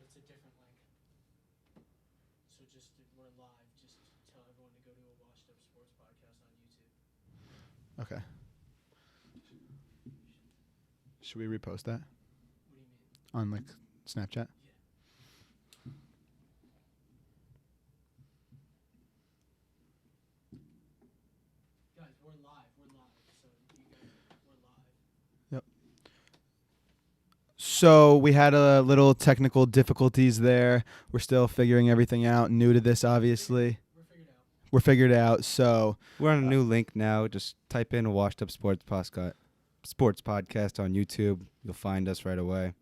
it's a different link. So we're live. Just tell everyone to go to a Washed Up Sports podcast on YouTube. Okay. Should we repost that? What do you mean? On like Snapchat? Yeah. Guys, we're live. So you guys, we're live. Yep. So we had a little technical difficulties there. We're still figuring everything out. New to this, obviously. We're figured out. So we're on a new link now. Just type in Washed Up Sports Podcast on YouTube. You'll find us right away.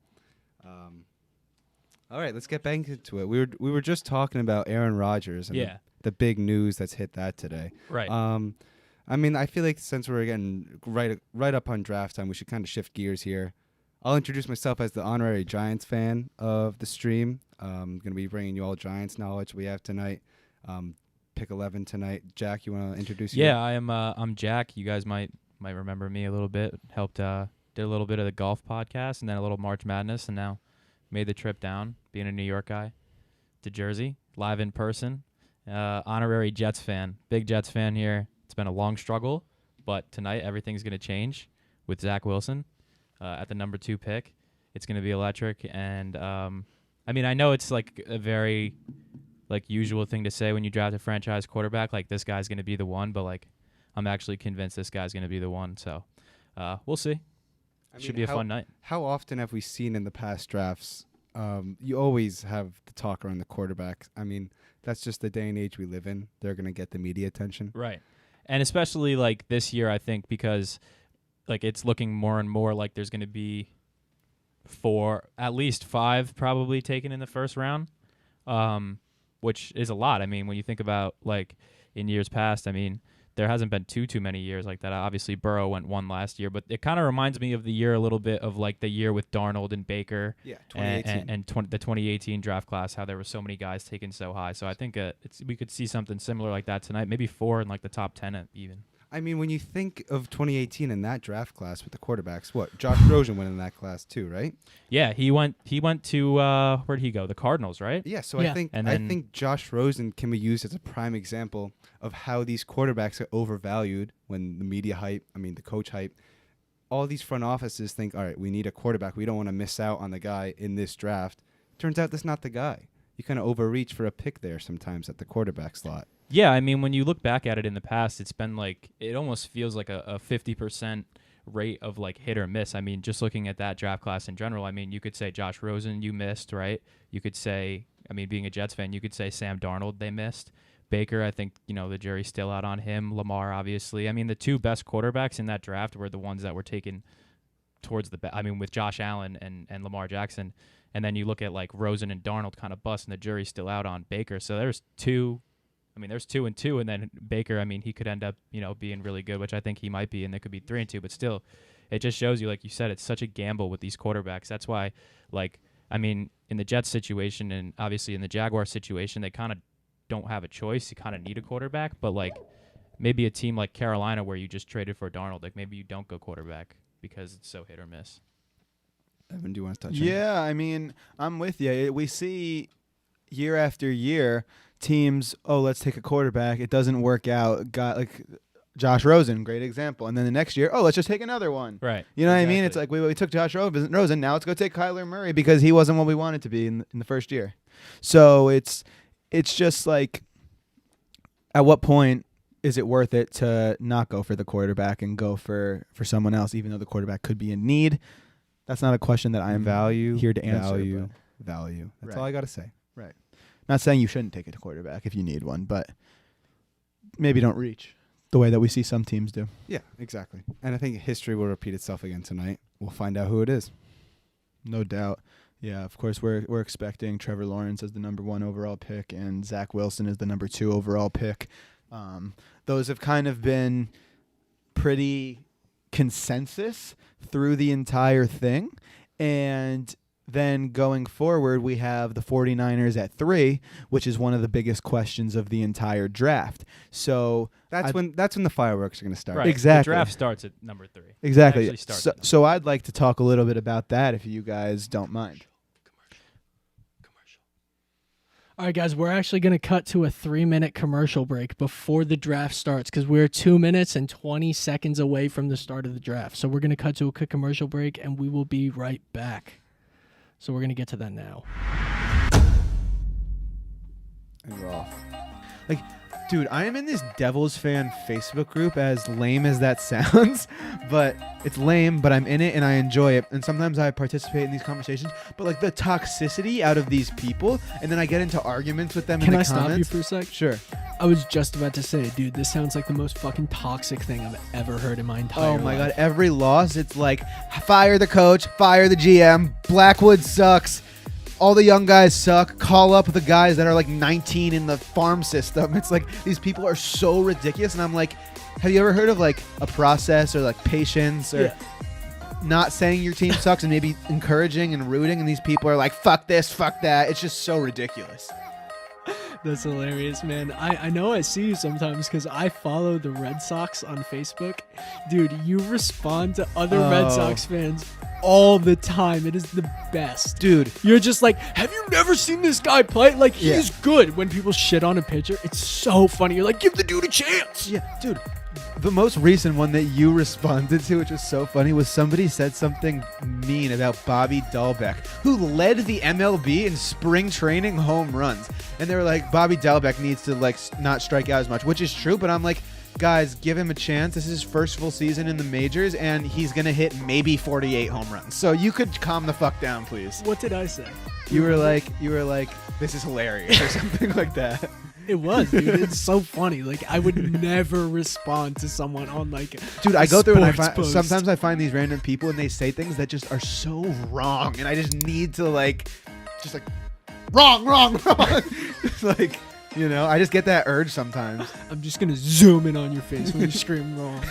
All right, let's get back into it. We were just talking about Aaron Rodgers and the big news that's hit that today. Right. I mean, I feel like since we're getting right up on draft time, we should kind of shift gears here. I'll introduce myself as the honorary Giants fan of the stream. I'm going to be bringing you all Giants knowledge we have tonight. Pick 11 tonight. Jack, you want to introduce yourself? Yeah, I'm Jack. You guys might remember me a little bit. Helped did a little bit of the golf podcast and then a little March Madness, and now made the trip down, being a New York guy, to Jersey, live in person. Honorary Jets fan. Big Jets fan here. It's been a long struggle, but tonight everything's going to change with Zach Wilson at the number 2 pick. It's going to be electric, and I mean, I know it's like a very usual thing to say when you draft a franchise quarterback, like this guy's going to be the one, but like I'm actually convinced this guy's going to be the one. So we'll see. Should be a fun night. How often have we seen in the past drafts, you always have the talk around the quarterbacks. I mean, that's just the day and age we live in. They're going to get the media attention. Right. And especially like this year, I think, because like it's looking more and more like there's going to be at least 5 probably taken in the first round, which is a lot. I mean, when you think about like in years past, I mean, there hasn't been too many years like that. Obviously, Burrow went 1 last year, but it kind of reminds me of the year a little bit of like the year with Darnold and Baker. Yeah, 2018. And the 2018 draft class, how there were so many guys taken so high. So I think we could see something similar like that tonight, maybe 4 in like the top 10 even. I mean, when you think of 2018 in that draft class with the quarterbacks, Josh Rosen went in that class too, right? Yeah, he went to where'd he go? The Cardinals, right? Yeah, so I think Josh Rosen can be used as a prime example of how these quarterbacks are overvalued when the media hype, the coach hype. All these front offices think, all right, we need a quarterback. We don't want to miss out on the guy in this draft. Turns out that's not the guy. You kind of overreach for a pick there sometimes at the quarterback slot. Yeah, I mean, when you look back at it in the past, it's been like, it almost feels like a 50% rate of like hit or miss. I mean, just looking at that draft class in general, I mean, you could say Josh Rosen, you missed, right? You could say, I mean, being a Jets fan, you could say Sam Darnold, they missed. Baker, I think, the jury's still out on him. Lamar, obviously. I mean, the 2 best quarterbacks in that draft were the ones that were taken towards with Josh Allen and Lamar Jackson. And then you look at like Rosen and Darnold kind of bust, and the jury's still out on Baker. So there's 2 and 2, and then Baker, I mean, he could end up, being really good, which I think he might be, and there could be 3 and 2, but still, it just shows you, like you said, it's such a gamble with these quarterbacks. That's why, like, I mean, in the Jets situation and obviously in the Jaguars situation, they kind of don't have a choice. You kind of need a quarterback, but like maybe a team like Carolina where you just traded for Darnold, like maybe you don't go quarterback because it's so hit or miss. Evan, do you want to touch on Yeah, I mean, I'm with you. We see year after year teams, let's take a quarterback. It doesn't work out. Got like Josh Rosen, great example. And then the next year, let's just take another one. Right. You know what I mean? It's like we took Josh Rosen. Now let's go take Kyler Murray because he wasn't what we wanted to be in the first year. So it's just like, at what point is it worth it to not go for the quarterback and go for someone else, even though the quarterback could be in need? That's not a question that I'm here to answer. Value. That's Right. all I got to say. Right. Not saying you shouldn't take a quarterback if you need one, but maybe don't reach the way that we see some teams do. Yeah, exactly. And I think history will repeat itself again tonight. We'll find out who it is. No doubt. Yeah, of course, we're expecting Trevor Lawrence as the number 1 overall pick and Zach Wilson as the number 2 overall pick. Those have kind of been pretty consensus through the entire thing. And then going forward, we have the 49ers at 3, which is one of the biggest questions of the entire draft. So that's when the fireworks are going to start. Right. Exactly. The draft starts at number 3. Exactly. So I'd like to talk a little bit about that if you guys don't mind. All right, guys, we're actually going to cut to a 3-minute commercial break before the draft starts because we're 2 minutes and 20 seconds away from the start of the draft. So we're going to cut to a quick commercial break, and we will be right back. So we're going to get to that now. And we're off. Like, dude, I am in this Devils fan Facebook group, as lame as that sounds, but it's lame, but I'm in it and I enjoy it. And sometimes I participate in these conversations, but like the toxicity out of these people, and then I get into arguments with them in the comments. Can I stop you for a sec? Sure. I was just about to say, dude, this sounds like the most fucking toxic thing I've ever heard in my entire life. Oh my God, every loss, it's like, fire the coach, fire the GM, Blackwood sucks. All the young guys suck. Call up the guys that are like 19 in the farm system. It's like these people are so ridiculous. And I'm like, have you ever heard of like a process or like patience or not saying your team sucks and maybe encouraging and rooting? And these people are like, fuck this, fuck that. It's just so ridiculous. That's hilarious, man. I know I see you sometimes because I follow the Red Sox on Facebook. Dude, you respond to other Red Sox fans all the time. It is the best. Dude. You're just like, have you never seen this guy play? Like, he's good. When people shit on a pitcher, it's so funny. You're like, give the dude a chance. Yeah, dude. The most recent one that you responded to, which was so funny, was somebody said something mean about Bobby Dahlbeck, who led the MLB in spring training home runs. And they were like, Bobby Dahlbeck needs to like not strike out as much, which is true. But I'm like, guys, give him a chance. This is his first full season in the majors, and he's going to hit maybe 48 home runs. So you could calm the fuck down, please. What did I say? You were like, this is hilarious or something like that. It was, dude. It's so funny. Like, I would never respond to someone on like, dude, I go through and sometimes I find these random people and they say things that just are so wrong, and I just need to like, wrong. It's like, you know, I just get that urge sometimes. I'm just gonna zoom in on your face when you scream wrong.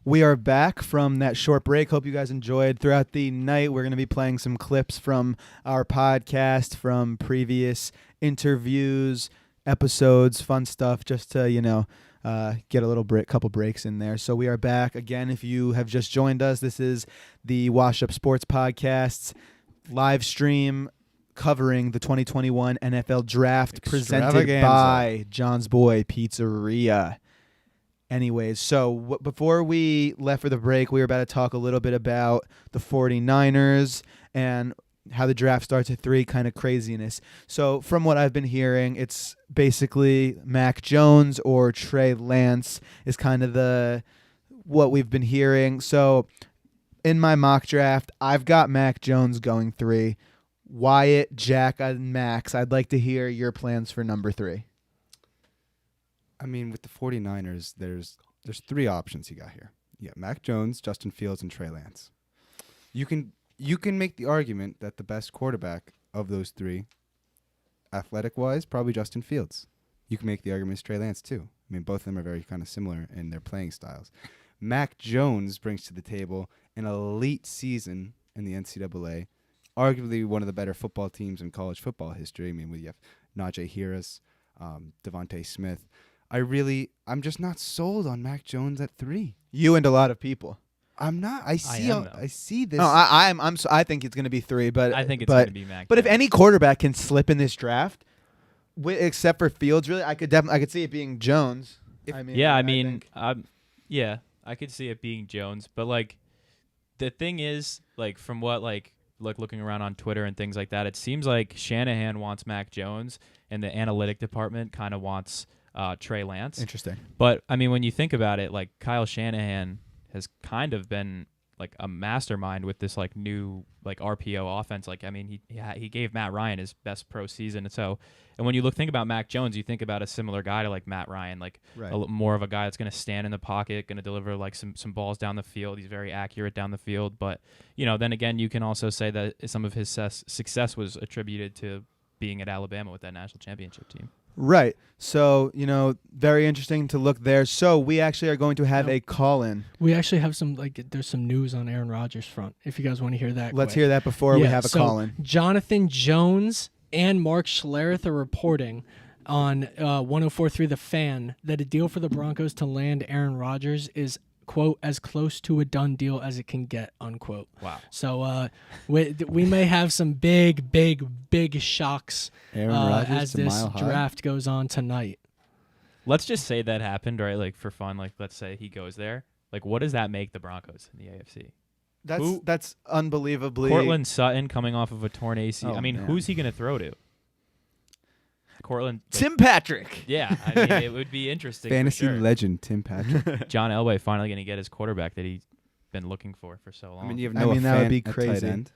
We are back from that short break. Hope you guys enjoyed. Throughout the night, we're going to be playing some clips from our podcast, from previous interviews, episodes, fun stuff, just to, you know, get a little couple breaks in there. So we are back. Again, if you have just joined us, this is the Wash Up Sports Podcast's live stream covering the 2021 NFL Draft presented by John's Boy Pizzeria. Anyways, so before we left for the break, we were about to talk a little bit about the 49ers and how the draft starts at 3, kind of craziness. So from what I've been hearing, it's basically Mac Jones or Trey Lance is kind of what we've been hearing. So in my mock draft, I've got Mac Jones going 3. Wyatt, Jack, and Max, I'd like to hear your plans for number 3. I mean, with the 49ers, there's 3 options you got here. You got Mac Jones, Justin Fields, and Trey Lance. You can make the argument that the best quarterback of those 3, athletic-wise, probably Justin Fields. You can make the argument it's Trey Lance, too. I mean, both of them are very kind of similar in their playing styles. Mac Jones brings to the table an elite season in the NCAA, arguably one of the better football teams in college football history. I mean, we have Najee Harris, Devontae Smith. I'm just not sold on Mac Jones at 3. You and a lot of people. I'm not. I see this. No, I think it's going to be 3, but I think it's going to be Mac. But if any quarterback can slip in this draft, except for Fields, really, I could see it being Jones. I could see it being Jones. But like, the thing is, like, from what like looking around on Twitter and things like that, it seems like Shanahan wants Mac Jones, and the analytic department kind of wants Trey Lance. Interesting. But I mean, when you think about it, like, Kyle Shanahan has kind of been like a mastermind with this like new like RPO offense. Like, I mean, he gave Matt Ryan his best pro season. And when you think about Mac Jones, you think about a similar guy to like Matt Ryan, like more of a guy that's going to stand in the pocket, going to deliver like some balls down the field. He's very accurate down the field. But, you know, then again, you can also say that some of his success was attributed to being at Alabama with that national championship team. Right. So, very interesting to look there. So we actually are going to have a call-in. We actually have there's some news on Aaron Rodgers' front, if you guys want to hear that. Let's quick. hear that before we Yeah, have a so call-in. Jonathan Jones and Mark Schlereth are reporting on 104.3 The Fan that a deal for the Broncos to land Aaron Rodgers is, quote, as close to a done deal as it can get, unquote. Wow. So we may have some big shocks Aaron Rodgers as to this Mile High? draft goes on tonight. Let's just say that happened, right? Like for fun, like let's say he goes there. Like what does that make the Broncos in the AFC? That's unbelievably. Cortland Sutton coming off of a torn AC. Oh, I mean, man. who's he going to throw to? Cortland. Tim Patrick. Yeah, I mean, it would be interesting. Fantasy for sure. legend Tim Patrick. John Elway finally going to get his quarterback that he's been looking for so long. I mean, you have I Noah mean, that would Fant be at tight crazy. end.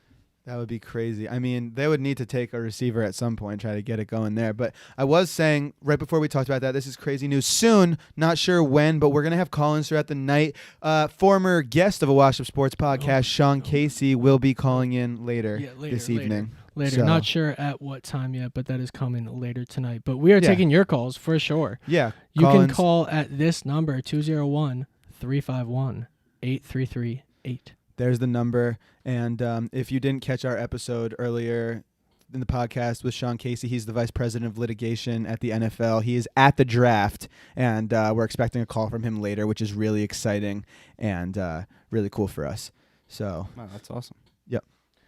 That would be crazy. I mean, they would need to take a receiver at some point, try to get it going there. But I was saying right before we talked about that, this is crazy news. Soon, not sure when, but we're going to have call-ins throughout the night. Former guest of a Wash Up Sports podcast, Sean Casey, will be calling in later, this evening. Later. So- Not sure at what time yet, but that is coming later tonight. But we are taking your calls for sure. Yeah. You can call-ins. call at this number, 201-351-8338. There's the number. And if you didn't catch our episode earlier in the podcast with Sean Casey, he's the vice president of litigation at the NFL. He is at the draft, and we're expecting a call from him later, which is really exciting and really cool for us. So, Wow, that's awesome.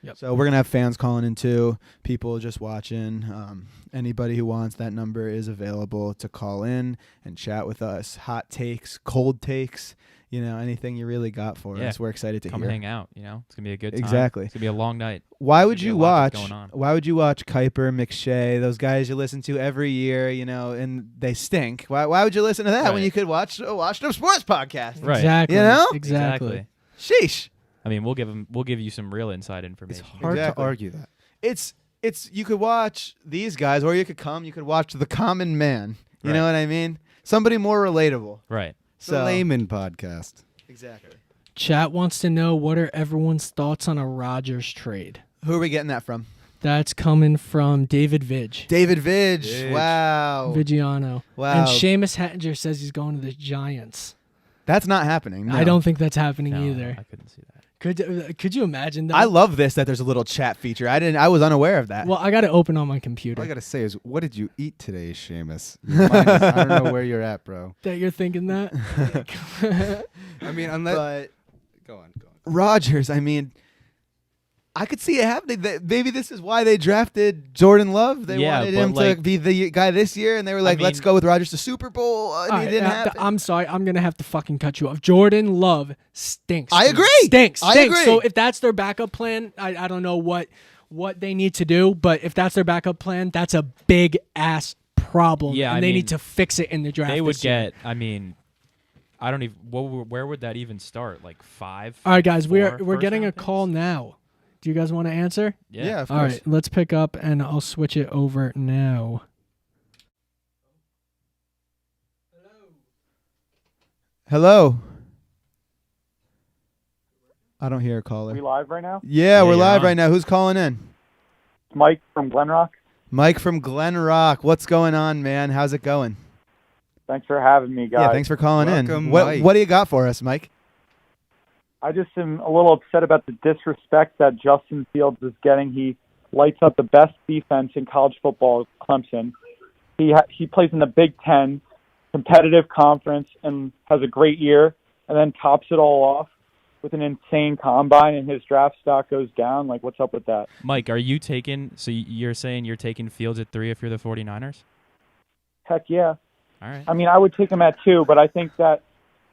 Yep. So we're going to have fans calling in too, people just watching. Anybody who wants, that number is available to call in and chat with us. Hot takes, cold takes, anything you really got for us. We're excited to come hear. hang out. It's gonna be a good time. Exactly. It's gonna be a long night. Why would There's gonna you be a lot watch? going on. Why would you watch Kuiper, McShay, those guys you listen to every year? And they stink. Why would you listen to that when Right. you could watch a Washed Up Sports podcast? Right. Exactly. You know? Exactly. Sheesh. I mean, we'll give you some real inside It's information. hard Exactly. to argue that. It's you could watch these guys, or you could watch the common man. You know Right. what I mean? Somebody more relatable. Right. It's a layman podcast. Exactly. Chat wants to know what are everyone's thoughts on a Rodgers trade. Who are we getting that from? That's coming from David Vidge. David Vidge. Vidge. Wow. Vigiano. Wow. And Seamus Hattinger says he's going to the Giants. That's not happening. No. I don't think that's happening No, either. I couldn't see that. Could you imagine that? I love this that there's a little chat feature. I was unaware of that. Well, I got to open on my computer. All I gotta say is, what did you eat today, Seamus? Your mind is- I don't know where you're at, bro. That you're thinking that? I mean, unless But go on. Rodgers, I mean, I could see it happening. Maybe this is why they drafted Jordan Love. They Yeah, wanted but him to like- be the guy this year, and they were like, let's mean- go with Rodgers to Super Bowl. And All it right, didn't happen. I'm sorry. I'm going to have to fucking cut you off. Jordan Love stinks. I dude. agree. Stinks. I Stinks. agree. So if that's their backup plan, I don't know what they need to do, but if that's their backup plan, that's a big ass problem. Yeah, and I they mean, need to fix it in the draft. They would this year. get. I mean, I don't even. Where would that even start? Like 5? All right, guys, we're 4 getting a first-round call picks? now. Do you guys want to answer? yeah, of All course. right, let's pick up, and I'll switch it over now. Hello. I don't hear a caller. We live right now? Yeah, we're you're live on. right now. Who's calling in? It's Mike from Glen Rock. Mike from Glen Rock. What's going on, man? How's it going? Thanks for having me, guys. Yeah, thanks for calling Welcome, in. What Mike. do you got for us, Mike? I just am a little upset about the disrespect that Justin Fields is getting. He lights up the best defense in college football, Clemson. He plays in the Big Ten, competitive conference, and has a great year, and then tops it all off with an insane combine, and his draft stock goes down. Like, what's up with that? Mike, are you taking? So you're saying you're taking Fields at 3 if you're the 49ers? Heck yeah. All right. I mean, I would take him at 2, but I think that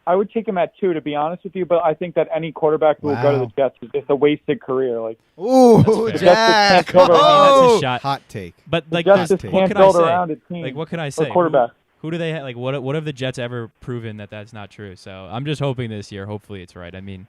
I would take him at 2, to be honest with you. But I think that any quarterback who will go to Wow. the Jets is just a wasted career. Like, Ooh, That's fair. Jack. That's a Oh! That's a shot. Hot take. But the like, Jets this, just take. what can't can I build say? around a team. Like, what can I for say? quarterback. Who do they like? What have the Jets ever proven that that's not true? So I'm just hoping this year. Hopefully, it's right. I mean,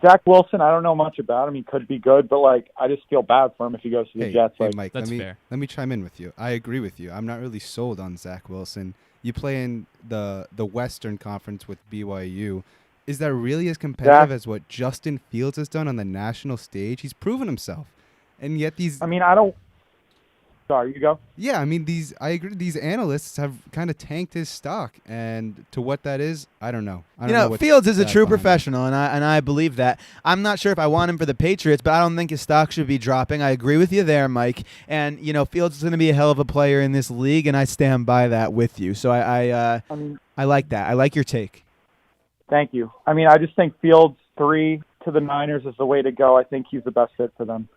Zach Wilson, I don't know much about him. He could be good, but like, I just feel bad for him if he goes to the Jets. Hey, Like, Mike, That's let fair. me chime in with you. I agree with you. I'm not really sold on Zach Wilson. You play in the Western Conference with BYU. Is that really as competitive Zach- as what Justin Fields has done on the national stage? He's proven himself. And yet these I don't. Sorry, you go. Yeah, I mean, I agree. These analysts have kind of tanked his stock, and to what that is, I don't know. I don't know what Fields is a that's true behind it. professional, and I believe that. I'm not sure if I want him for the Patriots, but I don't think his stock should be dropping. I agree with you there, Mike. And Fields is going to be a hell of a player in this league, and I stand by that with you. So I like that. I like your take. Thank you. I mean, I just think Fields 3 to the Niners is the way to go. I think he's the best fit for them.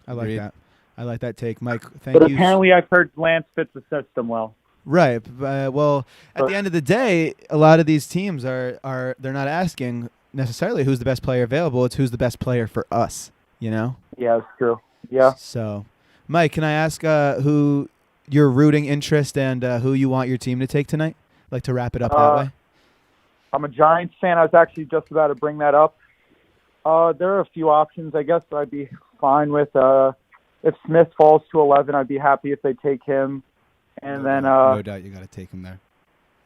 I like Agreed. that. I like that take, Mike. Thank But you. apparently I've heard Lance fits the system well. Right. Well, at the end of the day, a lot of these teams they're not asking necessarily who's the best player available. It's who's the best player for us. Yeah, it's true. Yeah. So, Mike, can I ask who your rooting interest and who you want your team to take tonight? Like to wrap it up that way. I'm a Giants fan. I was actually just about to bring that up. There are a few options. I guess I'd be fine with if Smith falls to 11, I'd be happy if they take him. And no doubt you got to take him there.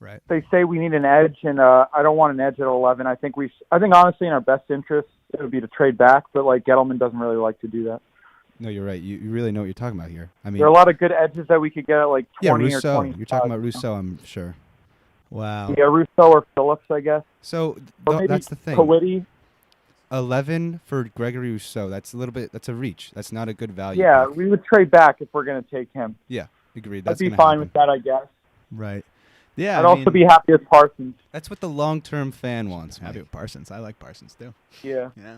Right. They say we need an edge, and I don't want an edge at 11. I think honestly in our best interest it would be to trade back, but like Gettleman doesn't really like to do that. No, you're right. You really know what you're talking about here. I mean, There are a lot of good edges that we could get at like 20 or Rousseau. 25. You're talking about Rousseau, I'm sure. Wow. Yeah, Rousseau or Phillips, I guess. So Or maybe that's the thing. Kawiti. 11 for Gregory Rousseau. That's a reach. That's not a good value. Yeah, pick. we would trade back if we're going to take him. Yeah, agreed. I'd That's be gonna fine happen. with that, I guess. Right. Yeah. I'd also be happy with Parsons. That's what the long-term fan wants. happy Mike. with Parsons. I like Parsons too. Yeah. Yeah.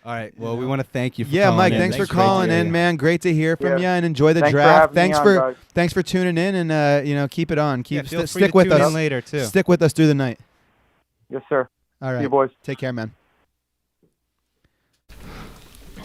All right. Well, we want to thank you for Yeah, calling Mike. in. Thanks for It's great to calling hear in, you. man. Great to hear from Yeah. you, and enjoy the Thanks for draft. having me on, guys. Thanks for tuning in, and keep it on. Yeah, Keep feel free stick to with tune us in later too. Stick with us through the night. Yes, sir. All See right. you, boys. Take care, man.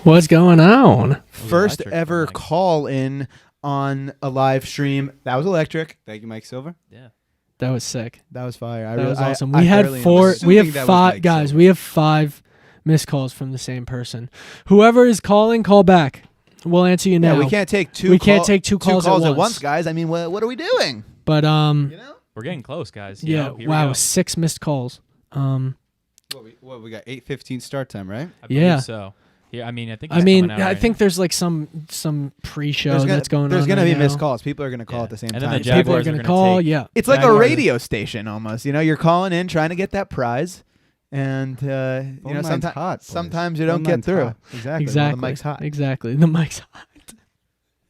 What's going on? First electric ever Mike. call in on a live stream. That was electric. Thank you, Mike Silver. Yeah. That was sick. That was fire. That was awesome. I We had thoroughly four. enjoyed it. We have Assuming that was five Mike guys. Silver. We have 5 missed calls from the same person. Whoever is calling, call back. We'll answer you now. Yeah, we can't take two. We can't take two calls at at once. guys. I mean, what are we doing? But You know? We're getting close, guys. yeah. Here we Wow, go. 6 missed calls. What we got 8:15 start time, right? I believe Yeah. So. Yeah, I mean, I think. I it's mean, coming out I right think now. there's like some pre-show that's going on. There's gonna right be missed now. calls. People are gonna call Yeah. at the same And then time. the People are Jaguars gonna are gonna call. take- Yeah. It's like a Jaguars. radio station almost. You're calling in trying to get that prize, and Phone line's sometimes hot, boys. sometimes you Phone don't get line's through. hot. Exactly. Exactly. Well, the mic's hot. Exactly. The mic's hot.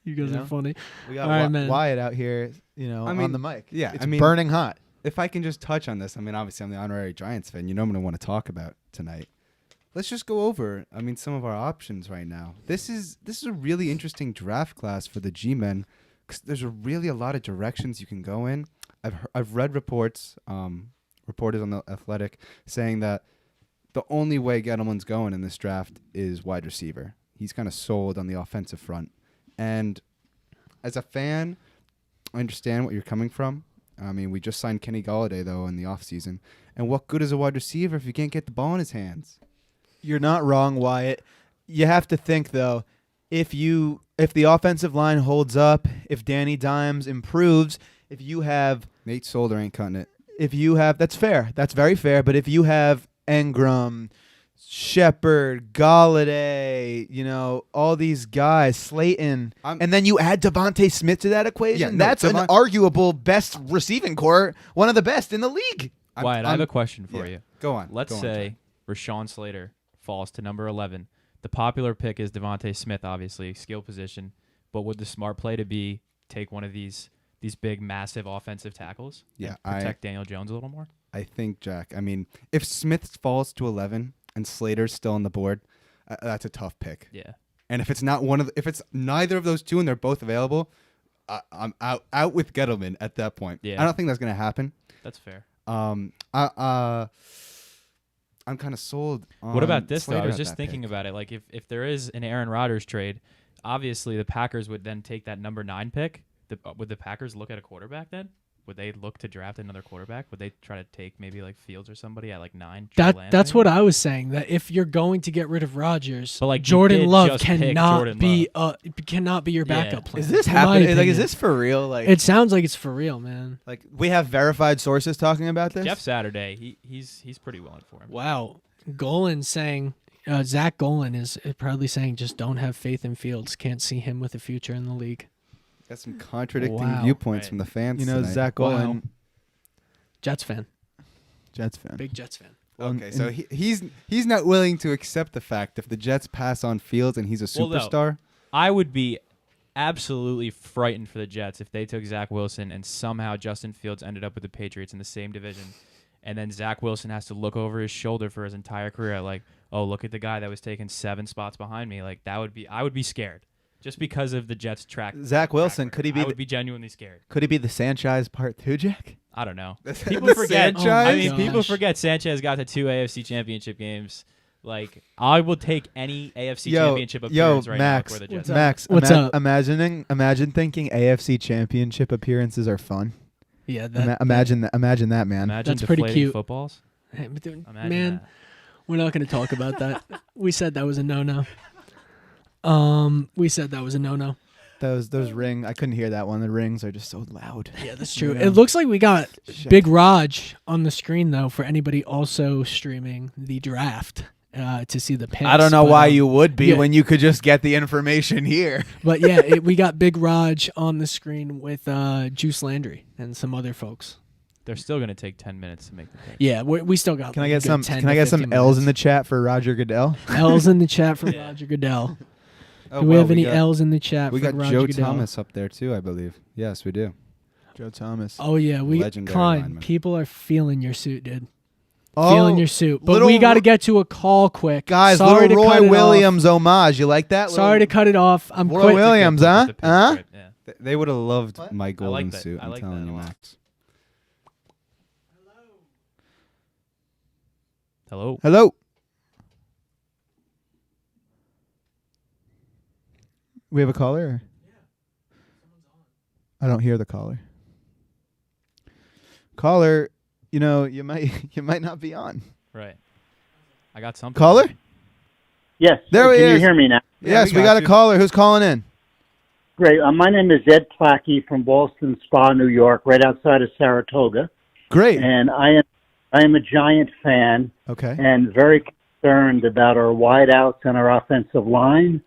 You guys You know? are funny. We got All right, man. Wyatt out here, I on mean, the mic. yeah, it's I mean- burning hot. If I can just touch on this, I mean, obviously I'm the honorary Giants fan. You know what I'm going to want to talk about tonight. Let's just go over, some of our options right now. This is a really interesting draft class for the G-men because there's really a lot of directions you can go in. I've read reports, reporters on The Athletic, saying that the only way Gettleman's going in this draft is wide receiver. He's kind of sold on the offensive front. And as a fan, I understand what you're coming from. I mean, we just signed Kenny Golladay, though, in the offseason. And what good is a wide receiver if you can't get the ball in his hands? You're not wrong, Wyatt. You have to think though, if the offensive line holds up, if Danny Dimes improves, if you have Nate Solder ain't cutting it. that's fair. That's very fair. But if you have Engram, Shepard, Golladay, all these guys, Slayton, and then you add Devontae Smith to that equation, Yeah, no, that's an arguable best receiving core, one of the best in the league. Wyatt, I have a question for you. Go on. Let's Go on, say Rashawn Slater falls to number 11. The popular pick is Devontae Smith, obviously, skill position. But would the smart play to be take one of these big, massive offensive tackles? Yeah, and protect Daniel Jones a little more? I think, Jack, if Smith falls to 11 and Slater's still on the board, that's a tough pick. Yeah. And if it's neither of those two and they're both available, I'm out with Gettleman at that point. Yeah. I don't think that's going to happen. That's fair. I'm kind of sold on What about this, though? Slater I was at just that thinking pick. about it. Like, if there is an Aaron Rodgers trade, obviously the Packers would then take that number 9 pick. Would the Packers look at a quarterback then? Would they look to draft another quarterback? Would they try to take maybe like Fields or somebody at like 9? Trey Lance That's maybe? what I was saying. That if you're going to get rid of Rodgers, But, like, you Jordan did Love just pick cannot Jordan be your Yeah. backup plan. Is this in my happening? Like, opinion. is this for real? Like, It sounds like it's for real, man. like we have verified sources talking about this. Jeff Saturday, he's pretty willing for him. Wow, Golan saying Zach Golan is proudly saying, just don't have faith in Fields. Can't see him with a future in the league. Got some contradicting Wow. viewpoints Right. from the fans. You know, tonight. Zach Wow. Golan, Jets fan. Jets fan. Big Jets fan. Well, Okay, so he's not willing to accept the fact if the Jets pass on Fields and he's a Well, no. superstar. I would be absolutely frightened for the Jets if they took Zach Wilson and somehow Justin Fields ended up with the Patriots in the same division, and then Zach Wilson has to look over his shoulder for his entire career, like, oh, look at the guy that was taking 7 spots behind me. Like, I would be scared just because of the Jets' track. Zach Wilson, record. could he be I would be genuinely scared. Could he be the Sanchez part 2, Jack? I don't know. The People forget. Sanchez? I mean, Oh, people gosh. forget Sanchez got to 2 AFC Championship games. Like, I will take any AFC Championship appearance right Max, now for the Jets. What's up? Max, What's up? Imagine thinking AFC Championship appearances are fun. Yeah, Imagine that, man. Imagine That's pretty deflating cute. footballs. Imagine Imagine that. we're not going to talk about that. We said that was a no-no. We said that was a no-no. Those ring. I couldn't hear that one. The rings are just so loud. Yeah, that's true. Yeah. It looks like we got Shit. Big Raj on the screen, though, for anybody also streaming the draft to see the picks. I don't know but, why you would be yeah. when you could just get the information here. But yeah, we got Big Raj on the screen with Juice Landry and some other folks. They're still going to take 10 minutes to make the pick. Yeah, we still got. Can I like, get a good some? 10 Can I to get some 15 L's in the minutes. chat for Roger Goodell? L's in the chat for Roger Goodell. Oh, Do we well, have any got, L's in the chat? We for got Roger Joe Goodell? Thomas up there too, I believe. Yes, we do. Joe Thomas. Oh yeah, Legendary Klein. lineman. People are feeling your suit, dude. Oh, Feeling your suit. But little we got to Ro- get to a call quick. guys, Sorry little to cut Roy it Williams homage. You like that? off. Sorry to cut it off. I'm Roy quitting. Williams, It's a huh? good Huh? pick, yeah. They would have loved What? my I golden like that. suit. I I'm like telling that you, a lot. Max. Hello. Hello. We have a caller? I don't hear the caller. Caller, you might not be on. Right. I got something. Caller? Yes. There he Can you is. hear me now? Yeah, Yes, we we got got a you. caller. Who's calling in? Great. My name is Ed Plackey from Boston Spa, New York, right outside of Saratoga, Great. and I am a Giant fan Okay. and very concerned about our wideouts and our offensive line.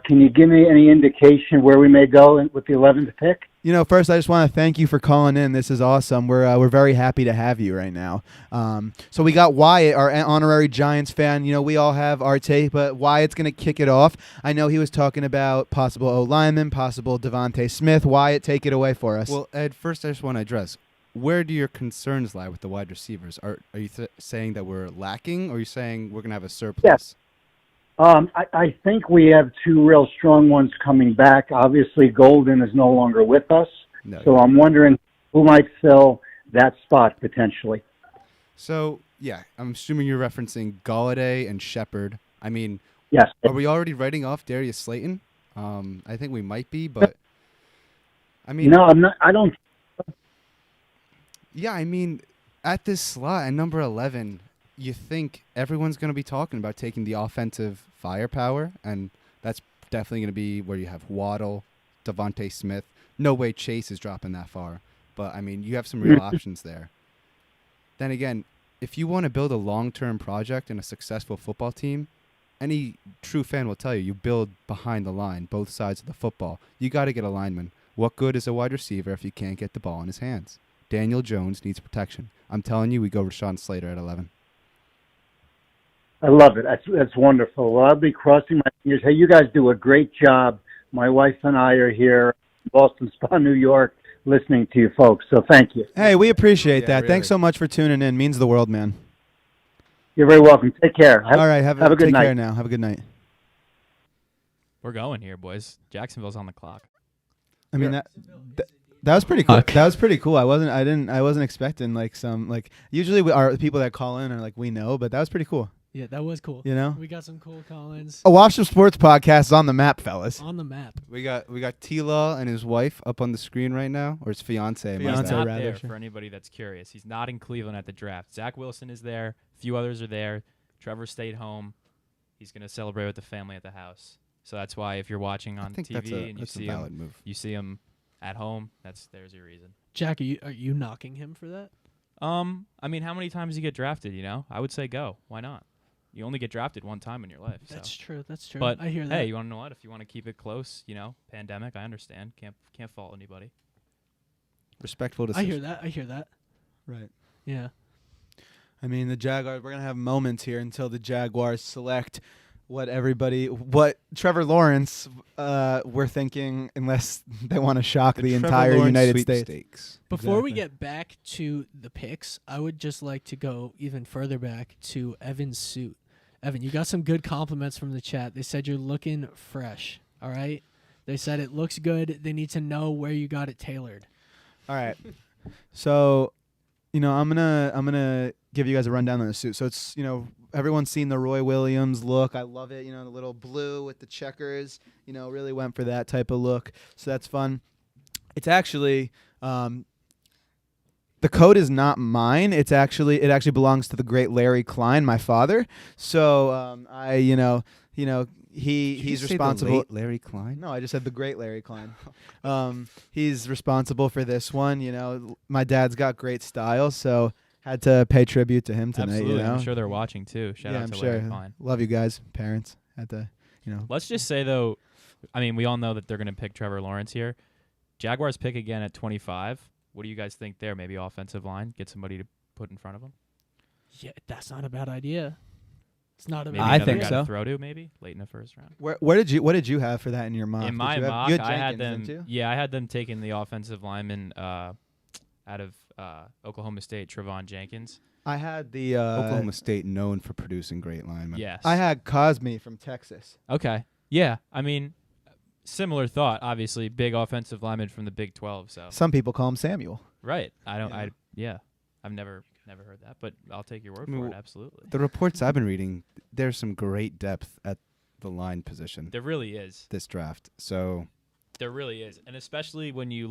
Can you give me any indication where we may go with the 11th pick? First, I just want to thank you for calling in. This is awesome. We're very happy to have you right now. So we got Wyatt, our honorary Giants fan. We all have our take, but Wyatt's going to kick it off. I know he was talking about possible O-lineman, possible Devontae Smith. Wyatt, take it away for us. Well, Ed, first I just want to address, where do your concerns lie with the wide receivers? Are you saying that we're lacking, or are you saying we're going to have a surplus? Yes. I think we have two real strong ones coming back. Obviously, Golden is no longer with us, No. so I'm wondering who might fill that spot potentially. So, yeah, I'm assuming you're referencing Galladay and Shepard. I mean, Yes. are we already writing off Darius Slayton? I think we might be, but I mean, No, I'm not. I don't. yeah, I mean, at this slot at number 11, you think everyone's going to be talking about taking the offensive firepower, and that's definitely going to be where you have Waddle, Devontae Smith. No way Chase is dropping that far, but I mean, you have some real options there. Then again, if you want to build a long-term project and a successful football team, any true fan will tell you build behind the line, both sides of the football. You got to get a lineman. What good is a wide receiver if you can't get the ball in his hands? Daniel Jones needs protection. I'm telling you, we go Rashawn Slater at 11. I love it. That's wonderful. Well, I'll be crossing my fingers. Hey, you guys do a great job. My wife and I are here in Boston Spa, New York, listening to you folks. So thank you. Hey, we appreciate Yeah, that. really. Thanks so much for tuning in. Means the world, man. You're very welcome. Take care. All right, have a good take night. care now. Have a good night. We're going here, boys. Jacksonville's on the clock. I mean that was pretty cool. That was pretty cool. I wasn't expecting usually our people that call in are like we know, but that was pretty cool. Yeah, that was cool. We got some cool call-ins A Watch the Sports podcast is on the map, fellas. on the map. We got T-Law and his wife up on the screen right now, or his fiance. He's my Fiance, bad. not rather, there sure. for anybody that's curious. He's not in Cleveland at the draft. Zach Wilson is there. A few others are there. Trevor stayed home. He's going to celebrate with the family at the house. So that's why if you're watching I on think TV that's and a valid move. you see him at home, there's your reason. Jack, are you knocking him for that? I mean, how many times you get drafted, I would say go. Why not? You only get drafted one time in your life. That's so. true. That's true. But I hear that. hey, you want to know what? If you want to keep it close, pandemic, I understand. Can't fault anybody. Respectful I decision. hear that. Right. Yeah. I mean, the Jaguars, we're going to have moments here until the Jaguars select what Trevor Lawrence we're thinking, unless they want to shock the Trevor entire Lawrence United States. sweepstakes. Before we Exactly. get back to the picks, I would just like to go even further back to Evan's suit. Evan, you got some good compliments from the chat. They said you're looking fresh. All right. They said it looks good. They need to know where you got it tailored. All right. So, I'm gonna give you guys a rundown on the suit. So it's, everyone's seen the Roy Williams look. I love it. The little blue with the checkers. Really went for that type of look. So that's fun. It's actually the coat is not mine. It actually belongs to the great Larry Klein, my father. So he's responsible. The late Larry Klein. No, I just said the great Larry Klein. He's responsible for this one. My dad's got great style, so had to pay tribute to him tonight. Absolutely. I'm sure they're watching too. Shout out I'm to sure. Larry Klein. Love you guys, parents. Had to, Let's just say though, I mean, we all know that they're going to pick Trevor Lawrence here. Jaguars pick again at 25. What do you guys think there? Maybe offensive line, get somebody to put in front of them. Yeah, that's not a bad idea. It's not a Maybe bad I another think guy so. to throw to maybe late in the first round. What did you have for that in your mock? In my Did you mock, you had I had Jenkins, them. didn't you? Yeah, I had them taking the offensive lineman out of Oklahoma State, Trevon Jenkins. I had the Oklahoma State known for producing great linemen. Yes. I had Cosme from Texas. Okay. Yeah. I mean, similar thought. Obviously, big offensive lineman from the Big 12. So Some people call him Samuel. right. I don't. Yeah. I've never heard that, but I'll take your word I mean, for it. Absolutely. The reports I've been reading, there's some great depth at the line position There really is. this draft. So There really is, and especially when you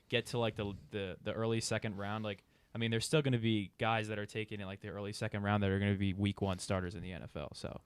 get to the early second round. I mean, there's still going to be guys that are taken in the early second round that are going to be week 1 starters in the NFL. So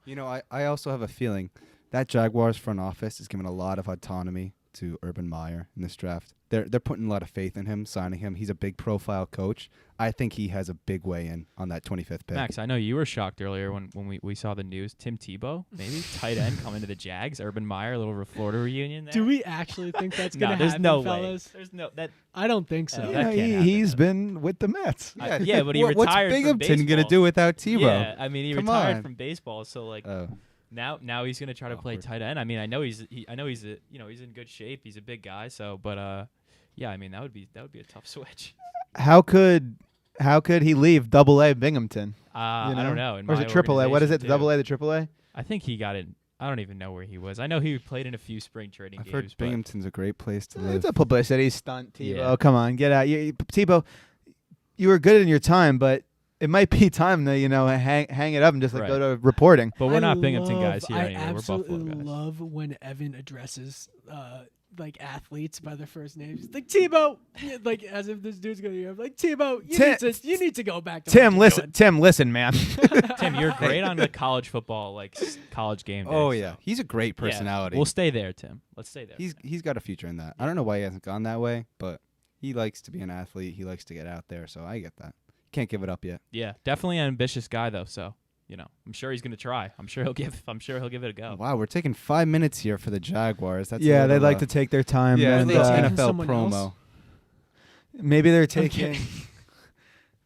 I also have a feeling that Jaguars front office is giving a lot of autonomy to Urban Meyer in this draft. They're putting a lot of faith in him, signing him. He's a big profile coach. I think he has a big way in on that 25th pick. Max, I know you were shocked earlier when we saw the news. Tim Tebow, maybe tight end coming to the Jags. Urban Meyer, a little Florida reunion there. Do we actually think that's No, gonna there's happen, no fellas? way. There's no that. I don't think so. that can't happen, he's though. been with the Mets. Yeah, but he What's retired from Binghamton baseball. gonna do without Tebow? Yeah, I mean he Come retired on. from baseball, so Oh. now he's gonna try to play Awkward. tight end. I mean I know he's he's in good shape. He's a big guy, so but yeah, I mean that would be a tough switch. How could he leave Double-A Binghamton? I don't know. In Or is my it Triple-A? What is it? organization, The too. Double-A, the Triple-A? I think he got in. I don't even know where he was. I know he played in a few spring training I've games. heard but Binghamton's a great place to live. It's a publicity stunt, Tebow. Yeah. Come on, get out. Tebow, you were good in your time, but it might be time to hang it up and just Right. go to reporting. But we're I not Binghamton love- guys here I anyway. We're absolutely Buffalo guys. love when Evan addresses athletes by their first names. Like Tebow, as if this dude's gonna be like Tebow. You need to go back to Tim, what you're Tim, listen, man. Tim, you're great on the college football, college game day. Oh so- yeah, he's a great Yeah, personality. we'll stay there, Tim. Let's stay there. He's got a future in that. I don't know why he hasn't gone that way, but he likes to be an athlete. He likes to get out there, so I get that. Can't give it up yet. Yeah, definitely an ambitious guy though. So I'm sure he's gonna try. I'm sure he'll give it a go. Wow, we're taking 5 minutes here for the Jaguars. That's Yeah, they like to take their time. yeah, and, it's they taking NFL someone promo. else? maybe they're kidding. taking.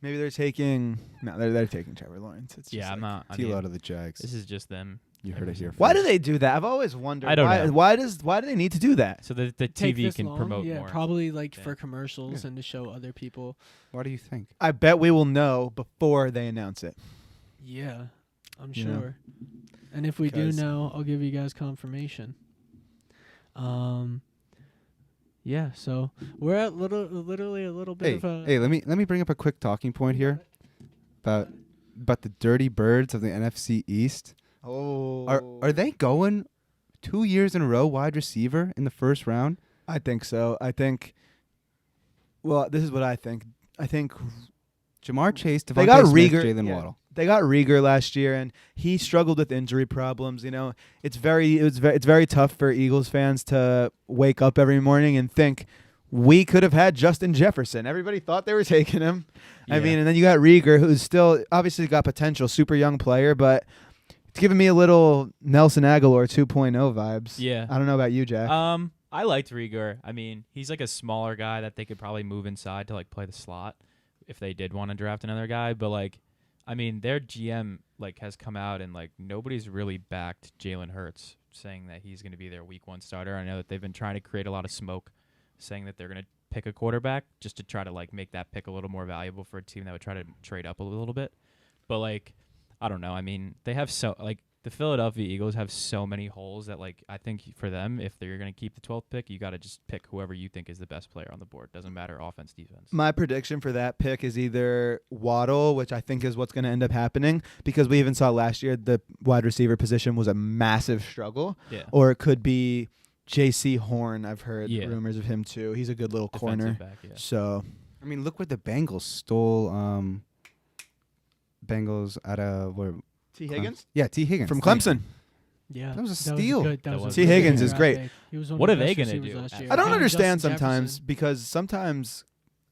Maybe they're taking. No, they're taking Trevor Lawrence. It's Yeah, just I'm not. I Deal mean, out of the Jags. this is just them. You heard it here. Why first. do they do that? I've always wondered. I don't know. Why do they need to do that? So that the Take TV this can long? promote yeah, more. probably Yeah. for commercials Yeah. and to show other people. Why do you think? I bet we will know before they announce it. Yeah, I'm You know? sure. And if we do Because- know, I'll give you guys confirmation. Yeah, so we're at literally a little bit Hey, of a. hey, let me bring up a quick talking point here about the dirty birds of the NFC East. Oh, Are they going 2 years in a row wide receiver in the first round? I think so. Well, this is what I think. I think Jamar Chase, they Devontae got Smith, Rieger. Jaylen yeah. Waddle. They got Rieger last year, and he struggled with injury problems. It's very tough for Eagles fans to wake up every morning and think we could have had Justin Jefferson. Everybody thought they were taking him. I Yeah. mean, and then you got Rieger, who's still obviously got potential, super young player, but It's giving me a little Nelson Aguilar 2.0 vibes. Yeah. I don't know about you, Jack. I liked Rieger. I mean, he's like a smaller guy that they could probably move inside to like play the slot if they did want to draft another guy. But like, I mean, their GM like has come out and like nobody's really backed Jalen Hurts, saying that he's going to be their week 1 starter. I know that they've been trying to create a lot of smoke, saying that they're going to pick a quarterback just to try to like make that pick a little more valuable for a team that would try to trade up a little bit. But like, I don't know. I mean, they have the Philadelphia Eagles have so many holes that like I think for them, if they're going to keep the 12th pick, you got to just pick whoever you think is the best player on the board. Doesn't matter offense, defense. My prediction for that pick is either Waddle, which I think is what's going to end up happening, because we even saw last year the wide receiver position was a massive struggle, or it could be J.C. Horn. I've heard rumors of him too. He's a good little corner. Back, So, I mean, look what the Bengals stole. Bengals out of where? T. Higgins? Yeah, T. Higgins. From Clemson. Yeah, That was a steal. That was T. Higgins is great. He was one What of are the they best gonna receivers do? last year. I don't Him, understand Justin sometimes Jefferson. because sometimes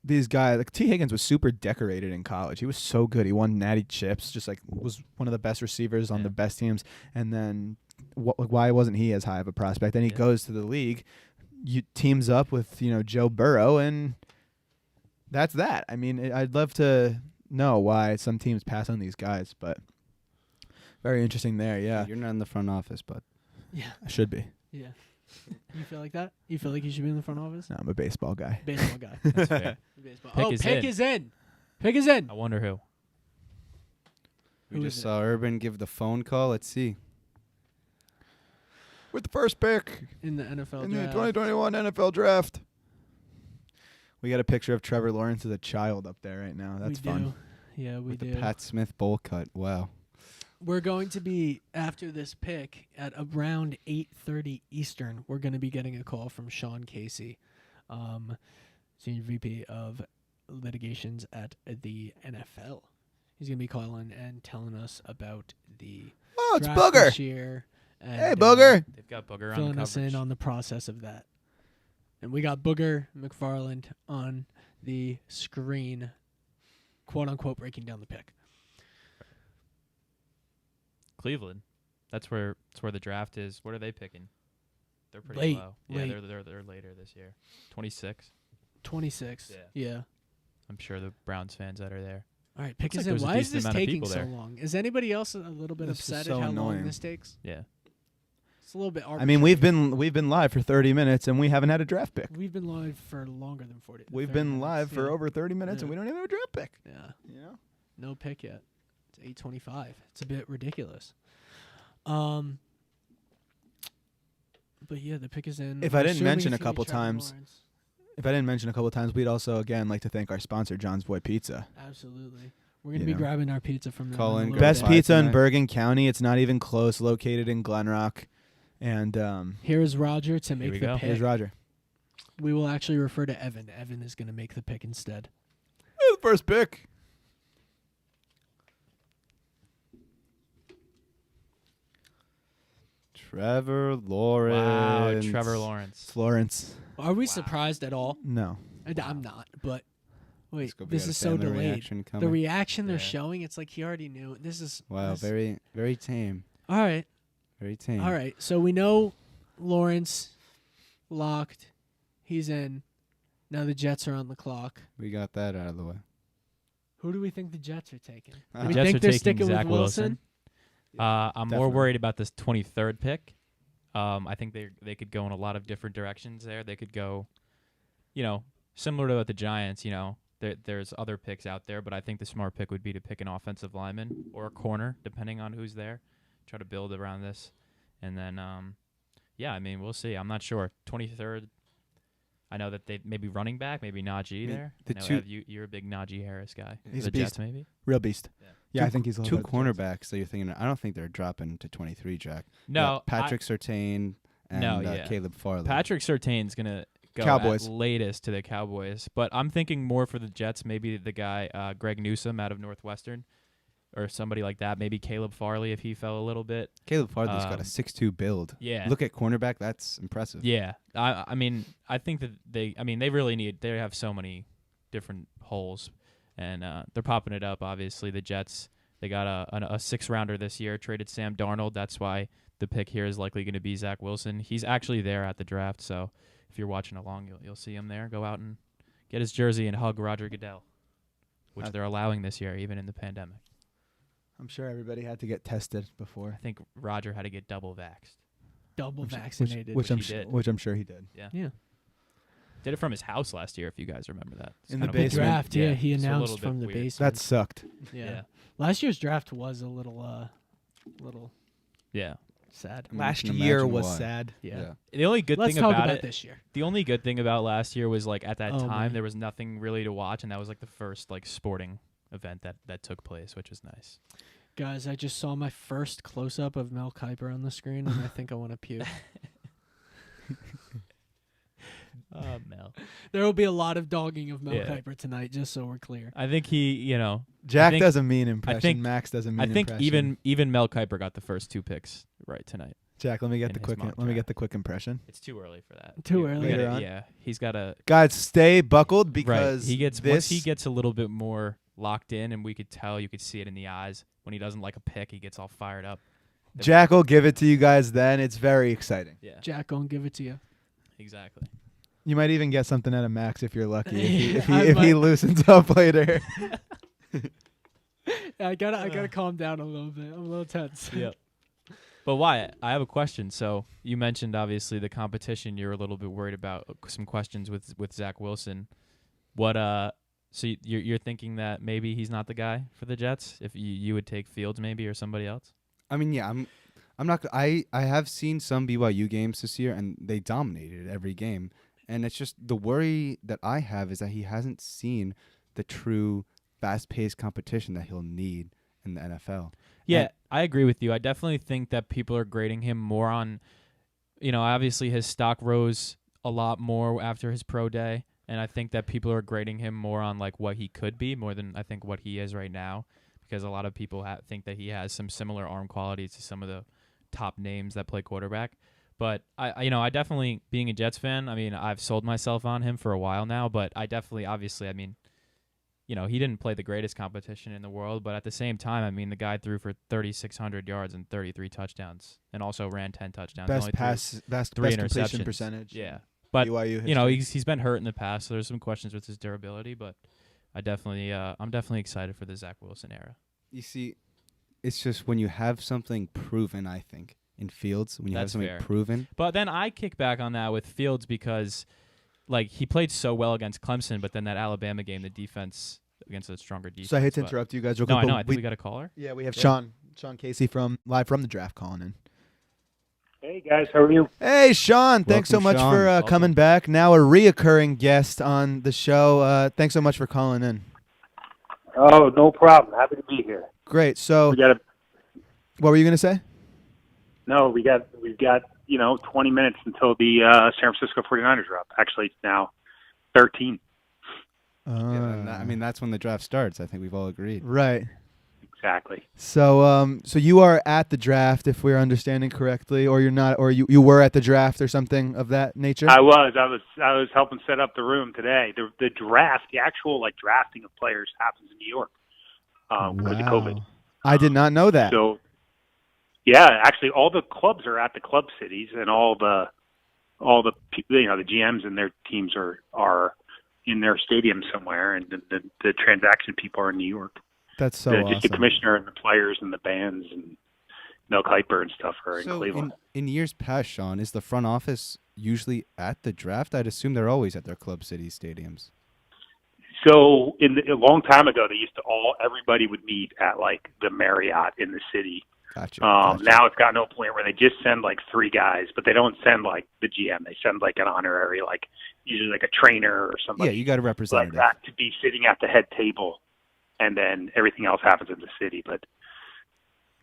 these guys, like T. Higgins was super decorated in college. He was so good. He won natty chips, just like was one of the best receivers on the best teams. And then why wasn't he as high of a prospect? Then he goes to the league, teams up with, Joe Burrow, and that's that. I mean, I'd love to know why some teams pass on these guys, but very interesting there, yeah. You're not in the front office, but Yeah. I should be. Yeah. You feel like that? You feel like you should be in the front office? No, I'm a baseball guy. Baseball guy. That's fair. Baseball. Pick Is in. Pick is in. I wonder who. we Who just is it? saw Urban give the phone call. Let's see. With the first pick In the NFL in the draft. 2021 NFL draft. We got a picture of Trevor Lawrence as a child up there right now. That's we fun. Do. Yeah, we With do. the Pat Smith bowl cut. Wow. We're going to be, after this pick, at around 8:30 Eastern, we're going to be getting a call from Sean Casey, Senior VP of Litigations at the NFL. He's going to be calling and telling us about the Oh, it's draft Booger. this year. And, Hey, Booger. They've got Booger on filling the us coverage. in on the process of that. And we got Booger McFarland on the screen, quote-unquote, breaking down the pick. Cleveland. That's where the draft is. What are they picking? They're pretty Late, low. Yeah, late. they're later this year. 26. 26. Yeah. I'm sure the Browns fans that are there. All right, pick Looks is like in. there's a Why is decent this amount of taking people so there. long? Is anybody else a little bit This is upset so at how annoying. long this takes? Yeah. It's a little bit arbitrary. I mean, we've been live for 30 minutes and we haven't had a draft pick. We've been live for longer than 40. We've 30 been minutes. live for Yeah. over 30 minutes and Yeah. we don't even have a draft pick. Yeah, You know? no pick yet. It's 8:25. It's a bit ridiculous. But yeah, the pick is in. If I I'm didn't assuming mention it's a gonna be couple Trevor times- Lawrence. If I didn't mention a couple of times, we'd also again like to thank our sponsor, John's Boy Pizza. Absolutely. We're gonna You be know. grabbing our pizza from them. Call in a in, little go Best bit. Five pizza in tonight. Bergen County. It's not even close. Located in Glen Rock. And Here is Roger to make we the go. pick. here's Roger. We will actually refer to Evan. Evan is gonna make the pick instead. The first pick. Trevor Lawrence. Wow, Trevor Lawrence. It's Lawrence. Are we surprised at all? No. I'm not, but wait, Let's go. We this got a is so fan delayed. reaction The coming. reaction they're Yeah. showing, it's like he already knew. This is Wow, this- very, very tame. all right. Very tame. All right, so we know Lawrence locked. He's in. Now the Jets are on the clock. We got that out of the way. Who do we think the Jets are taking? The Do we Jets think are they're taking sticking Zach with Wilson? I'm more Definitely. worried about this 23rd pick. I think they could go in a lot of different directions there. They could go, similar to the Giants. There's other picks out there, but I think the smart pick would be to pick an offensive lineman or a corner, depending on who's there. Try to build around this, and then we'll see. I'm not sure. 23rd. I know that they maybe running back, maybe Najee there. the I know, two- Ev, you're a big Najee Harris guy. He's the a beast. Jets maybe. Real beast. Yeah. Yeah, I think he's a two little bit of the Jets. cornerbacks that you're thinking. I don't think they're dropping to 23, Jack. No, You got Patrick Surtain and No, yeah. Caleb Farley. Patrick Surtain's gonna go Cowboys. at latest to the Cowboys, but I'm thinking more for the Jets. Maybe the guy Greg Newsome out of Northwestern, or somebody like that. Maybe Caleb Farley if he fell a little bit. Caleb Farley's got a 6'2" build. Yeah, Look at cornerback. That's impressive. yeah. I mean, I think that they really need. They have so many different holes, and they're popping it up. Obviously, the Jets They got a 6th-rounder this year, traded Sam Darnold. That's why the pick here is likely going to be Zach Wilson. He's actually there at the draft, so if you're watching along, you'll see him there. Go out and get his jersey and hug Roger Goodell, which they're allowing this year, even in the pandemic. I'm sure everybody had to get tested before. I think Roger had to get double vaxxed. Double vaccinated. Which he I'm did. which I'm sure he did. Yeah. Did it from his house last year, if you guys remember that. It's In kind the of a basement. weird- Draft, yeah, he it's a little announced bit from the weird. basement. That sucked. Yeah. Last year's draft was a little Yeah. sad. I mean, Last you can year imagine was why. sad. Yeah. The only good Let's thing talk about about it, this year. the only good thing about last year was like at that Oh, time man. there was nothing really to watch, and that was like the first like sporting event that took place, which was nice. Guys, I just saw my first close-up of Mel Kiper on the screen, and I think I want to puke. Oh, Mel. There will be a lot of dogging of Mel Yeah. Kiper tonight, just so we're clear. I think he, Jack think- does a mean impression. think- Max does a mean I think impression. even Mel Kiper got the first 2 picks right tonight. Jack, let me get in the his quick. mock Let me draft. get the quick impression. It's too early for that. Too We early? Later gotta- on? Yeah, he's got to. Guys, stay buckled because Right, he gets this. once he gets a little bit more locked in, and we could tell, you could see it in the eyes when he doesn't like a pick, he gets all fired up. Jack will give it to you guys. Then it's very exciting. Yeah, Jack, gonna give it to you. exactly. You might even get something out of Max if you're lucky. If I he might. loosens up later. I gotta calm down a little bit. I'm a little tense. Yep. But Wyatt, I have a question. So you mentioned obviously the competition. You're a little bit worried about some questions with Zach Wilson. What So you're thinking that maybe he's not the guy for the Jets? If you would take Fields maybe or somebody else? I mean, yeah, I'm not. I have seen some BYU games this year, and they dominated every game. And it's just the worry that I have is that he hasn't seen the true fast-paced competition that he'll need in the NFL. Yeah, And- I agree with you. I definitely think that people are grading him more on, obviously his stock rose a lot more after his pro day, and I think that people are grading him more on like what he could be more than I think what he is right now, because a lot of people think that he has some similar arm qualities to some of the top names that play quarterback. But I definitely, being a Jets fan, I mean, I've sold myself on him for a while now, but I definitely, obviously, I mean, he didn't play the greatest competition in the world, but at the same time, I mean, the guy threw for 3,600 yards and 33 touchdowns, and also ran 10 touchdowns. Only Best three completion interceptions. percentage. Yeah, but BYU history. he's been hurt in the past, so there's some questions with his durability. But I'm definitely excited for the Zach Wilson era. You see, it's just when you have something proven, I think, in Fields, when you have That's something fair. proven. But then I kick back on that with Fields because, like, he played so well against Clemson, but then that Alabama game, the defense against a stronger defense. So I hate to but- interrupt you guys real No, quick. I but know. I think we got a caller. yeah, we have Yeah. Sean Casey live from the draft calling in. Hey guys, how are you? Hey, Sean, thanks so Welcome, much Sean. for Welcome. coming back. Now a reoccurring guest on the show. Thanks so much for calling in. Oh, no problem. Happy to be here. Great. So, We got a what were you going to say? no. We've got 20 minutes until the San Francisco 49ers are up. Actually, it's now 13. I mean, that's when the draft starts. I think we've all agreed. Right. Exactly. So, so you are at the draft, if we're understanding correctly, or you're not, or you were at the draft or something of that nature. I was helping set up the room today. The draft, the actual drafting of players happens in New York because of COVID. I did not know that. So, yeah, actually, all the clubs are at the club cities, and all the the GMs and their teams are in their stadium somewhere, and the transaction people are in New York. That's so Just the awesome. commissioner and the players and the bands and Mel Kiper and stuff are in So Cleveland. in years past, Sean, is the front office usually at the draft? I'd assume they're always at their club city stadiums. So a long time ago, everybody would meet at the Marriott in the city. Gotcha. Now it's gotten to a point where they just send 3 guys, but they don't send the GM. They send an honorary, usually a trainer or somebody. Yeah, you got a like representative. that to be sitting at the head table, and then everything else happens in the city. But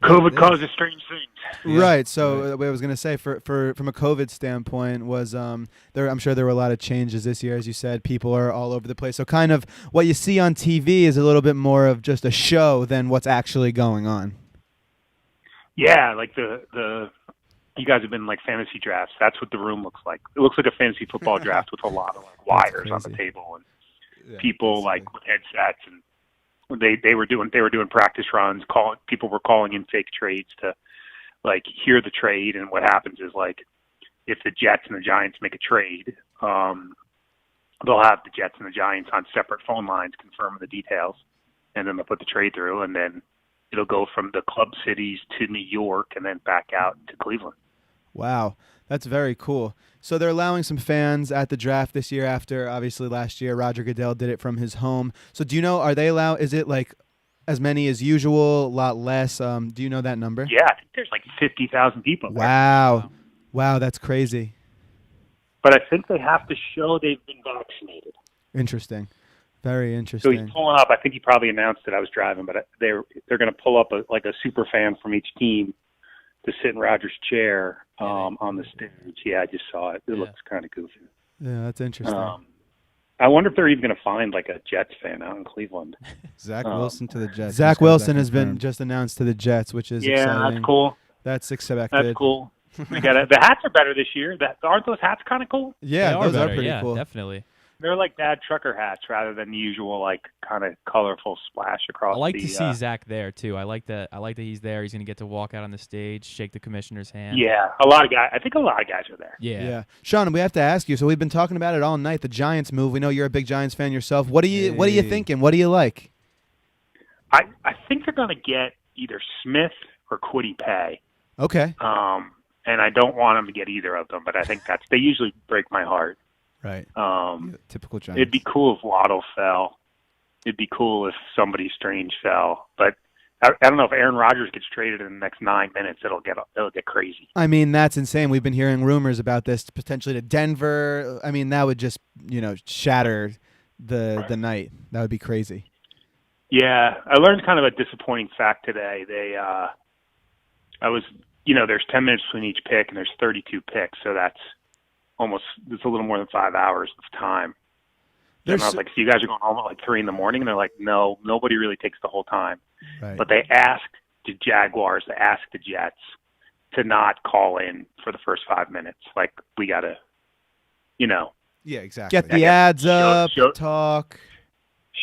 COVID causes strange things. Yeah. Right. So what I was going to say for from a COVID standpoint was there. I'm sure there were a lot of changes this year, as you said. People are all over the place. So kind of what you see on TV is a little bit more of just a show than what's actually going on. Yeah, you guys have been fantasy drafts. That's what the room looks like. It looks like a fantasy football draft with a lot of wires on the crazy. table and Yeah, people that's with headsets and They were doing practice runs. People were calling in fake trades to like hear the trade. And what happens is like if the Jets and the Giants make a trade, they'll have the Jets and the Giants on separate phone lines confirming the details, and then they'll put the trade through, and then it'll go from the club cities to New York and then back out to Cleveland. Wow, that's very cool. So they're allowing some fans at the draft this year after, obviously, last year Roger Goodell did it from his home. So do you know, are they allowed, is it like as many as usual, a lot less? Do you know that number? Yeah, I think there's like 50,000 people there. Wow, that's crazy. But I think they have to show they've been vaccinated. Interesting. Very So interesting. he's pulling up. I think he probably announced it. I was driving, but they're going to pull up a super fan from each team to sit in Rodgers' chair on the stage. Yeah, I just saw it. It looks kind of goofy. Yeah, that's interesting. I wonder if they're even going to find like a Jets fan out in Cleveland. Zach Wilson to the Jets. Zach Wilson has been just announced to the Jets, which is exciting. That's cool. That's expected. That's cool. We got the hats are better this year. Aren't those hats kind of cool? Yeah, those are pretty yeah, cool. Definitely. They're like dad trucker hats rather than the usual like kind of colorful splash across. I like to see Zach there too. I like that he's there. He's going to get to walk out on the stage, shake the commissioner's hand. Yeah, a lot of guys. I think a lot of guys are there. Yeah. Sean, we have to ask you. So we've been talking about it all night. The Giants move. We know you're a big Giants fan yourself. What are you thinking? What do you like? I think they're going to get either Smith or Kwity Paye. Okay. And I don't want them to get either of them, but I think they usually break my heart. Right. Typical Giants. It'd be cool if Waddle fell. It'd be cool if somebody strange fell. But I don't know if Aaron Rodgers gets traded in the next 9 minutes. It'll get crazy. I mean, that's insane. We've been hearing rumors about this potentially to Denver. I mean, that would just shatter the night. That would be crazy. Yeah, I learned kind of a disappointing fact today. There's 10 minutes between each pick, and there's 32 picks, so it's a little more than 5 hours of time. And I was like, so you guys are going home at like 3 a.m? And they're like, no, nobody really takes the whole time. Right. But they asked the Jaguars, they asked the Jets to not call in for the first 5 minutes. Like, we got to, Yeah, exactly. Get the ads up, talk.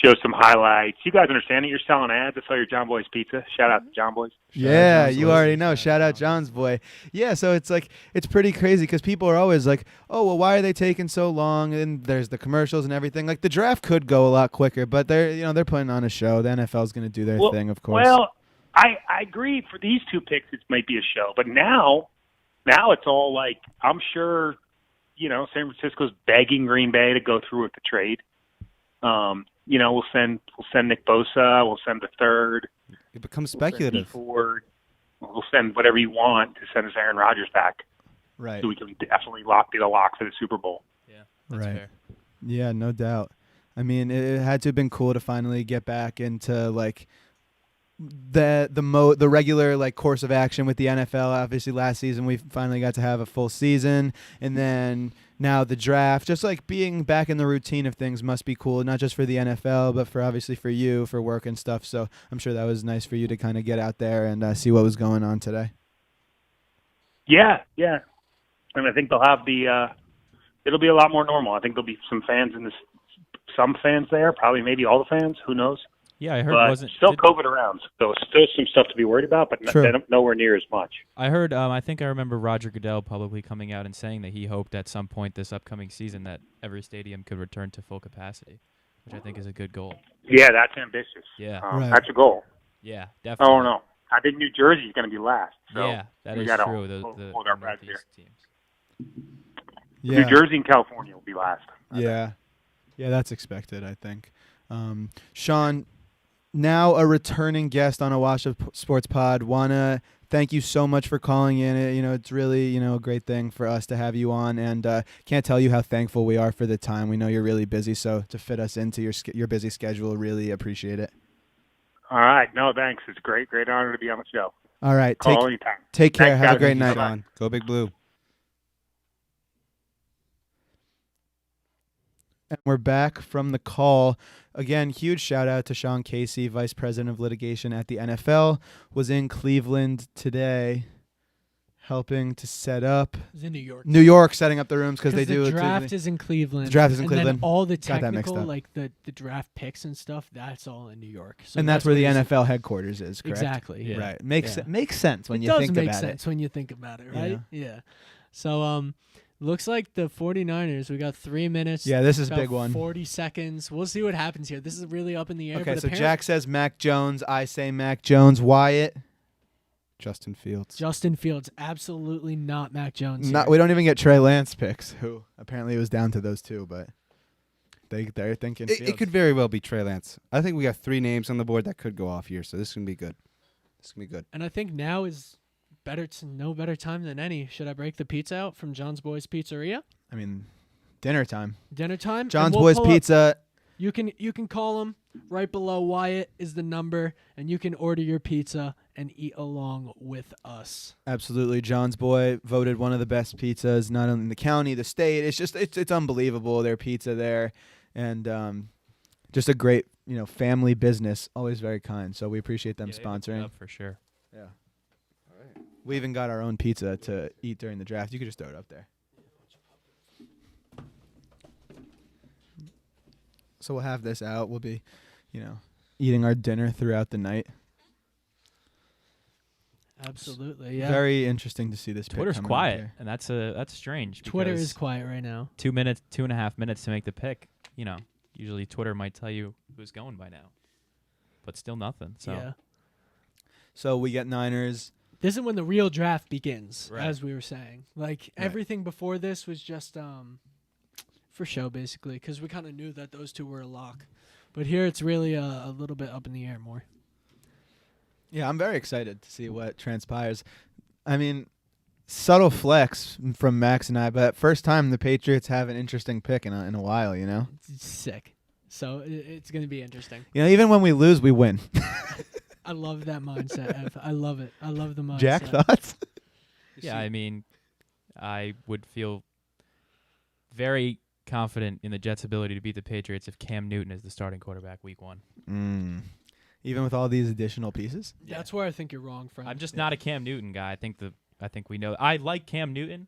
Show some highlights. You guys understand that you're selling ads. I saw your John Boy's Pizza. Shout out to John Boy's. Yeah, you already know. Shout out John's boy. Yeah, so it's like it's pretty crazy because people are always like, "Oh, well, why are they taking so long?" And there's the commercials and everything. Like the draft could go a lot quicker, but they're putting on a show. The NFL's going to do their thing, of course. Well, I agree. For these two picks, it might be a show, but now it's all like I'm sure, San Francisco's begging Green Bay to go through with the trade. We'll send Nick Bosa. We'll send the third. It becomes speculative. We'll send whatever you want to send us Aaron Rodgers back. Right. So we can definitely be the lock for the Super Bowl. Yeah, that's right. fair. Yeah, no doubt. I mean, it had to have been cool to finally get back into like the regular like course of action with the NFL. Obviously, last season we finally got to have a full season, and then now the draft. Just like being back in the routine of things must be cool, not just for the NFL, but obviously for you, for work and stuff. So I'm sure that was nice for you to kind of get out there and see what was going on today. Yeah, and I think they'll have it'll be a lot more normal. I think there'll be some fans some fans there, probably maybe all the fans. Who knows? Yeah, I heard but wasn't still COVID around, so still some stuff to be worried about, but nowhere near as much. I heard. I think I remember Roger Goodell publicly coming out and saying that he hoped at some point this upcoming season that every stadium could return to full capacity, which I think is a good goal. Yeah, that's ambitious. Yeah, right. That's a goal. Yeah, definitely. Oh no, I think New Jersey's going to be last. So yeah, that is true. The hold our breath here. Teams. Yeah. New Jersey and California will be last. Yeah, that's expected, I think. Sean, now a returning guest on a Wash Up Sports Pod. Wanna thank you so much for calling in. It's really a great thing for us to have you on, and can't tell you how thankful we are for the time. We know you're really busy, so to fit us into your busy schedule, really appreciate it. All right, no thanks. It's great honor to be on the show. All right, Call anytime. Take care. Thanks, have a guys. great night. Sean. Go Big Blue. And we're back from the call. Again, huge shout out to Sean Casey, Vice President of Litigation at the NFL, was in Cleveland today. helping to set up. It's in New York. New York setting up the rooms because they the do it. draft is in Cleveland. The draft is in and Cleveland. Then all the Got that mixed technical, up. like the draft picks and stuff, that's all in New York. So And that's where the it is. NFL headquarters is, correct? Exactly. Yeah. Right. Makes Yeah. makes sense when it you does think make about sense it. when you think about it, right? Yeah. Yeah. So looks like the 49ers, we got 3 minutes. Yeah, this is about big one. 40 seconds. We'll see what happens here. This is really up in the air. Okay, but so apparently Jack says Mac Jones. I say Mac Jones. Wyatt. Justin Fields. Justin Fields, absolutely not Mac Jones. Not. here. We don't even get Trey Lance picks, who apparently it was down to those two, but they're thinking It Fields. could very well be Trey Lance. I think we got 3 names on the board that could go off here, so this is going to be good. This is going to be good. And I think now is no better time than any. Should I break the pizza out from John's Boys Pizzeria? I mean, dinner time. Dinner time. And John's we'll Boys pull up- Pizza. You can call him right below. Wyatt is the number, and you can order your pizza and eat along with us. Absolutely, John's Boy voted one of the best pizzas, not only in the county, the state. It's just it's unbelievable, their pizza there, and just a great family business. Always very kind. So we appreciate them Yeah, they hooked it sponsoring. up for sure. Yeah. All right. We even got our own pizza to eat during the draft. You could just throw it up there. So we'll have this out. We'll be, eating our dinner throughout the night. Absolutely, yeah. Very interesting to see this. pick Twitter's coming up quiet, here. and that's strange. Twitter because is quiet right now. 2.5 minutes to make the pick. Usually Twitter might tell you who's going by now, but still nothing. So Yeah. So we get Niners. This is when the real draft begins, Right. as we were saying. Like, Right. everything before this was just for show, basically, because we kind of knew that those two were a lock. But here it's really a little bit up in the air more. Yeah, I'm very excited to see what transpires. I mean, subtle flex from Max and I, but first time the Patriots have an interesting pick in a while, It's sick. So it's going to be interesting. Even when we lose, we win. I love that mindset, Ev. I love it. I love the mindset. Jack, thoughts? yeah, I mean, I would feel very confident in the Jets' ability to beat the Patriots if Cam Newton is the starting quarterback week 1. Even with all these additional pieces? That's where I think you're wrong, friend. I'm just not a Cam Newton guy. I think we know. I like Cam Newton.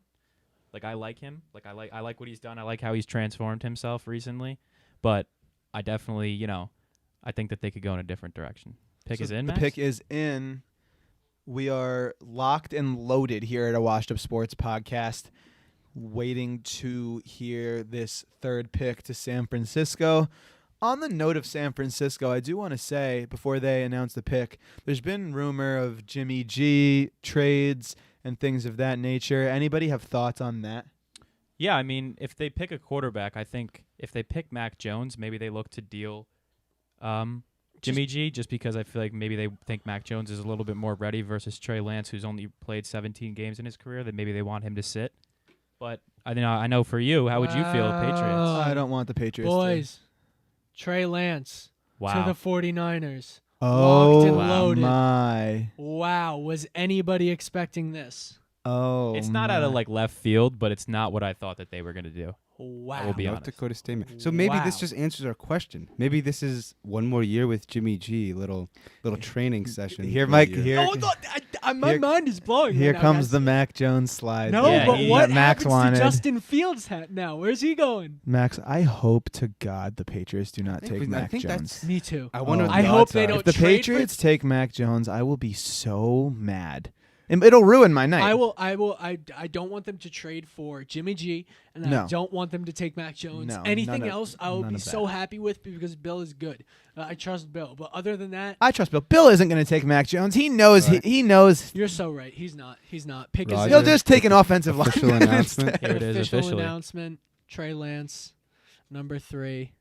Like I like him. Like I like what he's done. I like how he's transformed himself recently. But I definitely, I think that they could go in a different direction. Pick is in, The Max? pick is in. We are locked and loaded here at a Washed Up Sports podcast, waiting to hear this third pick to San Francisco. On the note of San Francisco, I do want to say, before they announce the pick, there's been rumor of Jimmy G trades and things of that nature. Anybody have thoughts on that? Yeah, I mean, if they pick a quarterback, I think if they pick Mac Jones, maybe they look to deal Jimmy G, just because I feel like maybe they think Mac Jones is a little bit more ready versus Trey Lance, who's only played 17 games in his career, that maybe they want him to sit. But I know for you, how would you feel, Patriots? I don't want the Patriots. Boys, Trey Lance Wow. to the 49ers. Oh, Locked and loaded. my. Wow, was anybody expecting this? Oh, It's not out of left field, but it's not what I thought that they were going to do. Wow. will be North honest. Dakota statement. So maybe this Wow. just answers our question. Maybe this is one more year with Jimmy G. Little training session. Here, for a Mike. year. Here, No, my Here- mind is blowing. here right now, comes guys. the Mac Jones slide. No, Yeah, but he- what that Max happens wanted. to Justin Fields' hat now? Where's he going? Max, I hope to God the Patriots do not I take think Mac that's- Jones. Me too. I wonder. Oh, what I the hope odds they are. don't If the trade for- Patriots take Mac Jones, I will be so mad. It'll ruin my night. I don't want them to trade for Jimmy G, and I No. don't want them to take Mac Jones. No, Anything none of- else, I will none be of so that. happy with because Bill is good. I trust Bill, but other than that, I trust Bill. Bill isn't going to take Mac Jones. He knows. Right. He knows. you're so right. He's not. He's not. Pick Rodgers. is He'll just take an offensive Official lineman announcement. instead. Here it is official officially. announcement. Trey Lance, number 3,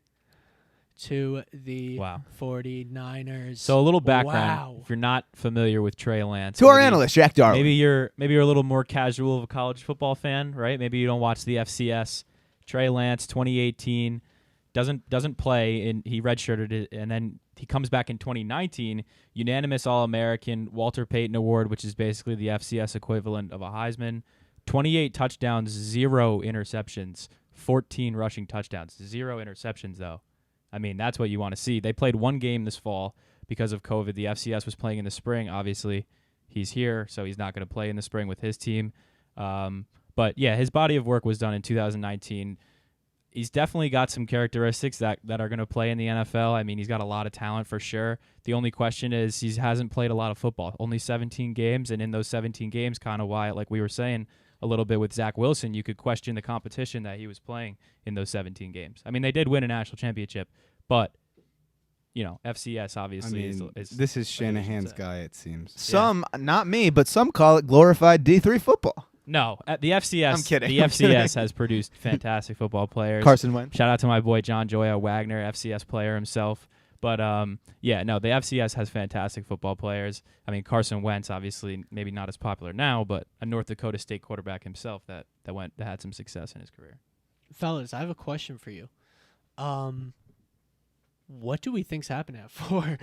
to the Wow. 49ers. So a little background. Wow. If you're not familiar with Trey Lance, To our maybe- analyst, Jack Darwin. Maybe you're a little more casual of a college football fan, right? Maybe you don't watch the FCS. Trey Lance, 2018, doesn't play, and he redshirted it, and then he comes back in 2019, unanimous All-American, Walter Payton Award, which is basically the FCS equivalent of a Heisman. 28 touchdowns, 0 interceptions, 14 rushing touchdowns, 0 interceptions though. I mean, that's what you want to see. They played one game this fall because of COVID. The FCS was playing in the spring, obviously. he's here, so he's not going to play in the spring with his team. But yeah, his body of work was done in 2019. He's definitely got some characteristics that are going to play in the NFL. I mean, he's got a lot of talent for sure. The only question is he hasn't played a lot of football, only 17 games. And in those 17 games, kind of why, like we were saying a little bit with Zach Wilson, you could question the competition that he was playing in those 17 games. I mean, they did win a national championship, but, FCS obviously is this is Shanahan's guy, it seems. Some, not me, but some call it glorified D3 football. No, the FCS. I'm kidding. The FCS has produced fantastic football players. Carson Wentz. Shout out to my boy John Joya Wagner, FCS player himself. But the FCS has fantastic football players. I mean, Carson Wentz, obviously, maybe not as popular now, but a North Dakota State quarterback himself that had some success in his career. Fellas, I have a question for you. What do we think's happening at 4?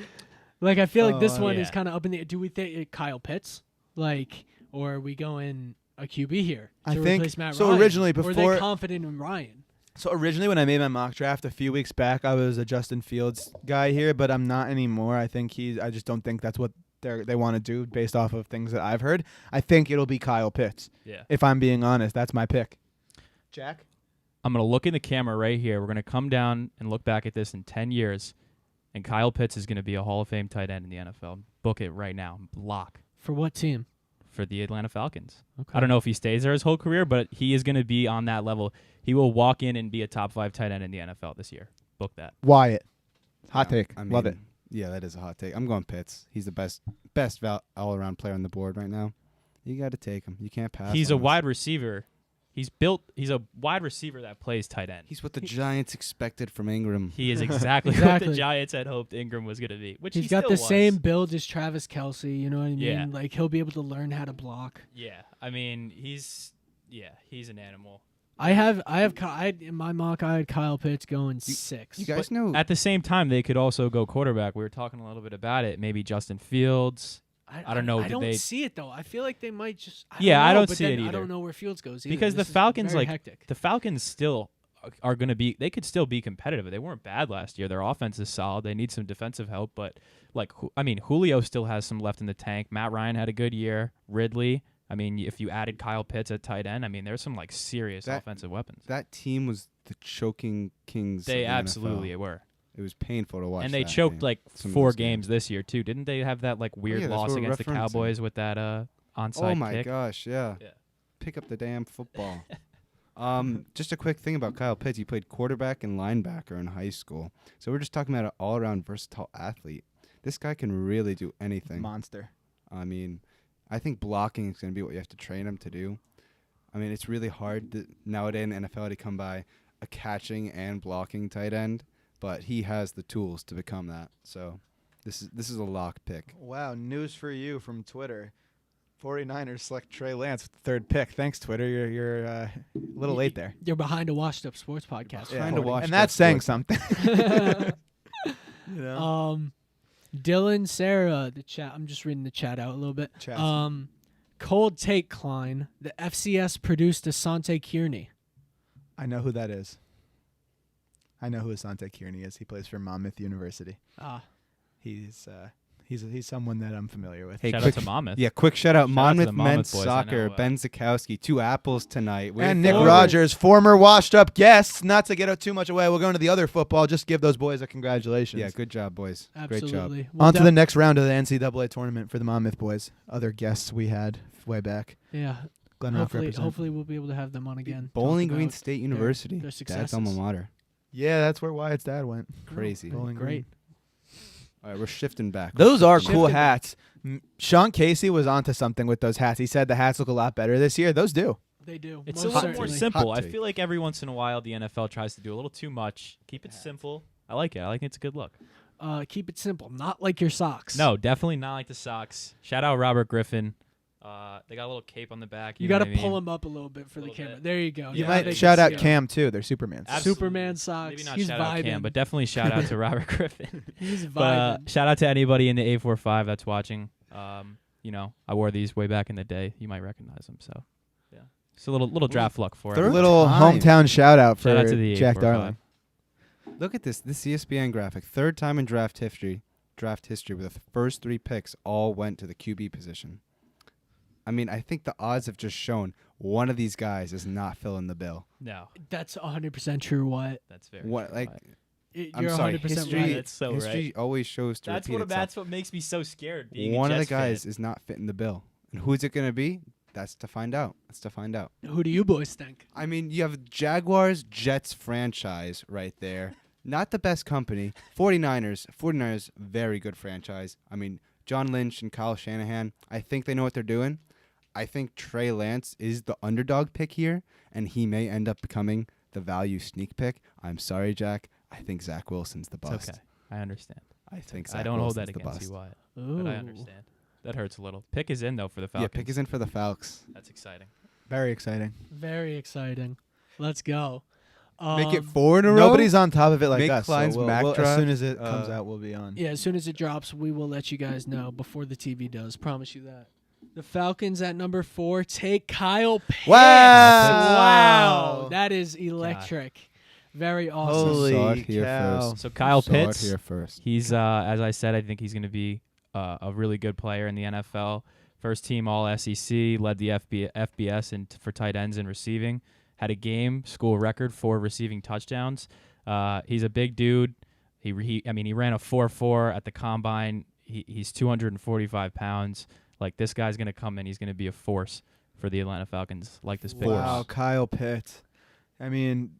Like, I feel like this one is kind of up in the. Do we think Kyle Pitts, or are we going a QB here to I think replace Matt so. Ryan? Originally, Or are before they confident in Ryan? So originally, when I made my mock draft a few weeks back, I was a Justin Fields guy here, but I'm not anymore. I just don't think that's what they want to do based off of things that I've heard. I think it'll be Kyle Pitts. Yeah. If I'm being honest, that's my pick. Jack? I'm going to look in the camera right here. We're going to come down and look back at this in 10 years, and Kyle Pitts is going to be a Hall of Fame tight end in the NFL. Book it right now. Lock. For what team? For the Atlanta Falcons. Okay. I don't know if he stays there his whole career, but he is going to be on that level. He will walk in and be a top 5 tight end in the NFL this year. Book that. Wyatt. Hot take. I mean, Love it. Yeah, that is a hot take. I'm going Pitts. He's the best all-around player on the board right now. You got to take him. You can't pass. He's a on this. wide receiver. He's a wide receiver that plays tight end. He's what the Giants expected from Ingram. He is exactly what Exactly. the Giants had hoped Ingram was going to be, which He's he got still the was. same build as Travis Kelce. You know what I mean? Yeah. Like, he'll be able to learn how to block. Yeah, I mean, he's an animal. In my mock, I had Kyle Pitts going 6. You guys know At the same time, they could also go quarterback. We were talking a little bit about it. Maybe Justin Fields. I don't know. I Did don't they? see it though. I feel like they might just. I I don't but see it then I either. don't know where Fields goes either. Because This the is Falcons, very like hectic. the Falcons, still are going to be. They could still be competitive. They weren't bad last year. Their offense is solid. They need some defensive help, but Julio still has some left in the tank. Matt Ryan had a good year. Ridley. I mean, if you added Kyle Pitts at tight end, I mean, there's some serious offensive weapons. that team was the choking kings. They of the absolutely NFL. were. It was painful to watch. And they that choked game. like 4 games this year too. Didn't they have that weird yeah, that's loss what we're against the referencing. Cowboys with that onside Oh my kick? gosh, yeah. Yeah. Pick up the damn football. Just a quick thing about Kyle Pitts. He played quarterback and linebacker in high school. So we're just talking about an all-around versatile athlete. This guy can really do anything. Monster. I mean, I think blocking is going to be what you have to train him to do. I mean, it's really hard nowadays in the NFL to come by a catching and blocking tight end, but he has the tools to become that. So this is a lock pick. Wow, news for you from Twitter. 49ers select Trey Lance with the 3rd pick. Thanks, Twitter. You're a little late there. You're behind a washed up sports podcast. Yeah. Kinda washed And up that's saying sports. something. You know? Dylan, Sarah, the chat. I'm just reading the chat out a little bit. Chat. Cold take, Klein. The FCS produced Asante Kearney. I know who that is. I know who Asante Kearney is. He plays for Monmouth University. He's someone that I'm familiar with. Hey, Shout out quick- to Monmouth. Yeah, quick shout out Shout out to Monmouth the Monmouth men's boys. I soccer. know, Ben Zakowski, 2 apples tonight. And Nick Rodgers, former washed-up guest. Not to get too much away, we'll go into the other football. Just give those boys a congratulations. Yeah, good job, boys. Absolutely. Great job. Well, On to the next round of the NCAA tournament for the Monmouth boys. Other guests we had way back. Yeah. Glen Rock Hopefully, represent. hopefully we'll be able to have them on again. Bowling talk Green about State University. their That's alma successes. mater. Yeah, that's where Wyatt's dad went. Crazy. Bowling Great. Green. All right, we're shifting back. Those are Shifting cool back. hats. Sean Casey was onto something with those hats. He said the hats look a lot better this year. Those do. They do. It's most a little more certainly. simple. Hot I take. feel like every once in a while the NFL tries to do a little too much. Keep it simple. I like it. I like it's a good look. Keep it simple. Not like your socks. No, definitely not like the socks. Shout out Robert Griffin. They got a little cape on the back. You know got to what I mean? pull them up a little bit for the Little camera. bit. There you go. You Yeah, might they shout can out see it. Cam too. They're Supermans. Absolutely. Superman socks. Maybe not He's shout vibing. out Cam, but definitely shout out to Robert Griffin. He's But vibing. shout out to anybody in the 845 that's watching. I wore these way back in the day. You might recognize them. So, yeah, it's a little draft luck for Third it. Little time. hometown shout out for Shout out to the Jack 845. Darling. Look at this ESPN graphic. 3rd time in draft history where the first 3 picks all went to the QB position. I mean, I think the odds have just shown one of these guys is not filling the bill. No, That's 100% true. What? that's very What true, like Wyatt. I'm You're sorry, 100% history, right. That's so history right. always shows to That's repeat itself. that's what makes me so scared. Being One a of the Jets fan. guys is not fitting the bill. And who is it going to be? That's to find out. Who do you boys think? I mean, you have Jaguars Jets franchise right there. Not the best company. 49ers, very good franchise. I mean, John Lynch and Kyle Shanahan, I think they know what they're doing. I think Trey Lance is the underdog pick here, and he may end up becoming the value sneak pick. I'm sorry, Jack. I think Zach Wilson's the bust. It's okay. I understand. I think I Zach don't hold Wilson's that the against bust. you, Wyatt. Ooh. But I understand. That hurts a little. Pick is in though for the Falcons. Yeah, pick is in for the Falcons. That's exciting. Very exciting. Very exciting. Let's go. Make it 4 in a row. Nobody's on top of it like Make us. So Klein's Mac as draft, soon as it comes out, we'll be on. Yeah, as soon as it drops, we will let you guys know before the TV does. Promise you that. The Falcons at number 4 take Kyle Pitts. Wow. That is electric. Very awesome. Holy Saw it here cow. first. So Kyle Saw it Pitts, here first. he's as I said, I think he's going to be a really good player in the NFL. First team All SEC, led the FBS for tight ends and receiving. Had a school record for receiving touchdowns. He's a big dude. He ran a 4.4 at the combine. He's 245 pounds. Like, this guy's going to come in. He's going to be a force for the Atlanta Falcons. Like this big Wow, Kyle Pitts. I mean,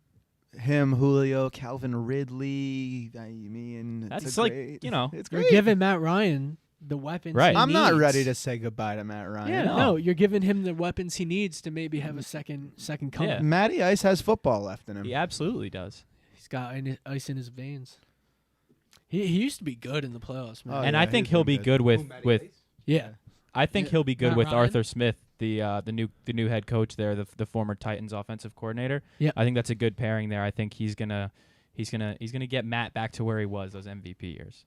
him, Julio, Calvin Ridley. I mean, That's it's like, great. you know. It's You're great. giving Matt Ryan the weapons Right. he I'm not needs. ready to say goodbye to Matt Ryan. Yeah, no, you're giving him the weapons he needs to maybe have a second coming. Yeah. Matty Ice has football left in him. He absolutely does. He's got ice in his veins. He used to be good in the playoffs, man. Oh, And yeah, I think he's he'll been be good. good with Yeah. I think Yeah. he'll be good Matt with Ryan? Arthur Smith, the new head coach there, the former Titans offensive coordinator. Yeah. I think that's a good pairing there. I think he's gonna get Matt back to where he was those MVP years.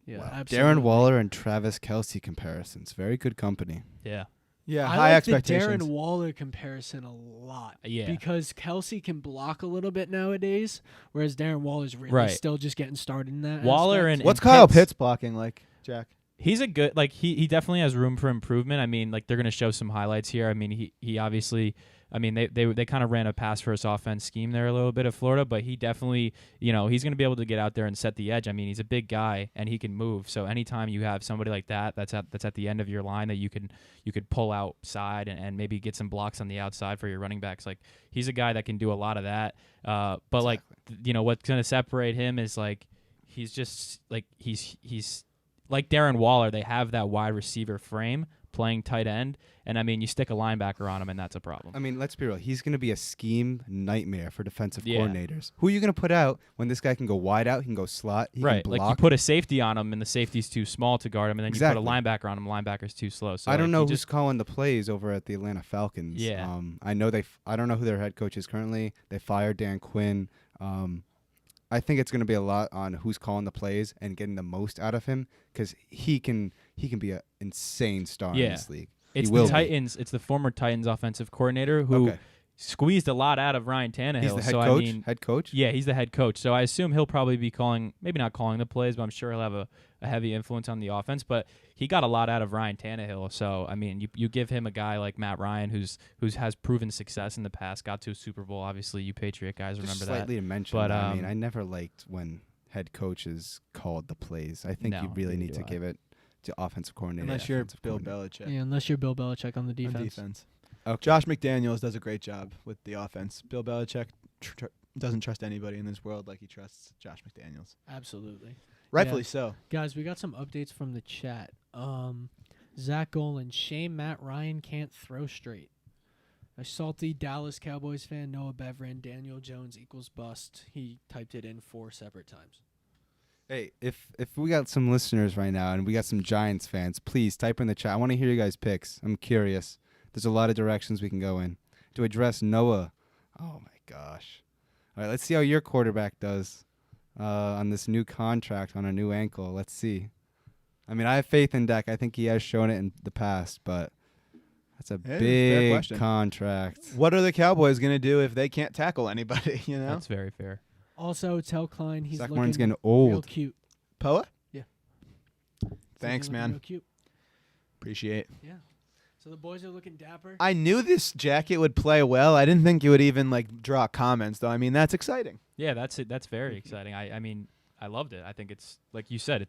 Yeah, Wow. absolutely. Darren Waller and Travis Kelce comparisons. Very good company. Yeah. Yeah, I high like the expectations. Darren Waller comparison a lot. Yeah. Because Kelsey can block a little bit nowadays, whereas Darren Waller's really Right. still just getting started in that. Waller aspect. and What's Kyle Pitts- Pitts blocking like, Jack? He's a good he definitely has room for improvement. I mean, like, they're gonna show some highlights here. I mean, he obviously, I mean, they kind of ran a pass first offense scheme there a little bit of Florida, but he definitely, he's gonna be able to get out there and set the edge. I mean, he's a big guy and he can move. So anytime you have somebody like that's at the end of your line that you could pull outside and maybe get some blocks on the outside for your running backs, like, he's a guy that can do a lot of that. But like, what's gonna separate him is like he's just like he's like Darren Waller. They have that wide receiver frame playing tight end, and I mean, you stick a linebacker on him, and that's a problem. I mean, let's be real. He's going to be a scheme nightmare for defensive Yeah. coordinators. Who are you going to put out when this guy can go wide out, he can go slot, he Right, can like, block? you put a safety on him, and the safety's too small to guard him, and then Exactly. you put a linebacker on him, linebacker's too slow. So I don't like, know you who's just calling the plays over at the Atlanta Falcons. Yeah. I know I don't know who their head coach is currently. They fired Dan Quinn. I think it's going to be a lot on who's calling the plays and getting the most out of him, because he can be an insane star in Yeah. this league. It's He will the be. Titans. It's the former Titans offensive coordinator who Okay. squeezed a lot out of Ryan Tannehill. He's the head so coach. I mean, head coach. yeah, he's the head coach. So I assume he'll probably be maybe not calling the plays, but I'm sure he'll have a heavy influence on the offense. But he got a lot out of Ryan Tannehill. So I mean, you give him a guy like Matt Ryan, who's has proven success in the past, got to a Super Bowl. Obviously, you Patriot guys Just remember slightly that. to mention. But, I mean, I never liked when head coaches called the plays. I think No, you really neither need to do I. give it to offensive coordinator. Unless you're offensive Bill coordinator. Belichick. Yeah, unless you're Bill Belichick on the On defense. defense. Okay. Josh McDaniels does a great job with the offense. Bill Belichick doesn't trust anybody in this world like he trusts Josh McDaniels. Absolutely. Rightfully Yeah. so. Guys, we got some updates from the chat. Zach Golan, shame Matt Ryan can't throw straight. A salty Dallas Cowboys fan, Noah Bevran, Daniel Jones equals bust. He typed it in 4 separate times. Hey, if we got some listeners right now and we got some Giants fans, please type in the chat. I want to hear you guys' picks. I'm curious. There's a lot of directions we can go in. To address Noah, oh my gosh. All right, let's see how your quarterback does on this new contract on a new ankle. Let's see. I mean, I have faith in Dak. I think he has shown it in the past, but that's a Fair big question. contract. What are the Cowboys going to do if they can't tackle anybody, you know? That's very fair. Also, tell Klein he's Zach looking Martin's getting real old. cute. Poa? Yeah. Thanks, Looking man. real cute. Appreciate. Yeah. So the boys are looking dapper. I knew this jacket would play well. I didn't think it would even like draw comments, though. I mean, that's exciting. Yeah, that's it. That's very exciting. I mean, I loved it. I think it's like you said.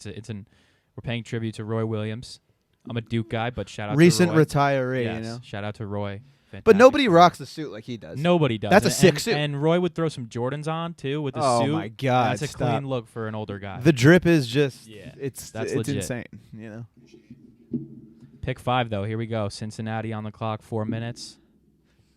We're paying tribute to Roy Williams. I'm a Duke guy, but shout out Recent to Roy. retiree, Yes, you know. shout out to Roy. But Fantastic nobody player. rocks the suit like he does. Nobody does. That's a And- sick and- suit. And Roy would throw some Jordans on too with the Oh suit. my God! That's a stop. clean look for an older guy. The drip is just That's it's legit. insane, you know. Pick 5 though. Here we go. Cincinnati on the clock. 4 minutes.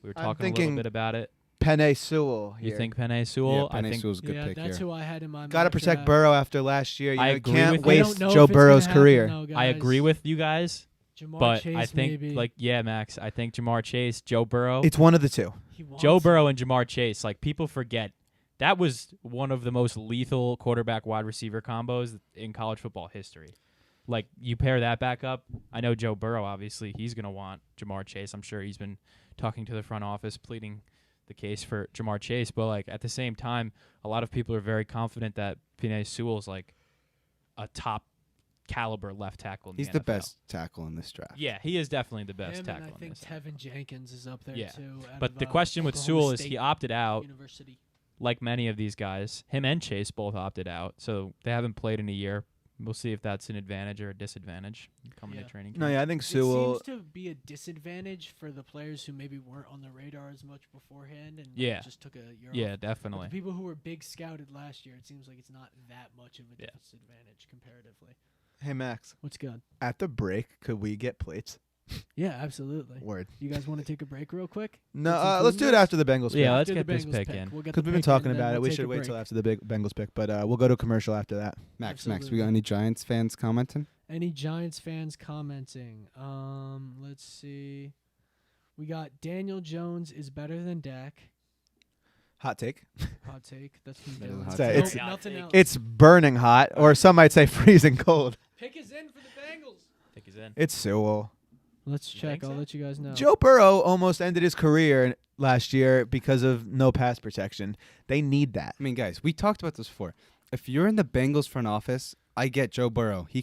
We were I'm talking a little thinking bit about it. Penei Sewell here. You think Penei Sewell? Yeah, I Penei think Sewell's a good Yeah, pick that's here. who I had in my. Got to mock protect draft. Burrow after last year. You I know, agree can't with you. I waste don't know Joe if it's Burrow's gonna happen, career. though, I agree guys. with you guys, Jamar but Chase, I think maybe. Max. I think Jamar Chase, Joe Burrow. It's one of the two. He wants Joe it. Burrow and Jamar Chase, like people forget, that was one of the most lethal quarterback wide receiver combos in college football history. Like you pair that back up. I know Joe Burrow, obviously, he's going to want Jamar Chase. I'm sure he's been talking to the front office, pleading the case for Jamar Chase. But like at the same time, a lot of people are very confident that Penei Sewell's like a top caliber left tackle in He's the the NFL. best tackle in this draft. Yeah, he is definitely the best Him tackle and I in think this. Tevin Jenkins is up there Yeah. too. out But of, the question with Oklahoma Sewell is State he opted out. University. Like many of these guys, him and Chase both opted out, so they haven't played in a year. We'll see if that's an advantage or a disadvantage coming Yeah. to training camp. No, yeah, I think It Sewell. seems to be a disadvantage for the players who maybe weren't on the radar as much beforehand and Yeah. just took a year Yeah, off. But definitely. the people who were big scouted last year, it seems like it's not that much of a Yeah. disadvantage comparatively. Hey Max, What's good? at the break, could we get plates? Yeah, absolutely. Word. You guys want to take a break real quick? No, Get some let's food do it next? after the Bengals. Yeah, let's After get the this Bengals pick in. We'll get Because the we've been pick talking in, then about it. we'll We take should a wait break. till after the Bengals pick, but we'll go to commercial after that. Max, we Absolutely. got any Giants fans commenting? Any Giants fans commenting? Let's see. We got Daniel Jones is better than Dak. Hot take. Hot take. That's from Better than Dylan. hot take. Nope, It's- nothing else. It's burning hot, or some might say freezing cold. Pick is in for the Bengals. Think he's in. It's Sewell. Let's You check. think I'll so? let you guys know. Joe Burrow almost ended his career last year because of no pass protection. They need that. I mean, guys, we talked about this before. If you're in the Bengals front office, I get Joe Burrow. He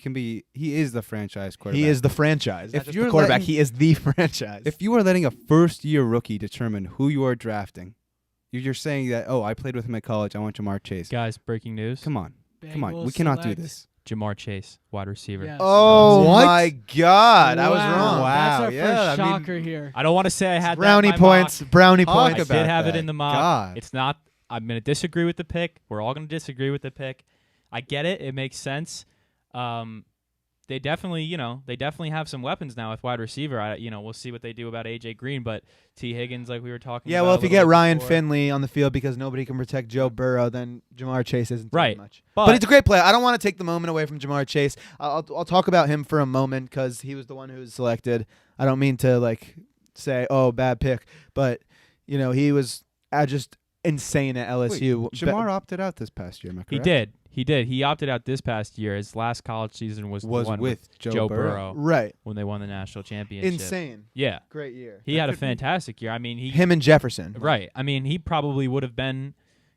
is the franchise quarterback. He is the franchise. Not If just you're the quarterback, letting- he is the franchise. If you are letting a first-year rookie determine who you are drafting, you're saying that, oh, I played with him at college, I want Jamar Chase. Guys, breaking news. Come on. Come on. Bengals We cannot do select- this. Jamar Chase, wide receiver. Yes. oh What? my God, I was Wow. wrong. That's our yeah, first I mean, shocker here. I don't want to say I had brownie that in my points. mock. Brownie Talk I points. about did have it that. in the mock. God. It's not. I'm going to disagree with the pick. We're all going to disagree with the pick. I get it. It makes sense. They definitely have some weapons now with wide receiver. We'll see what they do about AJ Green, but T. Higgins, like we were talking Yeah, about. well, a if you little get bit Ryan before. Finley on the field because nobody can protect Joe Burrow, then Jamar Chase isn't doing Right. much. But, But he's a great player. I don't want to take the moment away from Jamar Chase. I'll talk about him for a moment because he was the one who was selected. I don't mean to say, oh, bad pick, but he was just insane at LSU. Wait, Jamar opted out this past year, am I he correct? did. He opted out this past year. His last college season was the one with Joe Burrow Right. when they won the national championship. Insane. Yeah. Great year. He had a fantastic year. I mean, Him and Jefferson. Right. I mean, he probably would have been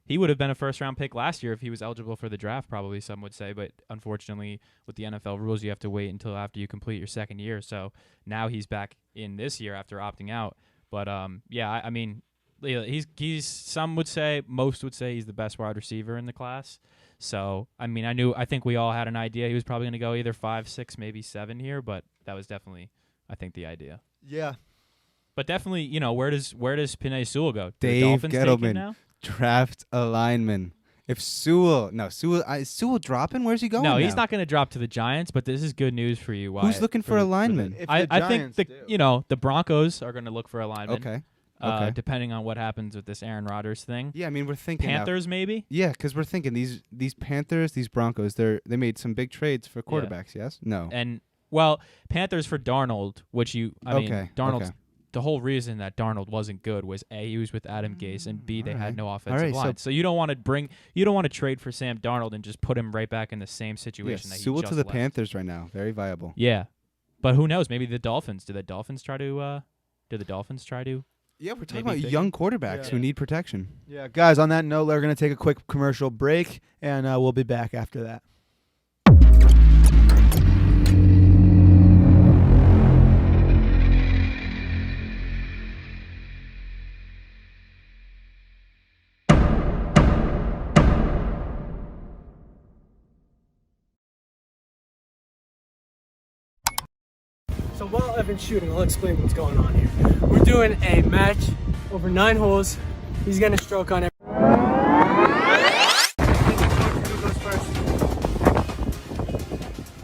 a first round pick last year if he was eligible for the draft, probably some would say, but unfortunately with the NFL rules you have to wait until after you complete your second year. So now he's back in this year after opting out. But I mean, he's most would say he's the best wide receiver in the class. So, I mean, I think we all had an idea he was probably going to go either 5, 6, maybe 7 here, but that was definitely I think the idea. Yeah. But definitely, where does Penei Sewell go? Do the Dave Dolphins take him Gettleman. now? Draft a lineman. If Sewell is Sewell dropping? Where's he going No, he's now? not going to drop to the Giants, but this is good news for you. Wyatt. Who's looking for a lineman? If I the think Giants do. the Broncos are going to look for a lineman. Okay. Okay. Depending on what happens with this Aaron Rodgers thing. Yeah, I mean, we're thinking now- Panthers maybe? Yeah, because we're thinking these Panthers, these Broncos, they made some big trades for quarterbacks. Yes? No. And Panthers for Darnold, which Darnold's okay. the whole reason that Darnold wasn't good was A, he was with Adam Gase, and B, they All had right. no All offensive right, line. So you don't want to trade for Sam Darnold and just put him right back in the same situation that he Sewell just to the left. Panthers right now. Very viable. Yeah. But who knows? Maybe the Dolphins. Do the Dolphins try to Yeah, we're talking Maybe about bigger. young quarterbacks Yeah. who need protection. Yeah, guys, on that note, we're going to take a quick commercial break, and we'll be back after that. while Evan's shooting, I'll explain what's going on here. We're doing a match over 9 holes. He's getting a stroke on every.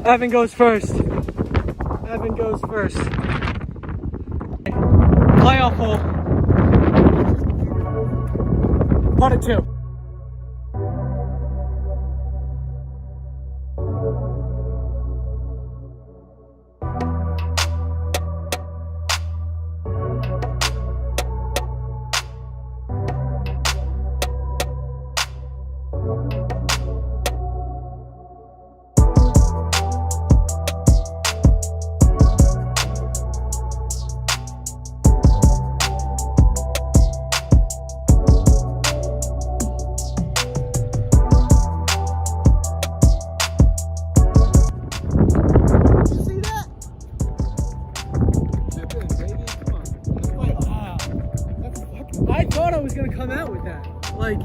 Evan goes first. Evan goes first. Playoff hole. Part 2. I thought I was gonna come out with that. Like,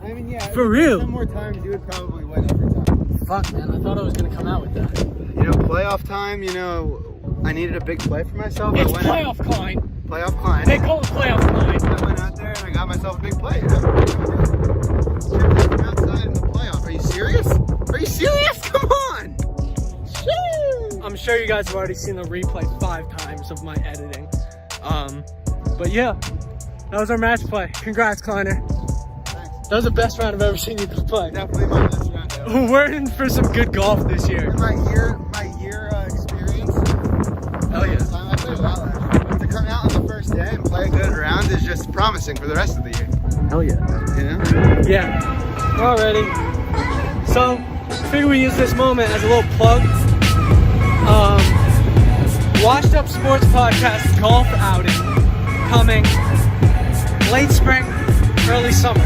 I mean, yeah. For real. 10 more times, you would probably win every time. fuck, man. I thought I was gonna come out with that. You know, playoff time, you know, I needed a big play for myself. It's I went playoff Klein. Playoff Klein. They call it playoff Klein. I went out there and I got myself a big play. You know? From outside in the playoff. Are you serious? Are you serious? Come on! Shoo! I'm sure you guys have already seen the replay 5 times of my editing. But yeah, that was our match play. Congrats, Kleiner. Thanks. That was the best round I've ever seen you play. Definitely my best round ever. We're in for some good golf this year. In my year experience. Hell yeah. I played a lot last year. To come out on the first day and play a good round is just promising for the rest of the year. Hell yeah. You know? Yeah. Alrighty. So, figure we use this moment as a little plug. Washed Up Sports Podcast golf outing coming late spring, early summer.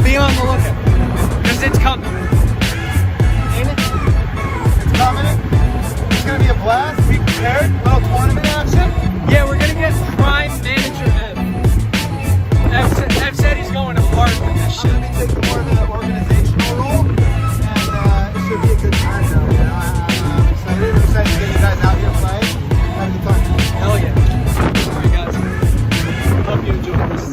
Be on the lookout, because it's coming. Ain't it? It's coming. It's going to be a blast. Be prepared. Little tournament action. Yeah, we're going to get prime manager Ev said he's going hard with this shit. I'm going to be taking more of the organizational role, and it should be a good time, though. You know, I'm excited. I'm excited to get you guys out here playing. Have a good time. Hell yeah. Alright, guys. Hope you enjoy this.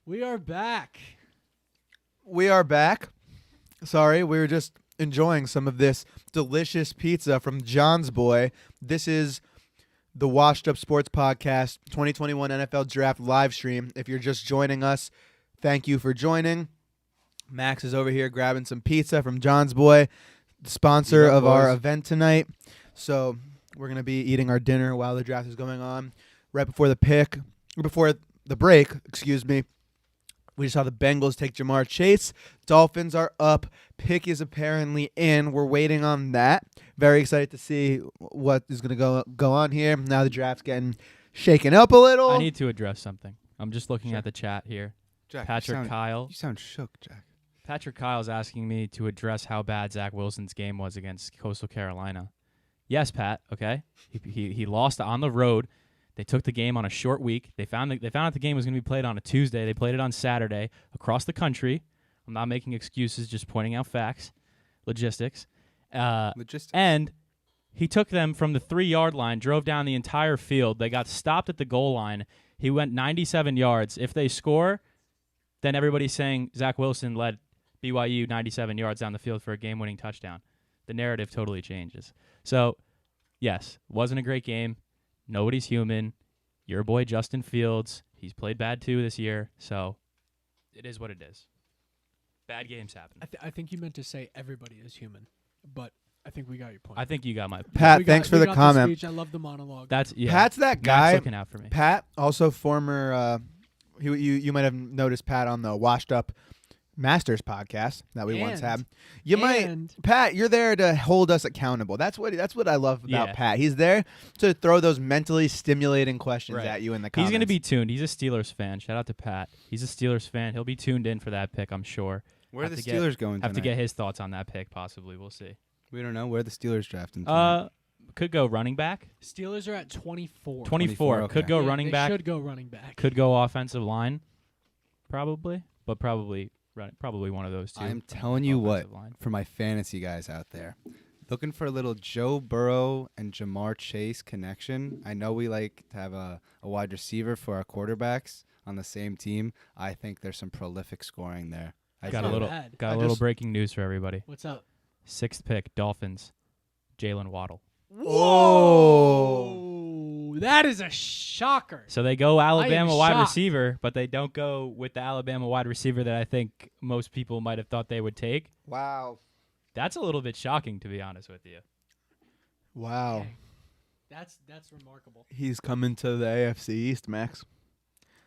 We are back. We are back. Sorry, we were just enjoying some of this delicious pizza from John's Boy. This is the Washed Up Sports Podcast 2021 NFL Draft live stream. If you're just joining us, thank you for joining. Max is over here grabbing some pizza from John's Boy, the sponsor of our event tonight. So we're going to be eating our dinner while the draft is going on. Right before the break, we just saw the Bengals take Jamar Chase. Dolphins are up. Pick is apparently in. We're waiting on that. Very excited to see what is going to go on here. Now the draft's getting shaken up a little. I need to address something. I'm just looking at the chat here. Jack, Patrick Kyle. You sound shook, Jack. Patrick Kyle's asking me to address how bad Zach Wilson's game was against Coastal Carolina. Yes, Pat. Okay, he lost on the road. They took the game on a short week. They found out the game was going to be played on a Tuesday. They played it on Saturday across the country. I'm not making excuses, just pointing out facts, logistics. And he took them from the 3-yard line, drove down the entire field. They got stopped at the goal line. He went 97 yards. If they score, then everybody's saying Zach Wilson led BYU 97 yards down the field for a game-winning touchdown. The narrative totally changes. So, yes, wasn't a great game. Nobody's human. Your boy Justin Fields, he's played bad too this year, so it is what it is. Bad games happen. I think you meant to say everybody is human, but I think we got your point. I think you got my Pat, thanks for the comment. Speech. I love the monologue. Pat's that guy. Matt's looking out for me. Pat, also former. You might have noticed Pat on the Washed Up Masters podcast that we once had. And Pat, you're there to hold us accountable. That's what I love about Yeah. Pat. He's there to throw those mentally stimulating questions Right. at you in the comments. He's going to be tuned. He's a Steelers fan. Shout out to Pat. He's a Steelers fan. He'll be tuned in for that pick, I'm sure. Where are Have the to get- Steelers going Have to tonight? get his thoughts on that pick, possibly. We'll see. We don't know. Where are the Steelers drafting tonight? Could go running back. Steelers are at 24. 24. okay. Could go Yeah, running they back. should go running back. Could go offensive line. Probably. But probably one of those two. I'm telling you what, Offensive line. for my fantasy guys out there, looking for a little Joe Burrow and Jamar Chase connection. I know we like to have a wide receiver for our quarterbacks on the same team. I think there's some prolific scoring there. I Got do. a little bad. got I a little just- breaking news for everybody. What's up? 6th pick, Dolphins. Jaylen Waddle. Whoa! That is a shocker. So they go Alabama wide shocked. receiver, but they don't go with the Alabama wide receiver that I think most people might have thought they would take. Wow. That's a little bit shocking, to be honest with you. Wow. Dang. That's remarkable. He's coming to the AFC East, Max.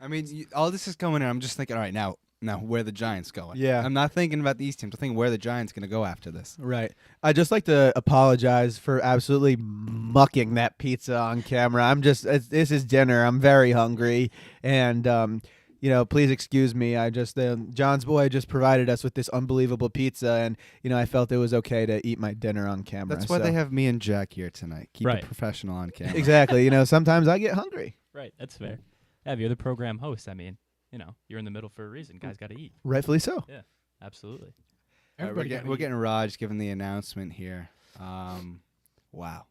I mean, all this is coming in. I'm just thinking, all right, now where the Giants going? Yeah. I'm not thinking about these teams. I'm thinking where the Giants going to go after this. Right. I'd just like to apologize for absolutely mucking that pizza on camera. This is dinner. I'm very hungry. And, please excuse me. John's boy just provided us with this unbelievable pizza. And, I felt it was okay to eat my dinner on camera. That's why they have me and Jack here tonight. Keep Right. it professional on camera. Exactly. Sometimes I get hungry. Right, that's fair. Yeah, if you're the program host, I mean, you're in the middle for a reason. Guys got to eat. Rightfully so. Yeah, absolutely. All right, Everybody we're getting Raj giving the announcement here. Wow.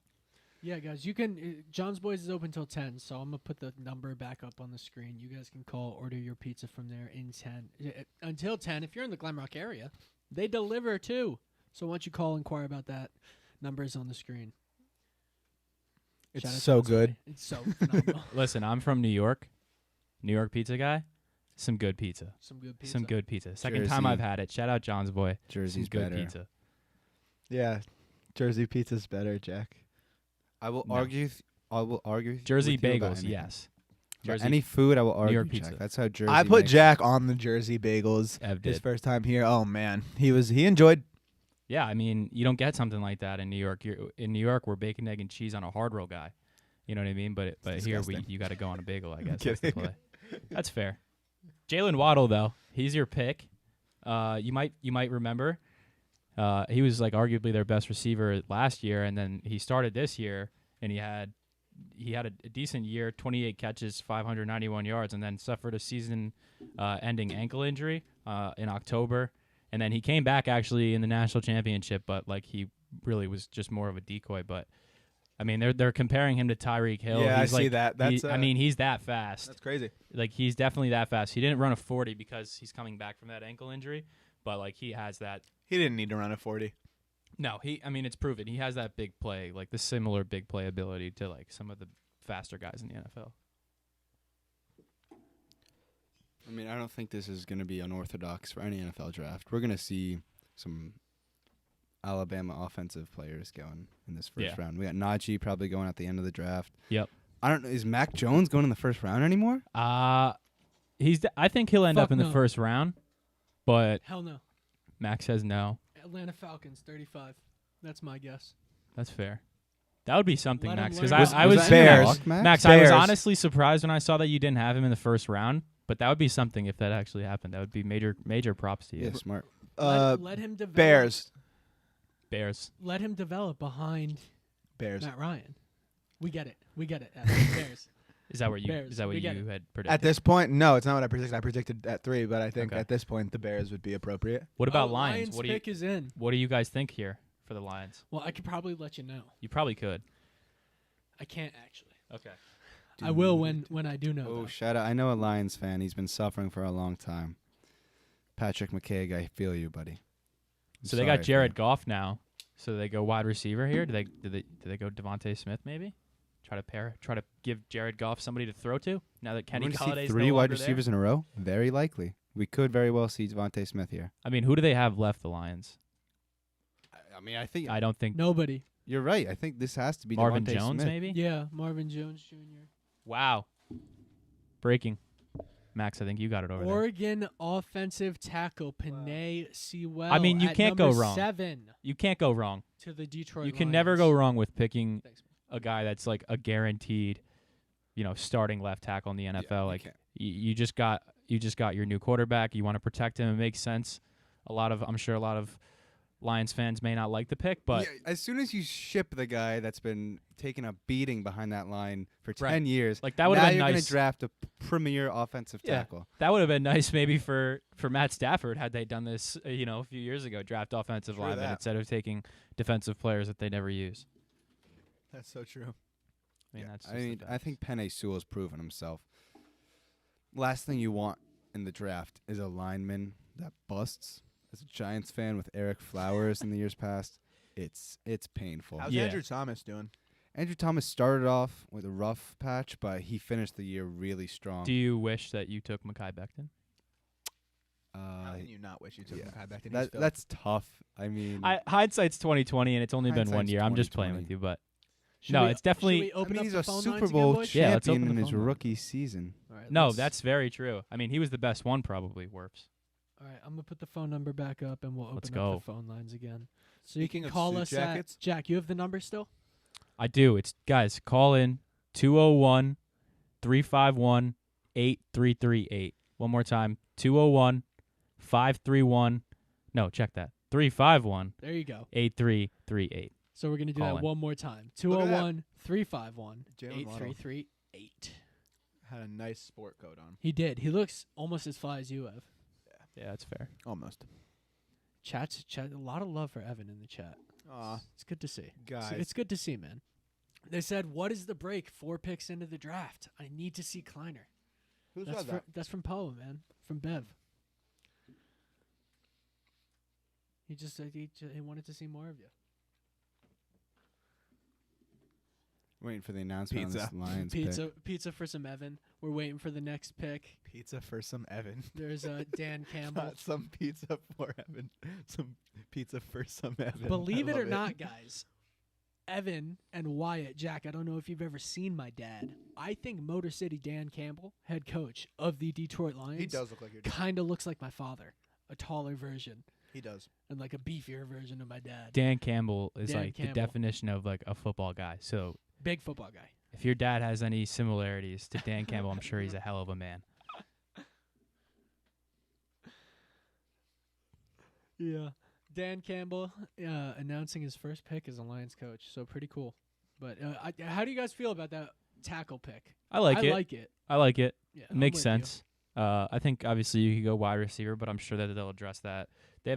Yeah, guys, you can. John's Boys is open till 10, so I'm gonna put the number back up on the screen. You guys can call, order your pizza from there in 10 until 10. If you're in the Glen Rock area, they deliver too. So once you call, inquire about that. Number is on the screen. It's Shout out to so John's good. Boy. It's so phenomenal. Listen, I'm from New York pizza guy. Some good pizza. Some good pizza. Some good pizza. Second time Jersey. I've had it. Shout out John's boy. Jersey's Some good better. pizza. Yeah. Jersey pizza's better, Jack. I will No. argue. I will argue. Jersey with you about bagels, anything. yes. About Jersey any food, I will argue. York Jack. pizza. That's how Jersey. I put makes Jack on the Jersey bagels Ev his did. first time here. Oh, man. He enjoyed. Yeah, I mean, you don't get something like that in New York. In New York, we're bacon, egg, and cheese on a hard roll guy. You know what I mean? But here disgusting. you got to go on a bagel, I guess. kidding. That's the play. That's fair. Jaylen Waddle, though, he's your pick. You might remember he was like arguably their best receiver last year, and then he started this year, and he had a decent year, 28 catches, 591 yards, and then suffered a season-ending ankle injury in October, and then he came back actually in the national championship, but like he really was just more of a decoy. But I mean, they're comparing him to Tyreek Hill. Yeah, he's I see like, that. That's, I mean, he's that fast. That's crazy. Like he's definitely that fast. He didn't run a 40 because he's coming back from that ankle injury, but like he has that. He didn't need to run a 40. No, I mean, it's proven. He has that big play, like the similar big play ability to like some of the faster guys in the NFL. I mean, I don't think this is going to be unorthodox for any NFL draft. We're going to see some Alabama offensive players going in this first round. We got Najee probably going at the end of the draft. Yep. I don't know. Is Mac Jones going in the first round anymore? I think he'll end Fuck up in the no. first round, but Hell no. Max says no. Atlanta Falcons, 35. That's my guess. That's fair. That would be something, Let him Max, because learn. I was that Bears? Lock, Max? Max. I was Bears. honestly surprised when I saw that you didn't have him in the first round, but that would be something if that actually happened. That would be major props to you. Yeah, smart. Let him develop. Bears. Bears. Let him develop behind Bears. Matt Ryan. We get it. Bears. Is that what you? Bears. Is that what We get you it. had predicted? At this point, no, it's not what I predicted. I predicted at 3, but I think Okay. at this point the Bears would be appropriate. What about Oh, Lions? Lions pick is in. What do you guys think here for the Lions? Well, I could probably let you know. You probably could. I can't actually. Okay. I will when I do know. Oh, though. shout out. I know a Lions fan. He's been suffering for a long time. Patrick McCaig, I feel you, buddy. I'm So they sorry got for Jared you. Goff now. So they go wide receiver here. Do they go Devontae Smith maybe? Try to give Jared Goff somebody to throw to now that Kenny We're gonna Galladay's see 3 no wide longer receivers in a row? Very likely. We could very well see Devontae Smith here. there. I mean, who do they have left? The Lions. I mean, I think I don't think Nobody. you're right. I think this has to be Marvin Devontae Jones Smith. maybe. Yeah, Marvin Jones Jr. Wow. Breaking. Max, I think you got it over there. Oregon offensive tackle Penei Sewell. I mean, you at can't go number wrong. 7 You can't go wrong. to the Detroit You can Lions. never go wrong with picking Thanks, man. a guy that's like a guaranteed, starting left tackle in the NFL. you can't. You just got your new quarterback. You want to protect him. It makes sense. I'm sure a lot of Lions fans may not like the pick, but as soon as you ship the guy that's been taking a beating behind that line for 10 Right. years, Like, that would've now been you're nice. going to draft a premier offensive Yeah. tackle. that would have been nice maybe for Matt Stafford had they done this, a few years ago, draft offensive True linemen that. instead of taking defensive players that they never use. That's so true. I mean, that's. I mean, I think Penei Sewell's proven himself. Last thing you want in the draft is a lineman that busts. As a Giants fan with Eric Flowers in the years past, it's painful. How's Yeah. Andrew Thomas doing? Andrew Thomas started off with a rough patch, but he finished the year really strong. Do you wish that you took Mekhi Becton? How can you not wish you took yeah. Mekhi Becton? That's tough. I mean, Hindsight's 2020, and it's only been 1 Hindsight's year. I'm just playing 2020. with you, but Should no, we- it's definitely. should we open up he's the a phone Super lines Bowl again, boys? Yeah, let's champion open in the his phone line. rookie season. All right, No, let's- that's very true. I mean, he was the best one, probably. Werps. All right, I'm going to put the phone number back up, and we'll Let's open up go. the phone lines again. So Speaking you can of call suit us jackets- at... Jack, you have the number still? I do. It's guys, call in 201-351-8338. One more time, 201-531. No, check that. 351-8338. There you go. 8338. So we're going to do Call that in. one more time. Look at that. 201-351-8338. Had a nice sport coat on. He did. He looks almost as fly as you have. Yeah, that's fair. Almost. Chat, a lot of love for Evan in the chat. Aw, It's good to see. guys. It's good to see, man. They said, "What is the break? 4 picks into the draft. I need to see Kleiner." Who That's said that? that's from Poe, man. From Bev. He just said he wanted to see more of you. Waiting for the announcement on Pizza. this Lions pick. Pizza for some Evan. We're waiting for the next pick. Pizza for some Evan. There's Dan Campbell. Not some pizza for Evan. Some pizza for some Evan. Believe I it or love not, guys, Evan and Wyatt, Jack, I don't know if you've ever seen my dad. I think Motor City Dan Campbell, head coach of the Detroit Lions, He does look like your dad. kind of looks like my father. A taller version He does. and like a beefier version of my dad. Dan Campbell is Dan like Campbell. the definition of like a football guy. So Big football guy. if your dad has any similarities to Dan Campbell, I'm sure he's a hell of a man. Yeah. Dan Campbell announcing his first pick as a Lions coach. So pretty cool. But how do you guys feel about that tackle pick? I like it. like it. I like it. Yeah, It I'm makes with sense. I think obviously you could go wide receiver, but I'm sure that they'll address that. They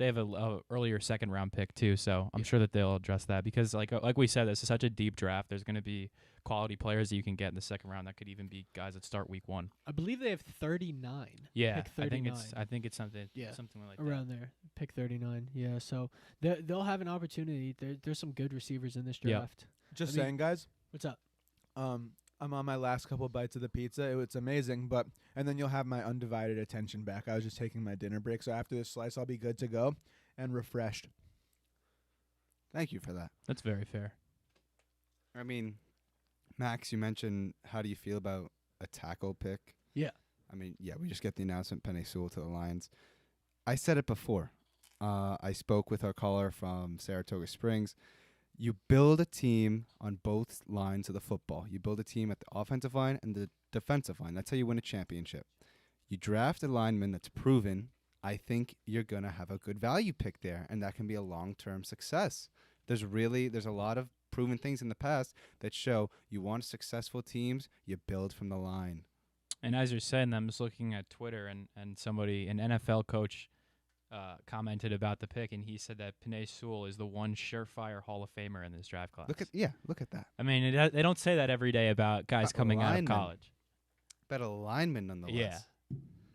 have a earlier second round pick too, so I'm sure that they'll address that because like we said, this is such a deep draft. There's going to be quality players that you can get in the second round that could even be guys that start week 1. I believe they have 39. Yeah, Pick 39. I think it's something Yeah, something like that. around there. Pick 39. Yeah, so they'll have an opportunity. There's some good receivers in this Yeah. draft. Just I mean- saying, guys. What's up? I'm on my last couple bites of the pizza. It's amazing, and then you'll have my undivided attention back. I was just taking my dinner break, so after this slice, I'll be good to go and refreshed. Thank you for that. That's very fair. I mean, Max, you mentioned how do you feel about a tackle pick? Yeah. I mean, yeah, we just get the announcement, Penei Sewell to the Lions. I said it before. I spoke with our caller from Saratoga Springs. You build a team on both lines of the football. You build a team at the offensive line and the defensive line. That's how you win a championship. You draft a lineman that's proven. I think you're going to have a good value pick there, and that can be a long-term success. There's a lot of proven things in the past that show you want successful teams, you build from the line. And as you're saying, I'm just looking at Twitter, and somebody, an NFL coach, commented about the pick, and he said that Penei Sewell is the one surefire Hall of Famer in this draft class. Look at that. I mean, they don't say that every day about guys coming out of lineman. college. But a lineman nonetheless. Yeah.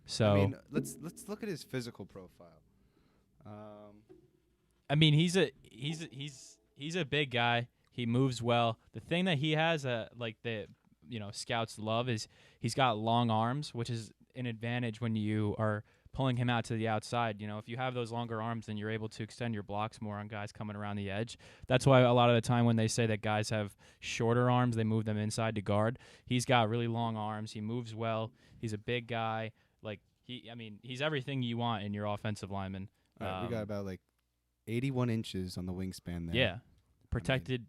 So I mean, let's look at his physical profile. I mean, he's a big guy. He moves well. The thing that he has, scouts love is he's got long arms, which is an advantage when you are pulling him out to the outside. If you have those longer arms, then you're able to extend your blocks more on guys coming around the edge. That's why a lot of the time when they say that guys have shorter arms, they move them inside to guard. He's got really long arms. He moves well. He's a big guy. He's everything you want in your offensive lineman. We got about 81 inches on the wingspan there. Yeah. Protected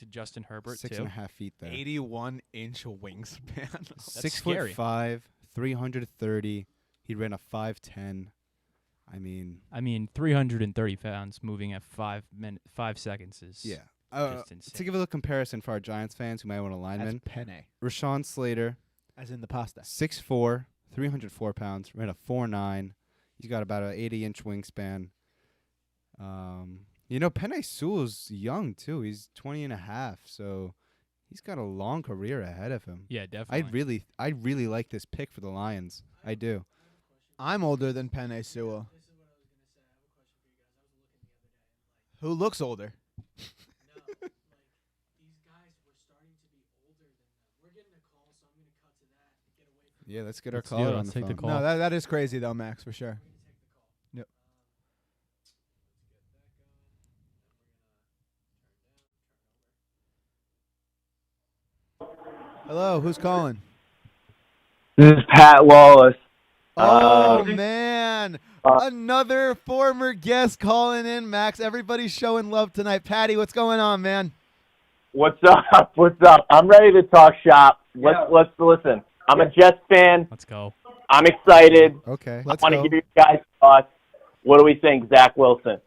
Justin Herbert, Six too. and a half feet there. 81-inch wingspan. That's 6'5", scary. 330. He ran a 5'10". I mean, 330 pounds moving at 5 seconds is yeah. just insane. To give a little comparison for our Giants fans who might want a lineman, That's penne. Rashawn Slater, As in the pasta. 6'4", 304 pounds, ran a 4'9". He's got about an 80-inch wingspan. Penei Sewell's young, too. He's 20 and a half, so he's got a long career ahead of him. Yeah, definitely. I really like this pick for the Lions. I do. I'm older than Penei Sewell. Who looks older? Yeah, let's get our Let's do caller it. on Let's the take the phone. call. No, that is crazy though, Max, for sure. Yep. Hello, who's calling? This is Pat Wallace. Oh man, another former guest calling in. Max, everybody's showing love tonight. Patty, what's going on, man? What's up? What's up? I'm ready to talk shop. Let's listen. I'm a Jets fan. Let's go. I'm excited. Okay. Let's I want go. to hear you guys' thoughts. What do we think, Zach Wilson?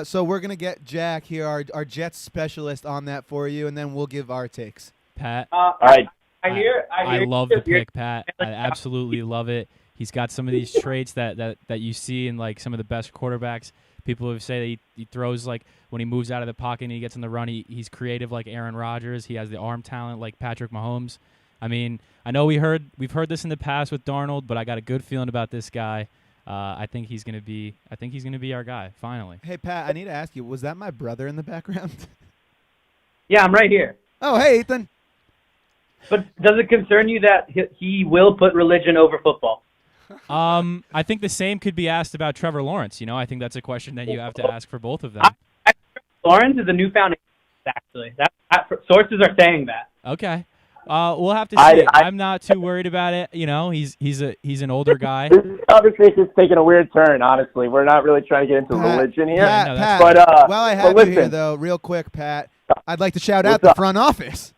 So we're gonna get Jack here, our Jets specialist, on that for you, and then we'll give our takes. Pat, All right. I love the pick, Pat. I absolutely love it. He's got some of these traits that you see in some of the best quarterbacks. People who say that he throws when he moves out of the pocket and he gets in the run, he's creative like Aaron Rodgers. He has the arm talent like Patrick Mahomes. I know we've heard this in the past with Darnold, but I got a good feeling about this guy. I think he's gonna be our guy finally. Hey Pat, I need to ask you, was that my brother in the background? Yeah, I'm right here. Oh, hey Ethan. But does it concern you that he will put religion over football? I think the same could be asked about Trevor Lawrence. I think that's a question that you have to ask for both of them. Lawrence is a newfound actually. Sources are saying that. Okay. We'll have to see. I'm not too worried about it. He's an older guy. This conversation's taking a weird turn, honestly. We're not really trying to get into religion here. Pat, but, while I have you here, though, real quick, Pat, I'd like to shout out the front office.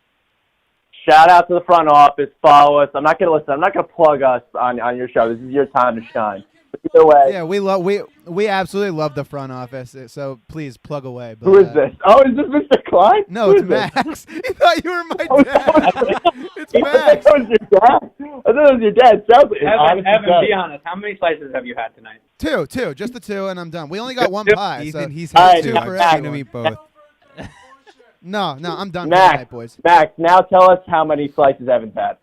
Shout out to the front office. Follow us. I'm not gonna plug us on your show. This is your time to shine. But either way. Yeah, we absolutely love the front office. So please plug away. But, who is this? Oh, is this Mr. Klein? No, it's Max. He thought you were my dad. It's Max. I thought it was your dad. I thought it was your dad. Evan, be honest. How many slices have you had tonight? Two. Just the two, and I'm done. We only got one pie. Ethan, So he's All had right, two. Max, I've seen him eat both. No, I'm done Max, tonight, boys. Max, now tell us how many slices Evan's had.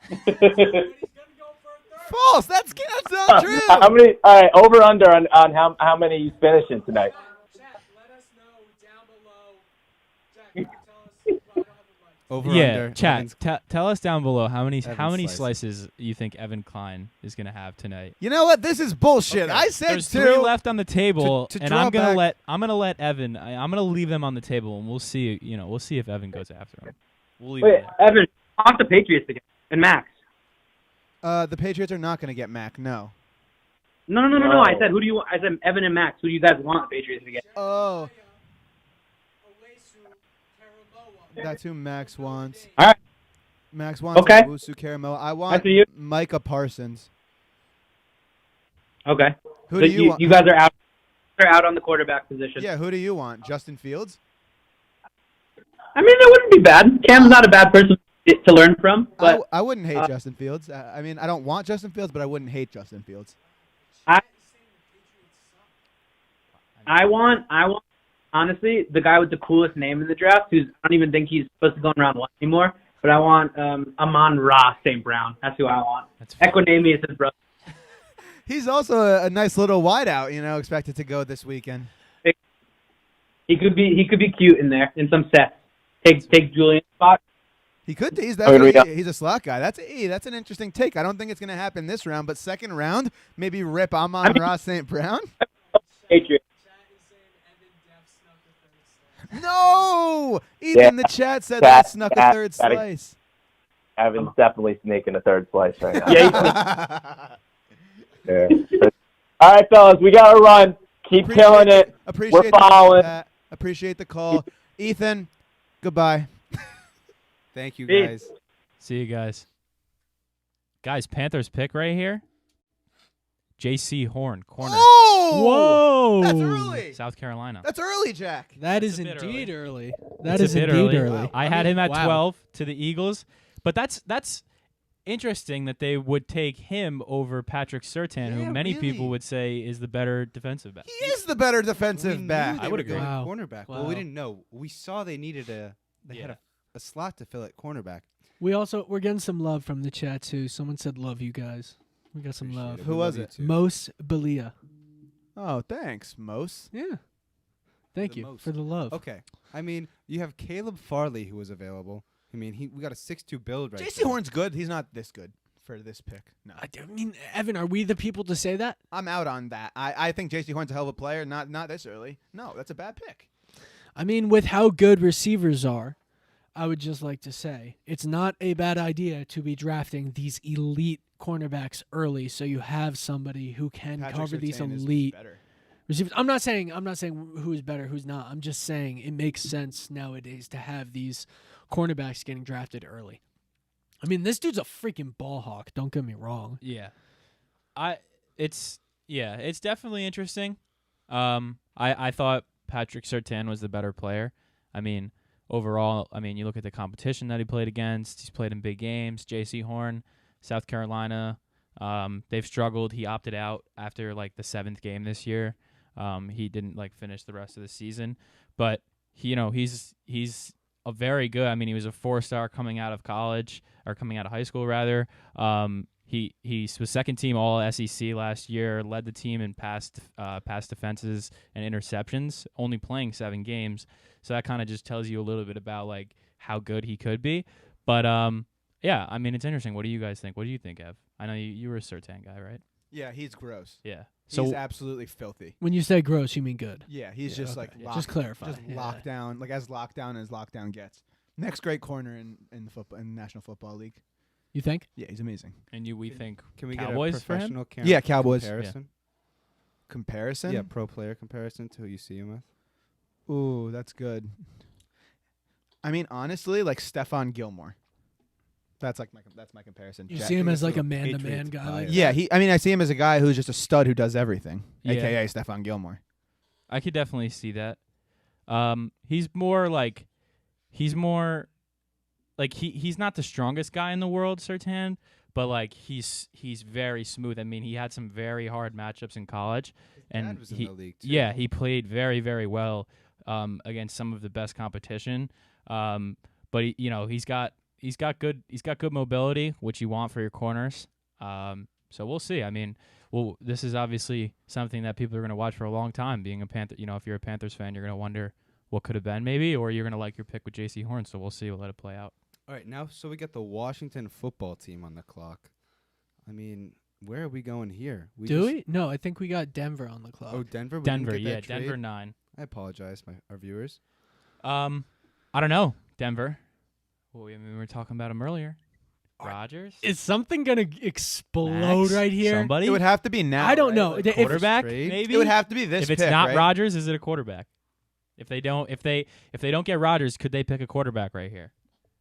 False. That's not true. How many? All right, over under on how many he's finishing tonight. Over Yeah, under. chat. Tell us down below how many slices. slices you think Evan Klein is gonna have tonight. You know what? This is bullshit. Okay. I said There's two. 3 left on the table, To and draw I'm gonna back- let Evan. I'm gonna leave them on the table, and we'll see. We'll see if Evan goes after him. We'll leave Wait, it there. Evan, talk the Patriots again. And Max. The Patriots are not going to get Mac. No. No. I said I said Evan and Max. Who do you guys want the Patriots to get? Oh. That's who Max wants. All right. Max wants Okay. Owusu Caramel. I want see you. Micah Parsons. Okay. Who do you want? You guys are out. You're out on the quarterback position. Yeah, who do you want? Justin Fields? I mean, that wouldn't be bad. Cam's not a bad person to learn from, but I wouldn't hate Justin Fields. I mean, I don't want Justin Fields, but I wouldn't hate Justin Fields. I want honestly the guy with the coolest name in the draft. I don't even think he's supposed to go around one anymore. But I want Amon-Ra St. Brown. That's who I want. Equinemi is his brother. He's also a nice little wideout, expected to go this weekend. He could be cute in there in some sets. Take Julian's spot. He could. He's I mean, he's a slot guy. That's an interesting take. I don't think it's going to happen this round, but second round, maybe rip Amon-Ra St. Brown. Patriots. No! Ethan Yeah. in the chat said that I snuck a third slice. Evan's definitely sneaking a third slice right now. Yeah, Yeah. All right, fellas, we got to run. Keep killing it. We're following. Appreciate the call. Ethan, goodbye. Thank you, Peace. guys. See you guys. Guys, Panthers pick right here. J.C. Horn, corner, Oh! Whoa! That's early. South Carolina. That's early, Jack. That is a bit indeed early. That It's is a bit indeed early. early. I had him at Wow. 12 to the Eagles, but that's interesting that they would take him over Patrick Surtain, who Yeah, many really. people would say is the better defensive back. He is the better We defensive knew back. they I would were agree. going Wow. cornerback. Well, Wow. we didn't know. We saw they needed they had a slot to fill at cornerback. We're getting some love from the chat too. Someone said love you guys. We got some Appreciate love. it. Who We was love you it? too. Mos Belia. Oh, thanks, Mos. Yeah. Thank The you most. for the love. Okay. I mean, you have Caleb Farley who was available. I mean, we got a 6'2" build right J.C. there. Horn's good. He's not this good for this pick. No. I mean, Evan, are we the people to say that? I'm out on that. I think J.C. Horn's a hell of a player. Not this early. No, that's a bad pick. I mean, with how good receivers are, I would just like to say it's not a bad idea to be drafting these elite cornerbacks early, so you have somebody who can Patrick cover these Surtain is elite better. receivers. I'm not saying who's better, who's not. I'm just saying it makes sense nowadays to have these cornerbacks getting drafted early. I mean, this dude's a freaking ball hawk. Don't get me wrong. Yeah. It's definitely interesting. I thought Patrick Surtain was the better player. I mean, overall, you look at the competition that he played against. He's played in big games. J.C. Horn, South Carolina, they've struggled. He opted out after like the 7th game this year. He didn't finish the rest of the season, but he's a very good. I mean, he was a 4-star coming out of college or coming out of high school rather. He was second team All SEC last year, led the team in pass defenses and interceptions, only playing 7 games. So that kind of just tells you a little bit about how good he could be. But yeah, I mean, it's interesting. What do you guys think? What do you think, Ev? I know you were a Surtain guy, right? Yeah, he's gross. Yeah. He's absolutely filthy. When you say gross, you mean good. Yeah, he's Yeah, just okay. locked, Just clarify. just Yeah. locked down, as lockdown gets. Next great corner in the National Football League. You think? Yeah, he's amazing. And we think Can we Cowboys get a for him? professional Yeah, Cowboys. comparison? Comparison? Yeah, pro player comparison to who you see him with. Ooh, that's good. I mean, honestly, Stephon Gilmore. That's my comparison. You Jack. see him as it's a a man-to-man Patriots guy. bias. Yeah, I see him as a guy who's just a stud who does everything, Yeah. aka Stephon Gilmore. I could definitely see that. He's not the strongest guy in the world, Surtain, but he's very smooth. I mean, he had some very hard matchups in college, and Dad was in the league too. yeah, he played very, very well against some of the best competition. But he's got good mobility, which you want for your corners. So we'll see. I mean, this is obviously something that people are going to watch for a long time. Being a Panther, if you're a Panthers fan, you're going to wonder what could have been maybe, or you're going to like your pick with J.C. Horn. So we'll see. We'll let it play out. All right, now so we got the Washington football team on the clock. I mean, where are we going here? Do we? No, I think we got Denver on the clock. Oh, Denver. We Denver, didn't get yeah, that trade? Denver 9. I apologize, our viewers. I don't know, Denver. Well, we were talking about him earlier. Rodgers, Is something gonna explode Max? right here? Somebody. It would have to be now. I don't right? know. Like, If- quarterback, trade? maybe. it would have to be this. If it's pick, not right? Rodgers, is it a quarterback? If they don't get Rodgers, could they pick a quarterback right here?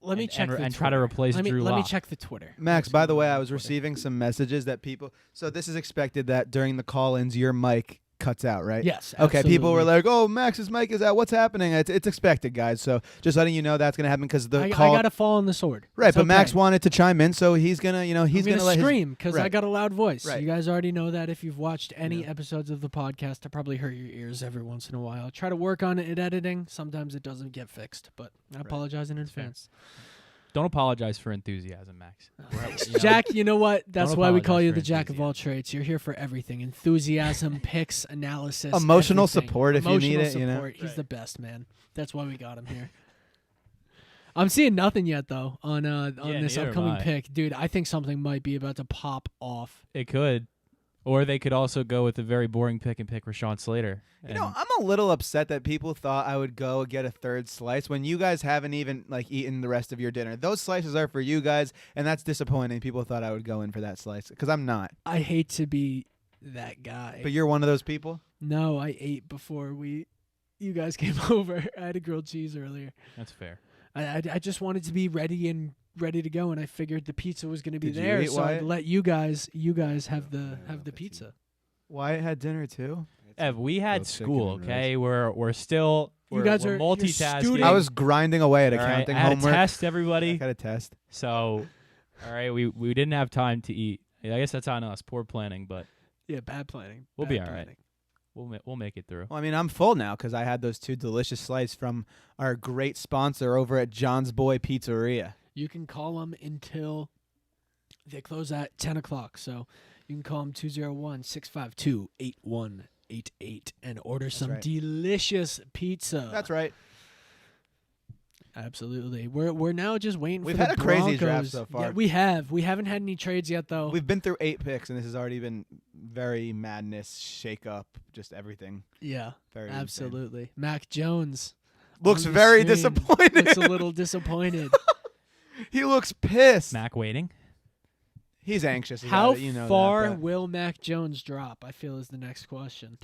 Let me And- check and- the and try to Twitter. replace let me, Drew Let me Lock. check the Twitter. Max, by the way, I was receiving some messages that people. So this is expected that during the call-ins, your mic cuts out, right? Yes. Okay, people were absolutely. like, "Oh, Max's mic is out. What's happening?" It's expected, guys. So just letting you know that's gonna happen because the I call. gotta fall on the sword. Right, It's but okay. Max wanted to chime in, so he's gonna, he's I'm gonna let scream because I Right. got a loud voice. Right. You guys already know that if you've watched any Yeah. episodes of the podcast. I probably hurt your ears every once in a while. I try to work on it in editing. Sometimes it doesn't get fixed, but I apologize in fair. advance. Don't apologize for enthusiasm, Max. Jack, you know what? That's Don't why we call apologize you for the jack of all enthusiasm. trades. You're here for everything: enthusiasm, picks, analysis, Emotional everything. support if you need Emotional it, you know? support. He's the best, man. That's why we got him here. I'm seeing nothing yet though on Yeah, this neither am upcoming I. pick, dude. I think something might be about to pop off. It could. Or they could also go with a very boring pick and pick Rashawn Slater. You know, I'm a little upset that people thought I would go get a third slice when you guys haven't even like eaten the rest of your dinner. Those slices are for you guys, and that's disappointing. People thought I would go in for that slice because I'm not. I hate to be that guy. But you're one of those people. No, I ate before you guys came over. I had a grilled cheese earlier. That's fair. I just wanted to be ready to go, and I figured the pizza was going to be Did you there, eat, so I'd Wyatt? let you guys have the pizza. Wyatt had dinner too. Ev, we had Grilled chicken school, and okay? We're still You we're, guys we're are- you're multitasking. students. I was grinding away at All right, accounting I had homework. a test, I everybody. got a test. So, all right, we didn't have time to eat. Yeah, I guess that's on us. Poor planning, but Yeah, bad planning. We'll Bad be all right. planning. we'll make it through. Well, I mean, I'm full now because I had those 2 delicious slices from our great sponsor over at John's Boy Pizzeria. You can call them until they close at 10 o'clock. So you can call them 201-652-8188 and order some right. delicious pizza. That's right. Absolutely. We're now just waiting We've for the had a crazy draft Broncos. so far. Yeah, we have. We haven't had any trades yet, though. We've been through 8 picks, and this has already been very madness, shake up, just everything. Yeah, Very insane. absolutely. Mac Jones. Looks on the very screen. disappointed. Looks a little disappointed. He looks pissed. Mac waiting. He's anxious about How it. You know far that, but- will Mac Jones drop? I feel is the next question.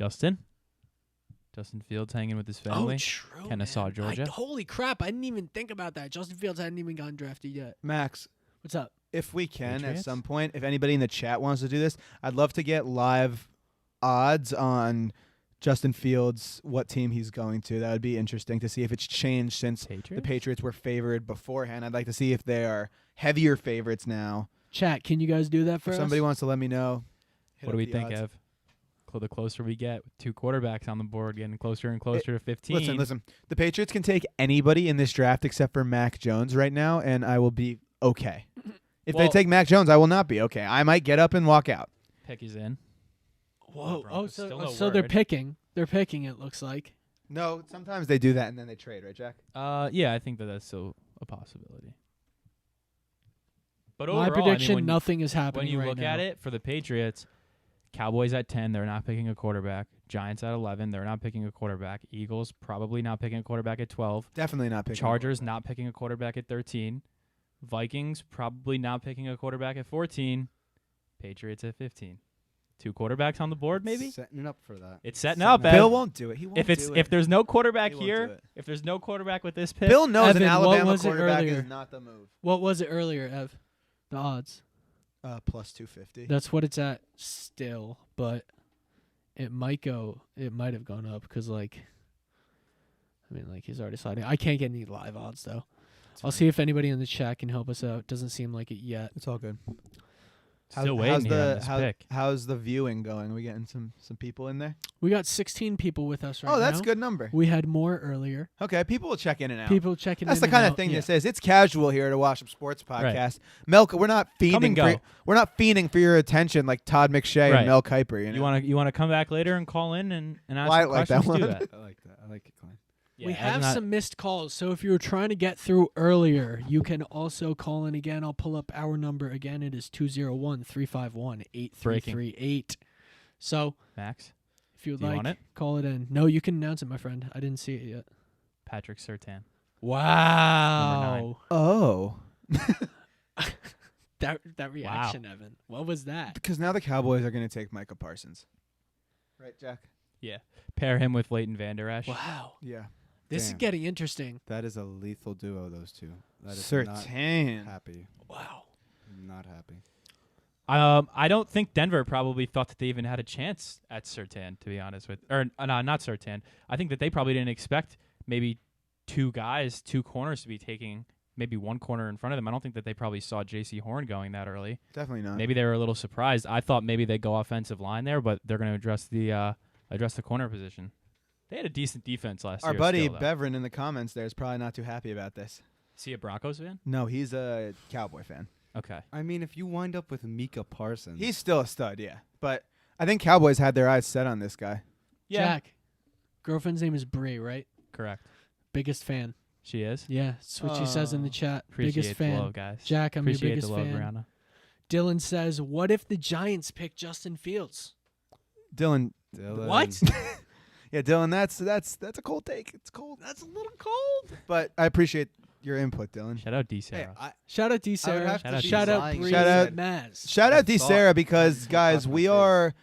Justin Fields hanging with his family. Oh, true. Kennesaw, man. Georgia. Holy crap! I didn't even think about that. Justin Fields hadn't even gotten drafted yet. Max, What's up? if we can Patriots? at some point, if anybody in the chat wants to do this, I'd love to get live odds on Justin Fields, what team he's going to. That would be interesting to see if it's changed since the Patriots? Patriots were favored beforehand. I'd like to see if they are heavier favorites now. Chat, can you guys do that for If us? somebody wants to let me know. hit What do up we the think, odds. Ev? The closer we get, with 2 quarterbacks on the board, getting closer and closer to 15. Listen. The Patriots can take anybody in this draft except for Mac Jones right now, and I will be okay. If they Well- take Mac Jones, I will not be okay. I might get up and walk out. Pick is in. Whoa! Oh, Broncos, still no so they're word. picking. They're picking. It looks like. No, sometimes they do that and then they trade, right, Jack? Yeah, I think that's still a possibility. But My overall, prediction: I mean, nothing is happening. when you right look now. at it for the Patriots, Cowboys at 10, they're not picking a quarterback. Giants at 11, they're not picking a quarterback. Eagles probably not picking a quarterback at 12. Definitely not picking. Chargers not picking a quarterback at 13. Vikings probably not picking a quarterback at 14. Patriots at 15. 2 quarterbacks on the board, maybe. Setting it up for that. It's setting up. Bill Ev. won't do it. He won't If do it. there's no quarterback He won't do here, it. if there's no quarterback with this pick, Bill knows Evan, an what Alabama was it quarterback earlier? is not the move. What was it earlier, Ev? The odds. Plus 250. That's what it's at still, but it might go. It might have gone up because, he's already sliding. I can't get any live odds though. I'll see if anybody in the chat can help us out. Doesn't seem like it yet. It's all good. still waiting here on this pick. How's the viewing going? Are we getting some people in there? We got 16 people with us right now. Oh, that's a good number. We had more earlier. Okay, people will check in and out. People checking That's in the and kind of out. thing Yeah. this is. It's casual here to Wash Up Sports Right. Podcast. Melk, we're not Come and fiending go. we're not fiending for your attention like Todd McShay Right. and Mel Kiper. You know? You want to come back later and call in and ask Why some like that questions? Do one? that. I like that. I like it, Glenn. Yeah, We Ev's have not- some missed calls, so if you were trying to get through earlier, you can also call in again. I'll pull up our number again. It is 201-351-8338. So Max, if you would Do you like, want it? call it in. No, you can announce it, my friend. I didn't see it yet. Patrick Surtain. Wow. Oh. That reaction, Evan. What was that? Because now the Cowboys are going to take Micah Parsons. Right, Jack? Yeah. Pair him with Leighton Vander Esch. Wow. Yeah. This is Damn. getting interesting. That is a lethal duo, those two. That is Surtain. not happy. Wow. Not happy. I don't think Denver probably thought that they even had a chance at Surtain, to be honest with. Or no, not Surtain. I think that they probably didn't expect maybe 2 corners to be taking maybe 1 corner in front of them. I don't think that they probably saw J.C. Horn going that early. Definitely not. Maybe they were a little surprised. I thought maybe they'd go offensive line there, but they're going to address the corner position. They had a decent defense last Our year. buddy still, though. Beveren in the comments there is probably not too happy about this. Is he a Broncos fan? No, he's a Cowboy fan. Okay. I mean, if you wind up with Micah Parsons, He's still a stud, yeah. But I think Cowboys had their eyes set on this guy. Yeah. Jack, girlfriend's name is Bree, right? Correct. Biggest fan. She is. Yeah, that's what she says in the chat. Appreciate Biggest fan. the love, guys. Jack, I'm Appreciate your biggest the love, fan. Brianna. Dylan says, "What if the Giants pick Justin Fields?" Dylan. What? Yeah, Dylan, that's a cold take. It's cold. That's a little cold. But I appreciate your input, Dylan. Shout out D. Sarah. Shout out D. Sarah. Shout out Bree. Shout out Maz. Shout out D. thought- Sarah because, guys, my we face. are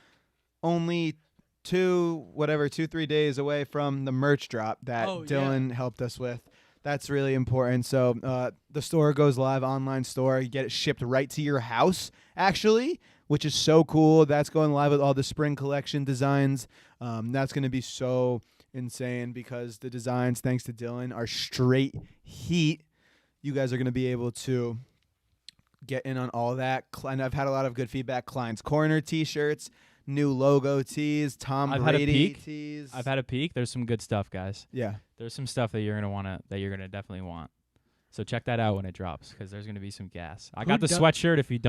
only 2-3 days away from the merch drop that Oh, Dylan helped us with. That's really important. So the store goes live, online store. You get it shipped right to your house, actually, which is so cool. That's going live with all the spring collection designs. That's going to be so insane because the designs, thanks to Dylan, are straight heat. You guys are going to be able to get in on all that. And I've had a lot of good feedback. Klein's Corner T-shirts, new logo tees, Tom I've had a Brady peek. tees. I've had a peek. There's some good stuff, guys. Yeah. There's some stuff that you're gonna definitely want. So check that out when it drops because there's gonna be some gas. I got the sweatshirt. If you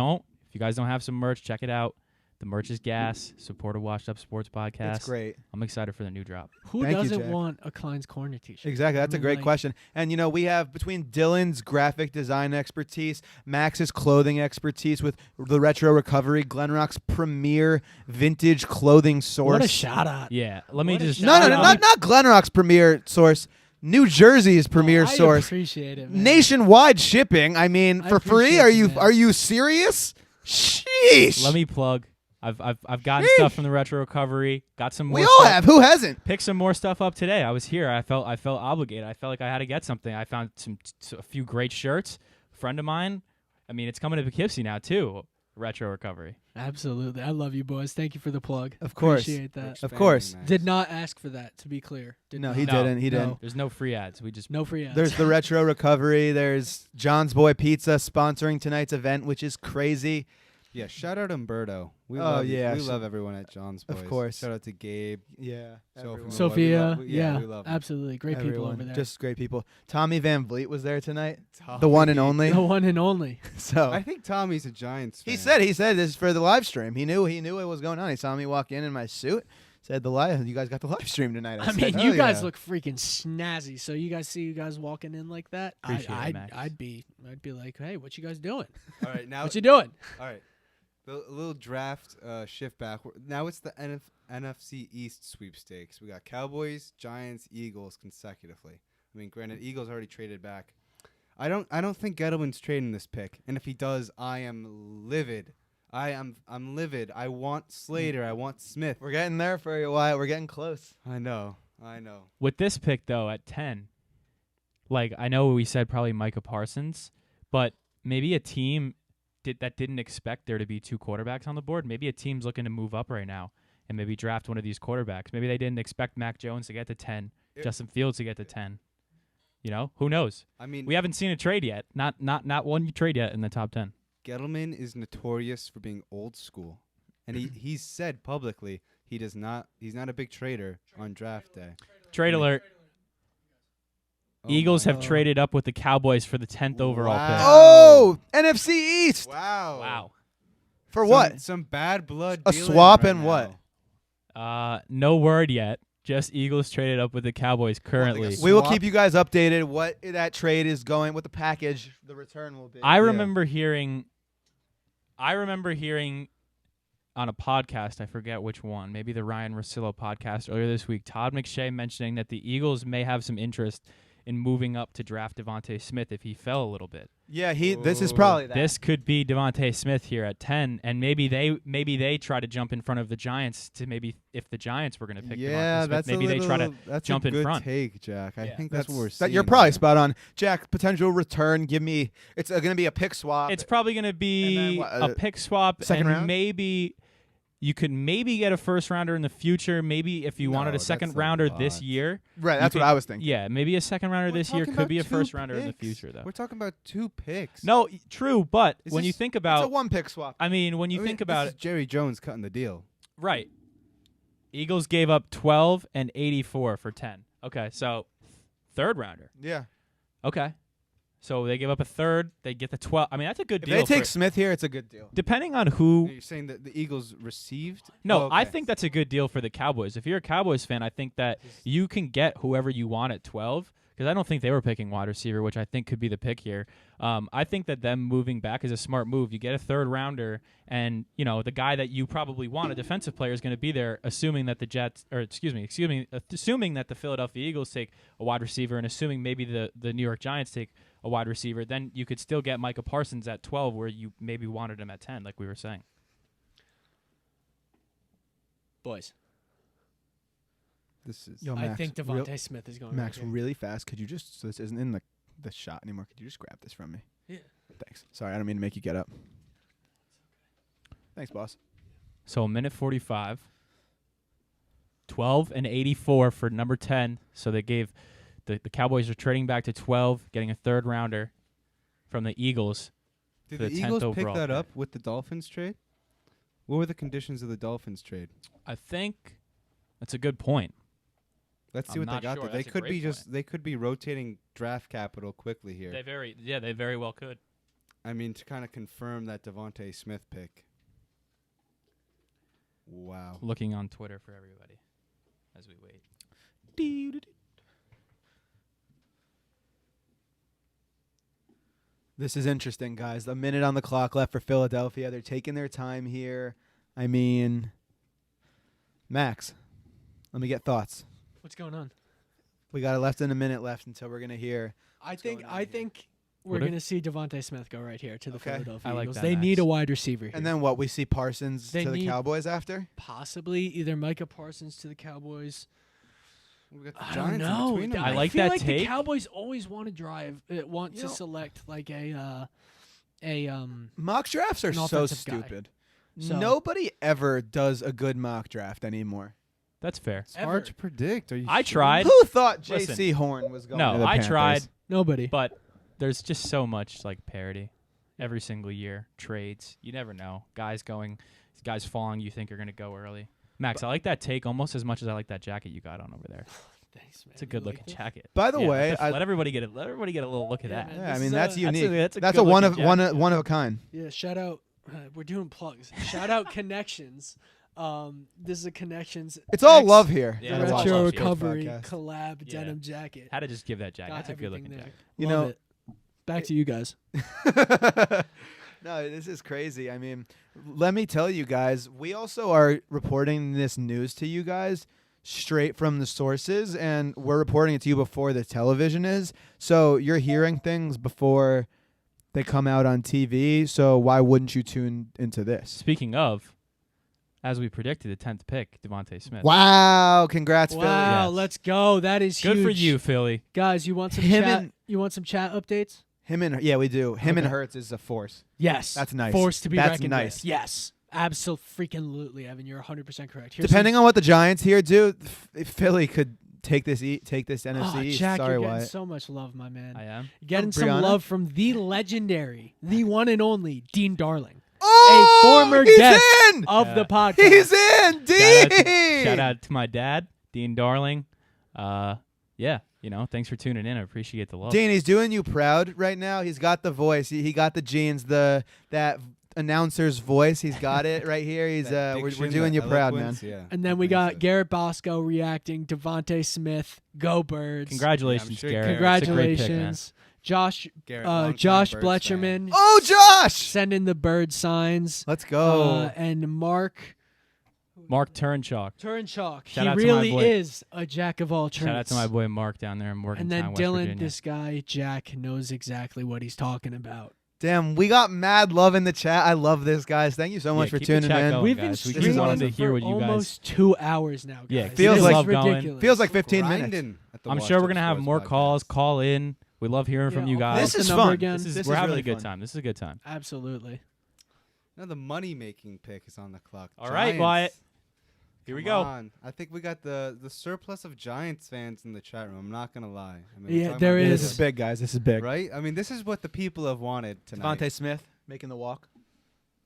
guys don't have some merch, check it out. The merch is gas. Support a Washed Up Sports podcast. It's great. I'm excited for the new drop. Who Thank you, doesn't Jack. want a Klein's Corner T-shirt? Exactly. That's I a mean, great like- question. And, we have between Dylan's graphic design expertise, Max's clothing expertise with the Retro Recovery, Glenrock's premier vintage clothing source. What a shout out. Yeah. Let me What a just. No, shout out. not Glenrock's premier source. New Jersey's premier I source. appreciate it, man. Nationwide shipping. I mean, I for free? appreciate it, man. Are you serious? Sheesh. Let me plug. I've gotten stuff from the Retro Recovery. Got some more. We all stuff. have. Who hasn't? Picked some more stuff up today. I was here. I felt obligated. I felt like I had to get something. I found a few great shirts. Friend of mine. I mean, it's coming to Poughkeepsie now too. Retro Recovery. Absolutely. I love you, boys. Thank you for the plug. Of course. Appreciate that. Of course. Did not ask for that, to be clear. No, he didn't. He didn't. There's no free ads. We just No free ads. There's the Retro Recovery. There's John's Boy Pizza sponsoring tonight's event, which is crazy. Yeah, shout out Umberto. We Oh, love yeah, we so- love everyone at John's Boys. Of course. Shout out to Gabe. Yeah. everyone. Sophia. We yeah, love 'em. absolutely. Great people Everyone. over there. Just great people. Tommy Van Vliet was there tonight. The one and only. the one and only. So I think Tommy's a Giants fan. he said this is for the live stream. He knew what was going on. He saw me walk in my suit. Said you guys got the live stream tonight. I said, mean, "Oh, you guys yeah." look freaking snazzy. So you guys walking in like that, Appreciate it, Max. I'd be like, hey, what you guys doing? All right, now What you doing? all right. A little draft shift back. Now it's the NFC East sweepstakes. We got Cowboys, Giants, Eagles consecutively. I mean, granted, Eagles already traded back. I don't think Gettleman's trading this pick, and if he does, I am livid. I'm livid. I want Slater. I want Smith. We're getting there for you, Wyatt. We're getting close. I know. With this pick though at 10, like I know we said probably Micah Parsons, but maybe a team that didn't expect there to be two quarterbacks on the board. Maybe a team's looking to move up right now and maybe draft one of these quarterbacks. Maybe they didn't expect Mac Jones to get to 10, Justin Fields to get to 10. Who knows? I mean, We haven't seen a trade yet. Not one trade yet in the top 10. Gettleman is notorious for being old school, and he's said publicly he's not a big trader on draft day. Trade alert. Oh Eagles my- have traded up with the Cowboys for the 10th overall pick. Wow. Oh, NFC East. Wow. Wow. For what? Some bad blood. A dealing swap right and now. what? No word yet. Just Eagles traded up with the Cowboys currently. We will Swap? keep you guys updated what that trade is going, what the package, the return will be. I remember hearing on a podcast, I forget which one, maybe the Ryan Russillo podcast earlier this week, Todd McShay mentioning that the Eagles may have some interest in moving up to draft Devontae Smith if he fell a little bit. Yeah, this is probably that. This could be Devontae Smith here at 10, and maybe they try to jump in front of the Giants to maybe if the Giants were going to pick Yeah, Devontae Smith, that's maybe a they little, try to that's jump a in good front. take, Jack. I Yeah. think that's what we're seeing. You're probably here. spot on. Jack, potential return, it's going to be a pick swap. It's probably going to be And then a pick swap, second and round? maybe you could maybe get a first rounder in the future. Maybe if you wanted No, a second that's a rounder this lot. year. right, that's you what could- I was thinking. Yeah, maybe a second rounder We're this year talking could be a about first 2 rounder in the picks. future, though. We're talking about 2 picks. No, true, but Is when you this- think It's a about, one pick swap. I mean, when you I mean, think about this it, is Jerry Jones cutting the deal. right? Eagles gave up 12 and 84 for 10. Okay, so third rounder. Yeah. Okay, So they give up a third. They get the 12. I mean, that's a good If deal. they take for- Smith here, it's a good deal. depending on who. You're saying that the Eagles received? No, Oh, I okay. think that's a good deal for the Cowboys. If you're a Cowboys fan, I think that you can get whoever you want at 12 because I don't think they were picking wide receiver, which I think could be the pick here. I think that them moving back is a smart move. You get a third rounder, and the guy that you probably want, a defensive player, is going to be there, assuming that assuming that the Philadelphia Eagles take a wide receiver, and assuming maybe the New York Giants take a wide receiver. Then you could still get Micah Parsons at 12, where you maybe wanted him at 10, like we were saying. Boys, This is. Yo, I Max, think Devontae Smith is going. Max, right here. really fast. Could you just, so this isn't in the shot anymore, could you just grab this from me? Yeah. Thanks. Sorry, I don't mean to make you get up. Thanks, boss. So a minute 45. 12 and 84 for number 10. So they gave the Cowboys are trading back to 12, getting a third rounder from the Eagles. Did for the the 10th Eagles pick overall that pick. up with the Dolphins trade? What were the conditions of the Dolphins trade? I think that's a good point. Let's see I'm what they not got sure. there. They That's a could be great they could be rotating draft capital quickly here. They very well could. I mean, to kind of confirm that Devontae Smith pick. Wow. Looking on Twitter for everybody as we wait. This is interesting, guys. A minute on the clock left for Philadelphia. They're taking their time here. I mean, Max, let me get thoughts. What's going on? We got less than a minute left until we're going to hear. I going think on here? we're What if- going to see Devontae Smith go right here to the Okay. Philadelphia I like Eagles. that, They Max. need a wide receiver here. And then what? We see Parsons They to the need- Cowboys after? possibly either Micah Parsons to the Cowboys. We got the I don't Giants in know. between them. I like feel that like the take. Cowboys always want to want You to know- select like Mock drafts are An so offensive guy. stupid. So- Nobody ever does a good mock draft anymore. That's fair. It's hard to predict. Are you I sure? tried. Who thought Listen. J.C. Horn was going No, to the I Panthers? tried. nobody. But there's just so much like parity every single year. Trades, you never know. Guys falling you think are going to go early. Max, I like that take almost as much as I like that jacket you got on over there. Thanks, man. It's a You good like looking it? jacket. By the Yeah, way, let everybody get it. Let everybody get a little look at Yeah, that. man. Yeah, I This mean is that's a- unique. that's a That's a good-looking jacket. one of a kind. Yeah, shout out. We're doing plugs. Shout out Connections. This is a Connections. It's all X love here. Yeah, the it's all retro love here. recovery Podcast. collab Yeah. denim jacket. Had to just give that jacket. Got That's a good looking everything there. jacket. You Love know- it. Back to you guys. No, this is crazy. I mean, let me tell you guys, we also are reporting this news to you guys straight from the sources, and we're reporting it to you before the television is. So you're hearing things before they come out on TV. So why wouldn't you tune into this? Speaking of, as we predicted, the 10th pick, Devontae Smith. Wow! Congrats, Wow, Yes. let's go. That is Good huge. for you, Philly. Guys, you want some Him chat? and- You want some chat updates? Philly. We do. Him and Okay. Hurts is a force. Yes. That's nice. Forced to be That's reckoned nice. with. Yes. Absolutely, Evan. You're 100% correct. Here's Depending on what the Giants here do, Philly could take this NFC East. Jack, Sorry, you're getting Wyatt. so much love, my man. I am. You're getting From some Brianna? love from the legendary, the one and only Dean Darling, Oh, a former he's guest in! of Yeah. the podcast. He's in, Dean. Shout out to my dad, Dean Darling. Yeah, thanks for tuning in. I appreciate the love. Dean, he's doing you proud right now. He's got the voice. He got the genes. That announcer's voice. He's got it right here. He's That we're diction, doing that you proud, man. eloquence, Yeah. And then we got Impressive. Garrett Bosco reacting. Devontae Smith, go Birds! Congratulations, sure Garrett. Garrett's It's a great pick, man. Congratulations, Josh. Garrett, longtime Josh Birds Bletcherman. fan. Oh, Josh! Sending the bird signs. Let's go. And Mark Mark Turnchalk. Turnchuk. Shout He out to my really boy. is a jack of all trades. Shout out to my boy Mark down there in And Morgantown, then West Dylan, Virginia. this guy, Jack, knows exactly what he's talking about. Damn, we got mad love in the chat. I love this, guys. Thank you so much for keep the tuning chat in. going. We've been guys. We just streaming wanted to for hear what you guys- almost 2 hours now, guys. Yeah, Feels This like- is love going. ridiculous. Feels like 15 minutes. Grinding at the I'm Watch sure we're the going to have Sports more podcast. calls. Call in. We love hearing from you Yeah, guys. This what's is the number fun. again? This is, This we're is having really a good fun. time. This is a good time. Absolutely. Now the money-making pick is on the clock. All right, Giants. Wyatt. Here we Come go. on. I think we got the surplus of Giants fans in the chat room. I'm not gonna lie. I mean, Yeah, we're talking there about is. This is big, guys. This is big. right? I mean, this is what the people have wanted tonight. Devontae Smith making the walk.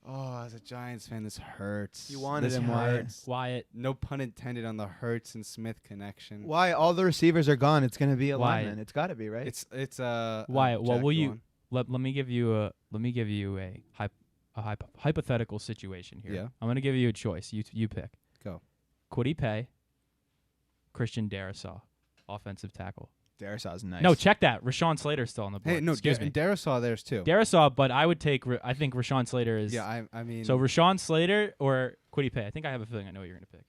Oh, as a Giants fan, this hurts. You wanted this him, Wyatt. hurts. Wyatt. No pun intended on the Hurts and Smith connection. Why all the receivers are gone? It's gonna be a Why? lineman. It's got to be right. It's Wyatt. Well, Jack, will go you on. let me give you a hypothetical situation here. Yeah. I'm gonna give you a choice. You pick. Go. Kwity Paye, Christian Darrisaw, offensive tackle. Darrisaw's nice. No, check that. Rashawn Slater's still on the board. Hey, no, excuse me. Darrisaw there's too. Darrisaw, but I would take. I think Rashawn Slater is. Yeah, I mean. So Rashawn Slater or Kwity Paye. I think I have a feeling I know what you're gonna pick.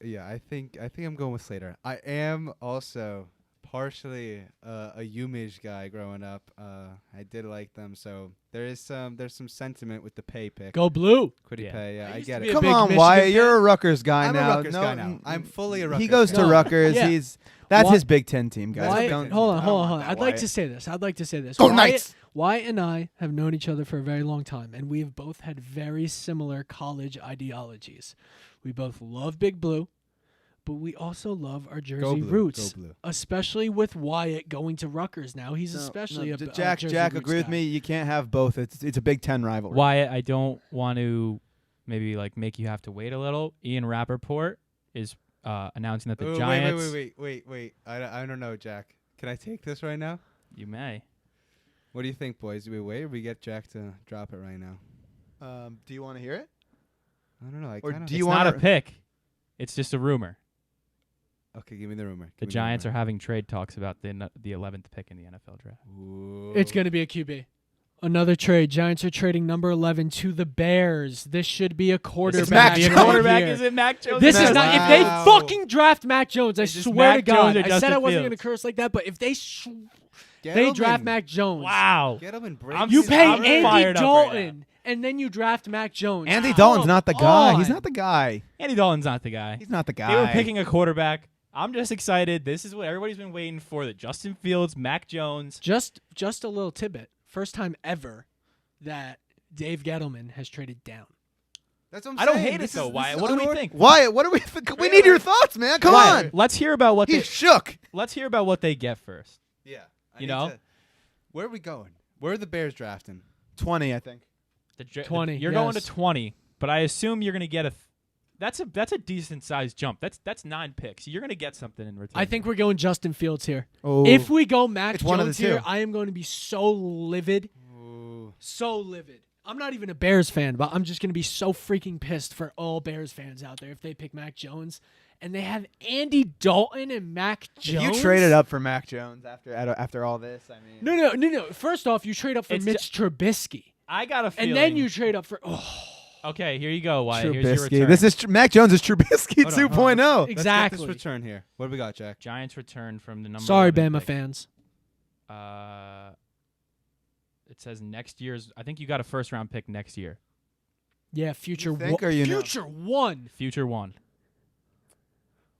Yeah, I think I'm going with Slater. I am also partially a Umage guy growing up. I did like them, so there's some sentiment with the Pay pick. Go blue. Kwity Yeah. Paye, yeah, I I used get to be it. a Come big on, Michigan Wyatt. fan. You're a Rutgers guy I'm now. a Rutgers guy now. I'm fully a Rutgers He goes to guy. Rutgers. Yeah. That's Why- his Big Ten team, guys. Wyatt, Don't- hold I on. don't want that, I'd like to Wyatt. say this. Go Wyatt, Knights! Wyatt and I have known each other for a very long time, and we have both had very similar college ideologies. We both love Big Blue, but we also love our Jersey Blue, roots, go Blue. especially with Wyatt going to Rutgers now. He's especially a Jack. Jersey Jack, roots agree with guy. me. You can't have both. It's a Big Ten rivalry. Wyatt, I don't want to maybe like make you have to wait a little. Ian Rappaport is announcing that the Ooh, Giants. Wait. I don't know, Jack. Can I take this right now? You may. What do you think, boys? Do we wait or we get Jack to drop it right now? Do you want to hear it? I don't know. I Or kinda, do It's you not wanna- a pick. It's just a rumor. Okay, give me the rumor. The Giants are having trade talks about the 11th pick in the NFL draft. It's going to be a QB. Another trade. Giants are trading number 11 to the Bears. This should be a quarterback. Mac Jones. Quarterback here. is it Mac Jones? This is Wow. not. If they fucking draft Mac Jones, I It's just swear Mac to God, Jones or I said Justin I wasn't going to Fields. curse like that, but if they draft Mac Jones, Wow. Get him and break. I'm you s- pay I'm Andy fired up right Dalton, and then you draft Mac Jones. Andy Come Dalton's not the guy. He's on. not the guy. Andy Dalton's not the guy. He's not the guy. They were picking a quarterback. I'm just excited. This is what everybody's been waiting for. The Justin Fields, Mac Jones. Just a little tidbit. First time ever that Dave Gettleman has traded down. That's what I'm I don't saying. hate it This though. is- Wyatt, this what is do we unor- think? Wyatt, what do we think? We need your thoughts, man. Come Wyatt, on. let's hear about what He's they. shook. Let's hear about what they get first. Yeah. I You need know? to- where are we going? Where are the Bears drafting? 20, I think. 20, You're going to yes. 20, but I assume you're going to get a. That's a decent sized jump. That's 9 picks. You're going to get something in return. I think we're going Justin Fields here. Oh. If we go Mac It's one of the Jones here, two. I am going to be so livid. Ooh. So livid. I'm not even a Bears fan, but I'm just going to be so freaking pissed for all Bears fans out there if they pick Mac Jones. And they have Andy Dalton and Mac Jones. If you traded up for Mac Jones after all this, I mean. No. First off, you trade up for It's Mitch Trubisky. I got a feeling. And then you trade up for... Okay, here you go, Wyatt. Here's your Trubisky. return. This is Mac Jones is Trubisky Hold on, hold on. 2.0. Let's get Exactly. this return here. What do we got, Jack? Giants return from the number. Sorry, 11 Bama pick. fans. It says next year's. I think you got a first round pick next year. Yeah, future You think one. or you know? Future one. Future one.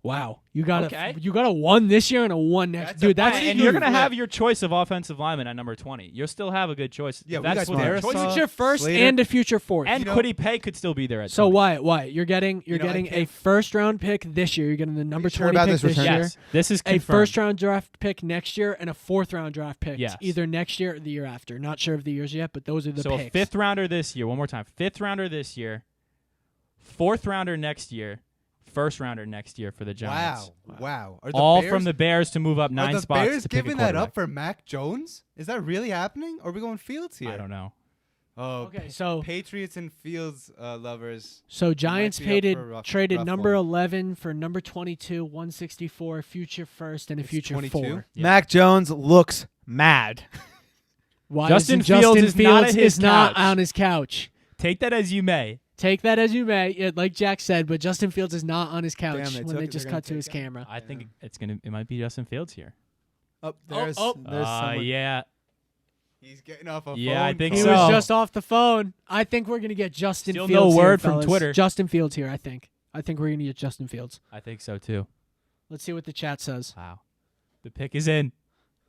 Wow. You got Okay. a 1 this year and a 1 next. That's Dude, a that's big And you're move. gonna have your choice of offensive lineman at number 20. You'll still have a good choice. Yeah, we that's got what their Darrisaw, choice is. future first Slater. and a future fourth. And You know- Kwity Paye could still be there at So 20. Wyatt, you're getting You know, I a can't- first round pick this year. You're getting the number sure 20 about pick this this return? year. Yes, this is A confirmed. first round draft pick next year and a fourth round draft pick Yes. either next year or the year after. Not sure of the years yet, but those are the So picks. a fifth rounder this year. One more time. Fifth rounder this year. Fourth rounder next year. First rounder next year for the Giants. Wow. Are the All Bears, from the Bears to move up are 9 the spots Bears to pick a giving that up quarterback. for Mac Jones? Is that really happening? Or are we going Fields here? I don't know. Oh, Okay, so Patriots and Fields lovers. Giants be up for a traded rough number one. 11 for number 22, 164, future first, and a It's future 22? 4. Yeah. Mac Jones looks mad. Why Justin isn't Fields is not at his is not couch. on his couch. Take that as you may. Take that as you may, yeah, like Jack said, but Justin Fields is not on his couch Damn, they when took they it, just they're cut gonna to his take him. camera. I think it might be Justin Fields here. There's someone. Yeah. He's getting off a phone. Yeah, I think He so. was just off the phone. I think we're gonna get Justin Still Fields. no here, word from fellas. Twitter. Justin Fields here. I think we're gonna get Justin Fields. I think so too. Let's see what the chat says. Wow. The pick is in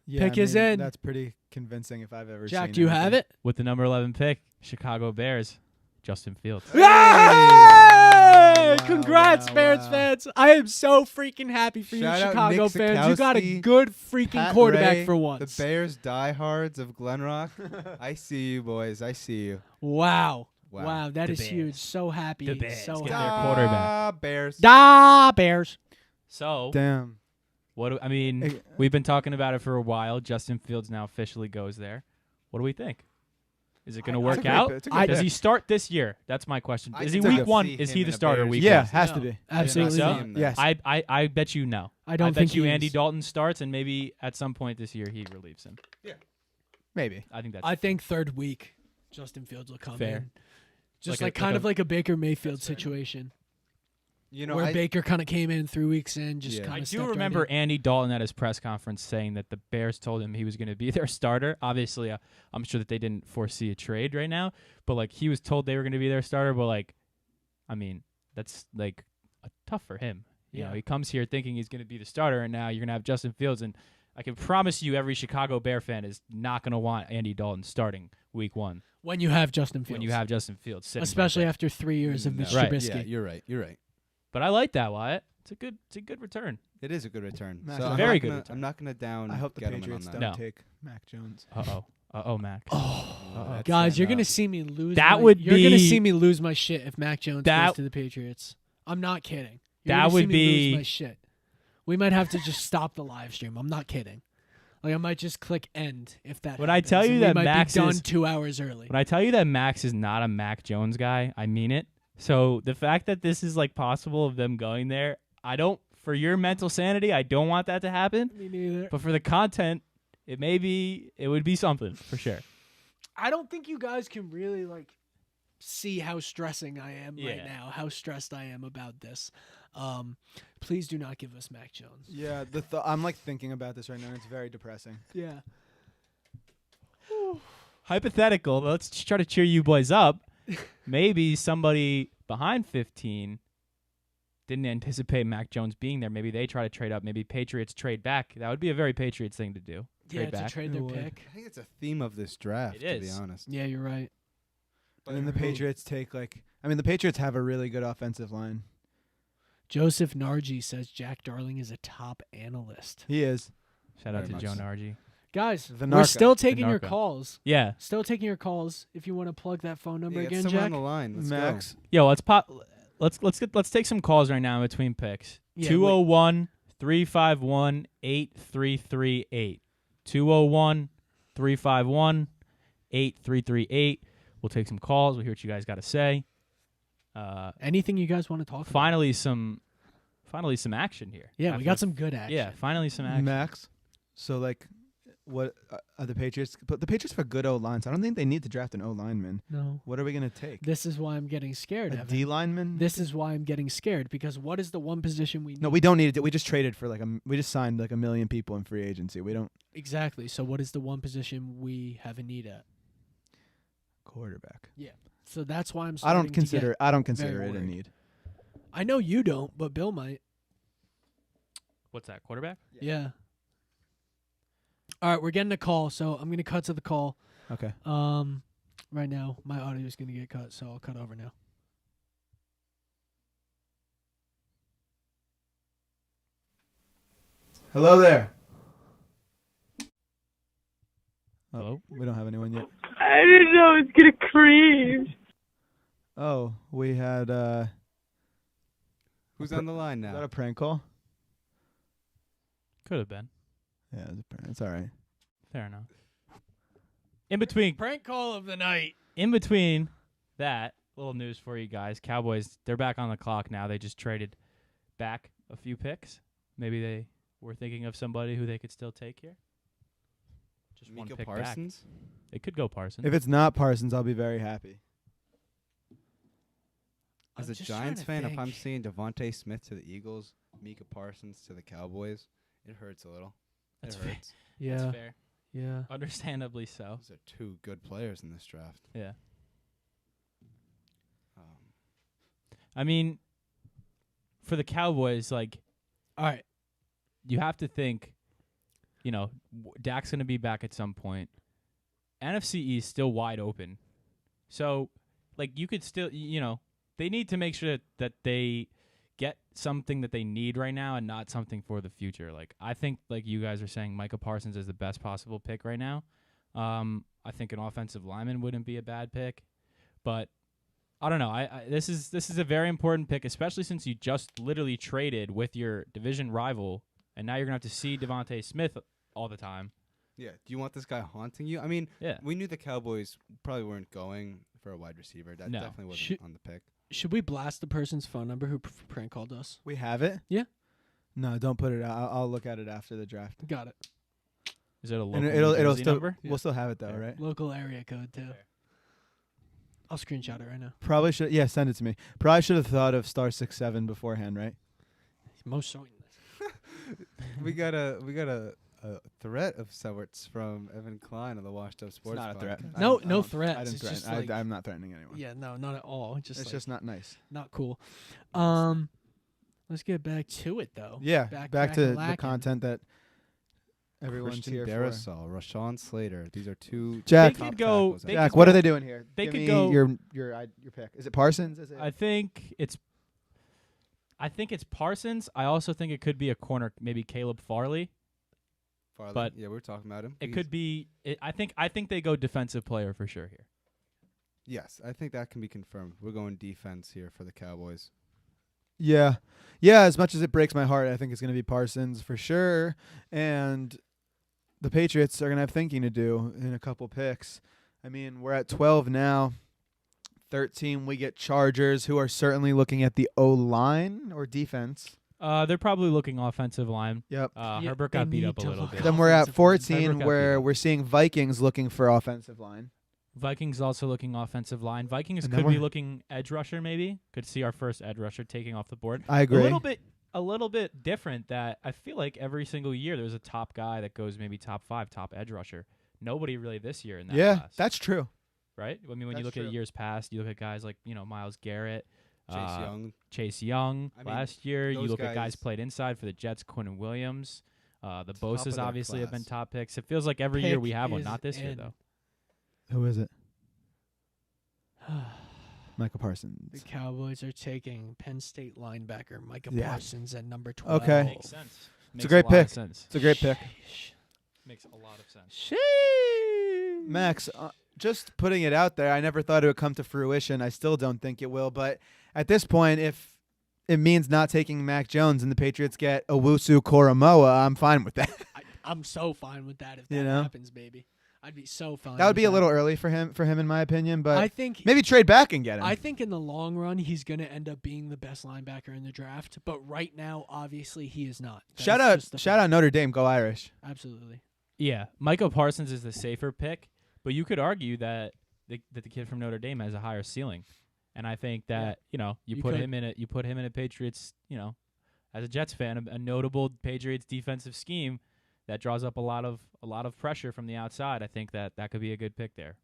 Yeah, Pick is in. That's pretty convincing if I've ever seen Jack, do you have anything. it? with the number 11 pick. Chicago Bears. Justin Fields. Wow. Congrats, wow, Bears wow. fans. I am so freaking happy for Shout you, out Chicago Nick fans. You got a Sikowski, good freaking Pat quarterback Ray, for once. The Bears diehards of Glen Rock. I see you, boys. I see you. Wow. Wow. Wow, that The is Bears. huge. So happy. The Bears So get happy. their quarterback. Bears. Da Bears. So, Damn. I mean, Hey, we've been talking about it for a while. Justin Fields now officially goes there. What do we think? Is it going to work out? Does he start this year? That's my question. I Is he could week see one? him Is he in the a starter Bears week Yeah, one? has No, to be. absolutely So? not. Yes. I bet you no. I don't bet think you he Andy is. Dalton starts, and maybe at some point this year he relieves him. Maybe. I think that's I think third week, Justin Fields will come Fair. in. Just Like like, a- kind like of a- like a Baker Mayfield situation, where Baker kind of came in 3 weeks in, just Yeah. kind I of. do remember Andy Dalton at his press conference saying that the Bears told him he was going to be their starter. Obviously, I'm sure that they didn't foresee a trade right now, but like he was told they were going to be their starter. But like, I mean, that's like tough for him. You know, he comes here thinking he's going to be the starter, and now you're going to have Justin Fields. And I can promise you, every Chicago Bear fan is not going to want Andy Dalton starting week one when you have Justin Fields, when you have Justin Fields sitting right especially there. after 3 years of Mitch Right. Trubisky. Yeah, you're right. You're right. But I like that, Wyatt. It's a good return. It is a good return. Mac So Jones. I'm Very not good gonna- return. I'm not going to down. I hope the Gettleman Patriots on don't that. No. take Mac Jones. Uh-oh, Mac. That's Guys, stand you're gonna up. see me lose. That my, would You're gonna be- see me lose my shit if Mac Jones That- goes to the Patriots. I'm not kidding. You're That gonna see would me be- lose my shit. We might have to just stop the live stream. I'm not kidding. Like I might just click end if that. When I happens, tell you and that we might Max be done is- 2 hours early. When I tell you that Max is not a Mac Jones guy, I mean it. So the fact that this is like possible of them going there, for your mental sanity, I don't want that to happen. Me neither. But for the content, it would be something for sure. I don't think you guys can really like see how stressing I am right Yeah. now. How stressed I am about this. Please do not give us Mac Jones. Yeah, I'm like thinking about this right now, and it's very depressing. Yeah. Hypothetical, let's try to cheer you boys up. Maybe somebody behind 15 didn't anticipate Mac Jones being there. Maybe they try to trade up. Maybe Patriots trade back. That would be a very Patriots thing to do. Yeah, Trade to back. trade their It would. pick. I think it's a theme of this draft, It to be is. honest. Yeah, you're right. And then the Patriots take the Patriots have a really good offensive line. Joseph Nargi says Jack Darling is a top analyst. He is. Shout out Very to much Joe so. Nargi. Guys, The we're narco. still taking your narco. calls. Yeah. Still taking your calls. If you want to plug that phone number Yeah, get again, someone Jack. on the line. Let's Max. go. Yo, let's take some calls right now in between picks. Yeah, 201-351-8338. 201-351-8338. We'll take some calls. We'll hear what you guys got to say. Anything you guys want to talk about? Finally some action here. Yeah, we After- got some good action. Yeah, finally some action. Max. So what are the Patriots? But the Patriots have a good O line, so I don't think they need to draft an O lineman. No. What are we gonna take? This is why I'm getting scared, A Evan. D lineman? This is why I'm getting scared because what is the one position we need? No, we don't need it. We just traded for we just signed like 1 million people in free agency. We don't Exactly. So what is the one position we have a need at? quarterback. So that's why I'm I starting don't consider very it a worried. need. I know you don't, but Bill might. What's that, quarterback? Yeah. All right, we're getting a call, so I'm going to cut to the call. Okay. Right now, my audio is going to get cut, so I'll cut over now. Hello there. Hello? We don't have anyone yet. I didn't know it was gonna cream. Oh, we had Who's on the line is that now? a prank call? Could have been. Yeah, it's a prank. It's all right. Fair enough. In between Prank call of the night. that, little news for you guys. Cowboys, they're back on the clock now. They just traded back a few picks. Maybe they were thinking of somebody who they could still take here. Just one Micah pick Parsons? back. It could go Parsons. If it's not Parsons, I'll be very happy. As I'm a just Giants trying fan, to if I'm think. seeing Devontae Smith to the Eagles, Micah Parsons to the Cowboys, it hurts a little. That's it fair. hurts. Yeah. That's fair. Yeah. Understandably so. Those are two good players in this draft. Yeah. Um, I mean, for the Cowboys, All right. you have to think, Dak's going to be back at some point. NFC East still wide open. So, you could still, they need to make sure that they get something that they need right now and not something for the future. Like I think, like you guys are saying, Micah Parsons is the best possible pick right now. I think an offensive lineman wouldn't be a bad pick, but I don't know. This is a very important pick, especially since you just literally traded with your division rival, and now you're gonna have to see Devontae Smith all the time. Yeah. Do you want this guy haunting you? I mean, Yeah. we knew the Cowboys probably weren't going for a wide receiver. That No. definitely wasn't on the pick. Should we blast the person's phone number who prank called us? We have it? Yeah. No, don't put it out. I'll look at it after the draft. Got it. Is it a local And New it'll Jersey still number? we'll still have it though, right? Local area code too. I'll screenshot it right now. Probably should. Yeah, send it to me. Probably should have thought of *67 beforehand, right? Most certainly. we got a threat of sorts from Evan Klein on the Washed Up Sports. not a threat. Podcast. No, I no don't- threats. I didn't It's threaten. just like, I'm not threatening anyone. yeah, no, not at all. It's Like, just not nice. not cool. Let's get back to it though. Yeah, back to the lacking. content that everyone's Christian here for. Darrisaw, Rashawn Slater. These are two. Jack, They top could go- tackles, I they think. Jack, could what go- are they doing here? they Give could me go- your pick. Is it Parsons? Is it? I think it's Parsons. I also think it could be a corner, maybe Caleb Farley. Farley. but yeah, we were talking about him. It He's- could be. I think they go defensive player for sure here. Yes, I think that can be confirmed. We're going defense here for the Cowboys. Yeah. As much as it breaks my heart, I think it's going to be Parsons for sure. And the Patriots are going to have thinking to do in a couple picks. I mean, we're at 12 now. 13, we get Chargers, who are certainly looking at the O-line or defense. They're probably looking offensive line. Yep. Yeah, Herbert they got beat need up a to little look bit. Then we're at offensive line. 14, Herbert got where beat up. we're seeing Vikings looking for offensive line. Vikings also looking offensive line. Vikings And then could be we're- looking edge rusher maybe. Could see our first edge rusher taking off the board. I agree. A little bit different that I feel like every single year there's a top guy that goes maybe top 5, top edge rusher. Nobody really this year in that Yeah, class. that's true. right. I mean, when you That's look true. at years past, you look at guys like, Myles Garrett, Chase Young. Chase Young I mean, last year. You those look at guys guys- played inside for the Jets, Quentin Williams. The of Bosa's their obviously have been class. top picks. It feels like every year Pick we have one. is Not this year, in. though. Who is it? Michael The Parsons. Cowboys are taking Penn State linebacker Micah Yeah. Parsons at number 12. Okay. Makes sense. It's a great lot of pick. sense. It's a great pick. Makes a lot of sense. Sheesh. Max, just putting it out there, I never thought it would come to fruition. I still don't think it will. But at this point, if it means not taking Mac Jones and the Patriots get Owusu Koromoa, I'm fine with that. I'm so fine with that if that You know? happens, baby. I'd be so fine. That would with be a little early for him in my opinion. But I think maybe trade back and get him. I think in the long run he's going to end up being the best linebacker in the draft, but right now obviously he is not. That shout is out just the shout fact. out Notre Dame, go Irish. Absolutely. Yeah, Michael Parsons is the safer pick, but you could argue that the kid from Notre Dame has a higher ceiling, and I think that you You put could. him in a Patriots, as a Jets fan, a notable Patriots defensive scheme that draws up a lot of pressure from the outside. I think that could be a good pick there,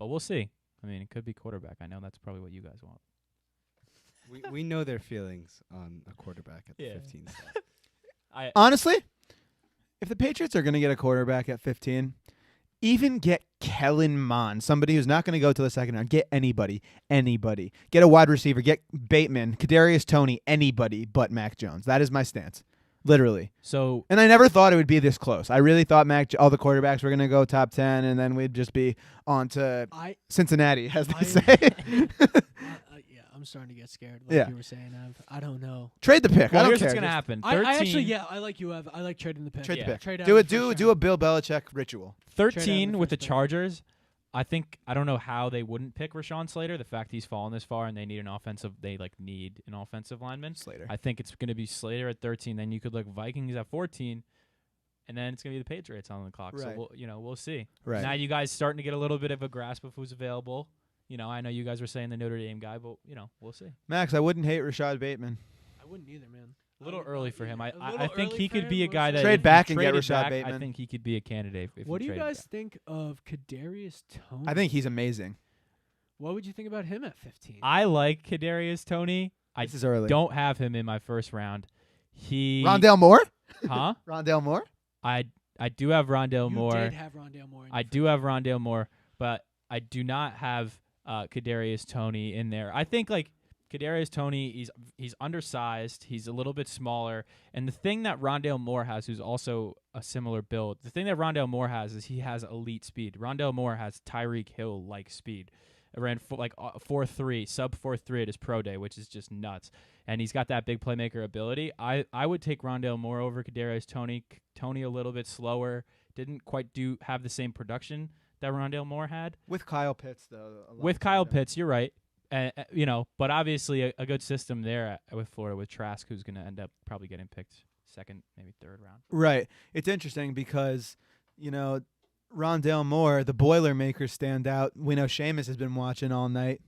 but we'll see. I mean, it could be quarterback. I know that's probably what you guys want. We know their feelings on a quarterback at the Yeah. 15 spot. Honestly, if the Patriots are going to get a quarterback at 15, even get Kellen Mond, somebody who's not going to go to the second round. Get anybody. Get a wide receiver. Get Bateman, Kadarius Toney, anybody but Mac Jones. That is my stance, literally. So And I never thought it would be this close. I really thought all the quarterbacks were going to go top 10, and then we'd just be on to Cincinnati, as they say. Yeah, I'm starting to get scared. Like you were saying, I don't know. Trade the pick. well, I don't here's care. what's gonna Just happen. I 13, actually, I like you, Ev. I like trading the pick. Trade the pick. Trade out Do of it. the first Do a round. Bill Belichick ritual. Trade out in 13 the with the first pick. Chargers. I don't know how they wouldn't pick Rashawn Slater. The fact he's fallen this far and they need an offensive lineman. Slater. I think it's going to be Slater at 13. Then you could look Vikings at 14, and then it's going to be the Patriots on the clock. Right. So we'll see. Right. Now you guys starting to get a little bit of a grasp of who's available. I know you guys were saying the Notre Dame guy, but we'll see. Max, I wouldn't hate Rashad Bateman. I wouldn't either, man. A little early for him. I little think early he for could him, be a guy that Trade if you back and get traded Rashad back, I Bateman. think he could be a candidate. If What do you traded guys back. think of Kadarius Toney? I think he's amazing. What would you think about him at 15? I like Kadarius Toney. I This is early. don't have him in my first round. Rondale Moore? Huh? Rondale Moore? I do have Rondale you Moore. did have Rondale Moore. In I your do have Rondale Moore, but I do not have Kadarius Toney in there. I think Kadarius Toney, he's undersized. He's a little bit smaller. And the thing that Rondale Moore has, who's also a similar build, the thing that Rondale Moore has is he has elite speed. Rondale Moore has Tyreek Hill-like speed. Ran 4.3, sub 4.3 at his pro day, which is just nuts. And he's got that big playmaker ability. I would take Rondale Moore over Kadarius Toney. Toney a little bit slower, didn't quite have the same production that Rondale Moore had. With Kyle Pitts, though. With Kyle Pitts, you're right. But obviously a good system there with Florida with Trask, who's going to end up probably getting picked second, maybe third round. Right. It's interesting because, Rondale Moore, the Boilermakers stand out. We know Seamus has been watching all night,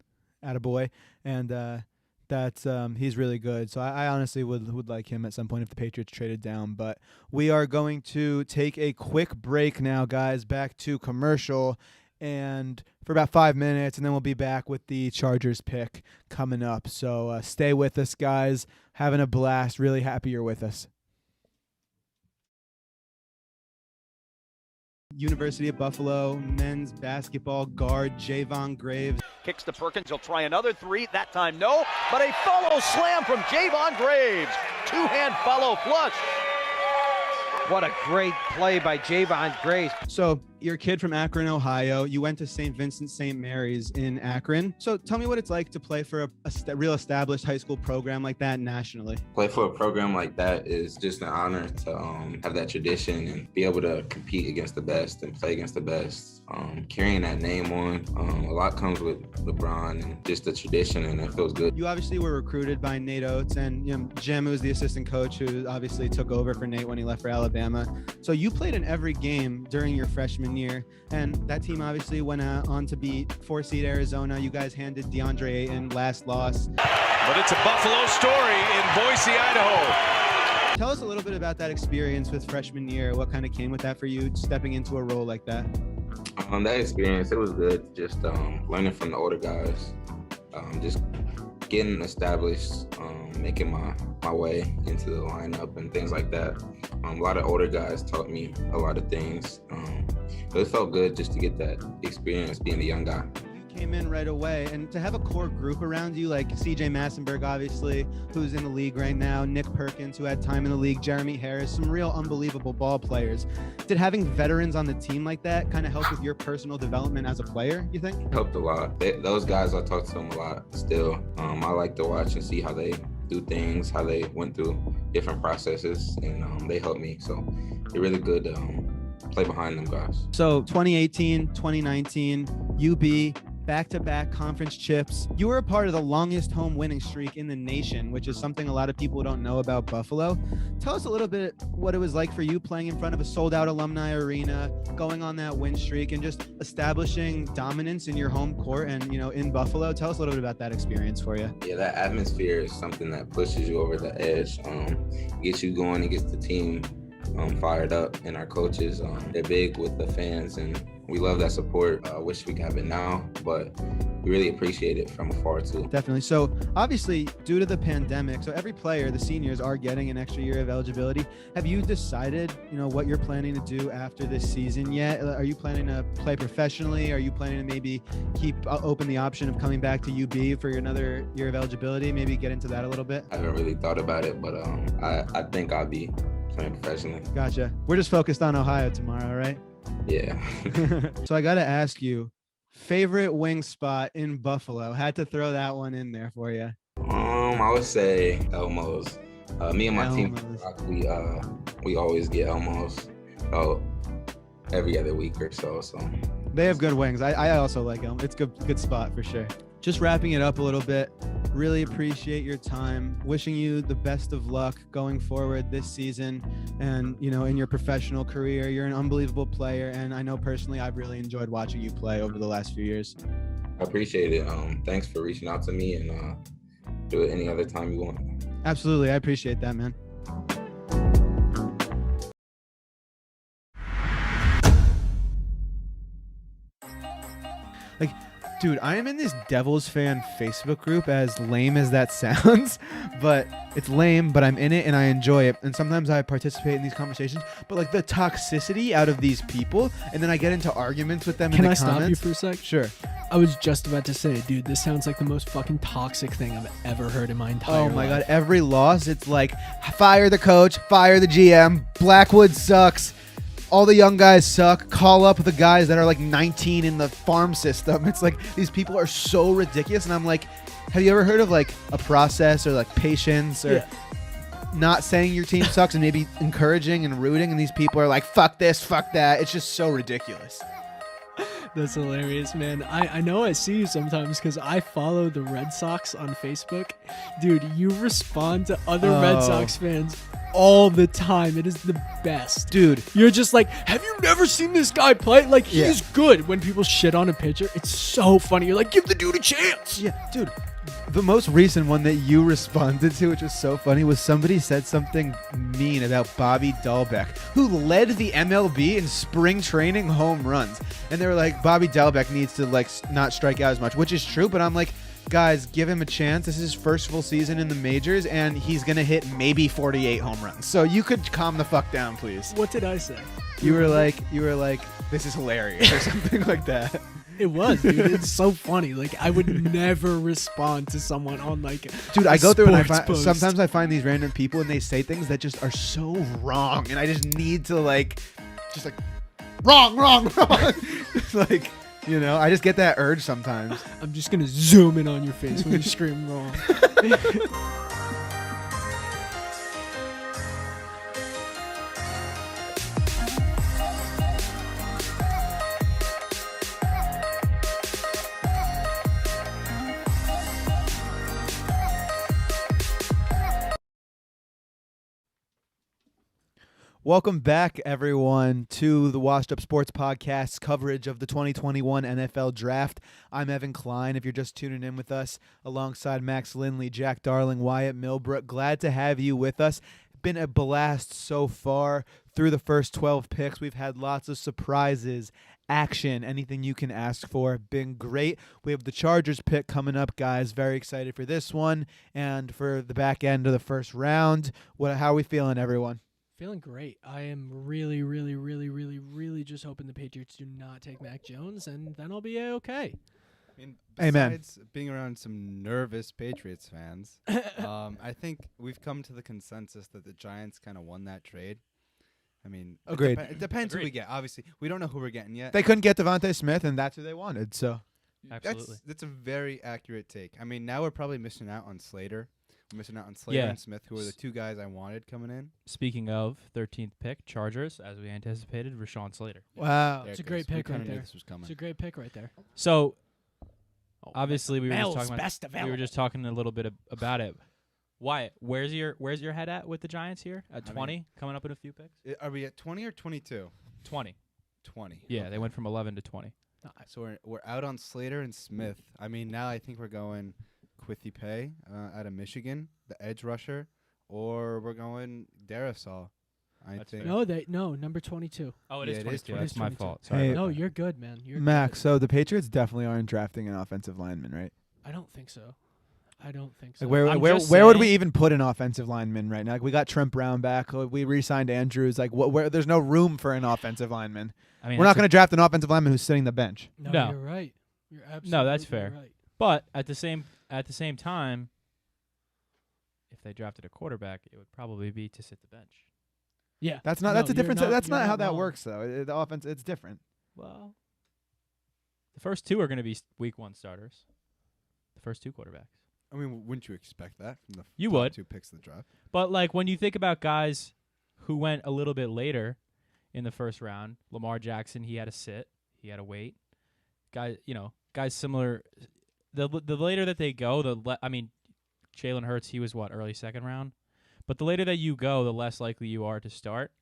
attaboy, and that's he's really good. So I honestly would like him at some point if the Patriots traded down. But we are going to take a quick break now, guys, back to commercial, and for about 5 minutes, and then we'll be back with the Chargers pick coming up. So stay with us, guys. Having a blast. Really happy you're with us. University of Buffalo men's basketball guard Javon Graves kicks to Perkins. He'll try another three. That time, no. But a follow slam from Javon Graves. Two-hand follow flush. What a great play by Javon Graves. So you're a kid from Akron, Ohio. You went to St. Vincent St. Mary's in Akron. So tell me what it's like to play for a real established high school program like that nationally. Play for a program like that is just an honor to have that tradition and be able to compete against the best and play against the best. Carrying that name on, a lot comes with LeBron and just the tradition, and it feels good. You obviously were recruited by Nate Oates, and Jim, who was the assistant coach, who obviously took over for Nate when he left for Alabama. So you played in every game during your freshman year, and that team obviously went on to beat 4-seed Arizona. You guys handed DeAndre Ayton last loss. But it's a Buffalo story in Boise, Idaho. Tell us a little bit about that experience with freshman year. What kind of came with that for you, stepping into a role like that? That experience, it was good. Just learning from the older guys, just getting established, making my way into the lineup and things like that. A lot of older guys taught me a lot of things. But it felt good just to get that experience being a young guy. Came in right away, and to have a core group around you like CJ Massenberg, obviously, who's in the league right now, Nick Perkins, who had time in the league, Jeremy Harris, some real unbelievable ball players. Did having veterans on the team like that kind of help with your personal development as a player, you think? It helped a lot. Those guys, I talk to them a lot still. I like to watch and see how they do things, how they went through different processes, and they helped me. So it's really good to play behind them guys. So 2018, 2019, UB, back-to-back conference chips. You were a part of the longest home winning streak in the nation, which is something a lot of people don't know about Buffalo. Tell us a little bit what it was like for you playing in front of a sold-out alumni arena, going on that win streak, and just establishing dominance in your home court and, in Buffalo. Tell us a little bit about that experience for you. Yeah, that atmosphere is something that pushes you over the edge, gets you going, and gets the team fired up, and our coaches, they're big with the fans, and we love that support. I wish we could have it now, but we really appreciate it from afar too. Definitely. So obviously, due to the pandemic, so every player, the seniors, are getting an extra year of eligibility. Have you decided, what you're planning to do after this season yet? Are you planning to play professionally? Are you planning to maybe keep open the option of coming back to UB for another year of eligibility? Maybe get into that a little bit? I haven't really thought about it, but I think I'll be playing professionally. Gotcha. We're just focused on Ohio tomorrow, right? Yeah. So I got to ask you, favorite wing spot in Buffalo? Had to throw that one in there for you. I would say Elmo's. Me and my team, we always get Elmo's every other week or so. So they have good wings. I also like Elmo. It's good spot for sure. Just wrapping it up a little bit. Really appreciate your time. Wishing you the best of luck going forward this season and, in your professional career. You're an unbelievable player, and I know personally I've really enjoyed watching you play over the last few years. I appreciate it. Thanks for reaching out to me, and do it any other time you want. Absolutely. I appreciate that, man. Dude, I am in this Devils fan Facebook group, as lame as that sounds, but it's lame, but I'm in it and I enjoy it. And sometimes I participate in these conversations, but the toxicity out of these people, and then I get into arguments with them in the comments. Can I stop you for a sec? Sure. I was just about to say, dude, this sounds like the most fucking toxic thing I've ever heard in my entire life. Oh my God. Every loss, it's like, fire the coach, fire the GM, Blackwood sucks. All the young guys suck. Call up the guys that are like 19 in the farm system. It's like these people are so ridiculous. And I'm like, have you ever heard of like a process or like patience or not saying your team sucks and maybe encouraging and rooting? And these people are like, fuck this, fuck that. It's just so ridiculous. That's hilarious, man. I know I see you sometimes because I follow the Red Sox on Facebook. Dude, you respond to other Red Sox fans all the time. It is the best. Dude. You're just like, have you never seen this guy play? Like, he's good. When people shit on a pitcher, it's so funny. You're like, give the dude a chance. Yeah, dude. The most recent one that you responded to, which was so funny, was somebody said something mean about Bobby Dahlbeck, who led the MLB in spring training home runs. And they were like, Bobby Dahlbeck needs to like not strike out as much, which is true. But I'm like, guys, give him a chance. This is his first full season in the majors, and he's going to hit maybe 48 home runs. So you could calm the fuck down, please. What did I say? You were like, this is hilarious or something like that. It was, dude. It's so funny. Like, I would never respond to someone on like, dude, I go through and sometimes I find these random people and they say things that just are so wrong, and I just need to like, wrong. Like, you know, I just get that urge sometimes. I'm just gonna zoom in on your face when you scream wrong. Welcome back, everyone, to the Washed Up Sports Podcast's coverage of the 2021 NFL Draft. I'm Evan Klein, if you're just tuning in with us, alongside Max Lindley, Jack Darling, Wyatt Milbrook. Glad to have you with us. Been a blast so far through the first 12 picks. We've had lots of surprises, action, anything you can ask for. Been great. We have the Chargers pick coming up, guys. Very excited for this one and for the back end of the first round. How are we feeling, everyone? Feeling great. I am really, really, really, really, really just hoping the Patriots do not take Mac Jones, and then I'll be okay. I mean, Amen. besides being around some nervous Patriots fans, I think we've come to the consensus that the Giants kind of won that trade. I mean, agreed. It depends who we get. Obviously, we don't know who we're getting yet. They couldn't get Devontae Smith, and that's who they wanted. So, absolutely, that's a very accurate take. I mean, now we're probably missing out on Slater. We're missing out on Slater and Smith, who are the two guys I wanted coming in. Speaking of 13th pick, Chargers, as we anticipated, Rashawn Slater. Wow, it's a great pick right there. It's a great pick right there. So, obviously, we were just talking a little bit about it. Wyatt, where's your head at with the Giants here at 20, coming up in a few picks? Are we at 20 or 22? 20. 20. Yeah, they went from 11 to 20. So we're out on Slater and Smith. I mean, now I think we're going Quithy Pay out of Michigan, the edge rusher, or we're going Darrisaw. I think. No, number 22. Oh, it is 22. That's my fault. Sorry. Hey, no, you're good, man. You're Max, good. so the Patriots definitely aren't drafting an offensive lineman, right? I don't think so. Like where would we even put an offensive lineman right now? Like, we got Trent Brown back. We re-signed Andrews. Like, where there's no room for an offensive lineman. I mean, we're not going to draft an offensive lineman who's sitting the bench. No, you're right. You're absolutely no, that's fair. Right. But at the same time, if they drafted a quarterback, it would probably be to sit the bench. Yeah, that's a different. That's not how that works, though. The offense, it's different. Well, the first two are going to be week 1 starters. The first 2 quarterbacks. I mean, wouldn't you expect that from the you top would 2 picks of the draft? But like when you think about guys who went a little bit later in the first round, Lamar Jackson, he had to sit, he had to wait. Guys similar. The later that they go, Jalen Hurts, he was early second round. But the later that you go, the less likely you are to start.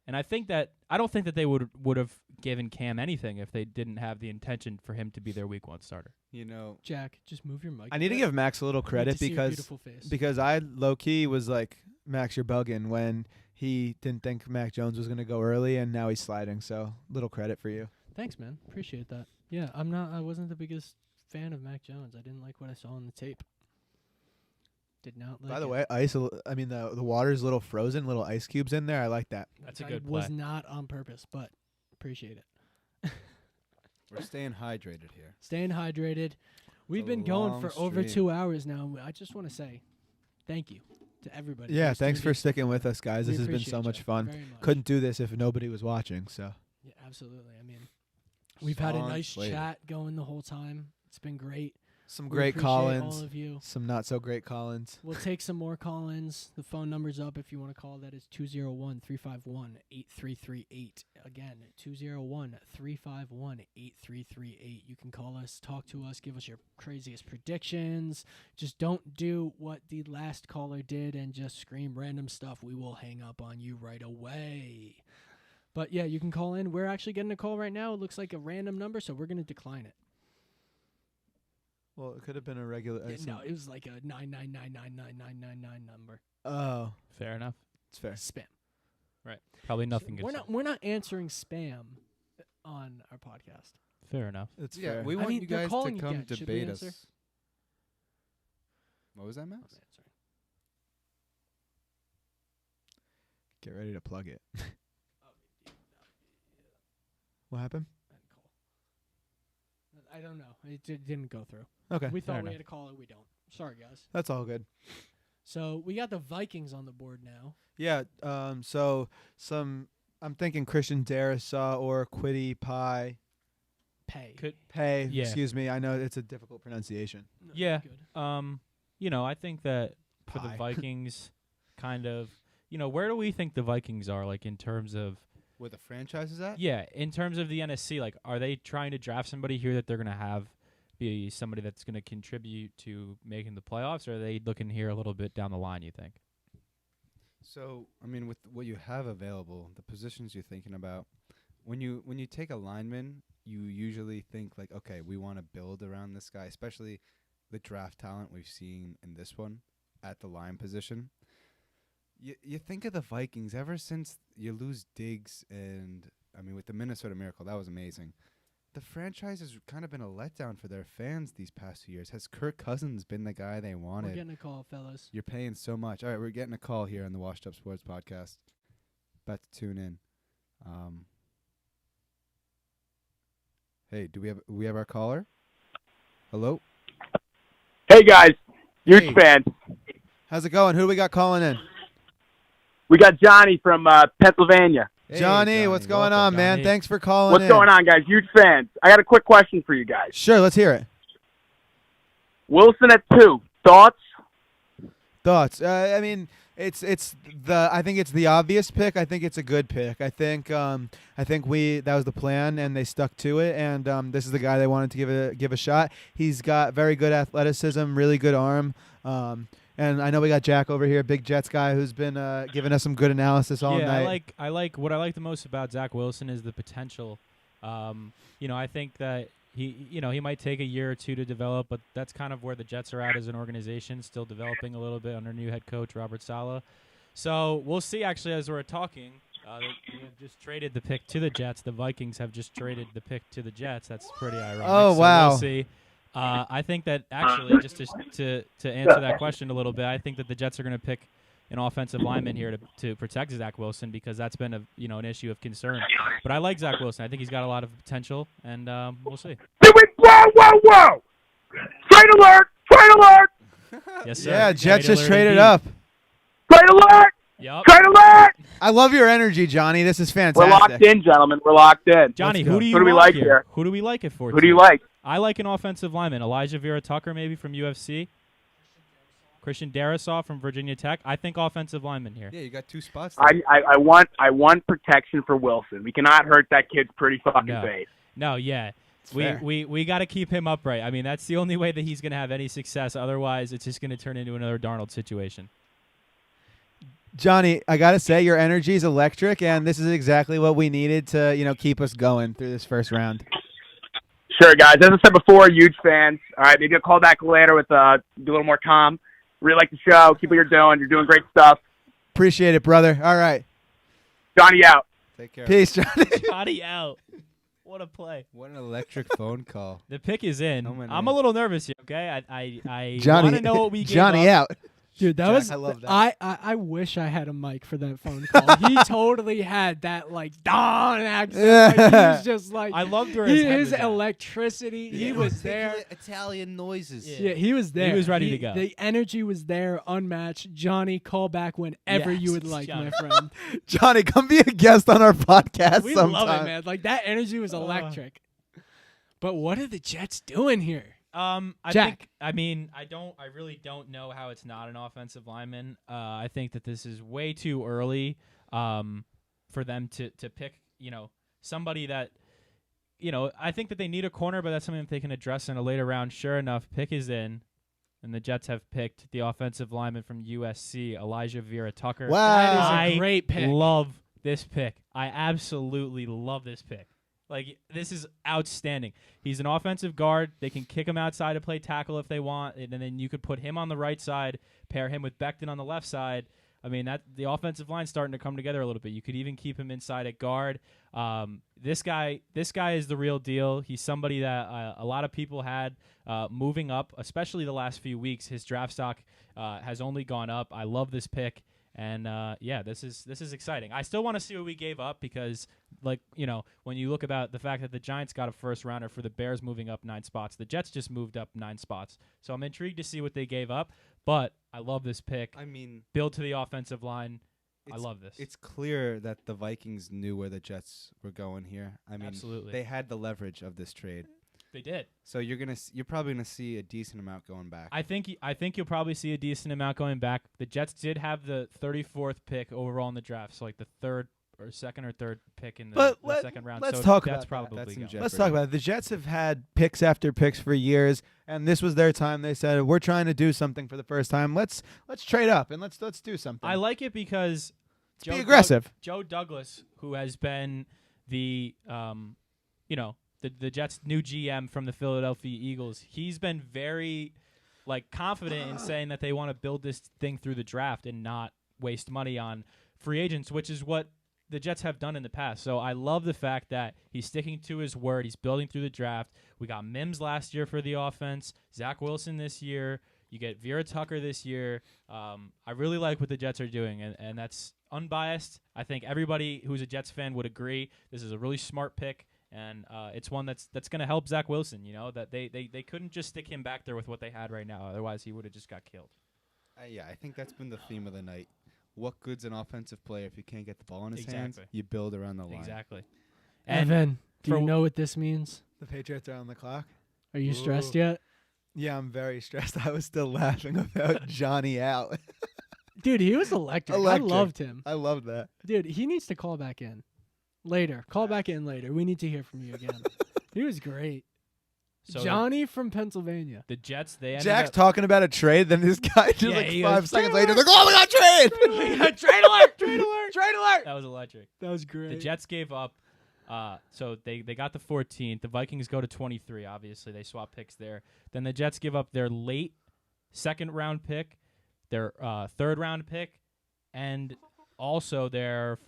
And I don't think that they would have given Cam anything if they didn't have the intention for him to be their week 1 starter. You know, Jack, just move your mic. I need to give Max a little credit because I low key was like, Max, you're bugging when he didn't think Mac Jones was going to go early, and now he's sliding. So little credit for you. Thanks, man. Appreciate that. Yeah, I wasn't the biggest fan of Mac Jones. I didn't like what I saw on the tape. Did not like. By the way, the water's a little frozen, little ice cubes in there. I like that. That's a good play. Was not on purpose, but appreciate it. We're staying hydrated here. Staying hydrated. We've a been going for long over stream. 2 hours now. I just want to say thank you to everybody. Yeah, who's thanks tuned for in. sticking with us, guys. We This has been so appreciate much you fun. very much. Couldn't do this if nobody was watching. So Yeah, absolutely. I mean, we've had a Songs nice later. chat going the whole time. It's been great. some We great appreciate call-ins, all of you. some not so great call-ins. We'll take some more call-ins. The phone number's up if you want to call. That is 201-351-8338. Again, 201-351-8338. You can call us, talk to us, give us your craziest predictions. Just don't do what the last caller did and just scream random stuff. We will hang up on you right away. But, yeah, you can call in. We're actually getting a call right now. It looks like a random number, so we're going to decline it. Well, it could have been a regular. No, it was like a 9999999 number. Oh, Fair enough. it's fair. Spam. Right. Probably nothing good. We're not answering spam on our podcast. Fair enough. It's Yeah, fair. we I want mean, you they're guys to calling come again. Should we debate answer? us. What was that, Max? Get ready to plug it. What happened? I don't know. It didn't go through. Okay, We fair thought we enough. had a caller. We don't. Sorry, guys. that's all good. So we got the Vikings on the board now. Yeah. So I'm thinking Christian Darrisaw or Quiddy Pie. Pay. Yeah. Excuse me. I know it's a difficult pronunciation. No, Yeah. Good. I think that for the Pie. Vikings, kind of, where do we think the Vikings are, like, in terms of, Where the franchise is at? yeah, in terms of the NSC, like, are they trying to draft somebody here that they're going to have be somebody that's going to contribute to making the playoffs, or are they looking here a little bit down the line, you think? So, I mean, with what you have available, the positions you're thinking about, when you take a lineman, you usually think like, okay, we want to build around this guy, especially the draft talent we've seen in this one at the line position. You think of the Vikings ever since you lose Diggs and, I mean, with the Minnesota Miracle, that was amazing. The franchise has kind of been a letdown for their fans these past few years. Has Kirk Cousins been the guy they wanted? We're getting a call, fellas. You're paying so much. All right, we're getting a call here on the Washed Up Sports Podcast. About to tune in. Hey, do we have our caller? Hello? Hey guys, huge Hey. fans. How's it going? Who do we got calling in? We got Johnny from Pennsylvania. Hey, Johnny, what's going welcome. on, man? Johnny. Thanks for calling What's in. going on, guys? Huge fans. I got a quick question for you guys. Sure, let's hear it. Wilson at 2. Thoughts? Thoughts? I mean, I think it's the obvious pick. I think it's a good pick. I think that was the plan, and they stuck to it. And this is the guy they wanted to give a shot. He's got very good athleticism, really good arm. And I know we got Jack over here, big Jets guy, who's been giving us some good analysis all night. I like what I like the most about Zach Wilson is the potential. I think that he might take a year or two to develop, but that's kind of where the Jets are at as an organization, still developing a little bit under new head coach Robert Saleh. So we'll see. Actually, as we're talking, we have just traded the pick to the Jets. The Vikings have just traded the pick to the Jets. That's pretty ironic. Oh, So wow. We'll see. I think that actually, just to answer that question a little bit, I think that the Jets are going to pick an offensive lineman here to protect Zach Wilson because that's been an issue of concern. But I like Zach Wilson. I think he's got a lot of potential, and we'll see. Whoa! Trade alert! Trade alert! Yes, sir. Yeah, Jets just alert traded indeed. up. Trade alert! Yep. Trade alert! I love your energy, Johnny. This is fantastic. We're locked in, gentlemen. We're locked in. Johnny, Let's go. who do you Who do we like like here? here? Who do we like it for? Who do you like? I like an offensive lineman. Elijah Vera Tucker, maybe from UFC. Christian Darrisaw from Virginia Tech. I think offensive lineman here. Yeah, you got 2 spots there. I want protection for Wilson. We cannot hurt that kid's pretty fucking face. No, yeah. fair. We got to keep him upright. I mean, that's the only way that he's going to have any success. Otherwise, it's just going to turn into another Darnold situation. Johnny, I gotta say your energy is electric, and this is exactly what we needed to keep us going through this first round. Sure, guys. As I said before, huge fans. All right, maybe I'll call back later with be a little more calm. Really like the show. Keep what you're doing. You're doing great stuff. Appreciate it, brother. All right. Johnny out. Take care. Peace, Johnny. Johnny out. What a play. What an electric phone call. The pick is in. Oh, my I'm man. a little nervous here, okay? I Johnny, want to know what we gave Johnny up. out. Dude, that Jack, was I love that. I wish I had a mic for that phone call. He totally had that like Don accent. Like, he was just like I loved where his head his was at. electricity. He was there. Italian noises. Yeah, he was there. He was ready to go. The energy was there, unmatched. Johnny, call back whenever you would like, Johnny. my friend. Johnny, come be a guest on our podcast We sometime. love it, man. Like that energy was electric. But what are the Jets doing here? I Jack. I really don't know how it's not an offensive lineman. I think that this is way too early for them to pick, somebody that, I think that they need a corner, but that's something that they can address in a later round. Sure enough, pick is in, and the Jets have picked the offensive lineman from USC, Elijah Vera Tucker. Wow. That is a great pick. I love this pick. I absolutely love this pick. Like, this is outstanding. He's an offensive guard. They can kick him outside to play tackle if they want, and then you could put him on the right side, pair him with Becton on the left side. I mean, that the offensive line's starting to come together a little bit. You could even keep him inside at guard. This guy is the real deal. He's somebody that a lot of people had moving up, especially the last few weeks. His draft stock has only gone up. I love this pick. And this is exciting. I still want to see what we gave up because, when you look about the fact that the Giants got a first rounder for the Bears moving up 9 spots, the Jets just moved up 9 spots. So I'm intrigued to see what they gave up. But I love this pick. I mean, build to the offensive line. I love this. It's clear that the Vikings knew where the Jets were going here. I mean, Absolutely. They had the leverage of this trade. They did. So you're probably gonna see a decent amount going back. I think you'll probably see a decent amount going back. The Jets did have the 34th pick overall in the draft, so like the second or third pick in the second round. Let's so talk that's about probably that. That's in going. jeopardy. Let's talk about it. The Jets have had picks after picks for years, and this was their time. They said, "We're trying to do something for the first time. Let's trade up and let's do something." I like it because be aggressive. Joe Douglas, who has been the the Jets' new GM from the Philadelphia Eagles, he's been very confident in saying that they want to build this thing through the draft and not waste money on free agents, which is what the Jets have done in the past. So I love the fact that he's sticking to his word. He's building through the draft. We got Mims last year for the offense, Zach Wilson this year. You get Vera Tucker this year. I really like what the Jets are doing, and that's unbiased. I think everybody who's a Jets fan would agree this is a really smart pick. And it's one that's going to help Zach Wilson, that they couldn't just stick him back there with what they had right now. Otherwise, he would have just got killed. I think that's been the theme of the night. What good's an offensive player if you can't get the ball in his hands? You build around the line. Exactly. And Evan, do you know what this means? The Patriots are on the clock. Are you stressed yet? Yeah, I'm very stressed. I was still laughing about Johnny out. Dude, he was electric. I loved him. I loved that. Dude, he needs to call back in. Later. Call back in later. We need to hear from you again. He was great. So Johnny from Pennsylvania. The Jets, they ended Jack's up talking about a trade, then this guy just 5 seconds later, like, oh, we got trade! We got trade alert! Trade alert! Trade alert! That was electric. That was great. The Jets gave up. So they got the 14th. The Vikings go to 23, obviously. They swap picks there. Then the Jets give up their late second-round pick, their third-round pick, and also their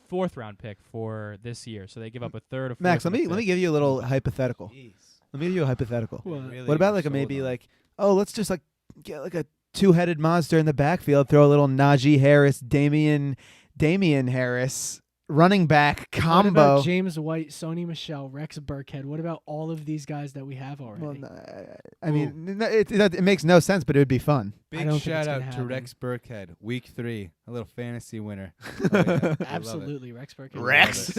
fourth-round pick for this year. So they give up a third, a fourth. Max, let me give you a little hypothetical. Jeez. Let me give you a hypothetical. What about let's just get a two-headed monster in the backfield, throw a little Najee Harris, Damian Harris running back combo. What about James White, Sony Michel, Rex Burkhead? What about all of these guys that we have already? Well, I mean, it makes no sense, but it would be fun. Big shout out to Rex Burkhead, week 3, a little fantasy winner. Absolutely, Rex Burkhead. Rex.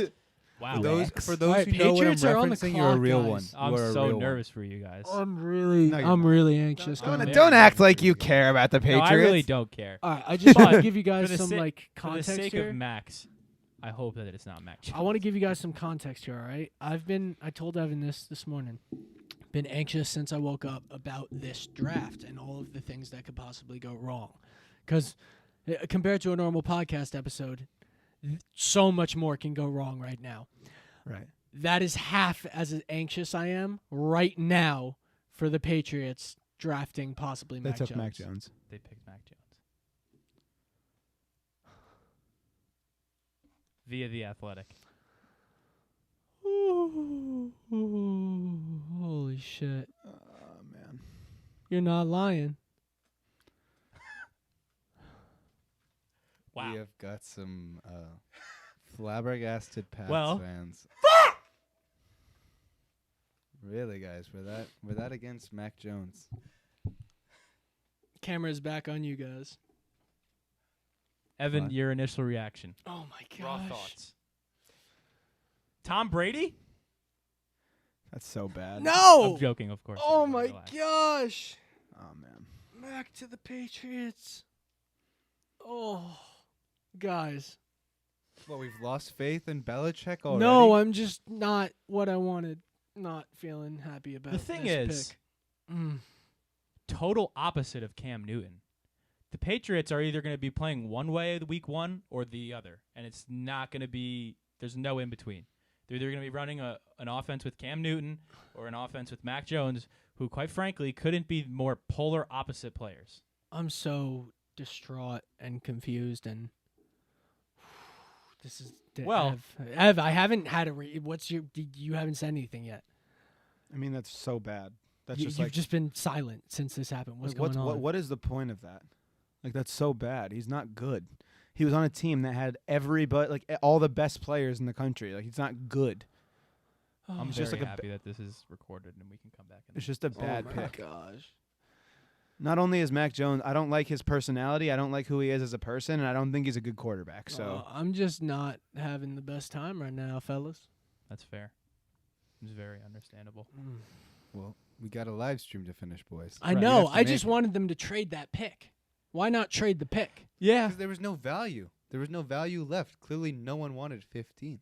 Wow. For those who know what I'm referencing, you're a real one. I'm so nervous for you guys. I'm really anxious. Don't act like you care about the Patriots. No, I really don't care. All right, I just want to give you guys some context for the sake here. of Max. I hope that it's not Mac Jones. I want to give you guys some context here, all right? I told Evan this morning. Been anxious since I woke up about this draft and all of the things that could possibly go wrong. Because compared to a normal podcast episode, so much more can go wrong right now. Right. That is half as anxious I am right now for the Patriots drafting possibly Mac Jones. They took Mac Jones. They picked Mac Jones. Via The Athletic. Ooh, holy shit. Man. You're not lying. We have got some flabbergasted Pats Well. fans. Really, guys? We're that against Mac Jones. Camera's back on you guys. Evan, What? your initial reaction. Oh my gosh. Raw thoughts. Tom Brady? That's so bad. No. I'm joking, of course. Oh Everyone my relax. gosh. Oh man. Back to the Patriots. Oh, guys. Well, we've lost faith in Belichick already. No, I'm just not what I wanted. Not feeling happy about The thing this is, pick. total opposite of Cam Newton. The Patriots are either going to be playing one way week one or the other, and it's not going to be. There's no in between. They're either going to be running an offense with Cam Newton or an offense with Mac Jones, who, quite frankly, couldn't be more polar opposite players. I'm so distraught and confused, and this is Well- Ev, I haven't had a. You haven't said anything yet. I mean, that's so bad. That's You've just just been silent since this happened. What's going on? What is the point of that? Like, that's so bad. He's not good. He was on a team that had all the best players in the country. Like, he's not good. I'm It's very just like happy that this is recorded and we can come back. It's just a bad oh my pick. gosh. Not only is Mac Jones, I don't like his personality. I don't like who he is as a person, and I don't think he's a good quarterback. So I'm just not having the best time right now, fellas. That's fair. It's very understandable. Well, we got a live stream to finish, boys. I know. I just wanted them to trade that pick. Why not trade the pick? Yeah. Because there was no value. There was no value left. Clearly, no one wanted 15.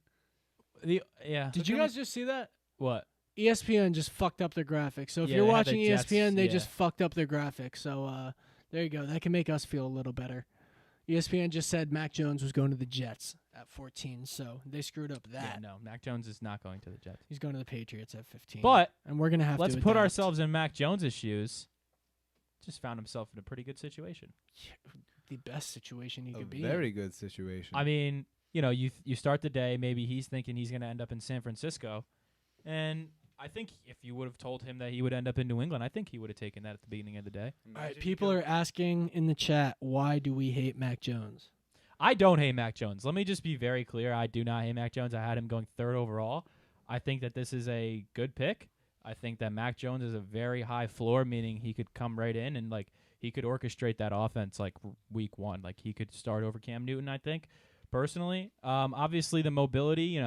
Did you guys just see that? What? ESPN just fucked up their graphics. So if Yeah, you're they had the watching Jets, ESPN, they yeah. just fucked up their graphics. So there you go. That can make us feel a little better. ESPN just said Mac Jones was going to the Jets at 14, so they screwed up that. Yeah, no, Mac Jones is not going to the Jets. He's going to the Patriots at 15. But and we're gonna have let's to put adapt. ourselves in Mac Jones's shoes. Just found himself in a pretty good situation. The best situation he A could be. very good situation. I mean, you start the day, maybe he's thinking he's going to end up in San Francisco, and I think if you would have told him that he would end up in New England, I think he would have taken that at the beginning of the day. All right, people are asking in the chat, why do we hate Mac Jones? I don't hate Mac Jones. Let me just be very clear. I do not hate Mac Jones. I had him going 3rd overall. I think that this is a good pick. I think that Mac Jones is a very high floor, meaning he could come right in and he could orchestrate that offense week one. Like he could start over Cam Newton, I think, personally. Obviously the mobility,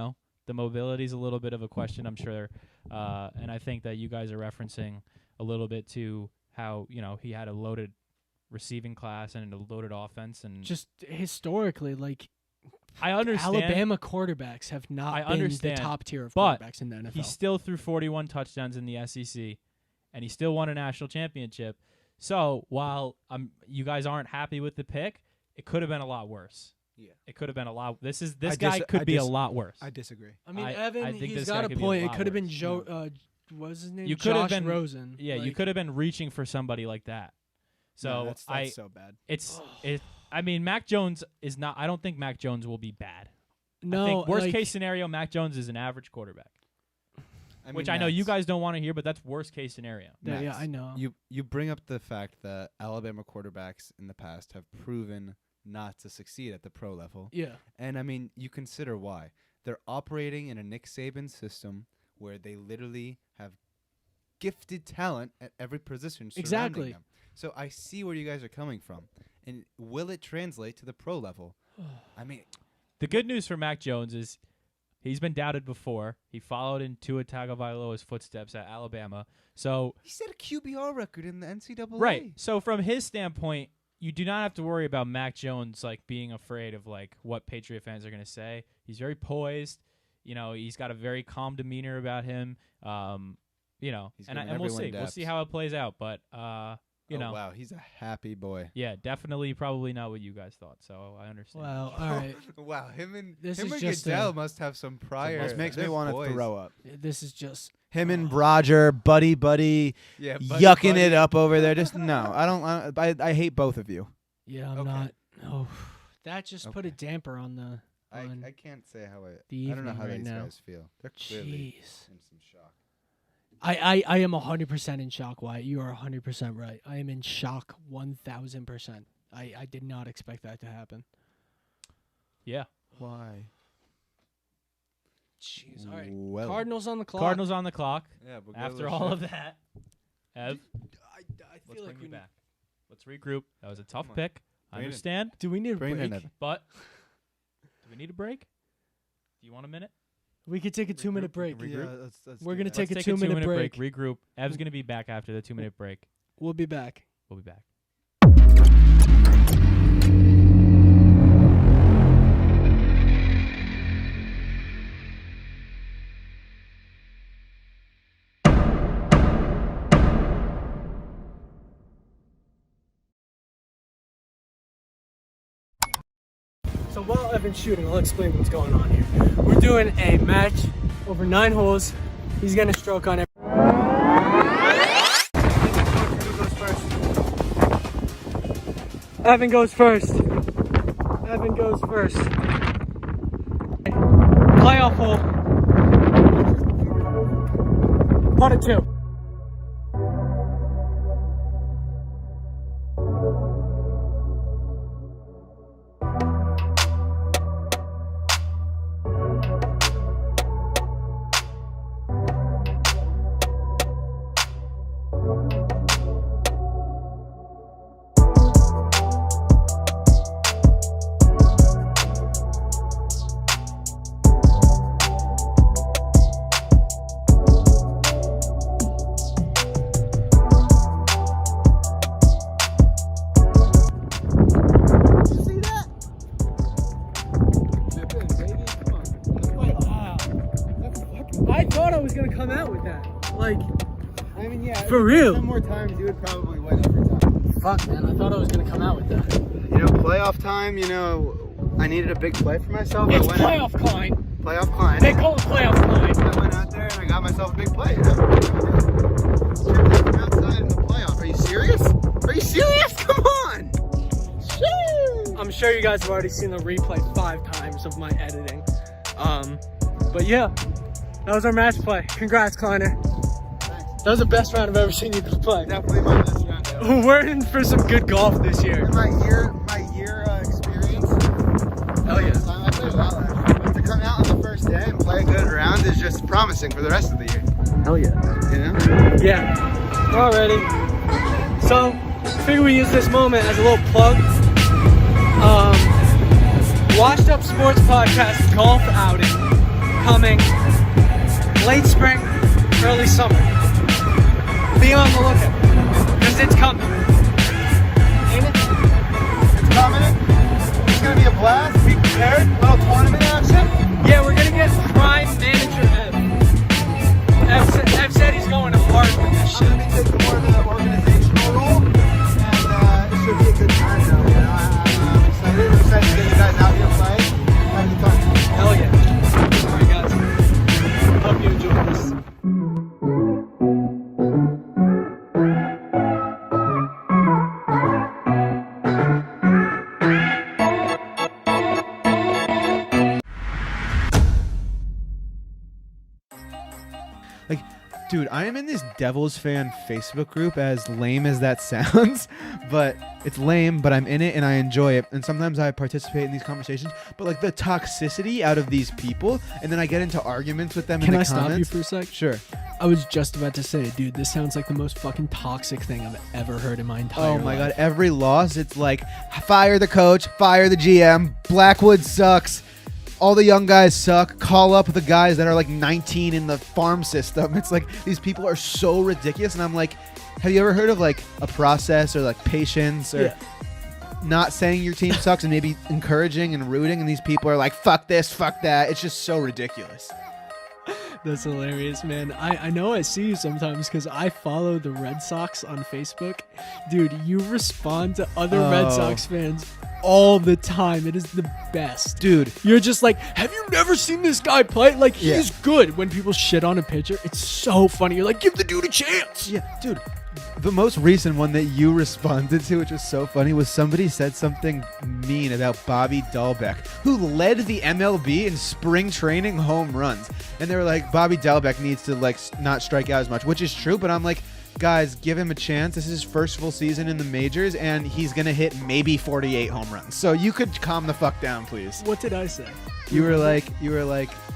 the mobility is a little bit of a question, I'm sure. And I think that you guys are referencing a little bit to how, he had a loaded receiving class and a loaded offense. And just historically, I understand. Alabama quarterbacks have not been the top tier of quarterbacks in the NFL. He still threw 41 touchdowns in the SEC, and he still won a national championship. So while you guys aren't happy with the pick, it could have been a lot worse. Yeah, it could have been a lot. This guy could be a lot worse. I disagree. I mean, I Evan, think he's this got guy a could be point. It lot could have been worse. Joe. What was his name? You could have Josh been Rosen. Yeah, you could have been reaching for somebody like that. So No, that's so bad. I mean, Mac Jones is not. I don't think Mac Jones will be bad. No, I think worst case scenario, Mac Jones is an average quarterback. Which I know you guys don't want to hear, but that's worst case scenario. Yeah, I know. You bring up the fact that Alabama quarterbacks in the past have proven not to succeed at the pro level. Yeah. And I mean, you consider why. They're operating in a Nick Saban system where they literally have gifted talent at every position surrounding Exactly. them. So I see where you guys are coming from. And will it translate to the pro level? I mean, the good news for Mac Jones is he's been doubted before. He followed in Tua Tagovailoa's footsteps at Alabama. So he set a QBR record in the NCAA. Right. So from his standpoint, you do not have to worry about Mac Jones being afraid of what Patriot fans are going to say. He's very poised. He's got a very calm demeanor about him. And we'll see. We'll see how it plays out. But wow, he's a happy boy. Yeah, definitely, probably not what you guys thought. So I understand. Well, all right. Wow, him and This him is and just Goodell must have some prior. This makes me want to throw up. This is just Him and Roger, buddy, Yeah, yucking it up over there. Just no, I don't. I hate both of you. Yeah, I'm not. Oh, that just put a damper on the. I can't say how the I don't know evening how right these now. guys feel. They're clearly Jeez. in some shock. I am 100% in shock, Wyatt. You are 100% right. I am in shock 1,000%. I did not expect that to happen. Yeah. Why? Jeez. All right. Well. Cardinals on the clock. Cardinals on the clock. Yeah, but After all of that, Ev, I let's feel like bring we you back. Let's regroup. That was a tough Come on. pick. I Bring it. understand. Do we need a Bring it break? in. But do we need a break? Do you want a minute? We could take a 2-minute break. Yeah, We're gonna that. take a Let's 2-minute break. Regroup. Ev's gonna be back after the 2-minute break. We'll be back. We'll be back. So while Evan's shooting, I'll explain what's going on here. We're doing a match over 9 holes. He's gonna stroke on it. Evan goes first. Evan goes first. Playoff hole. Part 2. I thought I was gonna come out with that. Like, I mean, yeah. For real. 10 more times, you would probably win every time. fuck, man. I thought I was gonna come out with that. You know, playoff time. You know, I needed a big play for myself. It's I went playoff Klein. Playoff Klein. They call it playoff Klein. I went out there and I got myself a big play. You know? From outside in the playoff. Are you serious? Are you serious? Come on. Shoo. I'm sure you guys have already seen the replay 5 times of my editing. But yeah, that was our match play. Congrats, Kleiner. Thanks. That was the best round I've ever seen you play. Definitely my best round ever. We're in for some good golf this year. In my year experience. Hell yeah. I played a lot last year. But to come out on the first day and play a good round is just promising for the rest of the year. Hell yeah. You know? Yeah. Alrighty. So, figure we use this moment as a little plug. Washed Up Sports Podcast golf outing coming late spring, early summer. Be on the lookout, because it's coming. Ain't it? It's coming. It's going to be a blast. Be prepared. Little tournament action. Yeah, we're going to get prime manager Ev said he's going hard with this shit. I'm going to take more of the organizational role, and it should be a good time though. You know, I'm excited to get you guys out here playing. Have a good time. Hell yeah. Alright guys, hope you enjoy this. Like, dude, I am in this Devils fan Facebook group, as lame as that sounds, but it's lame, but I'm in it and I enjoy it. And sometimes I participate in these conversations, but like the toxicity out of these people, and then I get into arguments with them in the comments. Can I stop you for a sec? Sure. I was just about to say, dude, this sounds like the most fucking toxic thing I've ever heard in my entire life. Oh my God, every loss, it's like, fire the coach, fire the GM, Blackwood sucks. All the young guys suck. Call up the guys that are like 19 in the farm system. It's like these people are so ridiculous. And I'm like, have you ever heard of like a process or like patience or not saying your team sucks and maybe encouraging and rooting? And these people are like, fuck this, fuck that. It's just so ridiculous. That's hilarious, man. I know I see you sometimes because I follow the Red Sox on Facebook. Dude, you respond to other Red Sox fans all the time. It is the best. Dude. You're just like, have you never seen this guy play? Like, he's good. When people shit on a pitcher, it's so funny. You're like, give the dude a chance. Yeah, dude. The most recent one that you responded to, which was so funny, was somebody said something mean about Bobby Dahlbeck, who led the MLB in spring training home runs. And they were like, Bobby Dahlbeck needs to like not strike out as much, which is true. But I'm like, guys, give him a chance. This is his first full season in the majors, and he's going to hit maybe 48 home runs. So you could calm the fuck down, please. What did I say? You were like,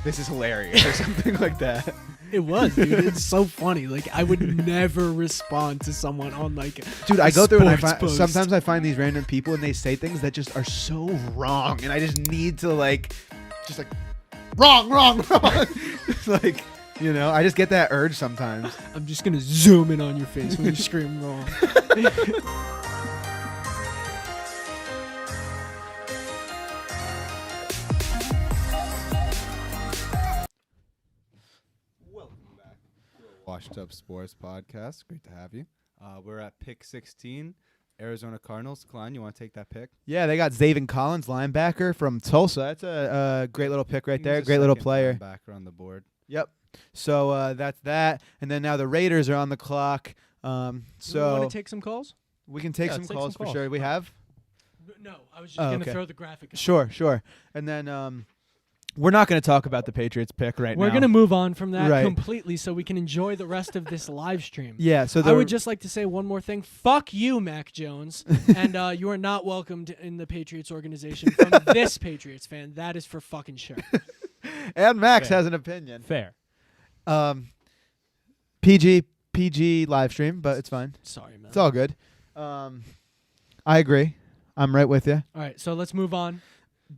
this is hilarious or something like that. It was, dude. It's so funny. Like, I would never respond to someone on like. Dude, I go through and sometimes I find these random people and they say things that just are so wrong, and I just need to wrong. It's like, I just get that urge sometimes. I'm just gonna zoom in on your face when you scream wrong. Washed Up Sports Podcast. Great to have you. We're at pick 16, Arizona Cardinals. Klein, you want to take that pick? Yeah, they got Zaven Collins, linebacker from Tulsa. That's a great little pick right there. Great little player. Linebacker on the board. Yep. So that's that. And then now the Raiders are on the clock. So you want to take some calls? We can take some calls for sure. We have? No, I was just going to throw the graphic. Sure. And then we're not going to talk about the Patriots pick right now. We're going to move on from that completely so we can enjoy the rest of this live stream. Yeah. So I would just like to say one more thing. Fuck you, Mac Jones. And you are not welcomed in the Patriots organization from this Patriots fan. That is for fucking sure. And Max has an opinion. Fair. PG live stream, but it's fine. Sorry, man. It's all good. I agree. I'm right with you. All right, so let's move on.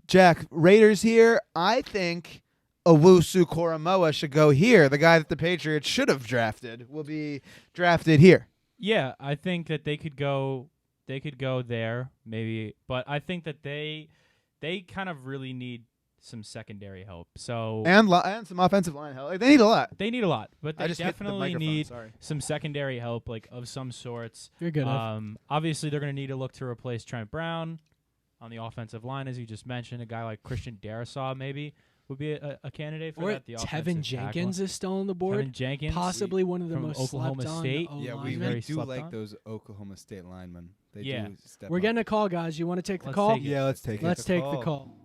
Jack, Raiders here. I think Owusu Koramoah should go here. The guy that the Patriots should have drafted will be drafted here. Yeah, I think that they could go there maybe, but I think that they kind of really need some secondary help. So and some offensive line help. Like, they need a lot. But they definitely need some secondary help, like of some sorts. You're good. Obviously, they're going to need to look to replace Trent Brown on the offensive line, as you just mentioned. A guy like Christian Darrisaw maybe would be a candidate for that. The Tevin Jenkins is still on the board. Tevin Jenkins, possibly one of the most Oklahoma State. Yeah, we do like those Oklahoma State linemen. They do step We're up. getting a call, guys. You want to take the call? Yeah, let's take it. Let's take the call.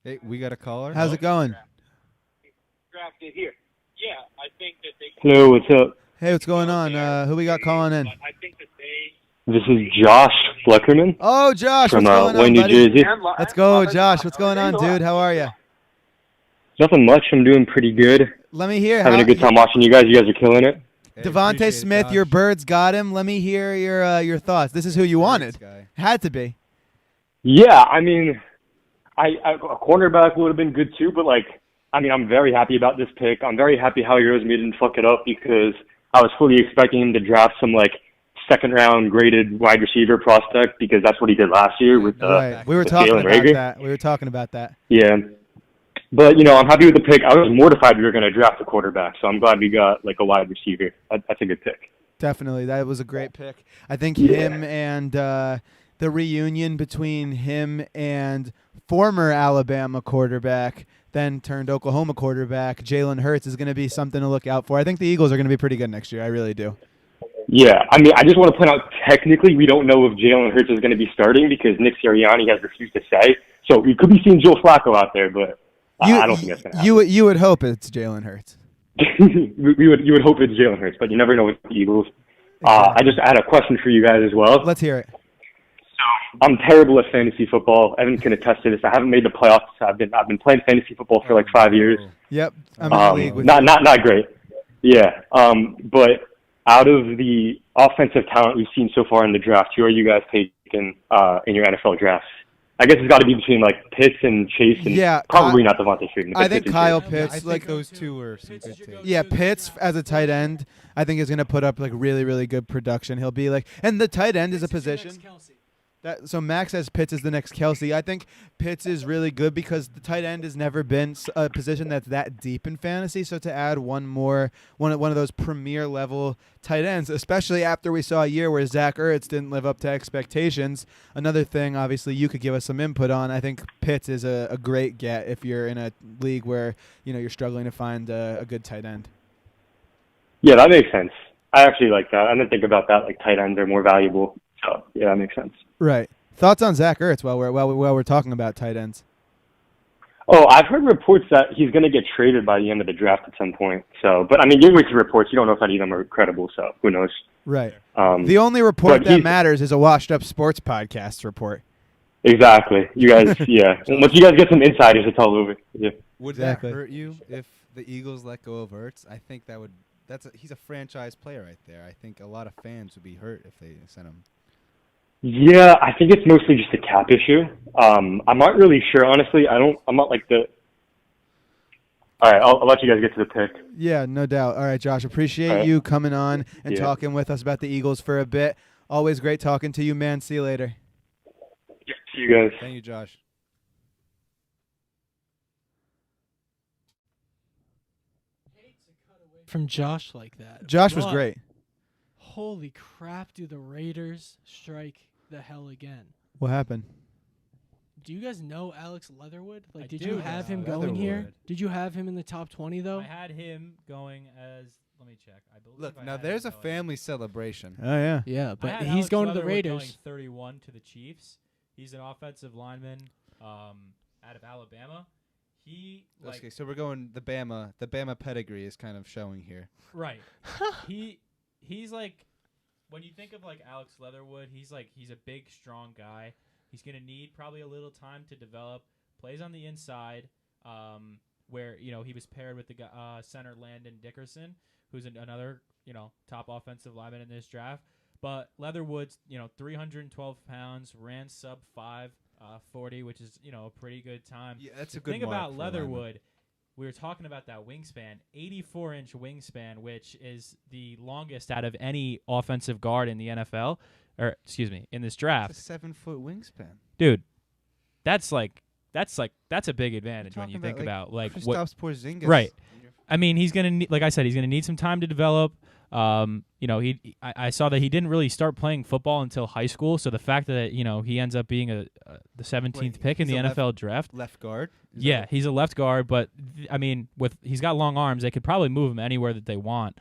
Hey, we got a caller. How's it going? Drafted here. Yeah, I think that they. Hello, what's up? Hey, what's going on? Who we got calling in? I think that they. This is Josh Fleckerman. Oh, Josh, from what's going on, Wayne, New buddy? Jersey. Let's go, Josh. What's going on, dude? How are you? Nothing much. I'm doing pretty good. Let me hear. Having a good time watching you guys. You guys are killing it. Devontae Smith, your birds got him. Let me hear your thoughts. This is who you wanted. Had to be. Yeah, I mean, a cornerback would have been good too, but I'm very happy about this pick. I'm very happy Howie Roseman didn't fuck it up because I was fully expecting him to draft some second-round graded wide receiver prospect because that's what he did last year with We were talking about that. Yeah. But, I'm happy with the pick. I was mortified we were going to draft a quarterback, so I'm glad we got a wide receiver. That's a good pick. Definitely. That was a great pick. I think him and the reunion between him and former Alabama quarterback, then turned Oklahoma quarterback, Jalen Hurts, is going to be something to look out for. I think the Eagles are going to be pretty good next year. I really do. Yeah, I just want to point out, technically, we don't know if Jalen Hurts is going to be starting because Nick Sirianni has refused to say. So we could be seeing Joe Flacco out there, but I don't think that's going to happen. You would hope it's Jalen Hurts. You would hope it's Jalen Hurts, but you never know with the Eagles. I just had a question for you guys as well. Let's hear it. So I'm terrible at fantasy football. Evan can attest to this. I haven't made the playoffs. I've been playing fantasy football for 5 years. Yep, I'm in the league with not great. Yeah, but out of the offensive talent we've seen so far in the draft, who are you guys taking in your NFL drafts? I guess it's got to be between Pitts and Chase, and probably not Devontae Freeman. I think Kyle Pitts. I think those two are some good takes. Yeah, Pitts as a tight end, I think is going to put up really, really good production. He'll be and the tight end is a position. So Max says Pitts is the next Kelsey. I think Pitts is really good because the tight end has never been a position that's that deep in fantasy. So to add one of those premier level tight ends, especially after we saw a year where Zach Ertz didn't live up to expectations. Another thing, obviously, you could give us some input on. I think Pitts is a great get if you're in a league where you're struggling to find a good tight end. Yeah, that makes sense. I actually like that. I didn't think about that. Tight ends are more valuable. So yeah, that makes sense. Right. Thoughts on Zach Ertz while we're talking about tight ends? Oh, I've heard reports that he's going to get traded by the end of the draft at some point. So, but I mean, you're with reports. You don't know if any of them are credible. So who knows? Right. The only report that matters is a washed-up sports podcast report. Exactly. You guys, yeah. Once you guys get some insiders, it's all over. Yeah. Would that hurt you if the Eagles let go of Ertz? I think that would. He's a franchise player right there. I think a lot of fans would be hurt if they sent him. Yeah, I think it's mostly just a cap issue. I'm not really sure, honestly. I'm not like the. All right, I'll let you guys get to the pick. Yeah, no doubt. All right, Josh, appreciate you coming on and talking with us about the Eagles for a bit. Always great talking to you, man. See you later. Yeah, see you guys. Thank you, Josh. From Josh like that. Josh was great. Holy crap, do the Raiders strike the hell again? What happened? Do you guys know Alex Leatherwood? Like, I did do you know have him Leatherwood. going here? Did you have him in the top 20, though? I had him going as. Let me check. I believe. Look, I now had there's a him going- family celebration. Oh, yeah. Yeah, I but had he's Alex going to the Leatherwood Raiders. Going 31 to the Chiefs. He's an offensive lineman out of Alabama. Okay, so we're going the Bama pedigree is kind of showing here. Right. he's like, when you think of like Alex Leatherwood, he's a big, strong guy. He's gonna need probably a little time to develop. Plays on the inside, where he was paired with the center Landon Dickerson, who's another top offensive lineman in this draft. But Leatherwood's 312 pounds, ran sub 540, which is a pretty good time. Yeah, that's a The good thing mark about for a Leatherwood. lineman. We were talking about that wingspan, 84-inch wingspan, which is the longest out of any offensive guard in the NFL, or excuse me, in this draft. That's a 7-foot wingspan. Dude, that's a big advantage when you talking think about, about like Kristaps Porzingis. Right. I mean, he's gonna need, like I said, he's gonna need some time to develop. I saw that he didn't really start playing football until high school. So the fact that he ends up being the 17th pick in the NFL draft, left guard. Yeah, he's a left guard, but I mean, he's got long arms. They could probably move him anywhere that they want.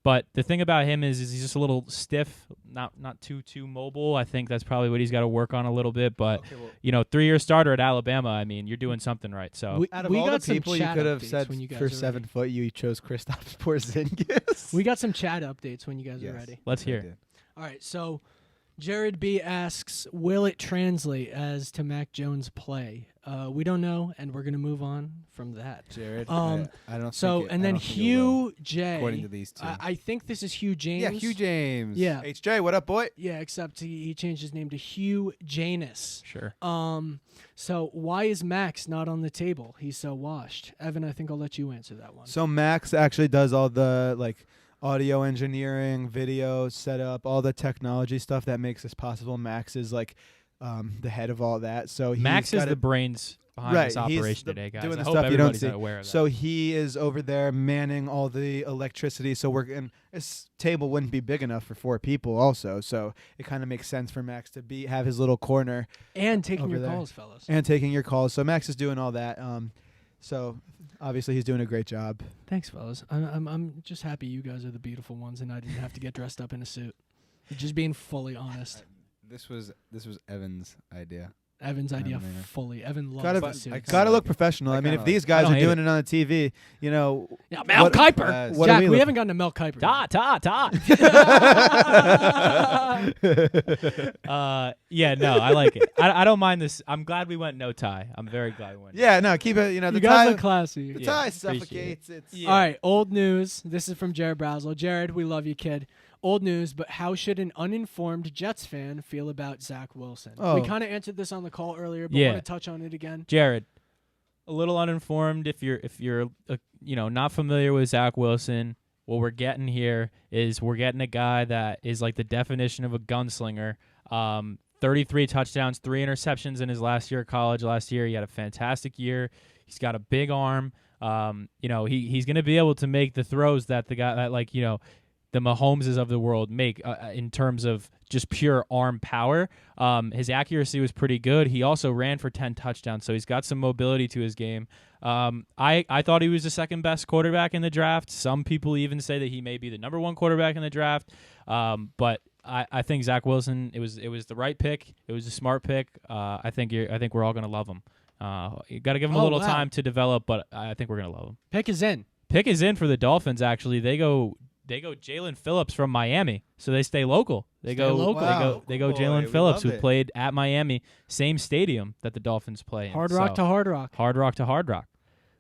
But the thing about him is he's just a little stiff, not too mobile. I think that's probably what he's got to work on a little bit. But 3-year starter at Alabama. I mean, you're doing something right. So Out of all the people you could have said for 7 foot, you chose Kristaps Porzingis. We got some chat updates when you guys are ready. Let's hear it. All right, so Jared B asks, will it translate as to Mac Jones' play? We don't know, and we're going to move on from that. Jared, I don't so, think and then Hugh J. according to these two. I think this is Hugh James. Yeah, Hugh James. Yeah. HJ, what up, boy? Yeah, except he changed his name to Hugh Janus. Sure. So why is Max not on the table? He's so washed. Evan, I think I'll let you answer that one. So Max actually does all the audio engineering, video setup, all the technology stuff that makes this possible. Max is the head of all that. So Max is the brains behind this operation today, guys. Doing I the hope stuff you don't everybody's see. aware of that. So he is over there manning all the electricity. So this table wouldn't be big enough for 4 people also. So it kind of makes sense for Max to have his little corner. And taking over your there. calls, fellas. And taking your calls. So Max is doing all that. So obviously he's doing a great job. Thanks, fellas. I'm just happy you guys are the beautiful ones, and I didn't have to get dressed up in a suit. Just being fully honest. This was Evan's idea. Evan's idea fully. Evan loves the suits. Gotta look professional. I mean, if these guys are doing it on the TV, Yeah, Mel Kiper. what Jack, do we look- haven't gotten to Mel Kiper. Yeah, no, I like it. I don't mind this. I'm glad we went no tie. I'm very glad we went. Yeah, no, keep it. The You guys tie look classy. The tie appreciate suffocates. It's All right, old news. This is from Jared Brazel. Jared, we love you, kid. Old news, but how should an uninformed Jets fan feel about Zach Wilson? Oh. We kind of answered this on the call earlier, but Yeah. want to touch on it again. Jared, a little uninformed if you're not familiar with Zach Wilson. What we're getting here is we're getting a guy that is like the definition of a gunslinger. 33 touchdowns, 3 interceptions in his last year of college. Last year, he had a fantastic year. He's got a big arm. He's going to be able to make the throws that the guy that the Mahomeses of the world make in terms of just pure arm power. His accuracy was pretty good. He also ran for 10 touchdowns, so he's got some mobility to his game. I thought he was the second best quarterback in the draft. Some people even say that he may be the number 1 quarterback in the draft. But I think Zach Wilson, it was the right pick. It was a smart pick. I think we're all going to love him. You got to give him a little time to develop, but I think we're gonna love him. Pick is in. Pick is in for the Dolphins. Actually, they go Jaylen Phillips from Miami, so they stay local. They go Jaylen Phillips, who played at Miami, same stadium that the Dolphins play in. Hard Rock to Hard Rock. Hard Rock to Hard Rock.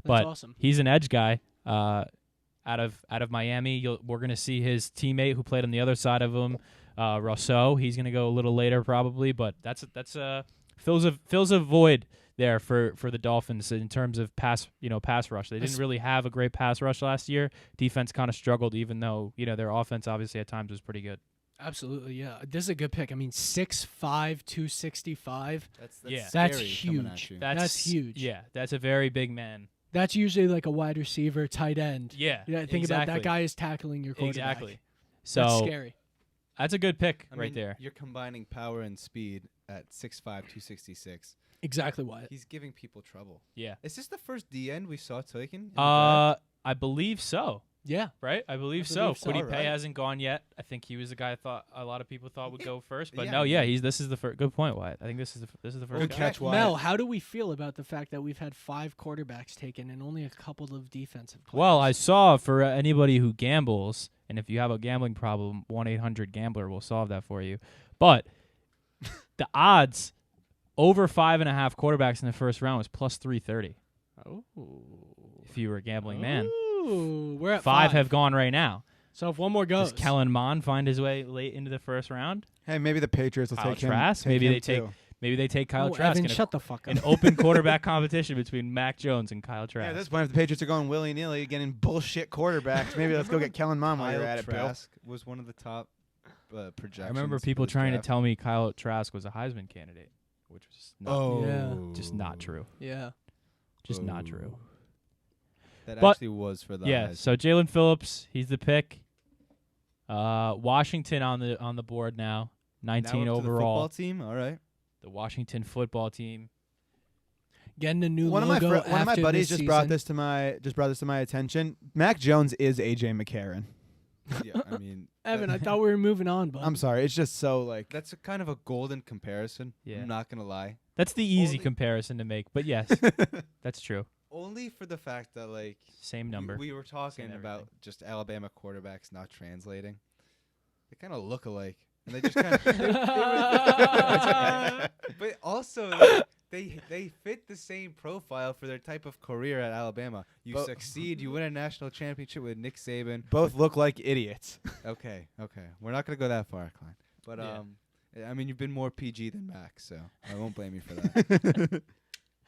That's but awesome. He's an edge guy. Out of Miami, we're gonna see his teammate who played on the other side of him, Rousseau. He's gonna go a little later probably, but that's fills a void there for the Dolphins in terms of pass rush. They didn't really have a great pass rush last year. Defense kind of struggled, even though their offense obviously at times was pretty good. Absolutely, yeah. This is a good pick. I mean, 6'5", 265. That's huge. That's huge. Yeah, that's a very big man. That's usually like a wide receiver, tight end. Yeah, think about that guy is tackling your quarterback. Exactly. So that's scary. That's a good pick I mean, there. You're combining power and speed at 6'5", 266. Exactly why. He's giving people trouble. Yeah. Is this the first DN we saw taken? I believe so. Yeah. Right? I believe so. Kwity Paye right. hasn't gone yet. I think he was the guy I thought a lot of people thought would go first. But yeah, this is the first. Good point, Wyatt. I think this is the first. Good guy. catch, Wyatt. Mel, how do we feel about the fact that we've had 5 quarterbacks taken and only a couple of defensive players? Well, I saw for anybody who gambles, and if you have a gambling problem, 1-800-GAMBLER will solve that for you. But the odds over 5.5 quarterbacks in the first round was plus 330. Oh. If you were a gambling man. Ooh, we're at 5 have gone right now. So if one more goes. Does Kellen Mond find his way late into the first round? Hey, maybe the Patriots will Kyle take him. Trask? Maybe they take Kyle Trask. Evan, shut the fuck up. An open quarterback competition between Mac Jones and Kyle Trask. Yeah, at this point, if the Patriots are going willy-nilly, getting bullshit quarterbacks, maybe let's go get Kellen Mond while you're at it, Bill. Trask was one of the top projections. I remember people trying to tell me Kyle Trask was a Heisman candidate, which was just not true. Yeah. Just not true. That But, actually was for the yeah. Heisman. So Jaylen Phillips, he's the pick. Washington on the board now, 19 now up to the overall. football team, all right. The Washington football team. Getting a new one logo of my buddies just brought this to my attention. Mac Jones is AJ McCarron. Yeah, I mean, Evan, I thought we were moving on, but I'm sorry. It's just so like that's a kind of a golden comparison. Yeah. I'm not gonna lie. That's the easy comparison to make, but yes, that's true. Only for the fact that like Same number. We were talking Same about everything. just Alabama quarterbacks not translating. They kind of look alike, and they just kind of. But also, like, they fit the same profile for their type of career at Alabama. You succeed, you win a national championship with Nick Saban. both look like idiots. Okay, we're not gonna go that far, Klein. But I mean, you've been more PG than Max, so I won't blame you for that.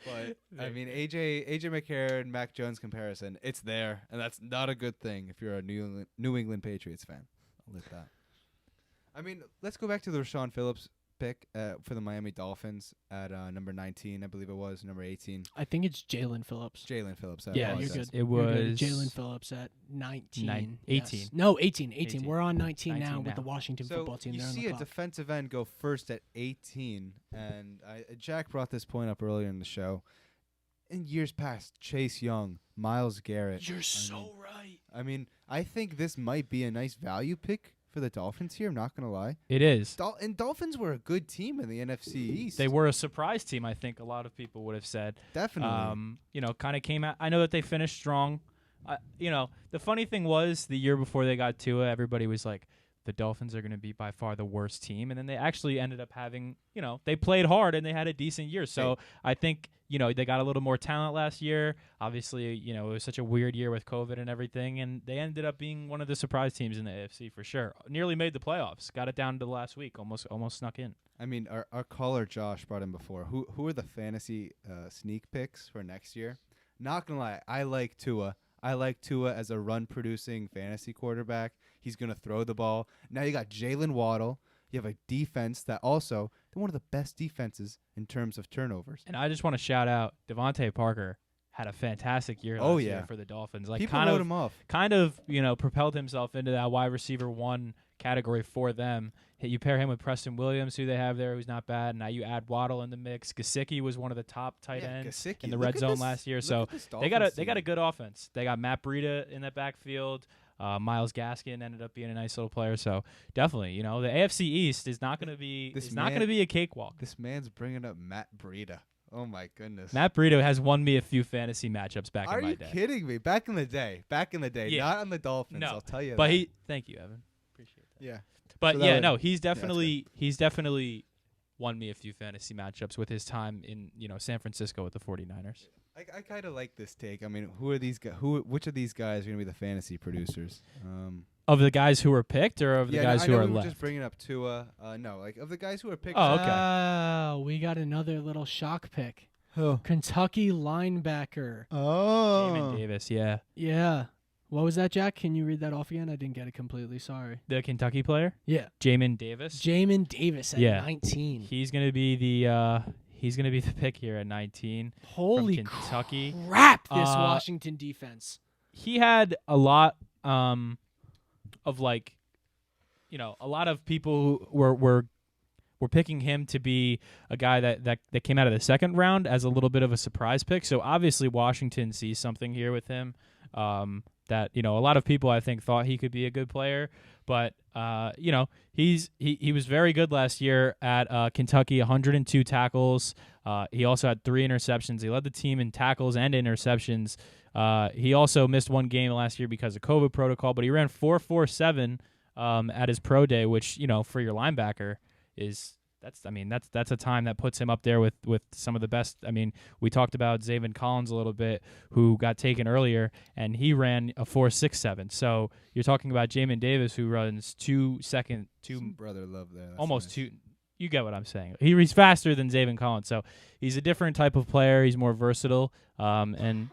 But I mean, AJ McCarron, Mac Jones comparison, it's there, and that's not a good thing if you're a New England Patriots fan. I'll let that. I mean, let's go back to the Rashawn Phillips pick for the Miami Dolphins at number 19, I believe it was, number 18. I think it's Jaylen Phillips. Jaylen Phillips. Yeah, you're good. It was Jaylen Phillips at 19. 18. Yes. No, 18. We're on 19 now with the Washington so football team. You They're on see the a clock. defensive end go first at 18, and Jack brought this point up earlier in the show. In years past, Chase Young, Myles Garrett. You're so right. I mean, I think this might be a nice value pick for the Dolphins here. I'm not going to lie. It is. And Dolphins were a good team in the NFC East. They were a surprise team, I think a lot of people would have said. Definitely. Kind of came out. I know that they finished strong. The funny thing was the year before they got Tua, everybody was like, the Dolphins are going to be by far the worst team. And then they actually ended up having, they played hard and they had a decent year. So I think, they got a little more talent last year. Obviously, it was such a weird year with COVID and everything. And they ended up being one of the surprise teams in the AFC for sure. Nearly made the playoffs. Got it down to the last week. Almost snuck in. I mean, our caller Josh brought in before. Who are the fantasy sneak picks for next year? Not going to lie, I like Tua. I like Tua as a run-producing fantasy quarterback. He's going to throw the ball. Now you got Jaylen Waddle. You have a defense that also, they're one of the best defenses in terms of turnovers. And I just want to shout out Devontae Parker had a fantastic year last year for the Dolphins. Like people wrote him off. Kind of, propelled himself into that wide receiver 1 category for them. You pair him with Preston Williams, who they have there, who's not bad. Now you add Waddle in the mix. Gesicki was one of the top tight ends in the red zone last year. So they got a good offense. They got Matt Breida in that backfield. Myles Gaskin ended up being a nice little player. So definitely, the AFC East is not going to be a cakewalk. This man's bringing up Matt Breida. Oh my goodness. Matt Breida has won me a few fantasy matchups back Are in my you day. kidding me? Back in the day. Yeah. Not on the Dolphins, No, I'll tell you but that. thank you, Evan. Appreciate that. Yeah. But So that yeah, would- no, he's that's definitely won me a few fantasy matchups with his time in, San Francisco with the 49ers. I kind of like this take. I mean, who are these guys? Which of these guys are going to be the fantasy producers? Of the guys who were picked or of the guys I who know are we were left? just bringing up Tua. No, like of the guys who are picked. Oh, okay. Oh, we got another little shock pick. Who? Kentucky linebacker. Oh. Jamin Davis, yeah. Yeah. What was that, Jack? Can you read that off again? I didn't get it completely. Sorry. The Kentucky player? Yeah. Jamin Davis. Jamin Davis at Yeah. 19. He's gonna be the pick here at 19. Holy from Kentucky. crap! This Washington defense. He had a lot of like, a lot of people who were picking him to be a guy that came out of the second round as a little bit of a surprise pick. So obviously Washington sees something here with him. That a lot of people I think thought he could be a good player, but he was very good last year at Kentucky, 102 tackles. He also had 3 interceptions. He led the team in tackles and interceptions. He also missed one game last year because of COVID protocol, but he ran 4.47 at his pro day, which for your linebacker that's a time that puts him up there with some of the best. I mean, we talked about Zaven Collins a little bit, who got taken earlier, and he ran a 4.67. So you're talking about Jamin Davis, who runs 2 second, Some brother love there. That's almost nice. 2. You get what I'm saying. He's faster than Zaven Collins, so he's a different type of player. He's more versatile, and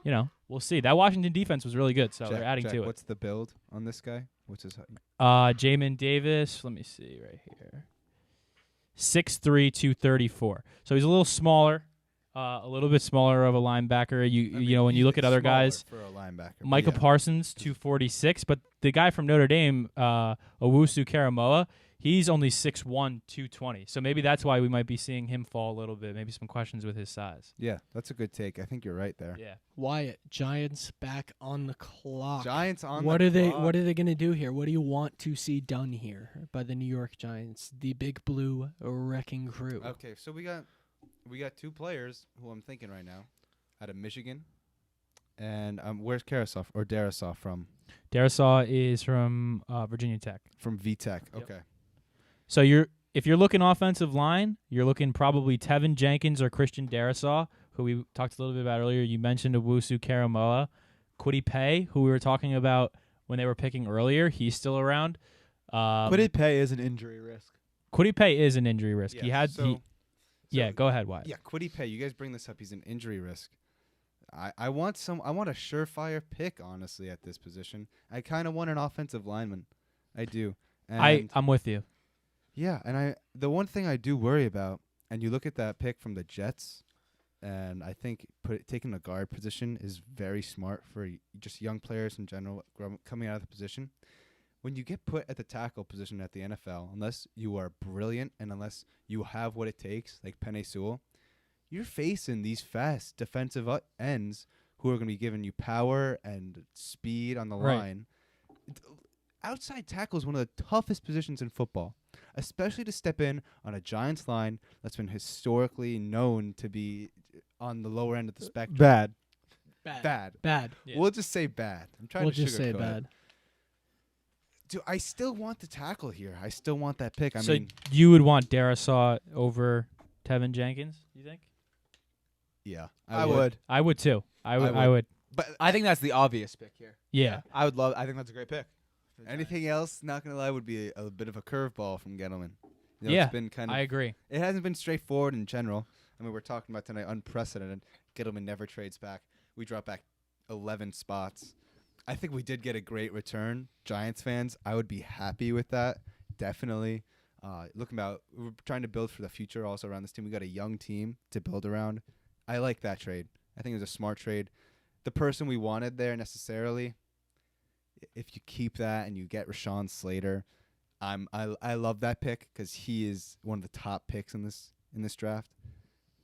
we'll see. That Washington defense was really good, so they're adding to it. What's the build on this guy? What's his height? Jamin Davis. Let me see right here. 6'3", 234. So he's a little smaller, a little bit smaller of a linebacker. When you look at other guys, for a linebacker, Micah Parsons, 246, but the guy from Notre Dame, Owusu Karamoa, he's only 6'1", 220. So maybe that's why we might be seeing him fall a little bit. Maybe some questions with his size. Yeah, that's a good take. I think you're right there. Yeah. Wyatt, Giants back on the clock. Giants on what the are they? clock. What are they going to do here? What do you want to see done here by the New York Giants, the Big Blue Wrecking Crew? Okay, so we got 2 players who I'm thinking right now, out of Michigan, and where's Darisaw from? Darisaw is from Virginia Tech. From VTech. Yep. Okay. So if you're looking offensive line, you're looking probably Tevin Jenkins or Christian Darisaw, who we talked a little bit about earlier. You mentioned Owusu Karamoa. Kwity Paye, who we were talking about when they were picking earlier, he's still around. Kwity Paye is an injury risk. Kwity Paye is an injury risk. Yeah, Go ahead, Wyatt. Yeah, Kwity Paye. You guys bring this up. He's an injury risk. I want a surefire pick, honestly, at this position. I kind of want an offensive lineman. I do. And I'm with you. Yeah, and the one thing I do worry about, and you look at that pick from the Jets, and I think taking the guard position is very smart for just young players in general coming out of the position. When you get put at the tackle position at the NFL, unless you are brilliant and unless you have what it takes, like Penei Sewell, you're facing these fast defensive ends who are going to be giving you power and speed on the line. Outside tackle is one of the toughest positions in football, especially to step in on a Giants line that's been historically known to be on the lower end of the spectrum. Bad. Bad. Yeah. We'll just say bad. I'm trying We'll to just say sugarcoat bad. Dude, I still want the tackle here. I still want that pick. So I mean, you would want Darisaw over Tevin Jenkins, you think? yeah, I would. I would too. I would. But I think that's the obvious pick here. Yeah. I think that's a great pick. Anything else, not gonna lie, would be a bit of a curveball from Gettleman. Yeah, it's been kind of. I agree. It hasn't been straightforward in general. I mean, we're talking about tonight unprecedented. Gettleman never trades back. We drop back 11 spots. I think we did get a great return. Giants fans, I would be happy with that. Definitely. Looking about, we're trying to build for the future also around this team. We got a young team to build around. I like that trade. I think it was a smart trade. The person we wanted there necessarily, if you keep that and you get Rashawn Slater, I love that pick because he is one of the top picks in this draft.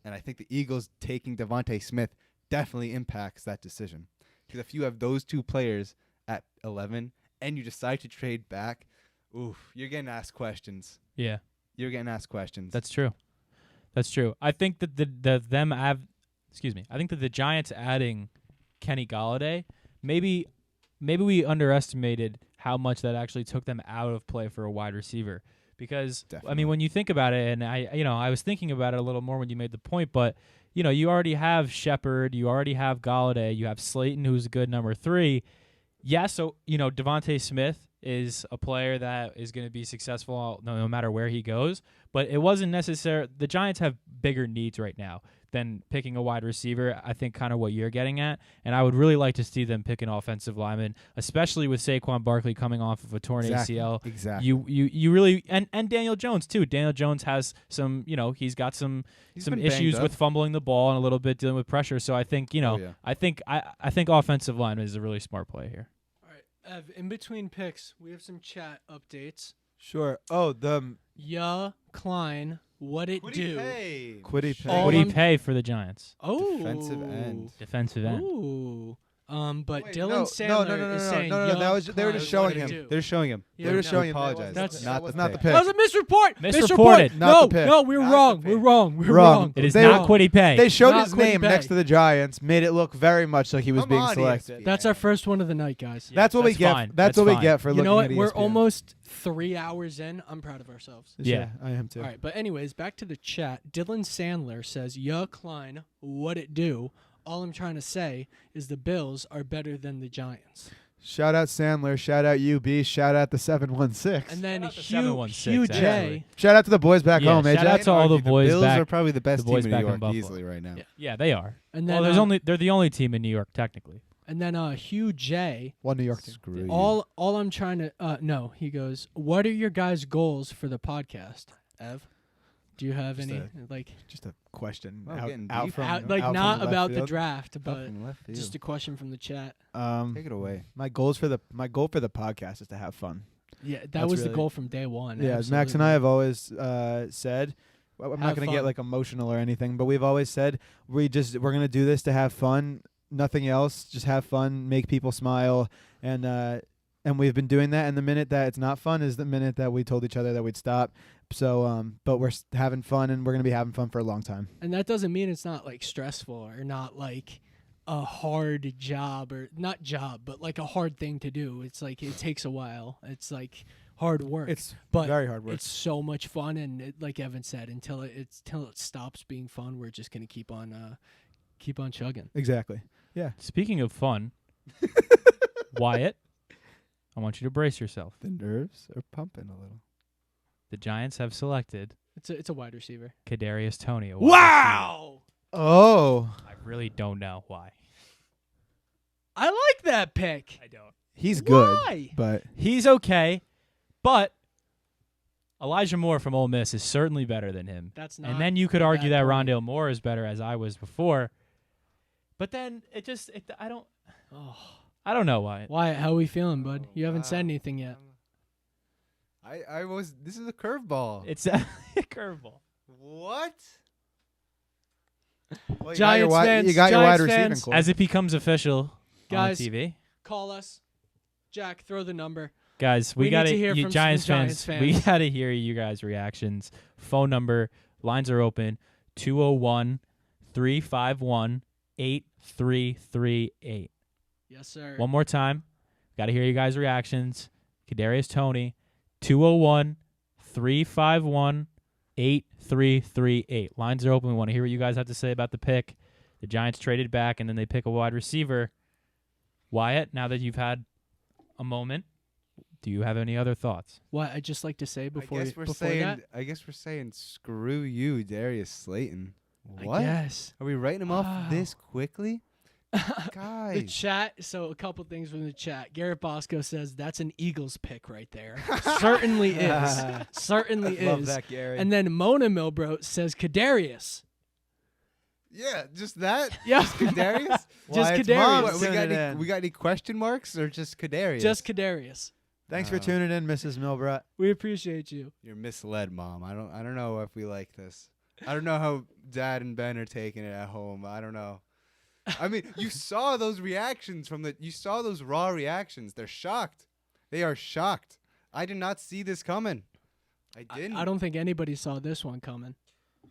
And I think the Eagles taking Devontae Smith definitely impacts that decision. Because if you have those 2 players at 11 and you decide to trade back, oof, you're getting asked questions. Yeah. You're getting asked questions. That's true. That's true. I think that I think that the Giants adding Kenny Golladay, maybe we underestimated how much that actually took them out of play for a wide receiver. Because I mean, when you think about it, and I was thinking about it a little more when you made the point, but you already have Shepard, you already have Golladay, you have Slayton, who's a good number 3. Yeah, so Devontae Smith is a player that is going to be successful no matter where he goes. But it wasn't necessary. The Giants have bigger needs right now than picking a wide receiver. I think kind of what you're getting at. And I would really like to see them pick an offensive lineman, especially with Saquon Barkley coming off of a torn ACL. Exactly. You really and Daniel Jones too. Daniel Jones has some, he's got some issues with fumbling the ball and a little bit dealing with pressure. So I think, I think offensive lineman is a really smart play here. Ev, in between picks, we have some chat updates. Sure. Oh, Klein, what it do? Quiddy pay. What do you pay for the Giants? Oh, Defensive end. Ooh. But Wait, Dylan Sandler is saying they were just showing him. They're showing him. They were showing him. Apologize. That's not the pick. That was a misreport. Misreported. Not the pick. No, we're wrong. We're wrong. It is not Quiddy Pay. They showed Not his Quiddy name Pay. next to the Giants, made it look very much like he was being selected. That's our first one of the night, guys. That's what we get. fine. That's what we get for You looking know what? at ESPN. We're almost 3 hours in. I'm proud of ourselves. Yeah, I am too. All right, but anyways, back to the chat. Dylan Sandler says, Klein, what it do? All I'm trying to say is the Bills are better than the Giants. Shout out Sandler. Shout out UB. Shout out the 716. And then Hugh J. actually. Shout out to the boys back home. Shout out to all the boys Bills back. are probably the best the boys team in back New in York Buffalo. easily right now. Yeah, they are. And then they're the only team in New York technically. And then Hugh J. One New York team. Screw you. All I'm trying to no, he goes, what are your guys' goals for the podcast, Ev? Do you have Just any a- just a question getting out deep. from not from the left about the field. draft, but from left field. just a question from the chat. Take it away. My goal for the podcast is to have fun. Yeah, that That's was the really- goal from day one. Yeah, Max and absolutely. I have always said, I'm not Have going to get fun. like emotional or anything, but we've always said we're going to do this to have fun, nothing else, just have fun, make people smile, and we've been doing that. And the minute that it's not fun is the minute that we told each other that we'd stop. So, but we're having fun, and we're going to be having fun for a long time. And that doesn't mean it's not like stressful or not like a hard job or not job, but like a hard thing to do. It's like it takes a while. It's like hard work. It's but very hard work. It's so much fun, and like Evan said, until it stops being fun, we're just gonna keep on chugging. Exactly. Yeah. Speaking of fun, Wyatt, I want you to brace yourself. The nerves are pumping a little. The Giants have selected It's a wide receiver. Kadarius Toney. Wow. Oh. I really don't know why. I like that pick. I don't. He's good, Why? but He's okay, but Elijah Moore from Ole Miss is certainly better than him. That's not. And then you could a argue bad that point. Rondale Moore is better, as I was before. But then I don't know why. Wyatt, how are we feeling, bud? You haven't said anything yet. This is a curveball. It's a curveball. What? well, Giants fans, you got your Giants wide receiving fans. core. As it becomes official Guys, on TV. Call us. Jack, throw the number. Guys, We we need got to hear you from Giants some fans. Giants We fans. got to hear you guys' reactions. Phone number, lines are open, 201-351-8338. Yes, sir. One more time. Got to hear you guys' reactions. Kadarius Toney, 201-351-8338. Lines are open. We want to hear what you guys have to say about the pick. The Giants traded back, and then they pick a wide receiver. Wyatt, now that you've had a moment, do you have any other thoughts? What I'd just like to say before I guess we're saying screw you, Darius Slayton. What? I guess. Are we writing him off this quickly? The Guys. chat. So a couple things from the chat. Garrett Bosco says that's an Eagles pick right there. Certainly is. Certainly Love is. that, Gary. And then Mona Milbro says Kadarius. Yeah, just that? Yeah. Just Kadarius? Just Wyatt's Kadarius. mom What, tuning in. we got any question marks or just Kadarius? Just Kadarius. Thanks for tuning in, Mrs. Milbrot. We appreciate you. You're misled, Mom. I don't know if we like this. I don't know how Dad and Ben are taking it at home. I don't know. I mean, you saw those reactions you saw those raw reactions. They're shocked. They are shocked. I did not see this coming. I didn't. I don't think anybody saw this one coming.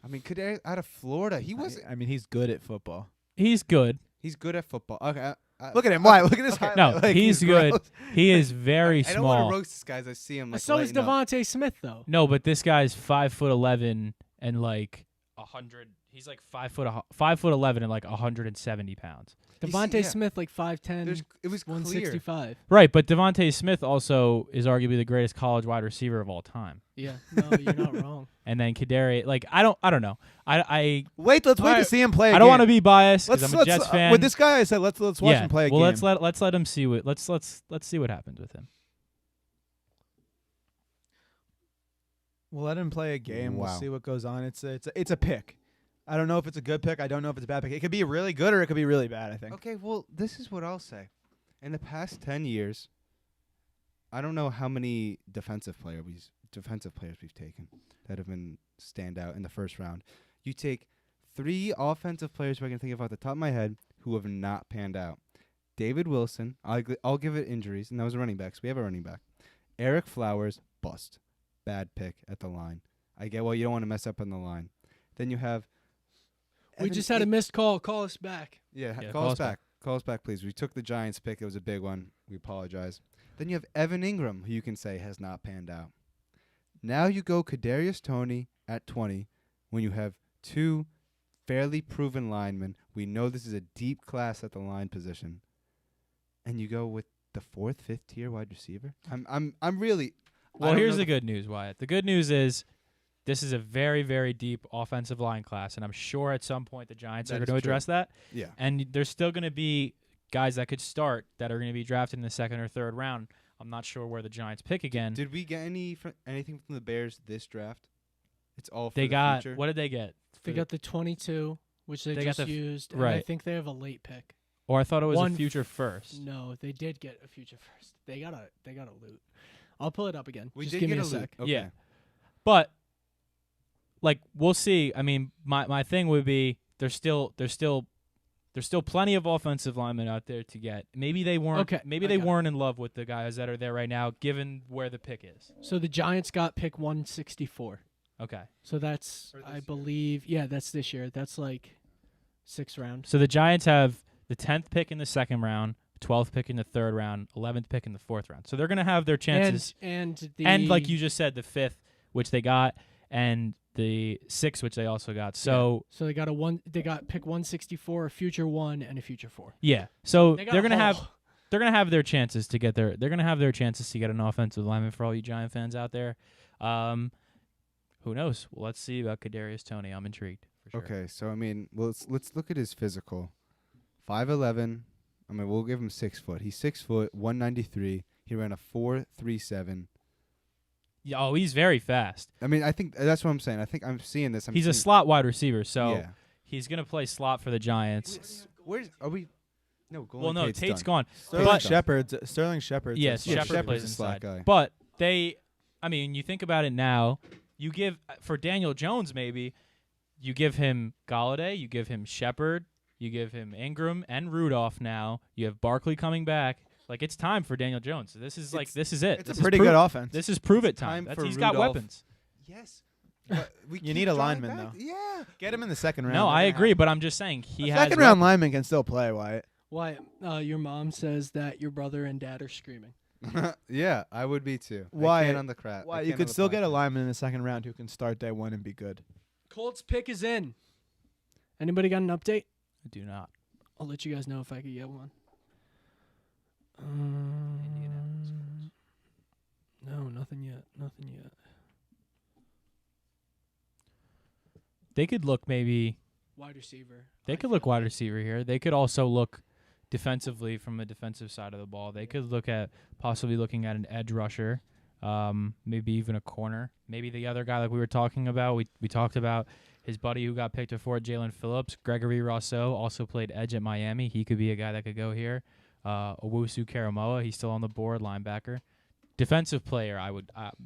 I mean, Kadarius out of Florida, he was. I mean, he's good at football. He's good. He's good at football. Okay. Look at him. Why? Look at his highlight. No, Like, he's good. gross. He is very I don't want small. to roast this guy as I see him. Like, So is lighting up. Devontae Smith though. No, but this guy's 5'11" and like 100. He's like 5'11" and like 170 pounds. Devontae Smith like 5'10". It was 165. Right, but Devontae Smith also is arguably the greatest college wide receiver of all time. Yeah, no, you're not wrong. And then Kadarius, like I don't know. I Let's wait to see him play. I don't want to be biased because I'm a Jets fan. With this guy, I said let's watch him play a game. Well, let's let him see what let's see what happens with him. We'll let him play a game. Wow. We'll see what goes on. It's a pick. I don't know if it's a good pick. I don't know if it's a bad pick. It could be really good or it could be really bad, I think. Okay, well, this is what I'll say. In the past 10 years, I don't know how many defensive players we've taken that have been stand out in the first round. You take 3 offensive players who I can think of off the top of my head who have not panned out. David Wilson, I'll give it injuries, and that was a running back, so we have a running back. Eric Flowers, bust. Bad pick at the line. I get, well, you don't want to mess up on the line. Then you have... We just had a missed call. Call us back. Yeah, call us back. Call us back, please. We took the Giants pick. It was a big one. We apologize. Then you have Evan Ingram, who you can say has not panned out. Now you go Kadarius Toney at 20 when you have 2 fairly proven linemen. We know this is a deep class at the line position. And you go with the 4th, 5th tier wide receiver? I'm really... Well, here's the good news, Wyatt. The good news is this is a very, very deep offensive line class, and I'm sure at some point the Giants are going to address that. Yeah. And there's still going to be guys that could start that are going to be drafted in the 2nd or 3rd round. I'm not sure where the Giants pick again. Did we get anything from the Bears this draft? It's all for they the got future? What did they get? They got the 22, which they got just the used, and right. I think they have a late pick. Or I thought it was a future first. No, they did get a future first. They got a loot. I'll pull it up again. We just did give me get a a loot. sec. Okay. Yeah. But like we'll see. I mean, my thing would be there's still plenty of offensive linemen out there to get. Maybe they weren't Okay, maybe they weren't in love with the guys that are there right now given where the pick is. So the Giants got pick 164. Okay. So that's I believe that's this year. That's like 6th round. So the Giants have the 10th pick in the 2nd round, 12th pick in the 3rd round, 11th pick in the 4th round. So they're going to have their chances. And like you just said, the 5th, which they got, and the 6th, which they also got. So they got they got pick 164, a future 1, and a future 4. yeah. So They got they're a going to haul. have their chances to get they're going to have their chances to get an offensive lineman for all you Giant fans out there. Who knows? Well, let's see about Kadarius Toney. I'm intrigued for sure. Okay, so I mean, well, let's look at his physical. 5'11". I mean, we'll give him 6 foot. He's 6 foot, 193. He ran a 4.37. Yeah, oh, he's very fast. I mean, I think that's what I'm saying. I think I'm seeing this. He's a slot wide receiver, so Yeah. he's going to play slot for the Giants. Where's are we? No, Well, no, Tate's done. gone. Sterling Shepard's Yes, Shepard Shepard plays plays a slot inside. guy. But I mean, you think about it now, you give, for Daniel Jones maybe, you give him Galladay, you give him Shepard, you give him Ingram and Rudolph now. You have Barkley coming back. Like, it's time for Daniel Jones. This is it. It's This a pretty good offense. This is prove it time time. for He's got Rudolph. weapons. Yes. But we You keep need a drawing lineman, back. though. Yeah. Get him in the 2nd round. No, I They're agree, gonna but I'm just saying he have- has Second round weapons. lineman can still play, Wyatt. Why? Your mom says that your brother and dad are screaming. Yeah, I would be too. Why? I can't on the crap. Why? You could still get a lineman in the 2nd round who can start day 1 and be good. Colts pick is in. Anybody got an update? I do not. I'll let you guys know if I could get one. No, nothing yet. Nothing yet. They could look maybe. Wide receiver. They could look wide receiver here. They could also look defensively from a defensive side of the ball. They could look at possibly looking at an edge rusher, maybe even a corner. Maybe the other guy like we were talking about. We talked about his buddy who got picked before, Jalen Phillips. Gregory Rousseau also played edge at Miami. He could be a guy that could go here. Owusu Karamoa, he's still on the board, linebacker. Defensive player,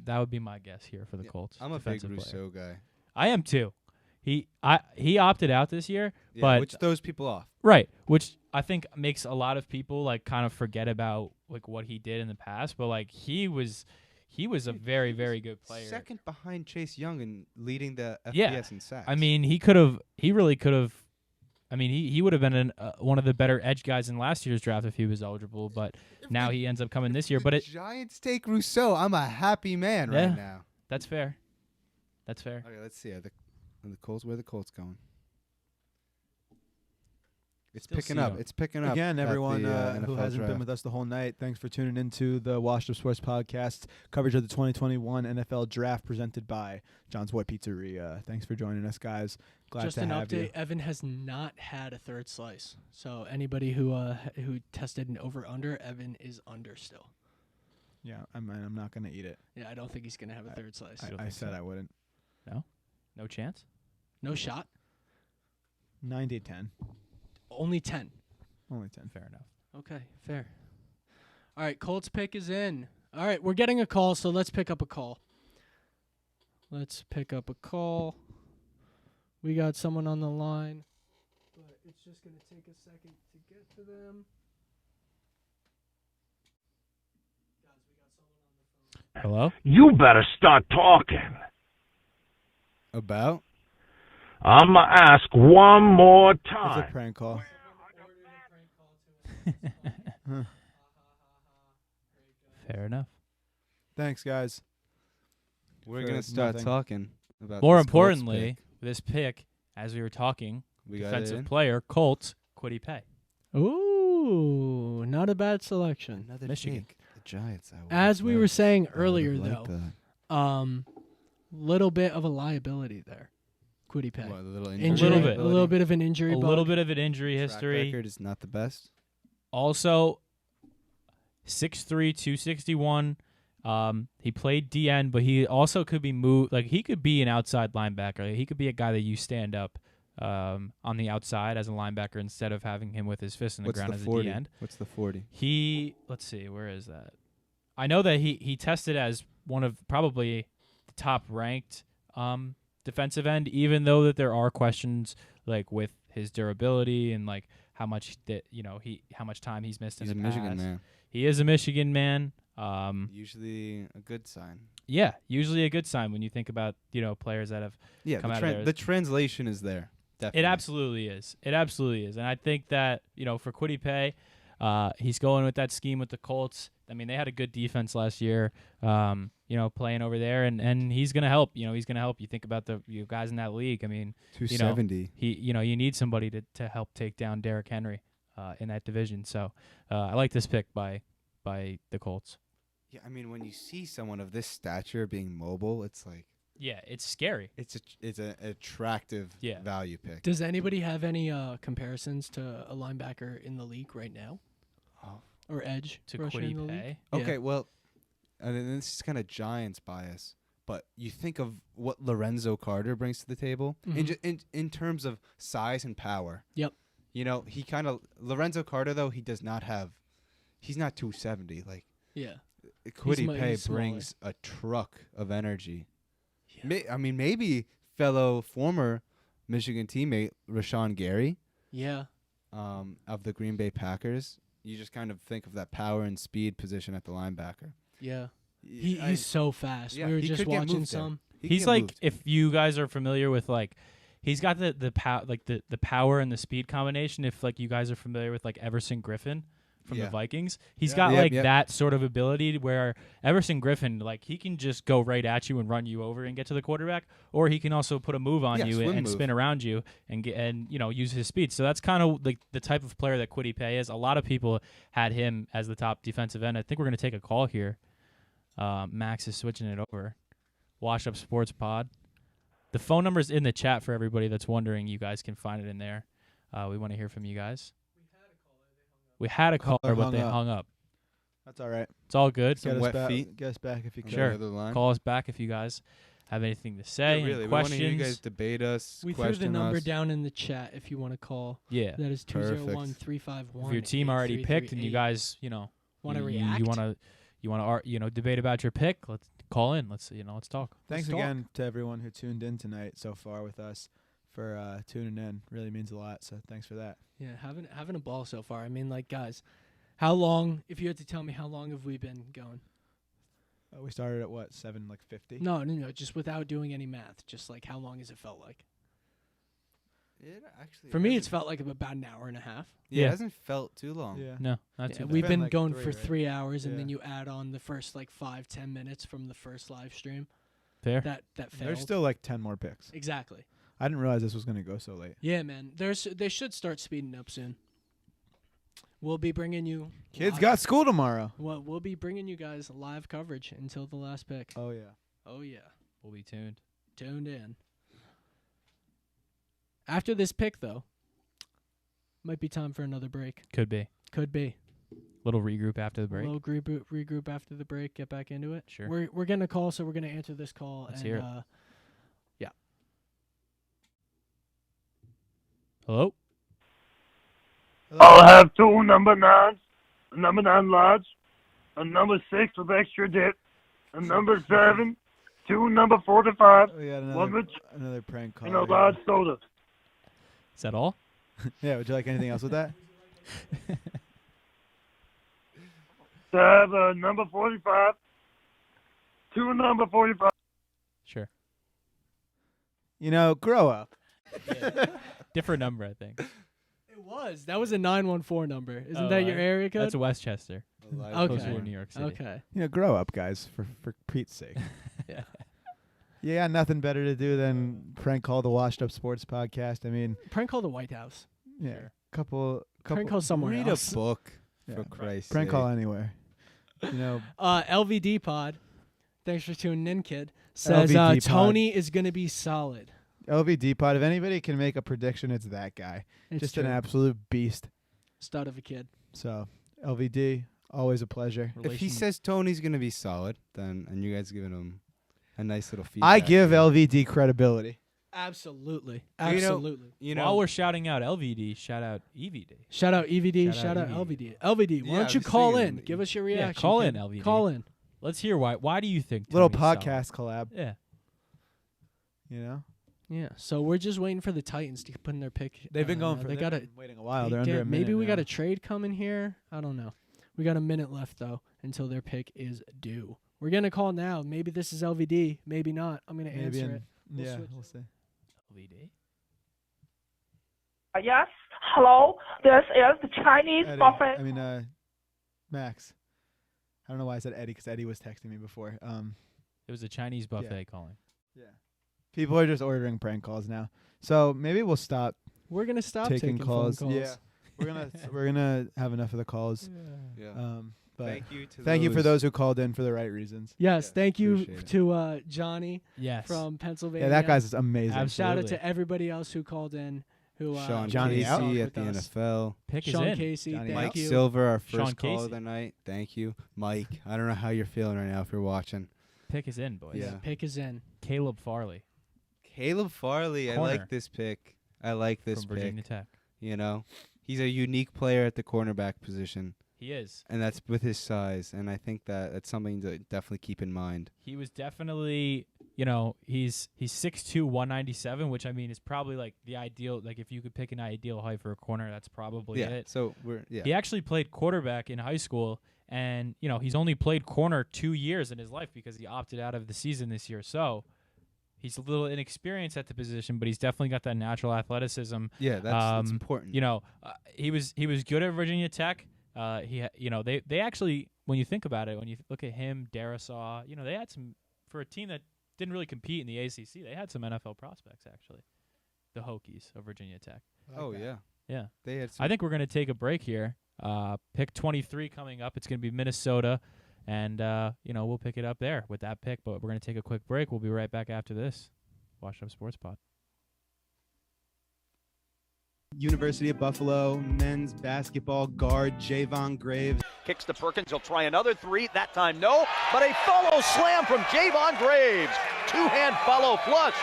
that would be my guess here for the Colts. I'm a big Defensive Rousseau player. guy. I am too. He opted out this year, Yeah, but which throws people off. Right, which I think makes a lot of people like kind of forget about like what he did in the past. But like he was he was a very, very good player. Second behind Chase Young and leading the FBS Yeah. in sacks. I mean, he really could have. I mean, he would have been one of the better edge guys in last year's draft if he was eligible, but now he ends up coming this year. But Giants take Rousseau. I'm a happy man right now. That's fair. That's fair. Okay, let's see. The Colts. Where are the Colts going? It's Still picking see up. them. It's picking up. Again, at everyone the, who NFL hasn't been draft. with us the whole night, thanks for tuning into the Washed Up Sports Podcast coverage of the 2021 NFL Draft presented by John's White Pizzeria. Thanks for joining us, guys. Glad Just to an have update: you. Evan has not had a third slice. So anybody who tested an over/under, Evan is under still. Yeah, I'm not gonna eat it. Yeah, I don't think he's gonna have a third slice. I said I wouldn't. No chance. No shot. 90-10. Only 10. Only 10. Fair enough. Okay, fair. All right, Colts pick is in. All right, we're getting a call, so let's pick up a call. We got someone on the line, but it's just going to take a second to get to them. Hello? You better start talking. About? I'ma ask one more time. It's a prank call. Fair enough. Thanks, guys. We're For gonna start nothing. talking about. More this Colts importantly, pick. this pick, as we were talking, We got it defensive in? player, Colts, Kwity Paye. Ooh, not a bad selection. Another Michigan. take the Giants. As we were saying I would've earlier, liked though, little bit of a liability there. Kwity Paye. What, a little Injury, injury? a little bit of an injury. A bug. little bit of an injury Track history. record is not the best. Also, 6'3", 261. He played DN, but he also could be moved. Like, he could be an outside linebacker. He could be a guy that you stand up on the outside as a linebacker instead of having him with his fist in the What's ground the as 40? a DN. What's the 40? Let's see, where is that? I know that he tested as one of probably the top ranked defensive end, even though that there are questions like with his durability and like how much how much time he's missed He's in a the past. Michigan man. He is a Michigan man. Usually a good sign. Yeah, usually a good sign when you think about players that have come out of there. The translation is there. Definitely. It absolutely is. It absolutely is. And I think that, for Kwity Paye, he's going with that scheme with the Colts. I mean, they had a good defense last year, playing over there, and he's going to help. He's going to help. You think about the guys in that league. I mean, 270. You need somebody to help take down Derrick Henry in that division. So I like this pick by the Colts. Yeah, I mean, when you see someone of this stature being mobile, it's like. Yeah, it's scary. It's an attractive value pick. Does anybody have any comparisons to a linebacker in the league right now? Or edge to rusher in the Kwity league? Paye? Okay, well, and this is kind of Giants bias, but you think of what Lorenzo Carter brings to the table in terms of size and power. Yep. He kind of Lorenzo Carter though he's not 270 like. Yeah. Kwity Paye brings a truck of energy. I mean, maybe fellow former Michigan teammate Rashawn Gary. Yeah. Of the Green Bay Packers. You just kind of think of that power and speed position at the linebacker. Yeah. He's so fast. Yeah, we were he just could get watching moved there. some. He's like, if you guys are familiar with he's got the power and the speed combination. If you guys are familiar with Everson Griffin from the Vikings, he's got that sort of ability where Everson Griffin, he can just go right at you and run you over and get to the quarterback, or he can also put a move on you and spin around you and use his speed. So that's kind of the type of player that Kwity Paye is. A lot of people had him as the top defensive end. I think we're going to take a call here. Max is switching it over. Wash Up Sports Pod. The phone number is in the chat for everybody that's wondering. You guys can find it in there. We want to hear from you guys. We had a caller, but they hung up. That's all right. It's all good. Some wet feet. Get us back if you could. Sure. Call us back if you guys have anything to say. Yeah, really. Questions. We want to hear you guys debate us. We threw the number down in the chat if you want to call. Yeah. That is 201-351. If your team already picked and you guys, want to react, you want to debate about your pick, let's call in. Let's talk. Thanks again to everyone who tuned in tonight so far with us for tuning in. Really means a lot. So thanks for that. Yeah, having a ball so far. I mean, guys, how long? If you had to tell me, how long have we been going? We started at what, 7:50? No, just without doing any math. Just like how long has it felt like? For me, it's felt like about an hour and a half. Yeah, it hasn't felt too long. Yeah. No, not too bad. We've been like going 3, for right? 3 hours, and Yeah. then you add on the first like 5-10 minutes from the first live stream. Fair. That failed. There's still like 10 more picks. Exactly. I didn't realize this was going to go so late. Yeah, man. They should start speeding up soon. We'll be bringing you. Kids got school tomorrow. Well, we'll be bringing you guys live coverage until the last pick. Oh, yeah. Oh yeah. We'll be tuned. Tuned in. After this pick, though, might be time for another break. Could be. Could be. Little regroup after the break. A little regroup after the break. Get back into it. Sure. We're getting a call, so we're gonna answer this call. Let's and, hear it. Yeah. Hello? I'll have 2 number 9s, a number 9 large, a number 6 with extra dip, a number 7, 2 number 45, We got one with another prank call. and a large soda. Is that all? Yeah, would you like anything else with that? To have a number 45, 2 number 45. Sure. Grow up. Different number, I think. It was. That was a 914 number. Isn't that your area code? That's Westchester. Closer to New York City. Okay. Grow up, guys, for Pete's sake. Yeah. You got nothing better to do than prank call the Washed Up Sports Podcast. I mean, Prank call the White House. yeah, couple. Prank call somewhere Read else. a book, Yeah. for Christ's Prank sake. call anywhere. LVD Pod. Thanks for tuning in, kid. Says LVD Pod. Tony is going to be solid. LVD Pod. If anybody can make a prediction, it's that guy. It's Just true. an absolute beast. Stud of a kid. So, LVD, always a pleasure. If he says Tony's going to be solid, then, and you guys giving him a nice little feedback. I give here. LVD credibility. Absolutely. You know- Absolutely. You know, While we're shouting out LVD, shout out EVD. Shout out EVD. Shout Shout out out EVD. LVD. LVD, why Yeah, don't you I was call thinking in? Give us your reaction. Call in, kid. LVD. Call in. Let's hear why. Why do you think Little Tony's solid? podcast collab. Yeah. Yeah. So we're just waiting for the Titans to put in their pick. They've been going for. They they've got been waiting a while. They They're under did. a minute Maybe we got now. a trade coming here. I don't know. We got a minute left though until their pick is due. We're gonna call now. Maybe this is LVD. Maybe not. I'm gonna Maybe answer it. Yeah, switch. we'll see. LVD. Yes. Hello. This is the Chinese Eddie, buffet. I mean, Max. I don't know why I said Eddie because Eddie was texting me before. It was a Chinese buffet calling. Yeah. People are just ordering prank calls now, so maybe we'll stop. We're gonna stop taking phone calls. calls. Yeah, we're gonna have enough of the calls. Yeah. But Thank you for those who called in for the right reasons. Yes, thank you appreciate it. to Johnny Yes. from Pennsylvania. Yeah, that guy's amazing. Shout out Absolutely. to everybody else who called in. Who Sean Johnny out Casey with at the us. NFL. Pick is Sean in. Casey, Johnny thank Mike you. Silver, our Sean first call Casey. of the night. Thank you. Mike, I don't know how you're feeling right now if you're watching. Pick is in, boys. Yeah. Pick is in. Caleb Farley Caleb Farley, I Corner. like this pick. I like this from Virginia pick. Tech. You know, he's a unique player at the cornerback position, He is. and that's with his size. And I think that's something to definitely keep in mind. He was definitely, he's 6'2", 197, which I mean is probably like the ideal. Like if you could pick an ideal height for a corner, that's probably Yeah. it. So He actually played quarterback in high school, and he's only played corner 2 years in his life because he opted out of the season this year. So he's a little inexperienced at the position, but he's definitely got that natural athleticism. Yeah, that's important. He was good at Virginia Tech. They actually, when you think about it, when you look at him, Darasaw, they had some, for a team that didn't really compete in the ACC, they had some NFL prospects actually. The Hokies of Virginia Tech. Oh yeah. Yeah. They had some I think we're going to take a break here. Pick 23 coming up. It's going to be Minnesota, and we'll pick it up there with that pick. But we're going to take a quick break. We'll be right back after this. Washed Up Sports Pod. University of Buffalo men's basketball guard Javon Graves. Kicks to Perkins. He'll try another three. That time, no. But a follow slam from Javon Graves. Two-hand follow flush.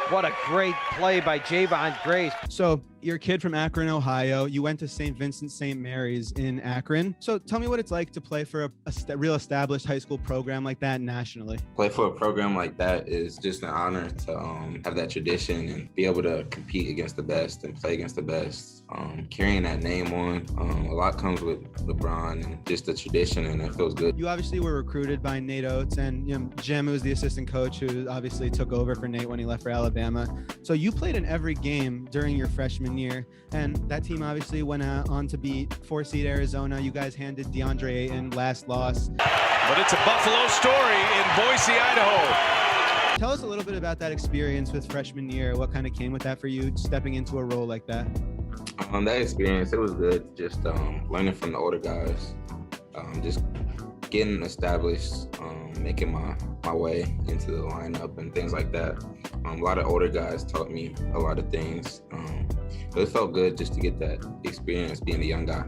What a great play by Javon Graves. So you're a kid from Akron, Ohio. You went to St. Vincent St. Mary's in Akron. So tell me what it's like to play for a real established high school program like that nationally. Play for a program like that is just an honor to have that tradition and be able to compete against the best and play against the best. Carrying that name on, a lot comes with LeBron and just the tradition, and it feels good. You obviously were recruited by Nate Oates, and Jim, who was the assistant coach, who obviously took over for Nate when he left for Alabama. So you played in every game during your freshman year, and that team obviously went on to beat 4-seed Arizona. You guys handed DeAndre Ayton last loss. But it's a Buffalo story in Boise, Idaho. Tell us a little bit about that experience with freshman year. What kind of came with that for you, stepping into a role like that? That experience, it was good. Just learning from the older guys, just getting established, making my way into the lineup and things like that. A lot of older guys taught me a lot of things. But it felt good just to get that experience being a young guy.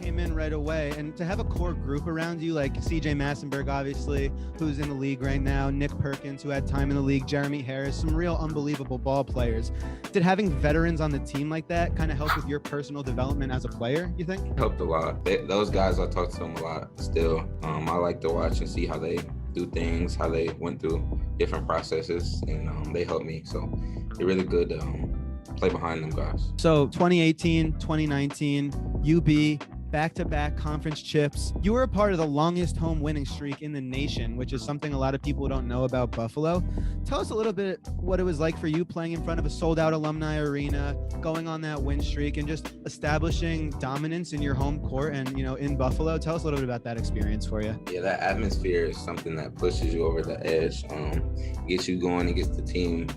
Came in right away, and to have a core group around you like CJ Massenberg, obviously, who's in the league right now, Nick Perkins, who had time in the league, Jeremy Harris, some real unbelievable ball players. Did having veterans on the team like that kind of help with your personal development as a player, you think? It helped a lot. Those guys, I talk to them a lot still. I like to watch and see how they do things, how they went through different processes, and they helped me. So they're really good to play behind them guys. So 2018, 2019, UB, back-to-back conference chips. You were a part of the longest home winning streak in the nation, which is something a lot of people don't know about Buffalo. Tell us a little bit what it was like for you playing in front of a sold-out alumni arena, going on that win streak, and just establishing dominance in your home court and, in Buffalo. Tell us a little bit about that experience for you. Yeah, that atmosphere is something that pushes you over the edge, gets you going, and gets the team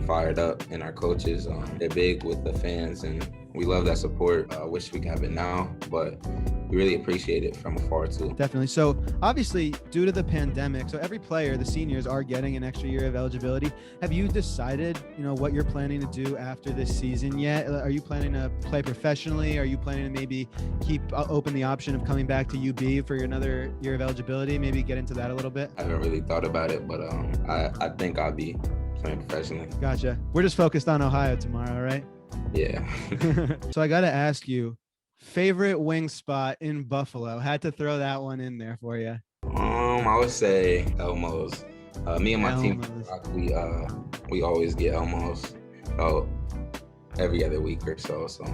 fired up. And our coaches, they're big with the fans, and we love that support. I wish we could have it now, but we really appreciate it from afar too. Definitely. So obviously, due to the pandemic, so every player, the seniors, are getting an extra year of eligibility. Have you decided, what you're planning to do after this season yet? Are you planning to play professionally? Are you planning to maybe keep open the option of coming back to UB for another year of eligibility? Maybe get into that a little bit? I haven't really thought about it, but I think I'll be playing professionally. Gotcha. We're just focused on Ohio tomorrow, right? Yeah. So I got to ask you, favorite wing spot in Buffalo? Had to throw that one in there for you. I would say Elmo's. Me and my team, we always get Elmo's every other week or so. So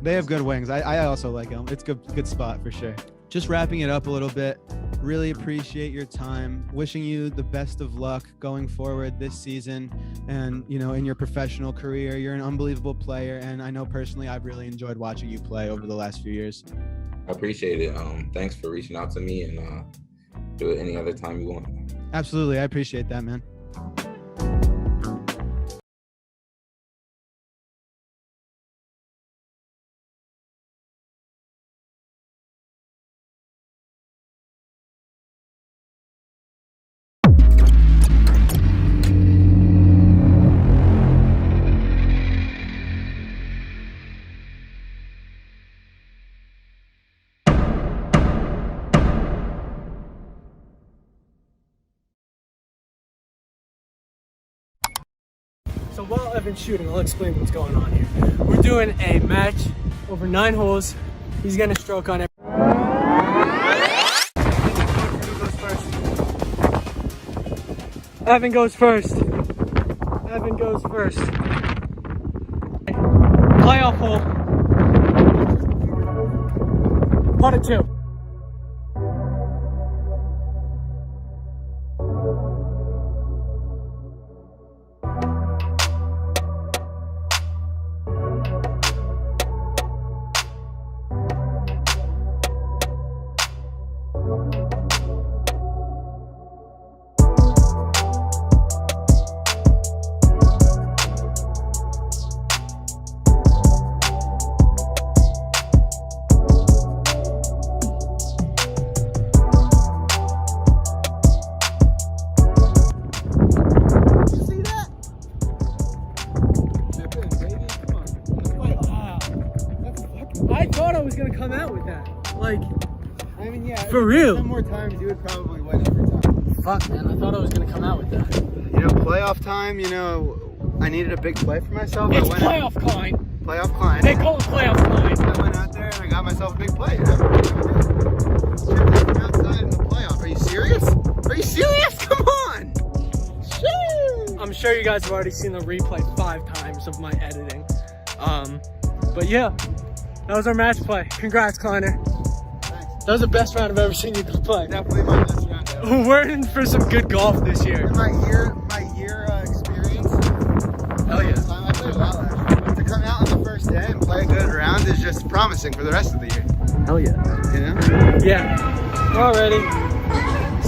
they have good wings. I also like Elmo. It's good spot for sure. Just wrapping it up a little bit. Really appreciate your time. Wishing you the best of luck going forward this season and, in your professional career. You're an unbelievable player, and I know personally I've really enjoyed watching you play over the last few years. I appreciate it. Thanks for reaching out to me, and do it any other time you want. Absolutely. I appreciate that, man. So while Evan's shooting, I'll explain what's going on here. We're doing a match over 9 holes. He's gonna stroke on it. Evan goes first. Evan goes first. Playoff hole. Putt 2. For real? 10 more times, you would probably win every time. Fuck, man. I thought I was going to come out with that. Playoff time, I needed a big play for myself. It's playoff time. Playoff Klein. Hey, call it playoff Klein. I went out there and I got myself a big play. From outside in the playoff. Are you serious? Are you serious? Come on. Shoo. I'm sure you guys have already seen the replay 5 times of my editing. But yeah, that was our match play. Congrats, Kleiner. Thanks. That was the best round I've ever seen you play. Definitely my best round ever. We're in for some good golf this year. In my year experience. Hell yeah. I played a lot last year. But to come out on the first day and play a good round is just promising for the rest of the year. Hell yeah. You know? Yeah. We're all ready.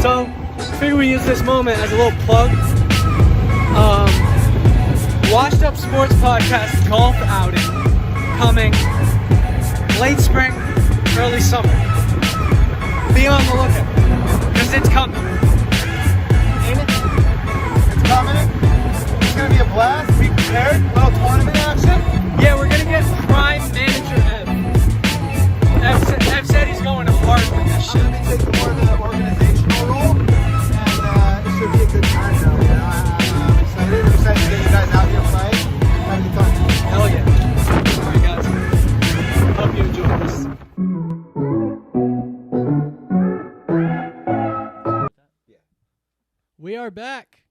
So, I figure we use this moment as a little plug. Washed Up Sports Podcast golf outing coming late spring, early summer. Be on the lookout, because it's coming. Ain't it? It's coming. It's going to be a blast. Be prepared. Little tournament action. Yeah, we're going to get Prime Manager Ev. Ev said he's going to hard with this shit. I'm going to be taking more of the organizational role, and it should be a good time, though. You know, I'm excited. I'm excited to get you guys out here playing. Have a good time. Hell yeah. All right, guys. Hope you enjoy this. We are back.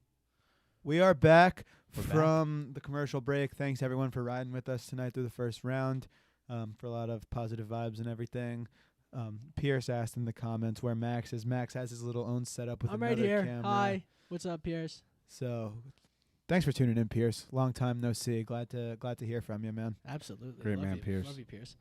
We are back from the commercial break. Thanks, everyone, for riding with us tonight through the first round, for a lot of positive vibes and everything. Pierce asked in the comments where Max is. Max has his little own setup with I'm another right here. camera. Hi. What's up, Pierce? So, thanks for tuning in, Pierce. Long time no see. Glad to hear from you, man. Absolutely. Great Love man, you. Pierce. Love you, Pierce.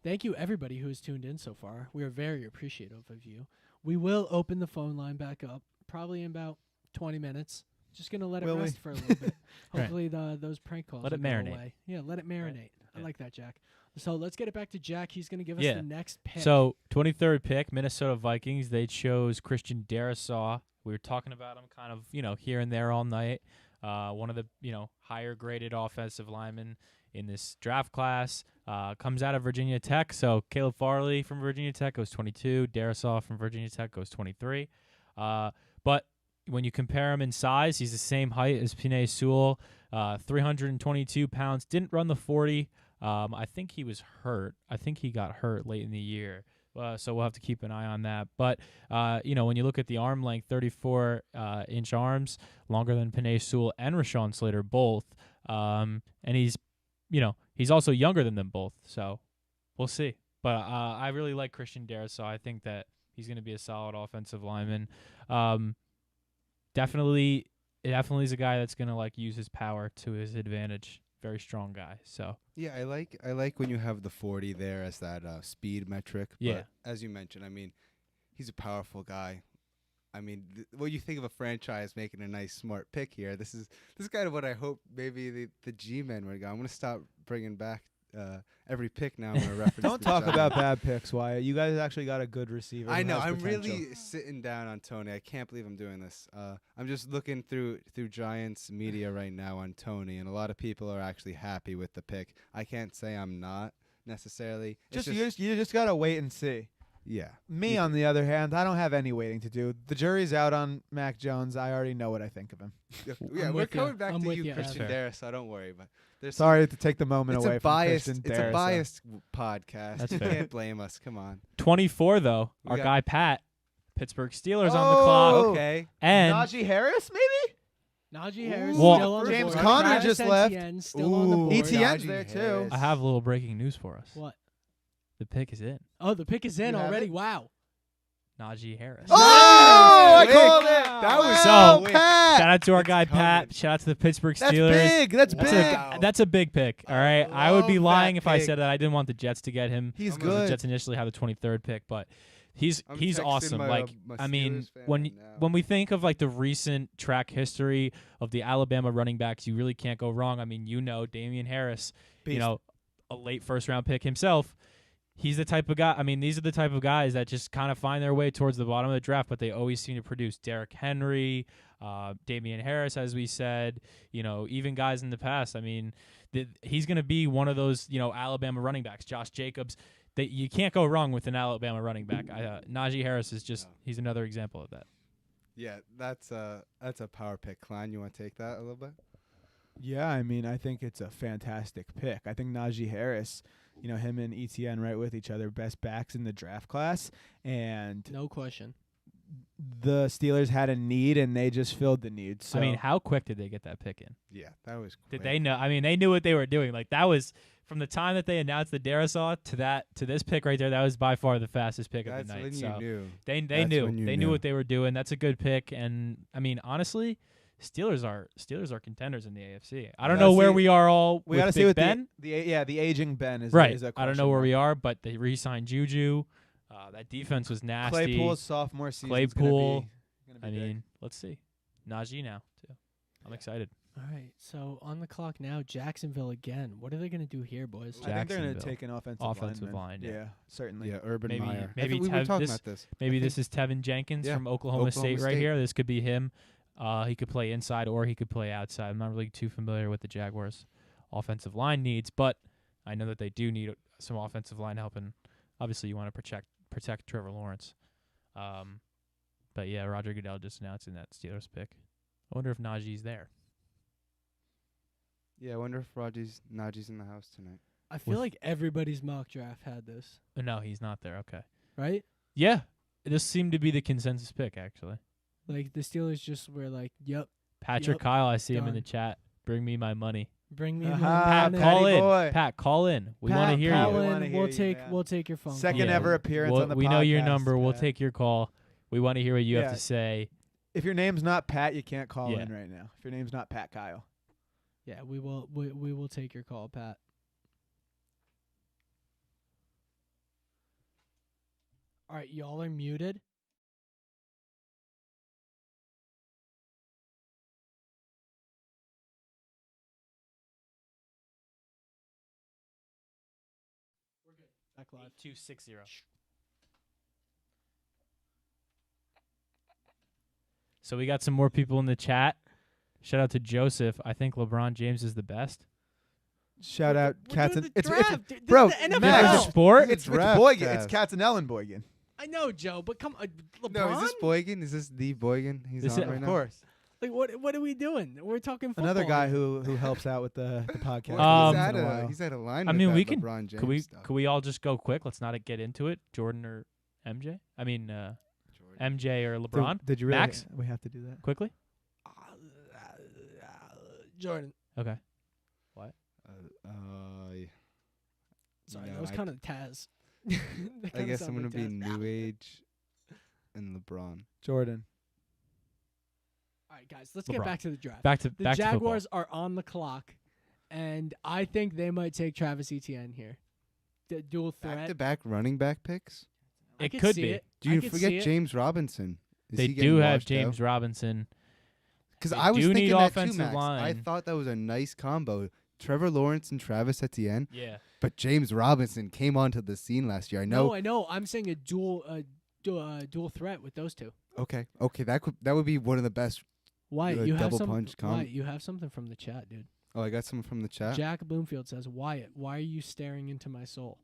Thank you, everybody who has tuned in so far. We are very appreciative of you. We will open the phone line back up probably in about 20 minutes. Just going to let it rest for a little bit. Hopefully those prank calls Let it will go marinate. away. Yeah, let it marinate. Right. I like that, Jack. So let's get it back to Jack. He's going to give us the next pick. So 23rd pick, Minnesota Vikings. They chose Christian Darrisaw. We were talking about him kind of, here and there all night. One of the, higher graded offensive linemen in this draft class. Comes out of Virginia Tech. So Caleb Farley from Virginia Tech goes 22. Darrisaw from Virginia Tech goes 23. But when you compare him in size, he's the same height as Penei Sewell, 322 pounds. Didn't run the 40. I think he was hurt. I think he got hurt late in the year. So we'll have to keep an eye on that. But, when you look at the arm length, 34-inch arms, longer than Penei Sewell and Rashawn Slater both. And he's also younger than them both. So we'll see. But I really like Christian Darrisaw. I think that he's going to be a solid offensive lineman. Definitely is a guy that's going to use his power to his advantage. Very strong guy. So yeah, I like when you have the 40 there as that speed metric. But yeah, as you mentioned, he's a powerful guy. What you think of a franchise making a nice, smart pick here? This is kind of what I hope maybe the G-men would go. I'm going to stop bringing back every pick now. I'm going to reference. Don't talk about bad picks, Wyatt. You guys actually got a good receiver. I know. Has I'm potential. really sitting down on Toney. I can't believe I'm doing this. I'm just looking through Giants media right now on Toney, and a lot of people are actually happy with the pick. I can't say I'm not necessarily. You just gotta wait and see. Yeah. Me, on the other hand, I don't have any waiting to do. The jury's out on Mac Jones. I already know what I think of him. Yeah, we're coming back to you, Christian Darrisaw, so don't worry. But sorry to take the moment away from Christian It's Darrisaw. a biased podcast. That's you fair. can't blame us. Come on. 24, though. Our guy, Pat. Pittsburgh Steelers on the Oh, clock. Okay. And Najee Harris, maybe? Najee Harris Well, still on the James board. Conner Travis just left. Etienne still on the board. ETN's there, too. I have a little breaking news for us. What? The pick is in. Oh, the pick is in You have already. it? Wow. Najee Harris. Oh, I called it. That was So, Pat. shout out to our guy, Pat. Shout out to the Pittsburgh Steelers. That's big. That's big. That's a big pick. All right. I would be love lying that if I pick. said that I didn't want the Jets to get him. He's because good. The Jets initially had the 23rd pick, but he's I'm awesome. texting Like, my I mean, Steelers fan when right now. when we think of the recent track history of the Alabama running backs, you really can't go wrong. I mean, Damian Harris, Beast. a late first round pick himself. He's the type of guy. I mean, these are the type of guys that just kind of find their way towards the bottom of the draft, but they always seem to produce. Derrick Henry, Damian Harris, as we said, even guys in the past. I mean, he's going to be one of those, Alabama running backs. Josh Jacobs. You can't go wrong with an Alabama running back. Najee Harris is he's another example of that. Yeah, that's a power pick. Klein, you want to take that a little bit? Yeah, I mean, I think it's a fantastic pick. I think Najee Harris, him and ETN right with each other, best backs in the draft class, and no question. The Steelers had a need, and they just filled the need. So I mean, how quick did they get that pick in? Yeah, that was quick. Did they know? I mean, they knew what they were doing. Like, that was from the time that they announced the Darisaw to this pick right there. That was by far the fastest pick of the night. When so you knew. They knew what they were doing. That's a good pick. And I mean, honestly, Steelers are contenders in the AFC. I don't know where we are all. We got to see what Ben. The aging Ben is right. Is a I don't know where we are, but they re-signed Juju. That defense was nasty. Claypool's sophomore season. Claypool. Gonna be big. Let's see. Najee now too. I'm excited. All right, so on the clock now, Jacksonville again. What are they going to do here, boys? I think they're going to take an offensive line. Yeah, certainly. Yeah, Urban Meyer. Maybe we were talking about this. Maybe this is Tevin Jenkins from Oklahoma State right here. This could be him. He could play inside or he could play outside. I'm not really too familiar with the Jaguars' offensive line needs, but I know that they do need some offensive line help, and obviously you want to protect Trevor Lawrence. But yeah, Roger Goodell just announcing that Steelers pick. I wonder if Najee's there. Yeah, I wonder if Najee's in the house tonight. I feel like everybody's mock draft had this. No, he's not there. Okay. Right? Yeah. This seemed to be the consensus pick, actually. Like, the Steelers just were like, yep. Patrick Kyle, I see him in the chat. Bring me my money. Bring me my Pat, money. call in. Boy. Pat, call in. We want to hear you. We'll take your phone. Second ever appearance on the podcast. We know your number. We'll take your call. We want to hear what you have to say. If your name's not Pat, you can't call in right now. If your name's not Pat Kyle. Yeah, we will take your call, Pat. All right, y'all are muted. We're good. Back live. 260. So we got some more people in the chat. Shout out to Joseph. I think LeBron James is the best. Shout out Cats and bro. Max, it's sport. It's Boygan. It's Cats and Ellen Boygan. I know, Joe, but come on, LeBron. No, is this Boygan? Is this the Boygan he's on right now? Of course. Like, what are we doing? We're talking football. Another guy who helps out with the podcast. He's at a line. I mean, we can. LeBron James could we all just go quick? Let's not get into it. Jordan or MJ? I mean, MJ or LeBron? Did you really? Max? We have to do that quickly. Jordan. Okay. What? Sorry, that was kind of Taz. I guess I'm gonna be New Age and LeBron. Jordan. All right, guys, let's get back to the draft. The Jaguars are on the clock, and I think they might take Travis Etienne here. The dual threat. Back-to-back running back picks? It could be. Do you forget James Robinson? They do have James Robinson. Because I was thinking that too, Max. Line. I thought that was a nice combo. Trevor Lawrence and Travis Etienne. Yeah. But James Robinson came onto the scene last year. I know. No, I know. I'm saying a dual threat with those two. Okay. That would be one of the best. Wyatt, you have Wyatt, you have something from the chat, dude. Oh, I got something from the chat. Jack Bloomfield says, Wyatt, why are you staring into my soul?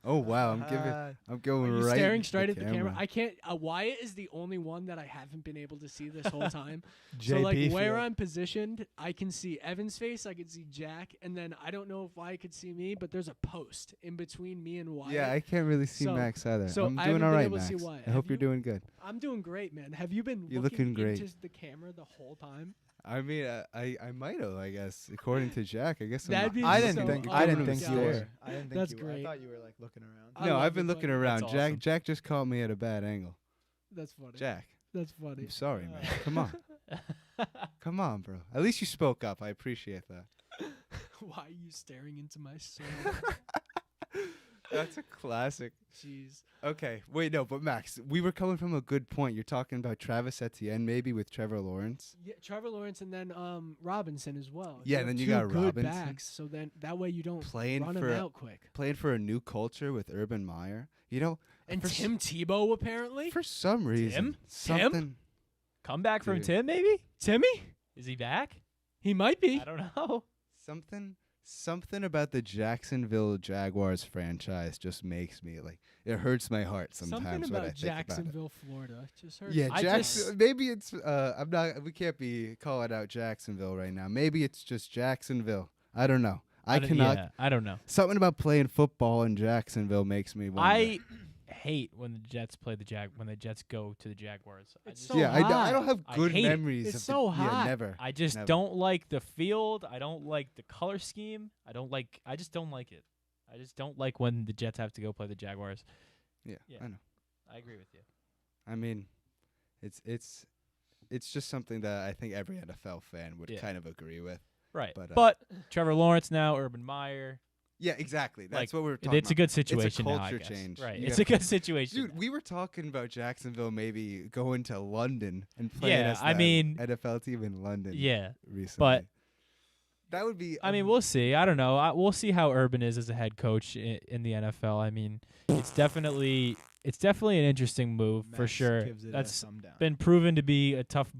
Oh wow! I'm going right. Staring straight at the camera. I can't. Wyatt is the only one that I haven't been able to see this whole time. So like where I'm positioned, I can see Evan's face. I can see Jack, and then I don't know if Wyatt could see me, but there's a post in between me and Wyatt. Yeah, I can't really see Max either. So I'm I doing haven't all been right, able to Max. see Wyatt. I hope you're doing good. I'm doing great, man. Have you been looking great into the camera the whole time? I mean, I might have. I guess according to Jack, I guess. I didn't think you were. I didn't think That's you were. great. I thought you were like looking around. No, I've been looking around. That's Jack awesome. Jack just caught me at a bad angle. That's funny. Jack. That's funny. I'm sorry, man. Come on. Come on, bro. At least you spoke up. I appreciate that. Why are you staring into my soul? That's a classic. Jeez. Okay, wait, no, but Max, we were coming from a good point. You're talking about Travis Etienne, maybe with Trevor Lawrence. Yeah, Trevor Lawrence, and then Robinson as well. Yeah, and then you got good Robinson. Backs, so then that way you don't run for him out quick. Playing for a new culture with Urban Meyer, you know. And Tim Tebow apparently. For some reason, Tim? Come back from Tim, maybe? Timmy? Is he back? He might be. I don't know. Something Something about the Jacksonville Jaguars franchise just makes me it hurts my heart sometimes. Something when I about think Jacksonville, about it. Florida. Just hurts. Yeah, maybe it's I'm not. We can't be calling out Jacksonville right now. Maybe it's just Jacksonville. I don't know. I cannot. I don't know. Something about playing football in Jacksonville makes me wonder. I hate when the Jets play when the Jets go to the Jaguars. It's so hot. I don't have good memories. It's of so the, hot. Yeah, never. I just never. don't like the field. I don't like the color scheme. I just don't like it. I just don't like when the Jets have to go play the Jaguars. Yeah, I know. I agree with you. I mean, it's just something that I think every NFL fan would kind of agree with. Right. But Trevor Lawrence now, Urban Meyer. Yeah, exactly. That's what we're talking about. It's a good situation it's a now, culture I guess. change. Right. It's a good situation. Dude, we were talking about Jacksonville maybe going to London and playing as NFL team in London. Yeah. Recently. But that would be. I mean, we'll see. I don't know. We'll see how Urban is as a head coach in the NFL. I mean, it's definitely an interesting move for sure. That's been proven to be a tough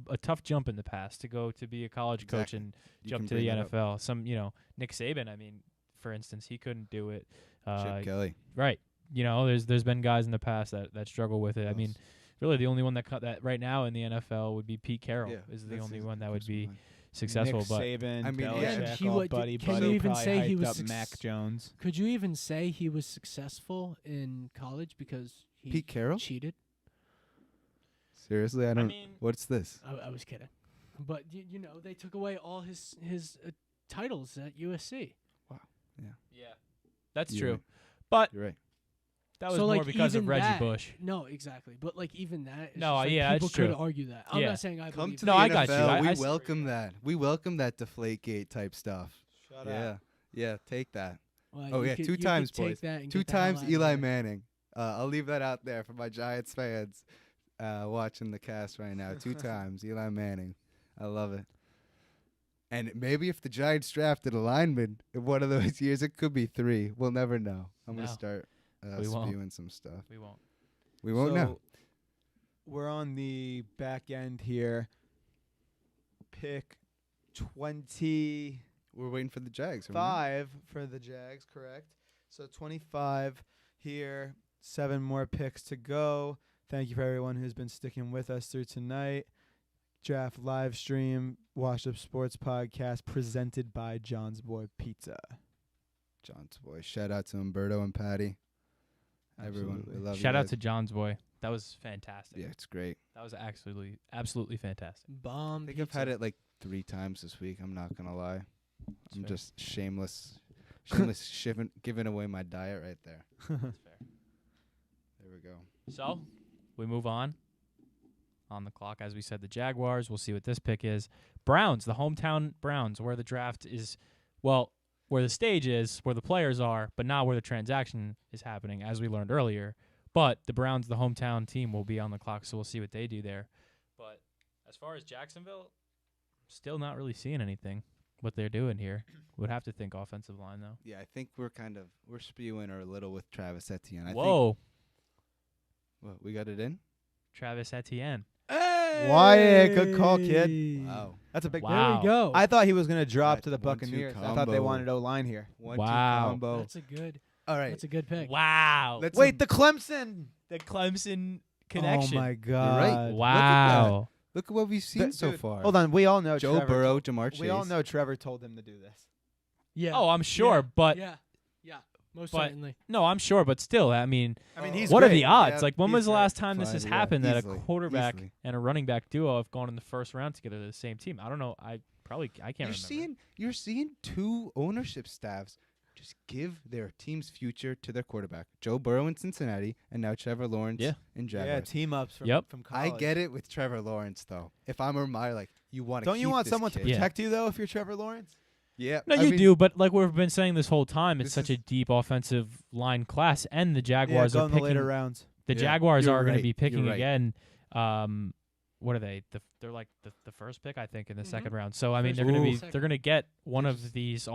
jump in the past to go to be a college coach and jump to the NFL. Nick Saban. I mean, for instance, he couldn't do it. Chip Kelly. Right. There's been guys in the past that struggle with it. I mean, really the only one that right now in the NFL would be Pete Carroll is the only one that would be successful. Nick but Saban, I mean, Belichick, can you even say he was Mac Jones? Could you even say he was successful in college because he Pete Carroll cheated? Seriously, I don't. What's this? I was kidding, but they took away all his titles at USC. Wow. Yeah. That's You're true. right. But You're right. That was more because of Reggie that, Bush. No, exactly. But even that. No, people that's true. could argue that. I'm not saying I Come believe to that. the I NFL. got you. We welcome that. We welcome that Deflategate type stuff. Shut up. Yeah, take that. Well, yeah, could, 2 times, boys. 2 times Eli Manning. I'll leave that out there for my Giants fans watching the cast right now. 2 times Eli Manning. I love it. And maybe if the Giants drafted a lineman in one of those years, it could be 3. We'll never know. I'm going to start spewing some stuff. We won't. We won't know. We're on the back end here. Pick 20. We're waiting for the Jags. 5 for the Jags, correct. So 25 here. 7 more picks to go. Thank you for everyone who's been sticking with us through tonight. Draft live stream, Washed Up Sports Podcast, presented by John's Boy Pizza. John's Boy. Shout out to Umberto and Patty. Everyone, we love you. Shout out to John's Boy. That was fantastic. Yeah, it's great. That was absolutely fantastic. Bomb. I think I've had it 3 times this week. I'm not gonna lie. I'm just shameless giving away my diet right there. That's fair. There we go. So, we move on. On the clock, as we said, the Jaguars. We'll see what this pick is. Browns, the hometown Browns, where the draft is, where the stage is, where the players are, but not where the transaction is happening, as we learned earlier. But the Browns, the hometown team, will be on the clock, so we'll see what they do there. But as far as Jacksonville, still not really seeing anything, what they're doing here. Would have to think offensive line, though. Yeah, I think we're spewing a little with Travis Etienne. Whoa. What, we got it in? Travis Etienne. Hey! Wyatt, good call, kid. Wow. That's a big There we go. I thought he was going to drop Right, to the 1-2 Buccaneers. I thought they combo. wanted O-line here. 1-2 Wow. combo. That's a good. All right. That's a good pick. Wow. Wait, the Clemson. The Clemson connection. Oh, my You're God. right. Wow. Look at what we've seen so Dude, far. Hold on. We all know Joe Trevor Burrow, Jamar Chase. We all know Trevor told him to do this. Yeah. Oh, I'm sure, but Yeah. Most but- certainly. no, I'm sure, but still, I mean, he's what are great. the odds? Yeah, When was he's the last great. time this has Fine, yeah, happened that easily, a quarterback easily. and a running back duo have gone in the first round together to the same team? I don't know. I can't remember. You're seeing 2 ownership staffs just give their team's future to their quarterback. Joe Burrow in Cincinnati, and now Trevor Lawrence in Jaguars. Yeah, team ups from, Yep. from college. I get it with Trevor Lawrence though. If I'm Meyer, you want to. Don't you want someone to kid. protect you though if you're Trevor Lawrence? Yeah. No, I you mean, do, but like we've been saying this whole time, it's This such is- a deep offensive line class, and the Jaguars go are in picking. the later rounds. The Yeah, Jaguars you're are going to right, be picking you're right. again. what are they? They're like the first pick, I think, in the second round. So I First mean, pick. they're gonna get one of these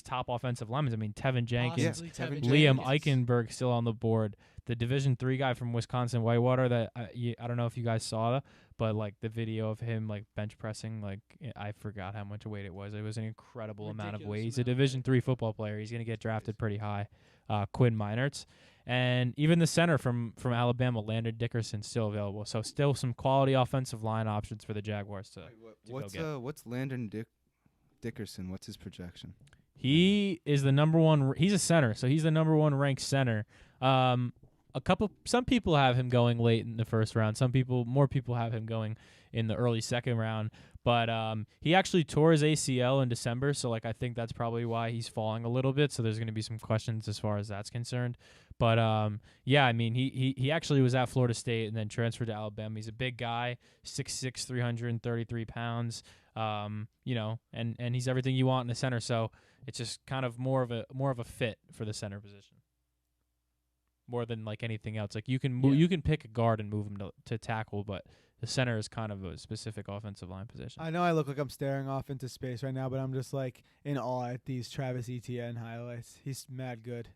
top offensive linemen. I mean, Tevin Jenkins, Possibly Tevin Liam Jenkins. Eichenberg still on the board. The Division III guy from Wisconsin, Whitewater. That I don't know if you guys saw, but like the video of him like bench pressing, like I forgot how much weight it was. It was an incredible amount of weight. He's a Division III football player. He's gonna get drafted pretty high. Quinn Meinertz. And even the center from Alabama, Landon Dickerson, still available. So still some quality offensive line options for the Jaguars to go get. What's Landon Dickerson? What's his projection? He is the number one. He's a center, so he's the number one ranked center. Some people have him going late in the first round. More people have him going in the early second round. But he actually tore his ACL in December, so like I think that's probably why he's falling a little bit. So there's going to be some questions as far as that's concerned. But yeah, I mean he actually was at Florida State and then transferred to Alabama. He's a big guy, 6'6", 333 pounds. And he's everything you want in the center. So it's just kind of more of a fit for the center position, more than like anything else. Like you can pick a guard and move him to tackle, but the center is kind of a specific offensive line position. I know I look like I'm staring off into space right now, but I'm just like in awe at these Travis Etienne highlights. He's mad good.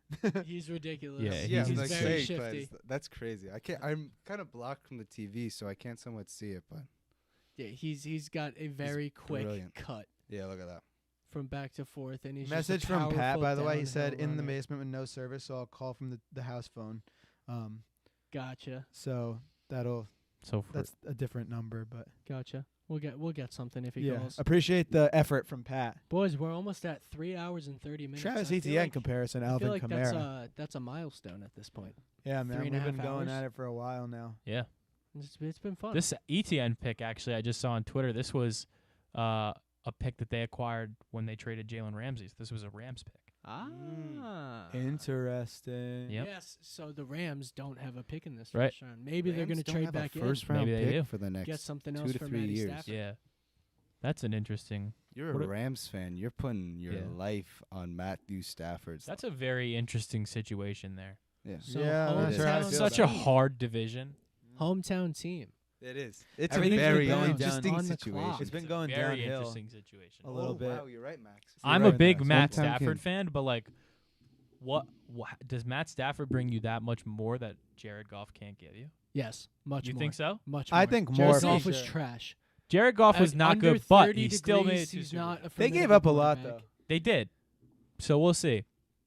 He's ridiculous. Yeah, he's like very fake, shifty. but that's crazy. I can't. I'm kind of blocked from the TV, so I can't somewhat see it. But Yeah, he's got a very quick brilliant. cut yeah, look at that. from back to forth, and he's Message just a from Pat, powerful by the way. He downhill said in the runner. basement with no service, so I'll call from the house phone. Gotcha. So that's a different number, but Gotcha. We'll get something if he yeah, calls. appreciate the effort from Pat. Boys, we're almost at 3 hours and 30 minutes. Travis I feel Etienne like- comparison, I Alvin feel like Kamara. that's a milestone at this point. Yeah, man, 3.5 we've been going hours. at it for a while now. Yeah. It's been fun. This ETN pick, actually, I just saw on Twitter. This was a pick that they acquired when they traded Jalen Ramsey. This was a Rams pick. Interesting. Yep. Yes, so the Rams don't have a pick in this Right. first round. Maybe they're Rams going to don't trade have a back in. first round Maybe they pick do. for the next Get something 2 else to for 3 Matty years. Stafford. Yeah. That's an interesting. You're What a a- Rams fan. You're putting your Yeah. life on Matthew Stafford's. That's a very interesting situation there. yeah. So Yeah, I'm not sure how I hometown feel Such a about it. hard division. hometown team. It is. It's Everything's a very been going interesting down on the situation. clock. It's been a going very downhill interesting situation. a little bit. Wow, you're right, Max. I'm right a with big that. Matt Hometown Stafford king. fan, but like, what does Matt Stafford bring you that much more that Jared Goff can't give you? Yes, much You more. think so? Much I more. think Jared more for Goff was sure. trash. Jared Goff was At not under good, but 30 he still made degrees, it to he's Super not Bowl. a They gave formidable up a lot quarterback. though. They did. So we'll see.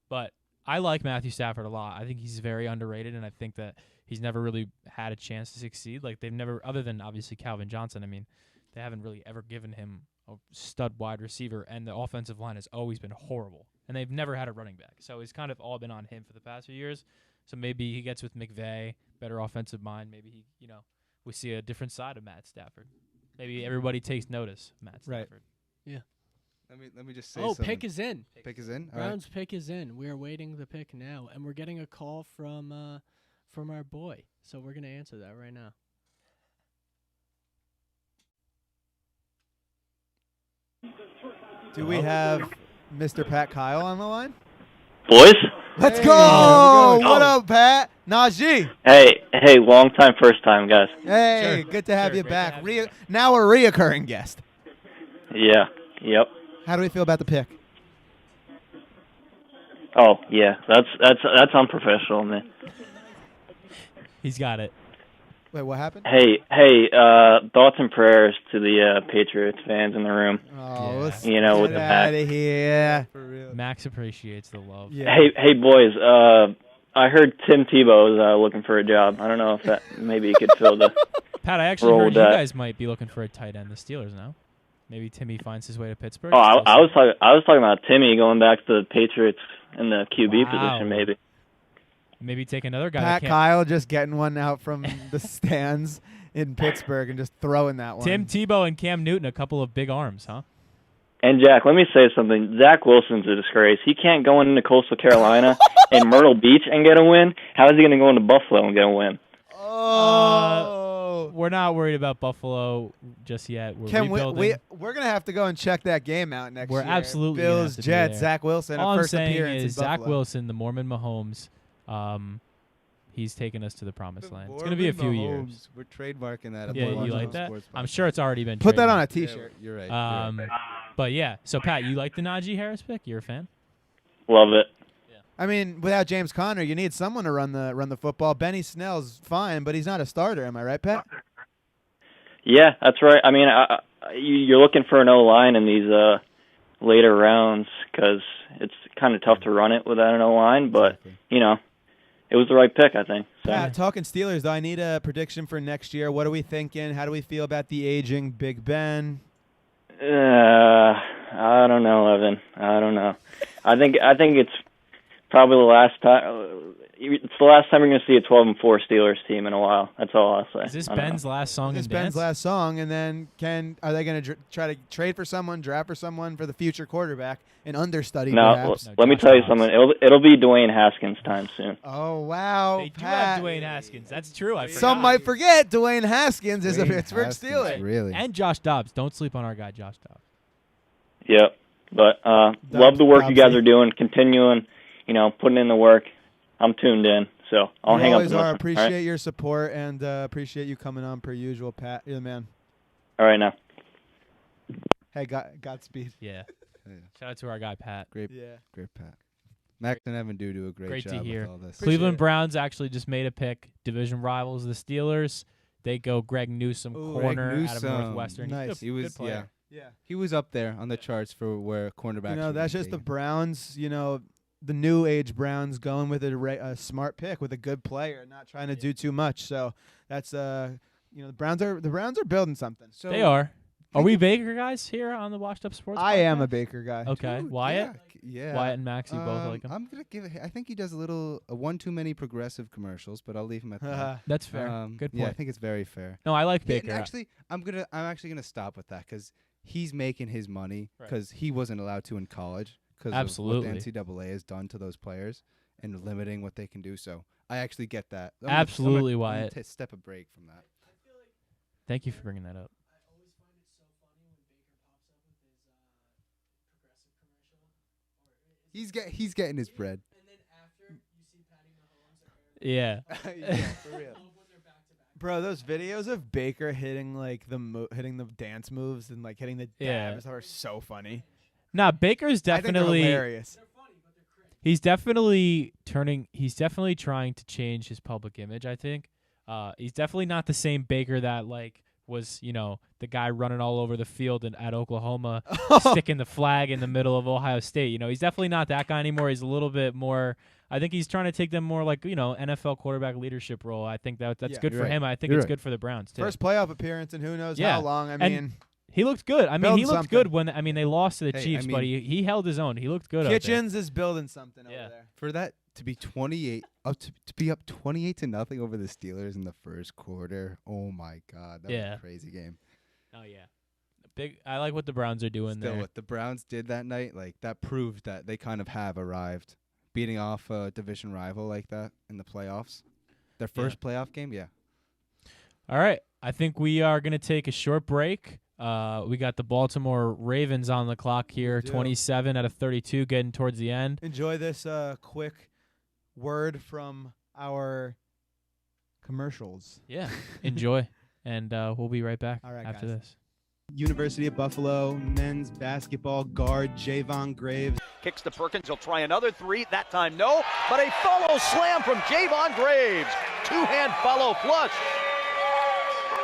But I like Matthew Stafford a lot. I think he's very underrated, and I think that he's never really had a chance to succeed. Like, they've never, other than obviously Calvin Johnson, I mean, they haven't really ever given him a stud wide receiver, and the offensive line has always been horrible. And they've never had a running back. So it's kind of all been on him for the past few years. So maybe he gets with McVay, better offensive mind. Maybe we see a different side of Matt Stafford. Maybe everybody takes notice of Matt Right. Stafford. Let me just say Oh, something. pick is in. Pick is in. All right. Brown's pick is in. We are waiting the pick now, and we're getting a call from our boy. So we're gonna answer that right now. Do we have Mr. Pat Kyle on the line? Boys? Let's Hey. go! Go. What up, Pat? Najee. Hey, long time, first time, guys. Hey, good to have you back. Now a reoccurring guest. Yeah, yep. How do we feel about the pick? Oh, yeah, that's unprofessional, man. He's got it. Wait, what happened? Hey, thoughts and prayers to the Patriots fans in the room. Oh, let's You know, get with the out Pat. of here. Max appreciates the love. Yeah. Hey, boys. I heard Tim Tebow's looking for a job. I don't know if that maybe he could fill the. Pat, I actually role heard with you that. guys might be looking for a tight end. The Steelers now. Maybe Timmy finds his way to Pittsburgh. Oh, I was talking about Timmy going back to the Patriots in the QB Wow. position, maybe. Maybe take another guy. Pat that can't- Kyle just getting one out from the stands in Pittsburgh and just throwing that one. Tim Tebow and Cam Newton, a couple of big arms, huh? And Jack, let me say something. Zach Wilson's a disgrace. He can't go into Coastal Carolina and Myrtle Beach and get a win. How is he going to go into Buffalo and get a win? We're not worried about Buffalo just yet. We're Can rebuilding. we're gonna have to go and check that game out next We're year. absolutely gonna Bills, have to be Jets, there. Zach Wilson, All a I'm first saying appearance is in Zach Buffalo. Wilson, the Mormon Mahomes, he's taken us to the promised land. It's gonna be a few years. We're trademarking that. Yeah, you like that? I'm sure it's already been. Put that on a trademarked. T-shirt. You're right. But yeah. So Pat, you like the Najee Harris pick? You're a fan? Love it. I mean, without James Conner, you need someone to run the football. Benny Snell's fine, but he's not a starter. Am I right, Pat? Yeah, that's right. I mean, you're looking for an O-line in these later rounds because it's kind of tough to run it without an O-line, but, you know, it was the right pick, I think. So. Pat, talking Steelers, though, I need a prediction for next year. What are we thinking? How do we feel about the aging Big Ben? I don't know, Evan. I don't know. I think it's probably the last time. It's the last time you're going to see a 12-4 Steelers team in a while. That's all I'll say. Is this Ben's last song? This and Ben's dance? last song, and then are they going to try to trade for someone, draft for someone for the future quarterback, an understudy? No, perhaps? let me tell you something. It'll be Dwayne Haskins time soon. Oh wow, They do Pat. have Dwayne Haskins. That's true. I forgot. Some might forget Dwayne Haskins is a Pittsburgh Steeler. Really? And Josh Dobbs. Don't sleep on our guy, Josh Dobbs. Yep. But love the work you guys are doing, continuing, putting in the work. I'm tuned in, so I'll hang up and always listen. are. Appreciate All right? your support and appreciate you coming on per usual, Pat. You're the man. All right, now. Hey, Godspeed. Yeah. Shout out to our guy, Pat. Great Pat. Max and Evan do a great job to hear. with all this. Cleveland Browns actually just made a pick. Division rivals, the Steelers. They go Greg Newsome, corner out of Northwestern. Nice. He was, good player. Yeah. He was up there on the charts for where cornerbacks. That's just the Browns. The new age Browns going with a smart pick with a good player, not trying to do too much. So that's the Browns are building something. So They are. Are we Baker guys here on the Washed Up Sports? I am podcast? a Baker guy. Okay, Dude, Wyatt. Yeah. Wyatt and Max, you both like him. I'm gonna give it. I think he does a one too many progressive commercials, but I'll leave him at that. That's fair. Good point. Yeah, I think it's very fair. No, I like Yeah, Baker. and actually, I'm actually gonna stop with that because he's making his money because he wasn't allowed to in college because of what the NCAA has done to those players and limiting what they can do. So I actually get that. Absolutely, I'm Wyatt. gonna step a break from that. Thank you for bringing that up. He's getting his bread. Yeah. Yeah, for real. Bro, those videos of Baker hitting hitting the dance moves and hitting the dabs are so funny. Nah, Baker's definitely I think they're hilarious. He's definitely trying to change his public image, I think. He's definitely not the same Baker that was, the guy running all over the field at Oklahoma, sticking the flag in the middle of Ohio State. He's definitely not that guy anymore. He's a little bit more. I think he's trying to take them more NFL quarterback leadership role. I think that's good for him. I think it's good for the Browns too. First playoff appearance in who knows how long. I mean, and he looked good. I mean, he looked good when they lost to the Chiefs, but he held his own. He looked good. Kitchens is building something over there. For that to be 28 to be up 28-0 over the Steelers in the first quarter. Oh my God, that was a crazy game. Oh yeah, I like what the Browns are doing there. What the Browns did that night, that proved that they kind of have arrived, beating off a division rival like that in the playoffs. Their first playoff game, yeah. All right, I think we are gonna take a short break. We got the Baltimore Ravens on the clock here, 27 out of 32, getting towards the end. Enjoy this quick word from our commercials. Yeah, enjoy. And we'll be right back after this. University of Buffalo men's basketball guard Javon Graves. Kicks to Perkins. He'll try another three. That time, no. But a follow slam from Javon Graves. Two-hand follow flush.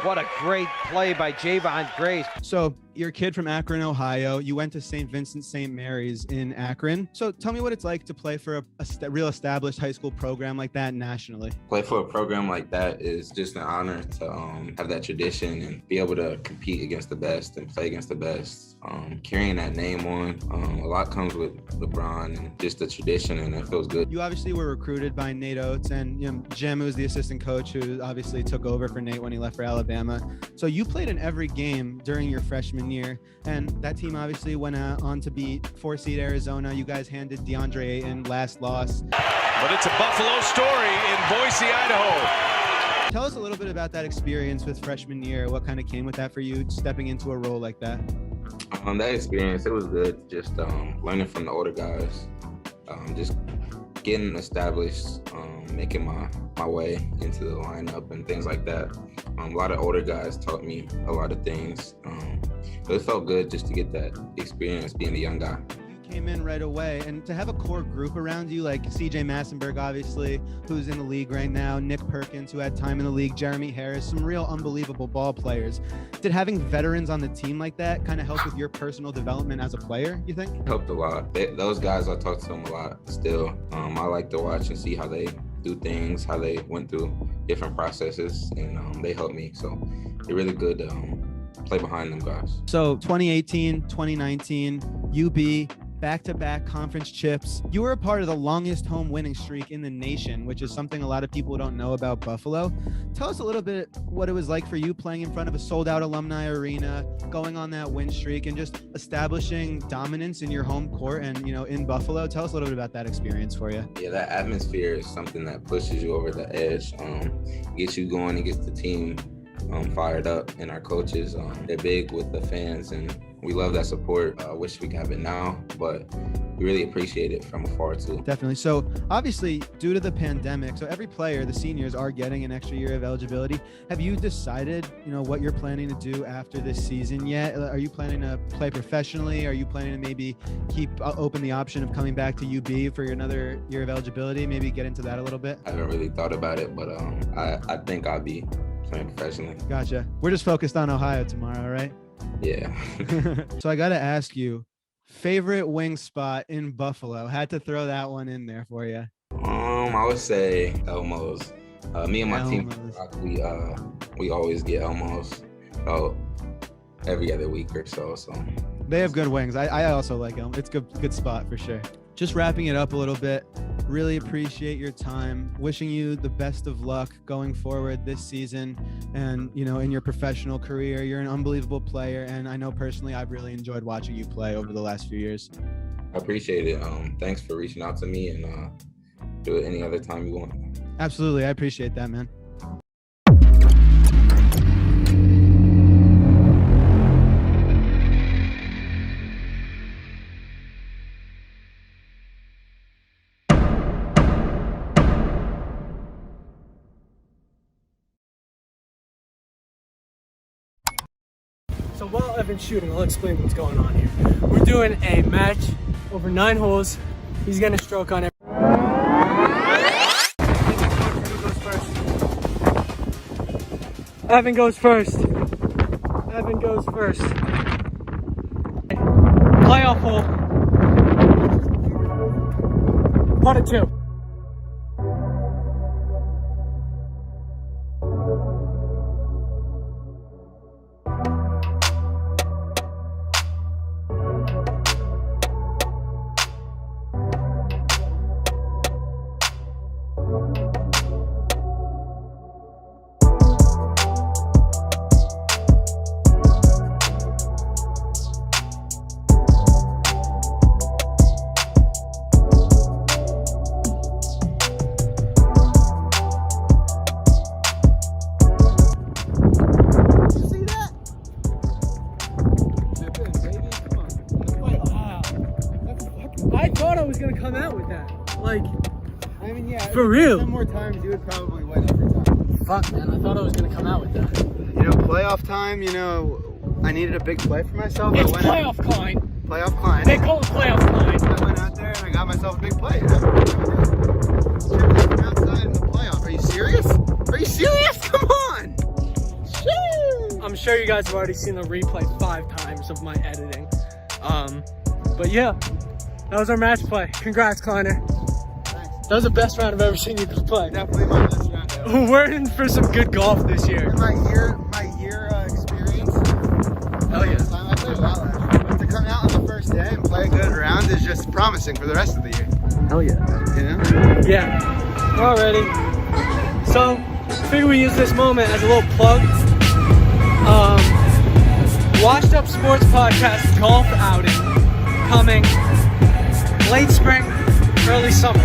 What a great play by Javon Graves. So you're a kid from Akron, Ohio. You went to St. Vincent St. Mary's in Akron. So tell me what it's like to play for a real established high school program like that nationally. Play for a program like that is just an honor to have that tradition and be able to compete against the best and play against the best. Carrying that name on, a lot comes with LeBron and just the tradition, and it feels good. You obviously were recruited by Nate Oates, and Jim, who's the assistant coach, who obviously took over for Nate when he left for Alabama. So you played in every game during your freshman year, and that team obviously went on to beat 4-seed Arizona. You guys handed DeAndre Ayton last loss. But it's a Buffalo story in Boise, Idaho. Tell us a little bit about that experience with freshman year. What kind of came with that for you, stepping into a role like that? That experience, it was good. Just learning from the older guys, just getting established, making my way into the lineup and things like that. A lot of older guys taught me a lot of things. But it felt good just to get that experience being a young guy. Came in right away, and to have a core group around you, like CJ Massenberg, obviously, who's in the league right now, Nick Perkins, who had time in the league, Jeremy Harris, some real unbelievable ball players. Did having veterans on the team like that kind of help with your personal development as a player, you think? Helped a lot. Those guys, I talk to them a lot still. I like to watch and see how they do things, how they went through different processes, and they helped me. So they're really good to play behind them guys. So 2018, 2019, UB, back-to-back conference chips. You were a part of the longest home winning streak in the nation, which is something a lot of people don't know about Buffalo. Tell us a little bit what it was like for you playing in front of a sold-out alumni arena, going on that win streak, and just establishing dominance in your home court and, in Buffalo. Tell us a little bit about that experience for you. Yeah, that atmosphere is something that pushes you over the edge, gets you going, and gets the team fired up, and our coaches, they're big with the fans, and we love that support. I wish we could have it now, but we really appreciate it from afar too. Definitely. So obviously, due to the pandemic, so every player, the seniors, are getting an extra year of eligibility. Have you decided, what you're planning to do after this season yet? Are you planning to play professionally? Are you planning to maybe keep open the option of coming back to UB for another year of eligibility? Maybe get into that a little bit? I haven't really thought about it, but I think I'll be playing professionally. Gotcha. We're just focused on Ohio tomorrow, right? Yeah. So I got to ask you, favorite wing spot in Buffalo? Had to throw that one in there for you. I would say Elmo's. Me and my team, we always get Elmo's about every other week or so. So they have good wings. I also like Elmo. It's good spot for sure. Just wrapping it up a little bit. Really appreciate your time. Wishing you the best of luck going forward this season and, in your professional career. You're an unbelievable player, and I know personally I've really enjoyed watching you play over the last few years. I appreciate it. Thanks for reaching out to me, and do it any other time you want. Absolutely. I appreciate that, man. So while Evan's shooting, I'll explain what's going on here. We're doing a match over 9 holes. He's gonna stroke on it. Evan goes first. Evan goes first. Playoff hole. Part 2. For real? 10 more times, you would probably win every time. Fuck, man. I thought I was going to come out with that. Playoff time, I needed a big play for myself. It's playoff Klein. Playoff Klein. They call it playoff Klein. I went out there and I got myself a big play. Outside in the playoff. Are you serious? Are you serious? Come on. Shoo. I'm sure you guys have already seen the replay 5 times of my editing. But yeah, that was our match play. Congrats, Kleiner. That was the best round I've ever seen you play. Definitely my best round ever. We're in for some good golf this year. My year experience. Hell yeah. I played a lot last year. But to come out on the first day and play a good round is just promising for the rest of the year. Hell yeah. Yeah. We're all ready. So, I figure we use this moment as a little plug. Washed Up Sports Podcast golf outing coming late spring, early summer.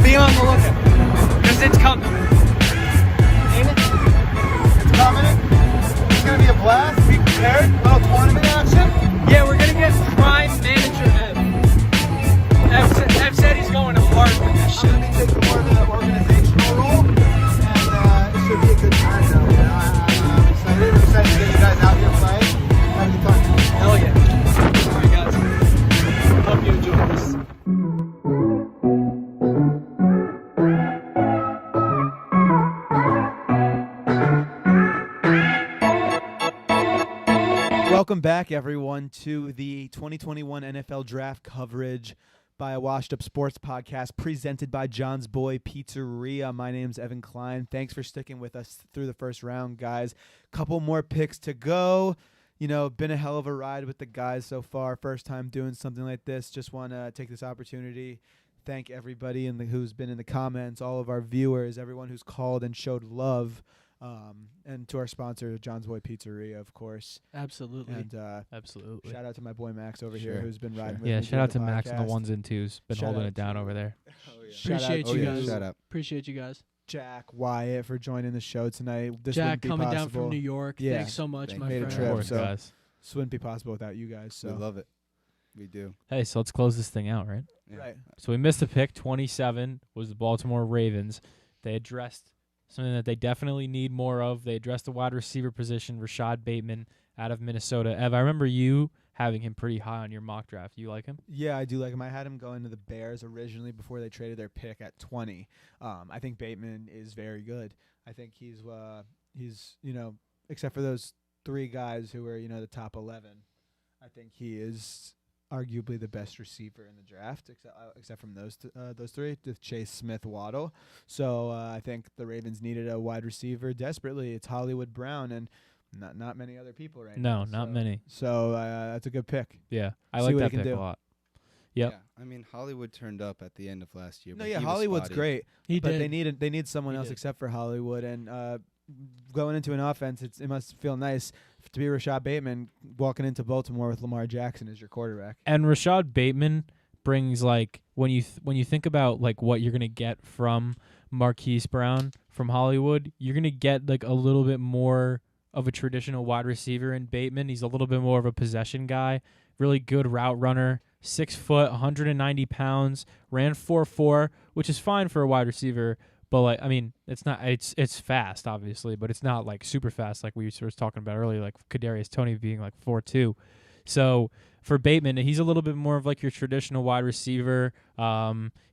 Be on the lookout, because it's coming. Ain't it? It's coming. It's going to be a blast. Be prepared. A little tournament action. Yeah, we're going to get prime manager Ev. Ev said he's going hard with this shit. I'm going to be taking more of the Welcome back, everyone, to the 2021 NFL Draft coverage by a Washed Up Sports podcast presented by John's Boy Pizzeria. My name's Evan Klein. Thanks for sticking with us through the first round, guys. Couple more picks to go. You know, been a hell of a ride with the guys so far. First time doing something like this. Just want to take this opportunity. Thank everybody who's been in the comments, all of our viewers, everyone who's called and showed love. And to our sponsor, John's Boy Pizzeria, of course. Absolutely. And absolutely. Shout out to my boy Max over here, who's been riding with me. Yeah, shout out to Max on the ones and twos. Been holding it down over there. Appreciate you guys. Shout out. Appreciate you guys. Jack Wyatt for joining the show tonight. This Jack wouldn't be coming possible. down from New York. Yeah. Thanks so much, my made friend. a trip, Course, so guys. this wouldn't be possible without you guys. So We love it. We do. Hey, so let's close this thing out, right? Yeah. Right. So we missed a pick. 27 was the Baltimore Ravens. They addressed something that they definitely need more of. They addressed the wide receiver position, Rashad Bateman out of Minnesota. Ev, I remember you having him pretty high on your mock draft. You like him? Yeah, I do like him. I had him going to the Bears originally before they traded their pick at 20. I think Bateman is very good. I think he's except for those three guys who were the top 11. I think he is arguably the best receiver in the draft, except from those three, with Chase, Smith, Waddle. So I think the Ravens needed a wide receiver desperately. It's Hollywood Brown and not many other people right now. No, not many. So that's a good pick. Yeah, I See like what that he can pick do. a lot. Yep. Yeah, I mean Hollywood turned up at the end of last year. No, but yeah, he was Hollywood's spotty. great. He but did. they need someone He else did. except for Hollywood, and going into an offense, it must feel nice to be Rashad Bateman walking into Baltimore with Lamar Jackson as your quarterback. And Rashad Bateman brings, like, when you think about like what you're gonna get from Marquise Brown from Hollywood, you're gonna get like a little bit more of a traditional wide receiver in Bateman. He's a little bit more of a possession guy. Really good route runner. 6 foot, 190 pounds. Ran 4.4, which is fine for a wide receiver. But like, I mean, it's fast, obviously, but it's not like super fast like we were talking about earlier, like Kadarius Toney being like 4.2. So for Bateman, he's a little bit more of like your traditional wide receiver.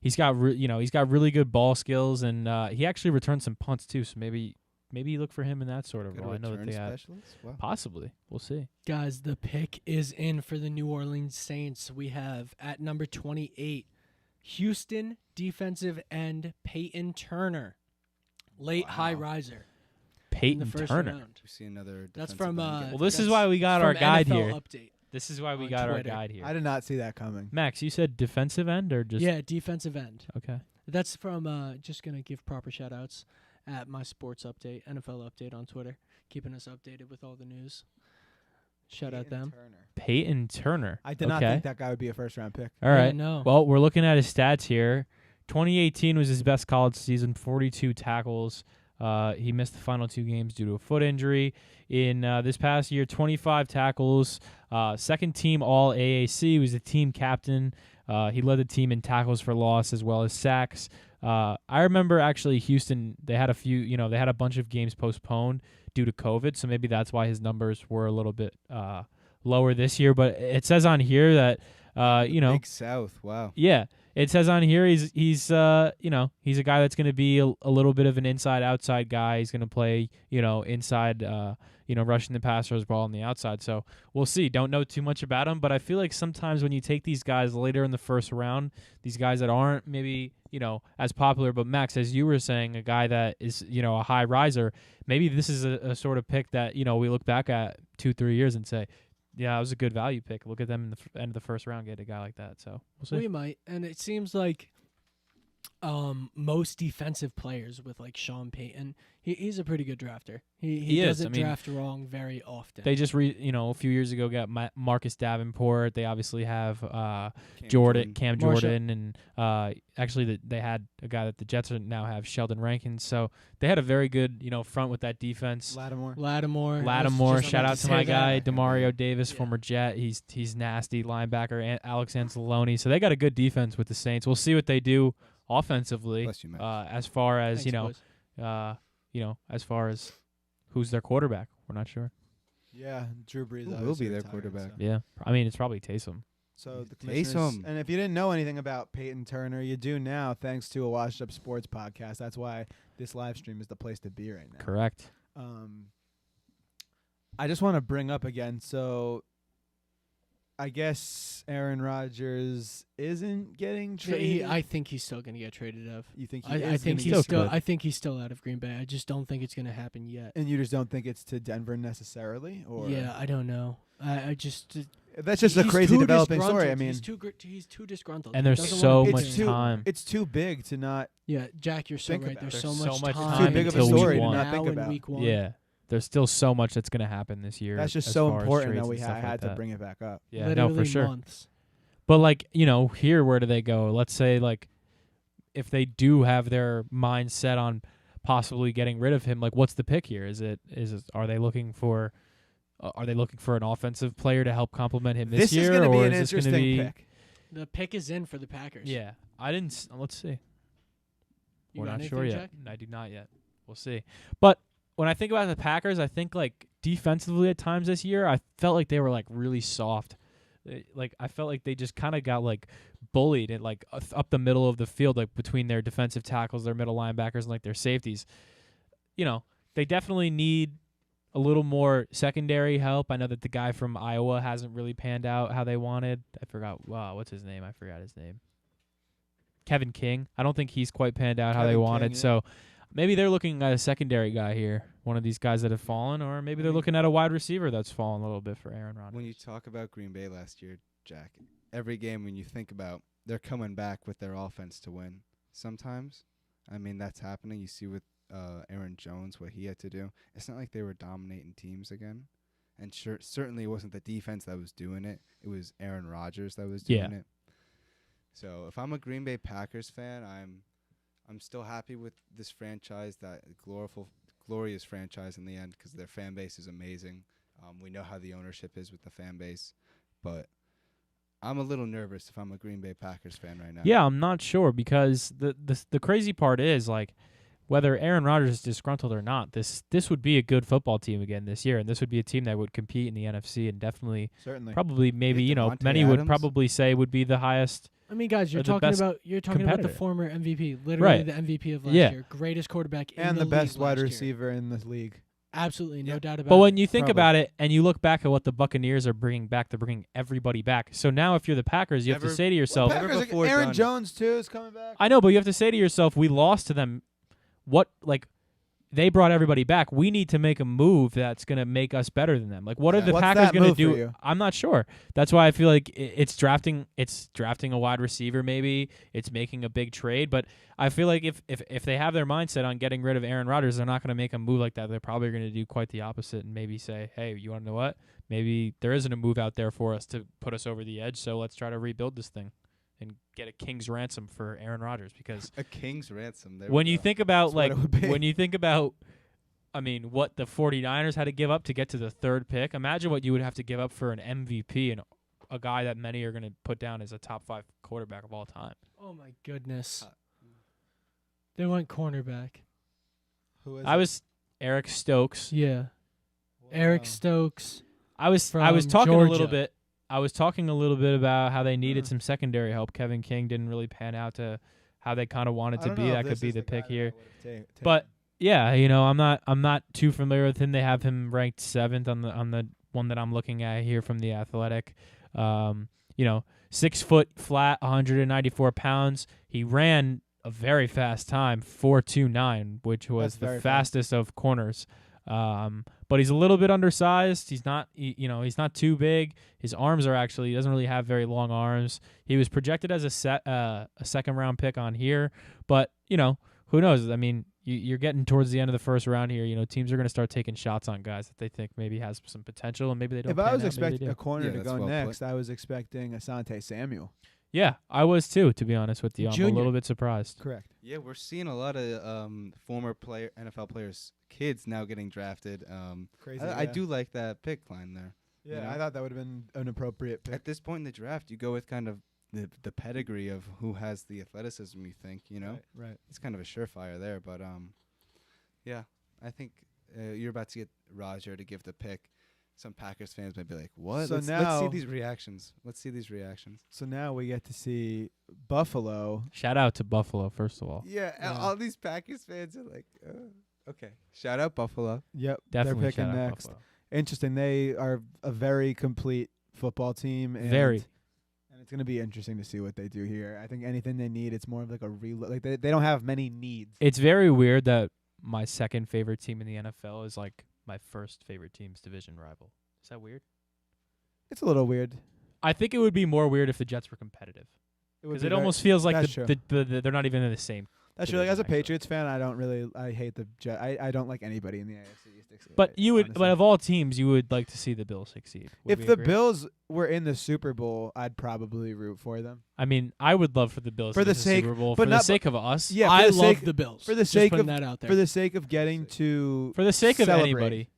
He's got really good ball skills, and he actually returned some punts too. So maybe you look for him in that sort of Good role. I know that return they have specialist? Wow. possibly. We'll see. Guys, the pick is in for the New Orleans Saints. We have at number 28, Houston defensive end Peyton Turner, late high riser. in Peyton the first Turner. round. We see another. That's defensive from. end get- Well, this is that's why we got our from guide NFL here. Update. This is why we on got our Twitter. guide here. I did not see that coming. Max, you said defensive end or just Yeah, defensive end. Okay. That's from. Just gonna give proper shout outs at my sports update, NFL update on Twitter, keeping us updated with all the news. Shout out them. Peyton Turner. I did not Okay. think that guy would be a first round pick. All right. no. Well, we're looking at his stats here. 2018 was his best college season, 42 tackles. He missed the final 2 games due to a foot injury. In this past year, 25 tackles, second team All AAC, was the team captain. He led the team in tackles for loss as well as sacks. I remember actually Houston, they had a bunch of games postponed due to COVID, so maybe that's why his numbers were a little bit lower this year. But it says on here that Big South. Wow. yeah, it says on here he's a guy that's going to be a little bit of an inside-outside guy. He's going to play inside, rushing the passer as well on the outside. So we'll see. Don't know too much about him, but I feel like sometimes when you take these guys later in the first round, these guys that aren't maybe as popular, but Max, as you were saying, a guy that is a high riser, maybe this is a sort of pick that we look back at 2-3 years and say, yeah, it was a good value pick. Look at them in the end of the first round, get a guy like that. So we'll see. We might, and it seems like most defensive players with like Sean Payton, he's a pretty good drafter. He is. doesn't draft wrong very often. They just a few years ago got Marcus Davenport. They obviously have Cam Jordan, and actually they had a guy that the Jets now have, Sheldon Rankins. So they had a very good front with that defense. Lattimore. Shout out to my guy Demario Davis, former Jet. He's nasty linebacker. Alex Anzalone. So they got a good defense with the Saints. We'll see what they do offensively. Bless you, Max. As far as Thanks, as far as who's their quarterback, we're not sure. Yeah, Drew Brees Who will obviously be their retired, quarterback? so. Yeah, I mean it's probably Taysom. So the Taysom. commissioners, and if you didn't know anything about Peyton Turner, you do now, thanks to a Washed Up Sports podcast. That's why this live stream is the place to be right now. Correct. I just want to bring up again. So, I guess Aaron Rodgers isn't getting traded. I think he's still going to get traded out. You think I think he's still. I think he's still out of Green Bay. I just don't think it's going to happen yet. And you just don't think it's to Denver necessarily, or yeah, I don't know. I just. That's just a crazy developing story. I mean, he's too disgruntled. And there's so much time. It's too big to not. Yeah, Jack, you're so right. There's so much time. It's too big of a story to not think about. Week 1. Yeah. There's still so much that's going to happen this year. That's just so important that we had to bring it back up. Yeah, literally no, for sure. Months. But like, here, where do they go? Let's say like, if they do have their mind set on possibly getting rid of him, like, what's the pick here? Are they looking for an offensive player to help complement him this year? This is going to be an interesting pick. The pick is in for the Packers. Yeah, let's see. We're not sure yet. I do not yet. We'll see. But when I think about the Packers, I think like defensively at times this year, I felt like they were like really soft. Like I felt like they just kind of got like bullied and like up the middle of the field, like between their defensive tackles, their middle linebackers, and like their safeties. They definitely need a little more secondary help. I know that the guy from Iowa hasn't really panned out how they wanted. I forgot. Wow, what's his name? I forgot his name. Kevin King. I don't think he's quite panned out how they wanted. Yeah. So maybe they're looking at a secondary guy here, one of these guys that have fallen, or maybe they're looking at a wide receiver that's fallen a little bit for Aaron Rodgers. When you talk about Green Bay last year, Jack, every game when you think about they're coming back with their offense to win sometimes. I mean, that's happening. You see with Aaron Jones, what he had to do. It's not like they were dominating teams again. And certainly it wasn't the defense that was doing it. It was Aaron Rodgers that was doing it. So if I'm a Green Bay Packers fan, I'm still happy with this franchise, that glorious franchise in the end, because their fan base is amazing. We know how the ownership is with the fan base, but I'm a little nervous if I'm a Green Bay Packers fan right now. Yeah, I'm not sure, because the crazy part is, like, whether Aaron Rodgers is disgruntled or not, this would be a good football team again this year, and this would be a team that would compete in the NFC and definitely, probably, maybe, many would probably say would be the highest. I mean, guys, you're talking about the former MVP, literally the MVP of last year, greatest quarterback in the league, and the best wide receiver in the league. Absolutely, no doubt about it. But when you think about it, and you look back at what the Buccaneers are bringing back, they're bringing everybody back. So now, if you're the Packers, you have to say to yourself, Aaron Jones too is coming back. I know, but you have to say to yourself, we lost to them. They brought everybody back. We need to make a move that's going to make us better than them. Like, what are the Packers going to do? I'm not sure. That's why I feel like it's drafting a wide receiver maybe. It's making a big trade. But I feel like if they have their mindset on getting rid of Aaron Rodgers, they're not going to make a move like that. They're probably going to do quite the opposite and maybe say, hey, you want to know what? Maybe there isn't a move out there for us to put us over the edge, so let's try to rebuild this thing and get a king's ransom for Aaron Rodgers, because a king's ransom. When you think about what the 49ers had to give up to get to the third pick, imagine what you would have to give up for an MVP and a guy that many are going to put down as a top 5 quarterback of all time. Oh my goodness. They went cornerback. Who is was Eric Stokes. Yeah. Wow. Eric Stokes. I was talking Georgia. a little bit. I was talking a little bit about how they needed some secondary help. Kevin King didn't really pan out to how they kind of wanted to be. That could be the pick here. But yeah, I'm not too familiar with him. They have him ranked 7th on the one that I'm looking at here from The Athletic. 6 foot flat, 194 pounds. He ran a very fast time, 4.29, which was the fastest of corners. But he's a little bit undersized. He's not too big. His arms are he doesn't really have very long arms. He was projected as a second round pick on here, but who knows? I mean, you're getting towards the end of the first round here. Teams are going to start taking shots on guys that they think maybe has some potential, and maybe they don't. If I was expecting a corner to go next, I was expecting Asante Samuel. Yeah, I was too, to be honest with you. I'm a little bit surprised. Correct. Yeah, we're seeing a lot of former NFL players' kids now getting drafted. Crazy. I do like that pick line there. Yeah, I thought that would have been an appropriate pick. At this point in the draft, you go with kind of the pedigree of who has the athleticism, you think, Right. It's kind of a surefire there, but yeah, I think you're about to get Roger to give the pick. Some Packers fans might be like, what? So let's see these reactions. So now we get to see Buffalo. Shout out to Buffalo, first of all. Yeah. All these Packers fans are like, okay. Shout out Buffalo. Yep. Definitely they're picking shout out next. Buffalo. interesting. They are a very complete football team. And And it's going to be interesting to see what they do here. I think anything they need, it's more of like a reload. Like they don't have many needs. It's very weird that my second favorite team in the NFL is like my first favorite team's division rival. Is that weird? It's a little weird. I think it would be more weird if the Jets were competitive. Because it almost feels like they're not even in the same. That's true. Like as a Patriots fan, I hate the Jets. I don't like anybody in the AFC East. But but of all teams, you would like to see the Bills succeed. If the Bills were in the Super Bowl, I'd probably root for them. I mean, I would love for the Bills to win the Super Bowl for the sake of us. Yeah, I love the Bills. For the sake of that out there. For the sake of getting to for the sake celebrate. of anybody.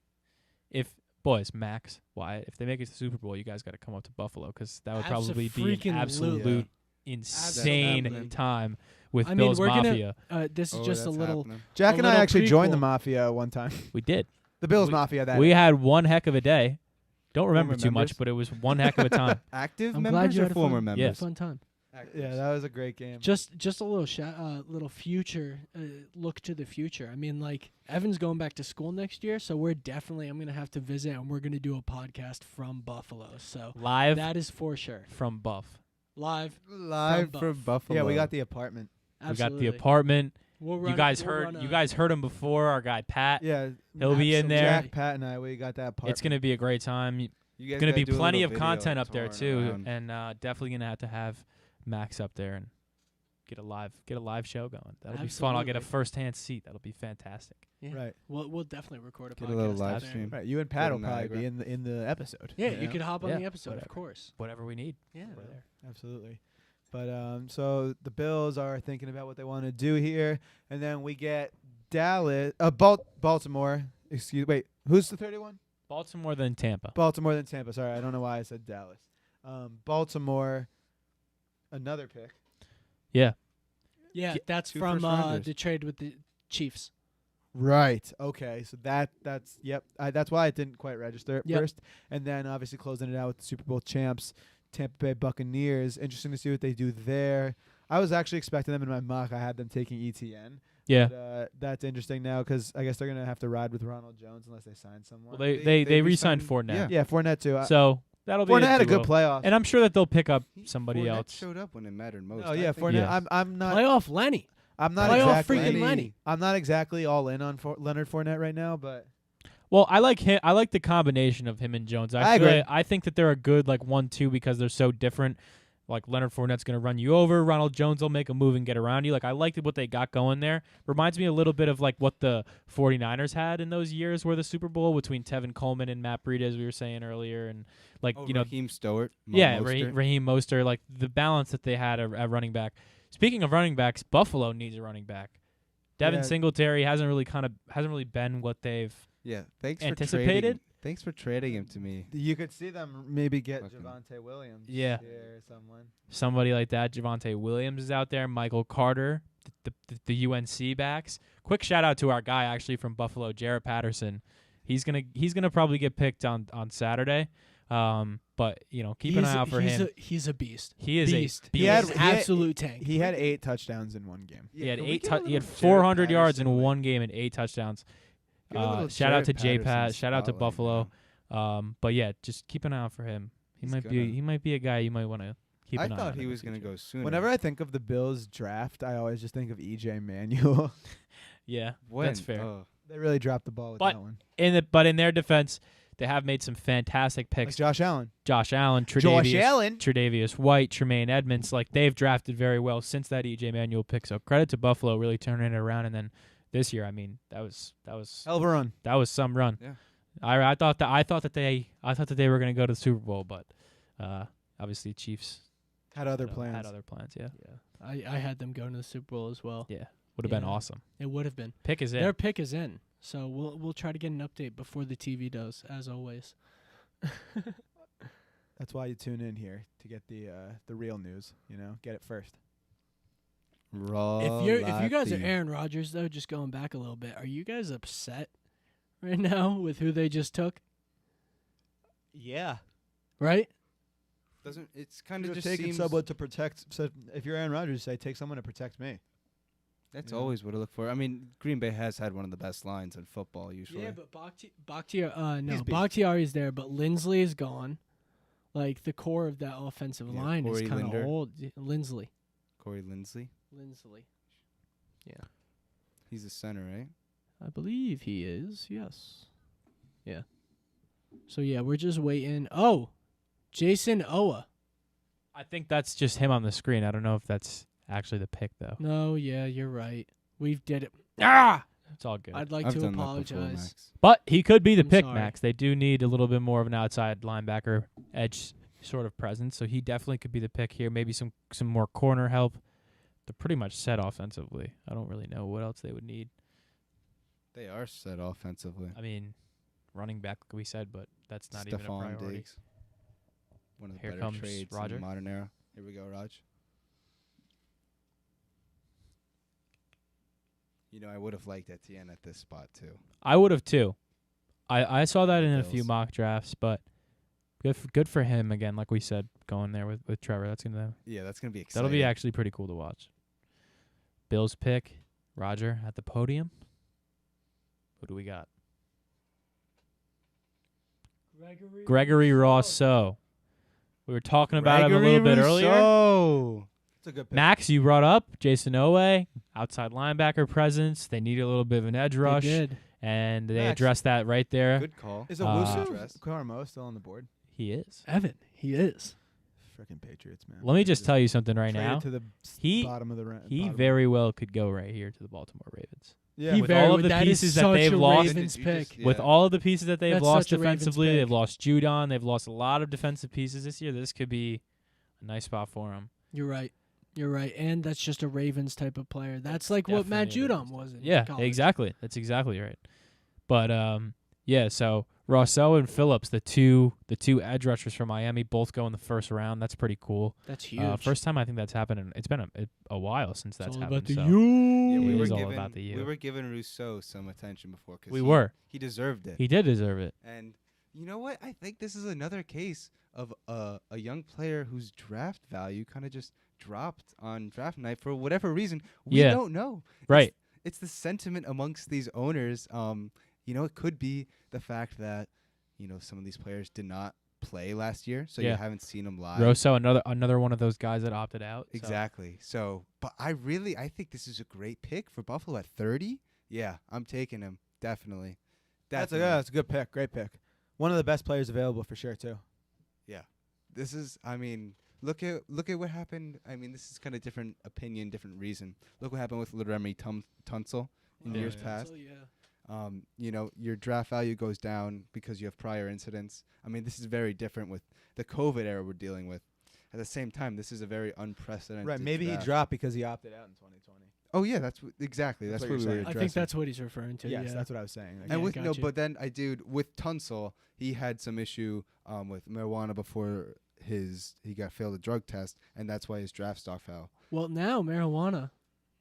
Boys, Max, Wyatt, if they make it to the Super Bowl, you guys got to come up to Buffalo because that would probably be an absolute insane time with Bills Mafia. This is just a little. Jack and I actually joined the Mafia one time. We did. The Bills Mafia. We had one heck of a day. Don't remember too much, but it was one heck of a time. Active I'm members glad you or had former a members? Yeah, fun time. Yeah, that was a great game. Just a little future look to the future. I mean, like Evan's going back to school next year, so I'm gonna have to visit, and we're gonna do a podcast from Buffalo. So live, that is for sure. From Buff. Live from Buffalo. Yeah, we got the apartment. Absolutely. We got the apartment. You guys heard him before. Our guy Pat. Yeah, he'll be in there. Jack, Pat, and I, we got that apartment. It's gonna be a great time. There's gonna be plenty of content up there too, and definitely gonna have Max up there and get a live show going. That'll be fun. I'll get a first-hand seat. That'll be fantastic. Yeah. Right. We'll definitely record a podcast. Get a little live stream. Right. You and Pat will probably be in the episode. Yeah, you could hop on the episode, of course. Whatever we need. Yeah. We're there. Absolutely. But so the Bills are thinking about what they want to do here, and then we get Baltimore. Wait, who's the 31? Baltimore then Tampa. Baltimore then Tampa. Sorry, I don't know why I said Dallas. Baltimore, another pick. Yeah. Yeah, that's from the trade with the Chiefs. Right. Okay. So that's that's why it didn't quite register at first, and then obviously closing it out with the Super Bowl champs, Tampa Bay Buccaneers. Interesting to see what they do there. I was actually expecting them in my mock. I had them taking ETN. Yeah. But, that's interesting now because I guess they're gonna have to ride with Ronald Jones unless they sign someone. Well, they re-signed Fournette. Yeah, Fournette too. So that'll be Fournette had a good playoff, and I'm sure that they'll pick up somebody Fournette else. Showed up when it mattered most. Oh yeah, Fournette. Yeah. I'm not playoff Lenny. I'm not playoff exactly freaking Lenny. I'm not exactly all in on Leonard Fournette right now, but well, I like him. I like the combination of him and Jones. I agree. I think that they're a good 1-2 because they're so different. Like Leonard Fournette's going to run you over. Ronald Jones will make a move and get around you. Like I liked what they got going there. Reminds me a little bit of what the 49ers had in those years where the Super Bowl between Tevin Coleman and Matt Breida, as we were saying earlier, and Raheem Stewart. Raheem Mostert. Like the balance that they had at running back. Speaking of running backs, Buffalo needs a running back. Devin Singletary hasn't really been what they've anticipated. Thanks for trading him to me. You could see them maybe get Javonte Williams. Yeah. Or someone. Somebody like that. Javonte Williams is out there. Michael Carter, the UNC backs. Quick shout out to our guy actually from Buffalo, Jarrett Patterson. He's gonna probably get picked on Saturday. But keep an eye out for him. He's a beast. He is beast. A beast. He had absolute tank. He had 8 touchdowns in one game. He had he had 400 yards in one game and 8 touchdowns. Shout out to J-Pat. Shout out to Buffalo. But yeah, just keep an eye out for him. He might be a guy you might want to keep an eye on. I thought he was going to go sooner. Whenever I think of the Bills draft, I always just think of EJ Manuel. Yeah, that's fair. They really dropped the ball with that one. In their defense, they have made some fantastic picks. Like Josh Allen, Tre'Davious White, Tremaine Edmonds. Like they've drafted very well since that EJ Manuel pick. So credit to Buffalo really turning it around. And then this year, I mean, that was hell of a run. That was some run. Yeah. I thought that they were going to go to the Super Bowl, but obviously Chiefs had other plans. Yeah. I had them going to the Super Bowl as well. Yeah. Would have been awesome. It would have been. Pick is in. Their pick is in. So we'll try to get an update before the TV does, as always. That's why you tune in here to get the real news. Get it first. If you guys are Aaron Rodgers though, just going back a little bit, are you guys upset right now with who they just took? Yeah. Right. It's kind of just taking seems someone to protect. So if you're Aaron Rodgers, say take someone to protect me. That's always what I look for. I mean, Green Bay has had one of the best lines in football usually. Yeah, but Bakhtiari is there, but Lindsley is gone. Like the core of that offensive line is kind of old. Lindsley. Corey Lindsley. Yeah. He's a center, right? I believe he is. Yes. Yeah. So yeah, we're just waiting. Oh, Jason Owa. I think that's just him on the screen. I don't know if that's actually the pick though. No, yeah, you're right. We've did it. It's all good. I'd like to apologize. But he could be the I'm pick, sorry. Max. They do need a little bit more of an outside linebacker edge sort of presence, so he definitely could be the pick here. Maybe some more corner help. They're pretty much set offensively. I don't really know what else they would need. They are set offensively. I mean, running back, like we said, but that's not even a priority. Diggs. One of the Here better comes trades Roger. in the modern era. Here we go, Raj. You know, I would have liked Etienne at this spot too. I would have too. I saw that in a Bills. few mock drafts, but good for him again. Like we said, going there with Trevor. That's gonna be exciting. That'll be actually pretty cool to watch. Bills pick Roger at the podium. Who do we got? Gregory Rousseau. We were talking about him a little bit earlier. It's a good pick. Max, you brought up Jason Owe, outside linebacker presence. They need a little bit of an edge rush. did. And they Max, addressed that right there. Good call. Is Owusu Carmo still on the board? He is. Evan, he is. Freaking Patriots, man. Let me just tell you something right Traded now. to the bottom of the He very well could go right here to the Baltimore Ravens. Yeah, with all of the pieces that they've lost, pick. with all of the pieces that they've That's lost such a Ravens defensively, pick. they've lost Judon, they've lost a lot of defensive pieces this year. This could be a nice spot for him. You're right. You're right. And that's just a Ravens type of player. That's like what Matt Definitely a Judon was in Yeah, college. exactly. That's exactly right. But yeah, so Rousseau and Phillips, the two edge rushers from Miami, both go in the first round. That's pretty cool. That's huge. First time I think that's happened. It's been a while since that's all happened. about the so you. Yeah, it is all about the you. We were giving Rousseau some attention before because he deserved it. He did deserve it. And you know what? I think this is another case of a young player whose draft value kind of just dropped on draft night for whatever reason. We don't know. Right. It's the sentiment amongst these owners. You know, it could be the fact that, you know, some of these players did not play last year, so you haven't seen them live. Rousseau, another one of those guys that opted out. Exactly. So, but I think this is a great pick for Buffalo at 30. Yeah, I'm taking him. Definitely. That's a good pick. Great pick. One of the best players available for sure too. Yeah. This is, I mean, look at what happened. I mean, this is kind of different opinion, different reason. Look what happened with Laramie Tunsil in years past. You know, your draft value goes down because you have prior incidents. I mean, this is very different with the COVID era we're dealing with. At the same time, this is a very unprecedented Right, maybe draft. he dropped because he opted out in 2020. Oh yeah, that's exactly. That's what what we you're were saying. I addressing. think that's what he's referring to. Yes, yeah. that's what I was saying. And with got you. but then with Tunsil, he had some issue with marijuana before he got failed a drug test, and that's why his draft stock fell. Well, now marijuana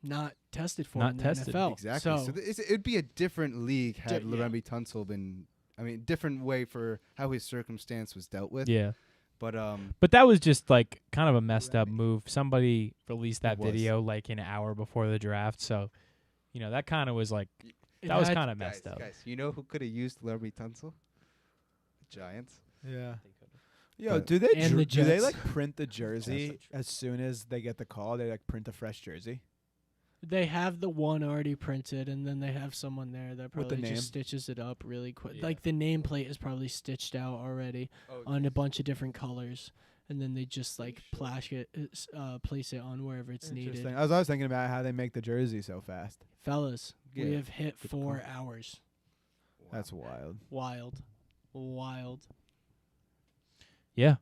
not tested for in the NFL. Exactly. So it'd be a different league had yeah. Laramie Tunsil been. I mean, different way for how his circumstance was dealt with. Yeah. But that was just like kind of a messed up move. Somebody released that It was. video like an hour before the draft, so you know that kind of was like that was kind of messed up. Guys, you know who could have used Laramie Tunsil? The Giants. Yeah. Yo, But- do they And the do they Jets. like print the jersey as soon as they get the call? They like print a fresh jersey. They have the one already printed, and then they have someone there that With the probably name? just stitches it up really quick. Like the nameplate is probably stitched out already on a bunch of different colors, and then they just like place it on wherever it's needed. Interesting. I was thinking about how they make the jersey so fast. Fellas, we Yeah. have hit Good 4 call. hours. That's wild. Wild. Yeah,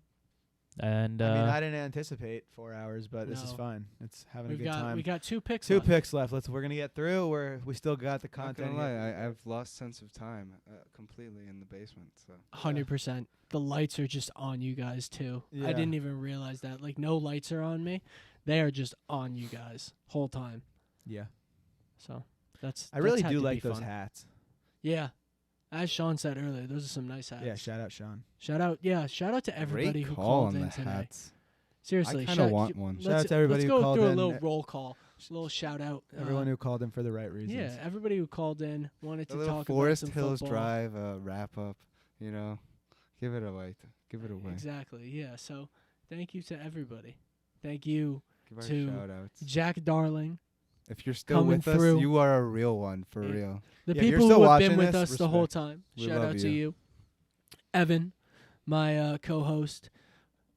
and I mean, I didn't anticipate 4 hours, but this is No. fun. It's having We've a good got time. we got 2 picks. Two left. picks left. We're gonna get through. We still got the Not content. gonna here. lie, I've lost sense of time completely in the basement. So 100%. The lights are just on you guys too. Yeah. I didn't even realize that. Like no lights are on me. They are just on you guys whole time. Yeah. So that's. I really that's had do to like be those fun. hats. Yeah. As Sean said earlier, those are some nice hats. Yeah. Shout out Sean. Shout out to everybody great who call called on in the today. hats. Seriously, I kinda want one. Shout out to everybody let's who go called through in. a little roll call. little shout out. Everyone who called in for the right reasons. Yeah, everybody who called in wanted The to little talk Forest about some Hills football. Drive wrap up. Give it away. Give it away. Exactly. Yeah. So thank you to everybody. Thank you Give our to shout-outs. Jack Darling. If you're still coming with us, through. you are a real one, for real. The Yeah, if you're people still who have been watching with this, us the whole respect. time. We Shout love out to you. you. Evan, my co-host,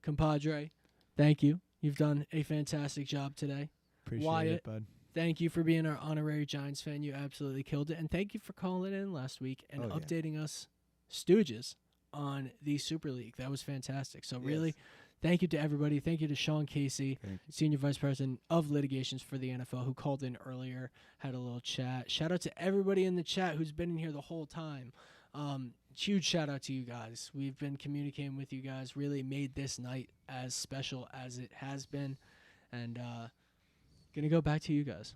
compadre. Thank you. You've done a fantastic job today. Appreciate Wyatt, it, bud. thank you for being our honorary Giants fan. You absolutely killed it. And thank you for calling in last week and Oh, yeah. updating us, Stooges, on the Super League. That was fantastic. So really, thank you to everybody. Thank you to Sean Casey, Senior Vice President of Litigations for the NFL, who called in earlier, had a little chat. Shout out to everybody in the chat who's been in here the whole time. Huge shout out to you guys. We've been communicating with you guys. Really made this night as special as it has been. And gonna go back to you guys.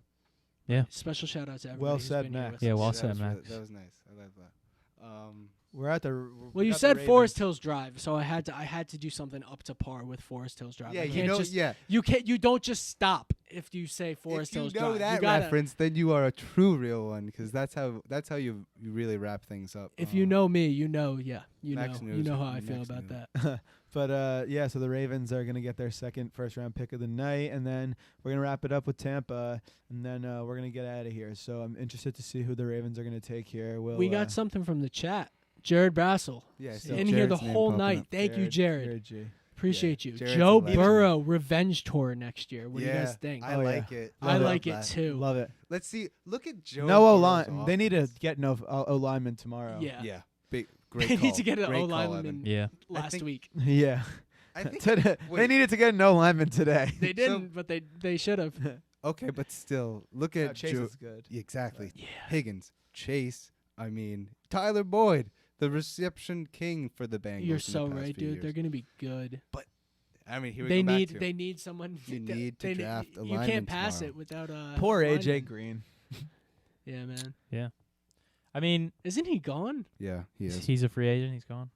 Yeah. Special shout out to everybody. Well who's said, been here Max. with Yeah, us. well said, Max. That was nice. I love that. We're at the. Well, you got the said Ravens. Forest Hills Drive, so I had to do something up to par with Forest Hills Drive. Yeah, I you can't know- just, yeah. You don't just stop if you say Forest If you Hills know Drive. that you gotta, reference, then you are a true real one, because that's how you really wrap things up. If you know me, you know, yeah, you Max know, you knows know who how I feel Max about knows. that. But yeah, so the Ravens are gonna get their second first-round pick of the night, and then we're gonna wrap it up with Tampa, and then we're gonna get out of here. So I'm interested to see who the Ravens are gonna take here. We got something from the chat. Jared Brassel. Yeah, in so here the Jared's name whole popping night. up. Thank you, Jared. Jared G. Appreciate you. Jared's Joe a legend. Burrow revenge tour next year. What do you Yeah, guys think? I like it. I Love like that. it too. Love it. Let's see. Look at Joe. No O Burrow's line. They need to offense. get no O lineman tomorrow. Yeah. Yeah. Great They call. need to get an Great O call, lineman Evan. Yeah. last think- week. Yeah. I think Today- they needed to get no lineman today. They didn't, but they should have. Okay, but still, look No, at Chase Joe. is good. Yeah, exactly. Higgins, Chase. I mean, Tyler Boyd, the reception king for the Bengals. You're in so the past right, few dude. years. They're gonna be good. But I mean, here we They go back need to they need someone. You they- need to they draft a You lineman can't pass tomorrow. it without Poor AJ lineman. Green. Yeah, man. Yeah. I mean, Isn't he gone? Yeah, he is. he's a free agent. He's gone.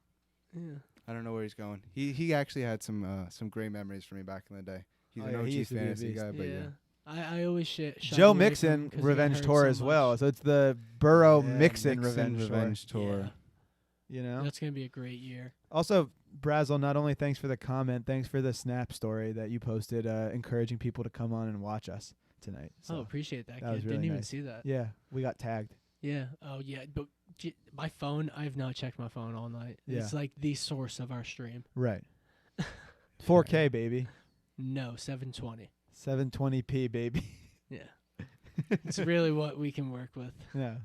Yeah. I don't know where he's going. He actually had some great memories for me back in the day. He's Oh, an yeah, he OG used to be a fantasy beast. guy, but yeah. I always shy Joe away from him Mixon 'cause he revenge hurt tour so as much. well. So it's the Burrow Yeah, Mixon Mixon revenge tour. Yeah. You know. That's gonna be a great year. Also, Brazel, not only thanks for the comment, thanks for the snap story that you posted, encouraging people to come on and watch us tonight. So Oh, appreciate that. that kid. was really Didn't even nice. see that. Yeah, we got tagged. Yeah. Oh yeah. But my phone. I have not checked my phone all night. Yeah. It's like the source of our stream. Right. 4K, baby. No, 720. 720p, baby. Yeah. It's really what we can work with. Yeah.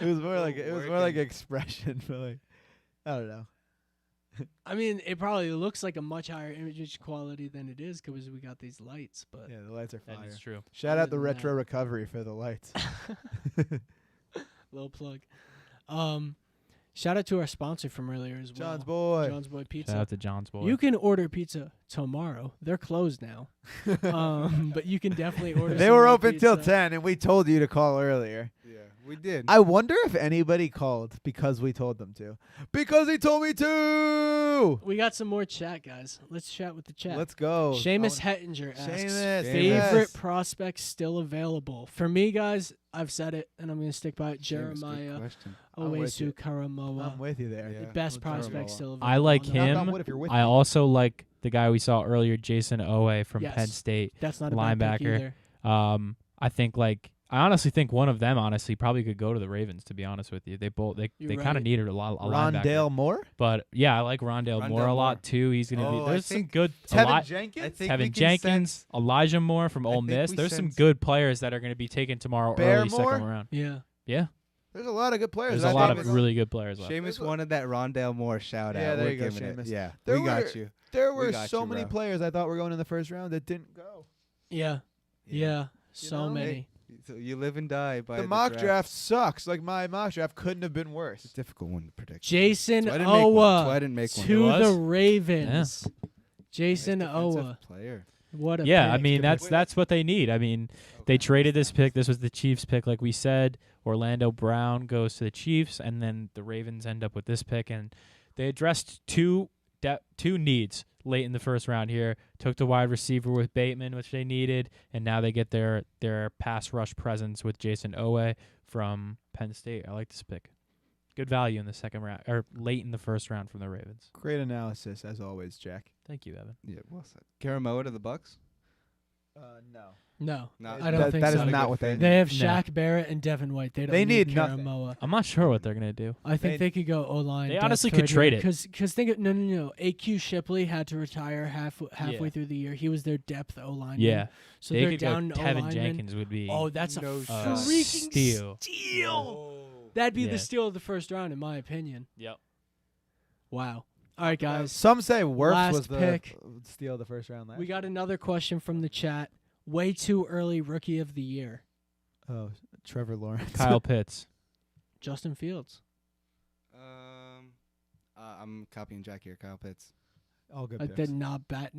It was more like expression, but like I don't know. I mean, it probably looks like a much higher image quality than it is because we got these lights. But Yeah, the lights are That fire. is true. Shout out Other the than Retro that- Recovery for the lights. little plug. Shout out to our sponsor from earlier as well. John's Boy. John's Boy Pizza. Shout out to John's Boy. You can order pizza tomorrow. They're closed now, but you can definitely order. They some were more open till pizza. 10, and we told you to call earlier. Yeah, we did. I wonder if anybody called because we told them to. Because he told me to. We got some more chat, guys. Let's chat with the chat. Let's go. Seamus Hettinger asks, Seamus, favorite Seamus. prospect still available? For me, guys, I've said it, and I'm going to stick by it. Seamus, good Jeremiah question. I'm with you. Owesu Karamoa. I'm with you there. Yeah. The best With prospect Karamoa. still available. I like on the- Knock on him. wood if you're with I me. also like the guy we saw earlier, Jason Owe from Yes. Penn State, That's not a bad pick linebacker. either. I think I honestly think one of them probably could go to the Ravens. To be honest with you, they You're kind of right. needed a linebacker. Rondale Moore? But yeah, I like Rondale Moore a lot too. He's gonna Oh, be. I There's some think good. Tevin Jenkins? I think we Tevin can Jenkins, sense- Elijah Moore from Ole think Miss. we There's some sense- good players that are going to be taken tomorrow early Barrymore? second round. Yeah. Yeah, There's a lot of good players. there's I a lot think of really good players left. Seamus wanted that Rondale Moore shout out. Yeah, there We're you go, giving it. Seamus. Yeah, There we got were- you. There We were got so you, many bro. players I thought were going in the first round that didn't go. Yeah. Yeah. So know? many. So you live and die by The the mock draft sucks. Like my mock draft couldn't have been worse. It's a difficult one to predict. Jason That's why I didn't make one. That's why I Owa didn't make one. to It was? the Ravens. Jason Defensive Owa. player. What a Yeah, pick. I mean that's what they need. I mean, they traded this pick. This was the Chiefs' pick, like we said. Orlando Brown goes to the Chiefs, and then the Ravens end up with this pick, and they addressed two two needs late in the first round here. Took the wide receiver with Bateman, which they needed, and now they get their pass rush presence with Jason Owe from Penn State. I like this pick. Good value in the second round or late in the first round from the Ravens. Great analysis as always, Jack. Thank you, Evan. Yeah, well said. Karamoa to the Bucks? No, Not- I don't think that so. is not what they need. They have No. Shaq Barrett and Devin White. They don't They need need nothing. Karamoa. I'm not sure what they're gonna do. I think they could go O-line. They depth honestly could right trade here. it. Because think of, no. AQ Shipley had to retire halfway Yeah. through the year. He was their depth O-line. Yeah. So They they're could go down Tevin O-lineman. Jenkins would be Oh, that's a no freaking steal. That'd be Yeah. the steal of the first round, in my opinion. Yep. Wow. All right, guys. Some say Wirfs Last was the pick. steal of the first round last. We got another question from the chat. Way too early rookie of the year. Oh, Trevor Lawrence. Kyle Pitts. Justin Fields. I'm copying Jack here. Kyle Pitts. All good That picks. not bad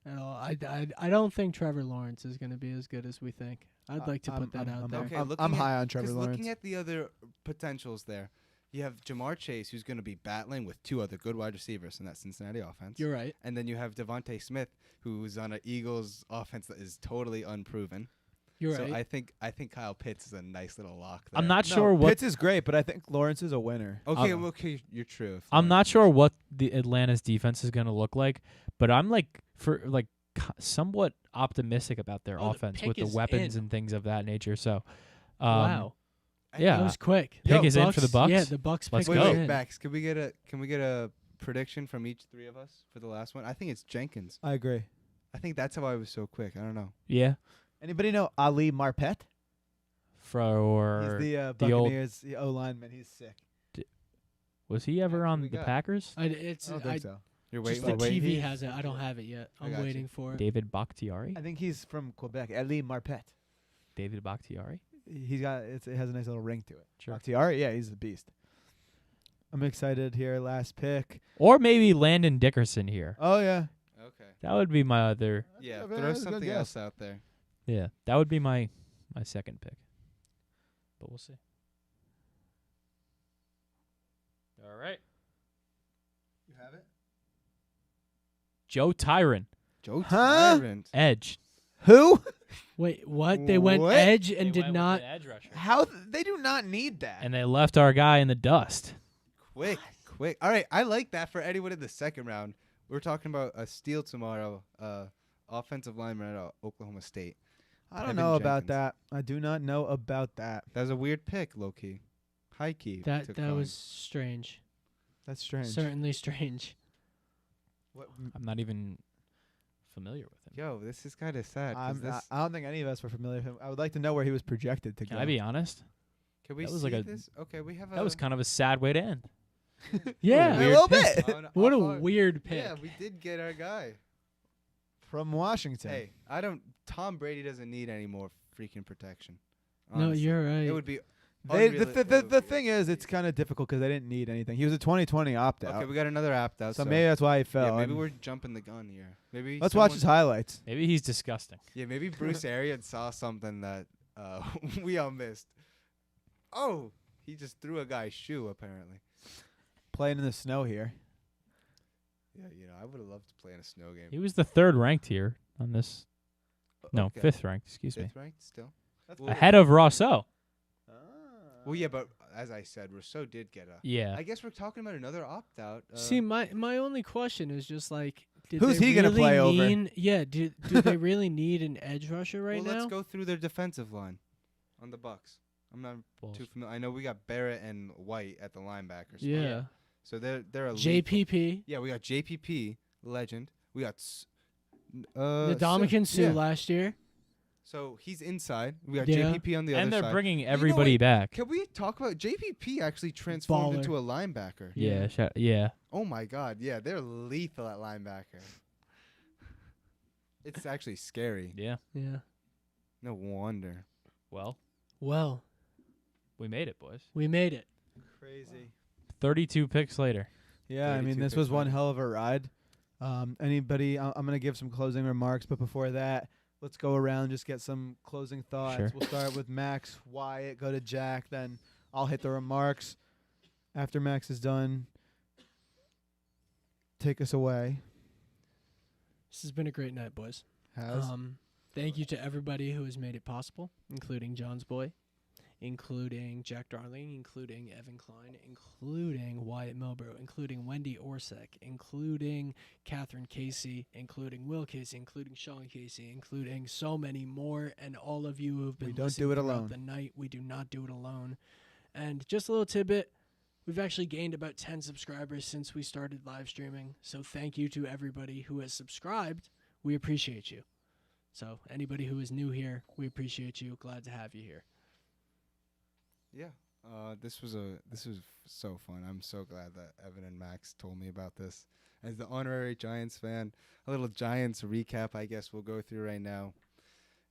at all. I don't think Trevor Lawrence is going to be as good as we think. I'd like to put that out there. Okay, I'm high on Trevor Lawrence. Looking at the other potentials there, you have Jamar Chase, who's going to be battling with two other good wide receivers in that Cincinnati offense. You're right. And then you have Devontae Smith, who's on an Eagles offense that is totally unproven. You're so right. I think Kyle Pitts is a nice little lock there. I'm not sure what Pitts is great, but I think Lawrence is a winner. Okay, you're true. I'm not sure what the Atlanta's defense is going to look like, but I'm somewhat optimistic about their offense pick with the is weapons in. and things of that nature. So, Wow. yeah, That was quick. Pick Yo, is in for the Bucks. Yeah, the Bucks Let's pick go. is in. Max, can we get a prediction from each three of us for the last one? I think it's Jenkins. I agree. I think that's how I was so quick. I don't know. Yeah, Anybody know Ali Marpet? for He's the old. Buccaneers O lineman. He's sick. Was he ever on we the got? Packers? I don't think so. You're Just waiting. the waiting. TV has it. I don't have it yet. I I'm got you. waiting for it. David Bakhtiari. I think he's from Quebec. Ali Marpet. David Bakhtiari. He's got it has a nice little ring to it. Sure. Bakhtiari, yeah, he's the beast. I'm excited here. Last pick. Or maybe Landon Dickerson here. Oh yeah. Okay. That would be my other. Yeah, That's throw a good something guess. else out there. Yeah, that would be my second pick. But we'll see. All right. You have it? Joe Tyron, Joe Huh? Tyrant. edge. Who? Wait, what? They went What? edge They and did went with not. the edge rusher. How they do not need that. And they left our guy in the dust. Quick. All right, I like that for anyone in the second round. We're talking about a steal tomorrow. Offensive lineman at Oklahoma State. I don't Tevin know about Jenkins. that. I do not know about that. That was a weird pick, low key. High key. That took that mine. was strange. That's strange. Certainly strange. I'm not even familiar with him. Yo, this is kind of sad. 'cause this, I don't think any of us were familiar with him. I would like to know where he was projected to Can go. I be honest? can we that was see like a- this? Okay, we have a. That was kind of a sad way to end. Yeah, a little bit. What a off our- weird pick. Yeah, we did get our guy. From Washington. Hey, Tom Brady doesn't need any more freaking protection. No, honestly. you're right. It would be. The thing is, it's kind of difficult because they didn't need anything. He was a 2020 opt out. Okay, we got another opt out. so maybe that's why he yeah, fell. maybe and we're jumping the gun here. Maybe let's watch his highlights. Maybe he's disgusting. Yeah, maybe Bruce Arians saw something that we all missed. Oh, he just threw a guy's shoe apparently. Playing in the snow here. Yeah, I would have loved to play in a snow game. He was the third ranked here on this. No, Okay. fifth ranked. Excuse me. Fifth ranked still. Ahead of Rousseau. Well, yeah, but as I said, Rousseau did get a. Yeah. I guess we're talking about another opt out. See, my only question is just like, did Who's they he gonna really play over? need, Yeah, do they really need an edge rusher right well, now? let's go through their defensive line on the Bucks. I'm not too familiar. I know we got Barrett and White at the linebacker spot. Yeah. So they're a JPP. Yeah, we got JPP, legend. We got Ndamukong Suh last year. So he's inside. We got Yeah. JPP on the other And side. they're bringing You know everybody what? back. Can we talk about JPP actually transformed Baller. into a linebacker? Yeah. Yeah. Oh my God. Yeah, they're lethal at linebacker. It's actually scary. Yeah. Yeah. No wonder. Well, we made it, boys. We made it. Crazy. 32 picks later. Yeah, I mean, 32 this was picks one later. hell of a ride. Anybody? I'm going to give some closing remarks, but before that, let's go around and just get some closing thoughts. Sure. We'll start with Max, Wyatt, go to Jack, then I'll hit the remarks. After Max is done, take us away. This has been a great night, boys. Thank you to everybody who has made it possible, including John's Boy, including Jack Darling, including Evan Klein, including Wyatt Milbrow, including Wendy Orsak, including Catherine Casey, including Will Casey, including Sean Casey, including so many more, and all of you who have been listening throughout the night. We do not do it alone. And just a little tidbit, we've actually gained about 10 subscribers since we started live streaming, so thank you to everybody who has subscribed. We appreciate you. So anybody who is new here, we appreciate you. Glad to have you here. Yeah, this was so fun. I'm so glad that Evan and Max told me about this. As the honorary Giants fan, a little Giants recap, I guess we'll go through right now.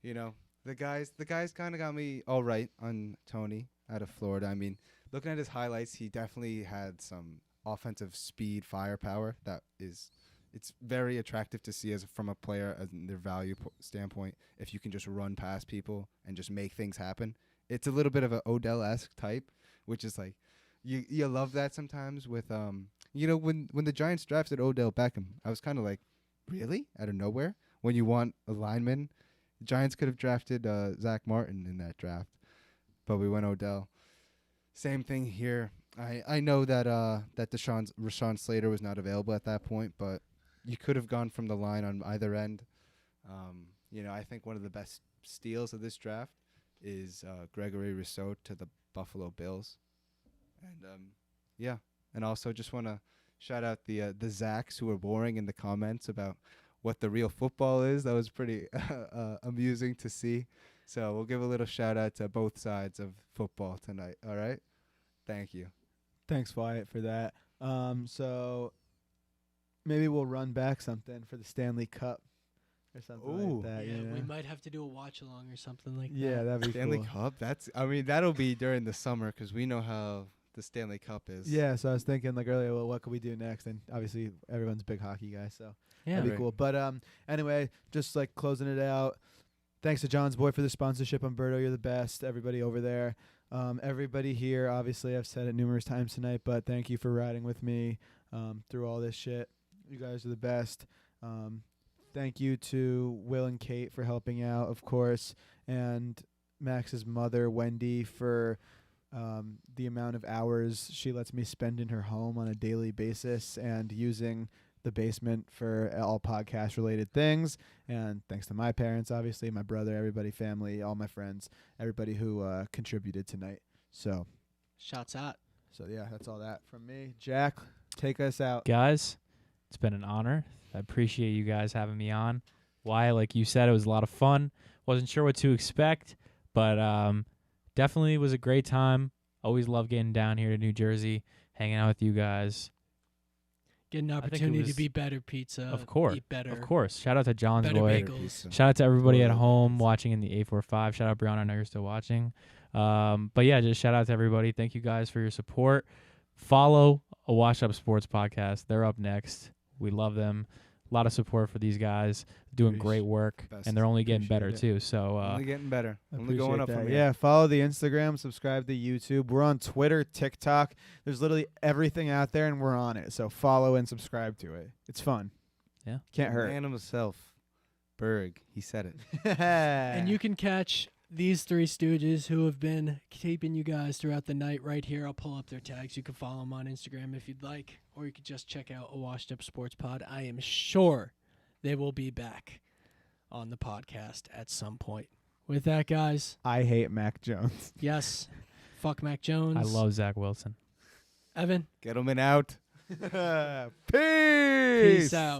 You know, the guys kind of got me all right on Toney out of Florida. I mean, looking at his highlights, he definitely had some offensive speed, firepower it's very attractive to see from a player as their value standpoint. If you can just run past people and just make things happen, it's a little bit of an Odell-esque type, which is like you love that sometimes. With when the Giants drafted Odell Beckham, I was kind of like, really, out of nowhere. When you want a lineman, the Giants could have drafted Zach Martin in that draft, but we went Odell. Same thing here. I know that Rashawn Slater was not available at that point, but you could have gone from the line on either end. I think one of the best steals of this draft is Gregory Rousseau to the Buffalo Bills. And and also just want to shout out the Zacks who were boring in the comments about what the real football is. That was pretty amusing to see. So we'll give a little shout out to both sides of football tonight. All right? Thank you. Thanks, Wyatt, for that. So maybe we'll run back something for the Stanley Cup or something like that. Yeah, we might have to do a watch along or something like that. Yeah, that'd be Stanley cool. Cup. That'll be during the summer because we know how the Stanley Cup is. Yeah, so I was thinking like earlier, well, what could we do next? And obviously everyone's a big hockey guy, so that'd be cool. But anyway, just like closing it out. Thanks to John's Boy for the sponsorship. Umberto, you're the best. Everybody over there. Everybody here, obviously I've said it numerous times tonight, but thank you for riding with me through all this shit. You guys are the best. Thank you to Will and Kate for helping out, of course, and Max's mother, Wendy, for the amount of hours she lets me spend in her home on a daily basis and using the basement for all podcast-related things. And thanks to my parents, obviously, my brother, everybody, family, all my friends, everybody who contributed tonight. So, shouts out. So, yeah, that's all that from me. Jack, take us out. Guys, it's been an honor. I appreciate you guys having me on. Why, like you said, it was a lot of fun. Wasn't sure what to expect, but definitely was a great time. Always love getting down here to New Jersey, hanging out with you guys. Get an opportunity to be better pizza. Of course. Eat better. Of course. Shout out to John's better Boy. Bagels. Shout out to everybody at home watching in the 845. Shout out, Brianna. I know you're still watching. But yeah, just shout out to everybody. Thank you guys for your support. Follow a Washed Up Sports podcast. They're up next. We love them. A lot of support for these guys. Doing great work. And they're only getting better, too. So only getting better. Only Appreciate going up that. from here. Yeah, follow the Instagram, subscribe to YouTube. We're on Twitter, TikTok. There's literally everything out there, and we're on it. So follow and subscribe to it. It's fun. Yeah. Can't hurt. Man himself, Berg, he said it. And you can catch these three stooges who have been keeping you guys throughout the night right here. I'll pull up their tags. You can follow them on Instagram if you'd like, or you could just check out a Washed Up Sports Pod. I am sure they will be back on the podcast at some point. With that, guys. I hate Mac Jones. Yes. Fuck Mac Jones. I love Zach Wilson. Evan. Gettleman out. Peace. Peace out.